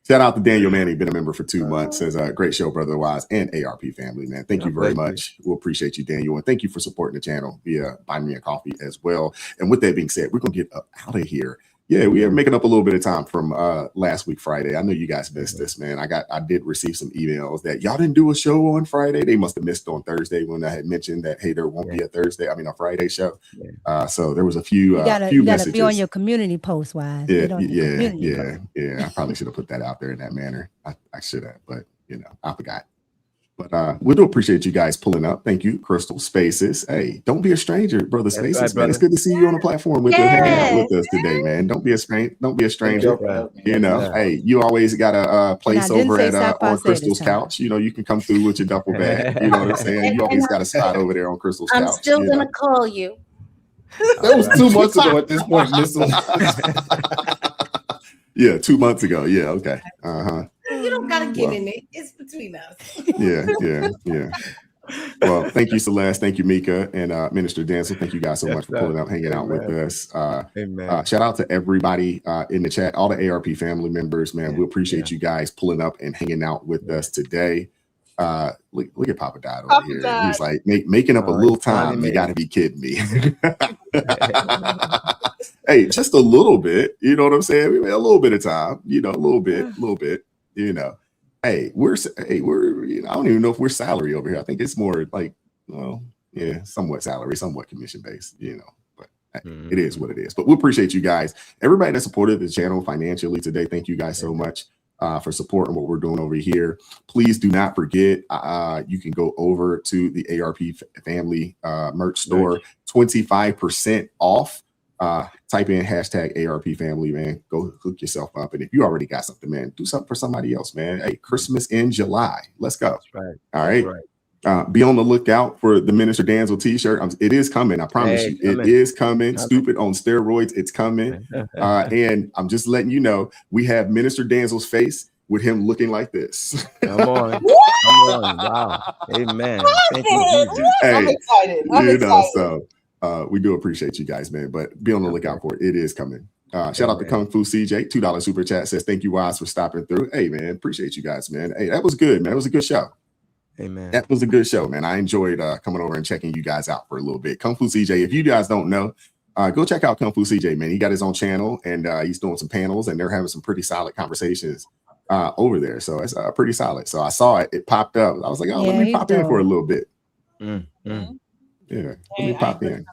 Shout out to Daniel Manning, been a member for 2 months. Says great show, Brother Wise and ARP family, man. Thank you very much. We'll appreciate you, Daniel, and thank you for supporting the channel via Buy Me a Coffee as well. And with that being said, we're gonna get up out of here. Yeah, we are making up a little bit of time from last week Friday. I know you guys missed this, man. I did receive some emails that y'all didn't do a show on Friday. They must have missed on Thursday when I had mentioned that, hey, there won't be a Friday show. So there was a few messages. You gotta
be on your community post, Wise.
Yeah. I probably should have put that out there in that manner. I should have, but you know, I forgot. But we do appreciate you guys pulling up. Thank you, Crystal Spaces. Hey, don't be a stranger, brother Spaces. Right, man. It's good to see you on the platform with us, hanging out with us today, man. Don't be a stranger. You know, hey, you always got a place over at on Crystal's couch. You know, you can come through with your duffel bag. You know what I'm saying? You always got a spot over there on Crystal's couch.
I'm still gonna call you.
That was 2 months ago at this point, Missile.
Yeah, 2 months ago. Yeah, okay.
You don't gotta get in it. It's between us.
Yeah. Well, thank you, Celeste. Thank you, Mika, and Minister Denzel. Thank you guys so much for pulling up, hanging out with us. Shout out to everybody in the chat, all the ARP family members, man. We appreciate you guys pulling up and hanging out with us today. Look at Papa Dad over here. He's like making up a little time. You got to be kidding me. Hey, just a little bit. You know what I'm saying? We made a little bit of time. You know, a little bit. You know, hey, we're you know, I don't even know if we're salary over here. I think it's more like, well, yeah, somewhat salary, somewhat commission based. You know, but it is what it is. But we appreciate you guys, everybody that supported the channel financially today. Thank you guys so much for supporting what we're doing over here. Please do not forget, you can go over to the ARP family merch store, 25% off Type in hashtag ARP family, man. Go hook yourself up. And if you already got something, man, do something for somebody else, man. Hey, Christmas in July. Let's go.
That's right.
All right.
That's right.
Be on the lookout for the Minister Danzel t-shirt. It is coming. I promise you. It is coming. Stupid on steroids. It's coming. And I'm just letting you know, we have Minister Danzel's face with him looking like this.
Come on. Come on. Wow. Amen. Thank you, Jesus.
Hey,
I'm excited. I'm excited.
So we do appreciate you guys, man. But be on the lookout for it. It is coming. Shout out to Kung Fu CJ. $2 super chat says, thank you, Wise, for stopping through. Hey, man. Appreciate you guys, man. Hey, that was good, man. It was a good show.
Amen.
That was a good show, man. I enjoyed coming over and checking you guys out for a little bit. Kung Fu CJ, if you guys don't know, go check out Kung Fu CJ, man. He got his own channel, and he's doing some panels, and they're having some pretty solid conversations over there. So it's pretty solid. So I saw it. It popped up. I was like, oh, let me pop in for a little bit. Yeah, let me pop in.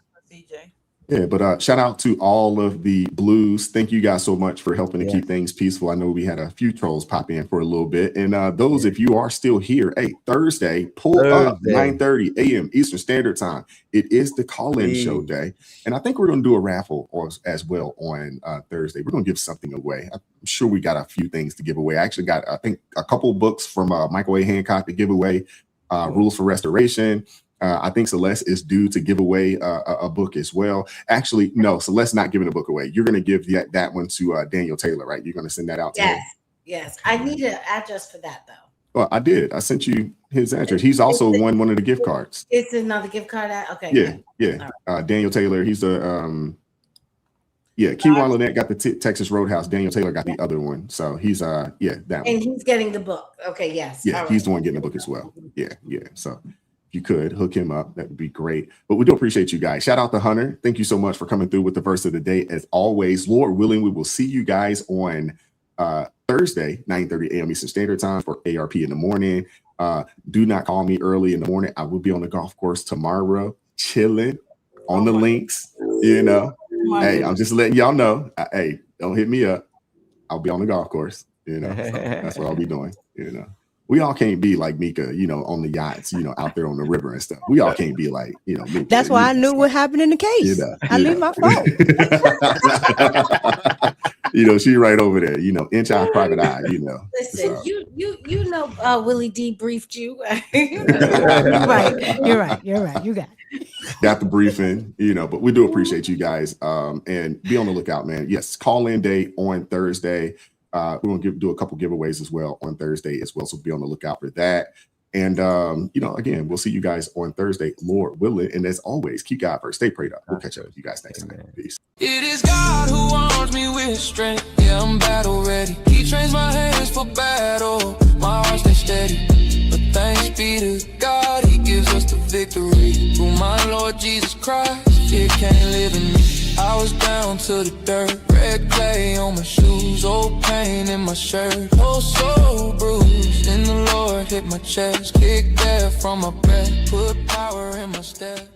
Yeah, but shout out to all of the Blues. Thank you guys so much for helping to keep things peaceful. I know we had a few trolls pop in for a little bit. And those, if you are still here, hey, Thursday, pull up 9:30 a.m. Eastern Standard Time. It is the call-in show day. And I think we're going to do a raffle as well on Thursday. We're going to give something away. I'm sure we got a few things to give away. I actually got, I think, a couple books from Michael A. Hancock to give away, Rules for Restoration. I think Celeste is due to give away a book as well. Actually, no, Celeste's not giving a book away. You're going to give that one to Daniel Taylor, right? You're going to send that out to him?
Yes. I need an address for that, though.
Well, I did. I sent you his address. He's also won one of the gift cards.
It's another gift card? Okay.
Yeah. Daniel Taylor, he's the Keywan Lynette got the Texas Roadhouse. Daniel Taylor got the other one. So he's that one.
And he's getting the book. Okay, yes.
Yeah, he's the one getting the book as well. Yeah. So you could hook him up, that would be great. But we do appreciate you guys. Shout out to Hunter. Thank you so much for coming through with the verse of the day. As always, Lord willing, we will see you guys on Thursday, 9:30 a.m. Eastern Standard Time for ARP in the morning. Do not call me early in the morning. I will be on the golf course tomorrow, chilling on the links. Hey, I'm just letting y'all know. Hey, don't hit me up. I'll be on the golf course. So that's what I'll be doing. We all can't be like Mika, on the yachts, out there on the river and stuff. We all can't be like, Mika.
That's why I knew what happened in the case. I leave my phone.
She right over there, inch eye, private eye,
Listen, so. Willie D briefed you.
You're right. You got it.
Got the briefing, but we do appreciate you guys. And be on the lookout, man. Yes, call in day on Thursday. We're going to do a couple giveaways as well on Thursday as well. So be on the lookout for that. And, again, we'll see you guys on Thursday, Lord willing. And as always, keep God first. Stay prayed up. We'll catch up with you guys next time. Peace.
It is God who arms me with strength. Yeah, I'm battle ready. He trains my hands for battle. My heart stays steady. But thanks be to God, he gives us the victory. Through my Lord Jesus Christ, fear can't live in me. I was down to the dirt, red clay on my shoes, old pain in my shirt, oh so bruised. In the Lord hit my chest, kicked death from my breath, put power in my step.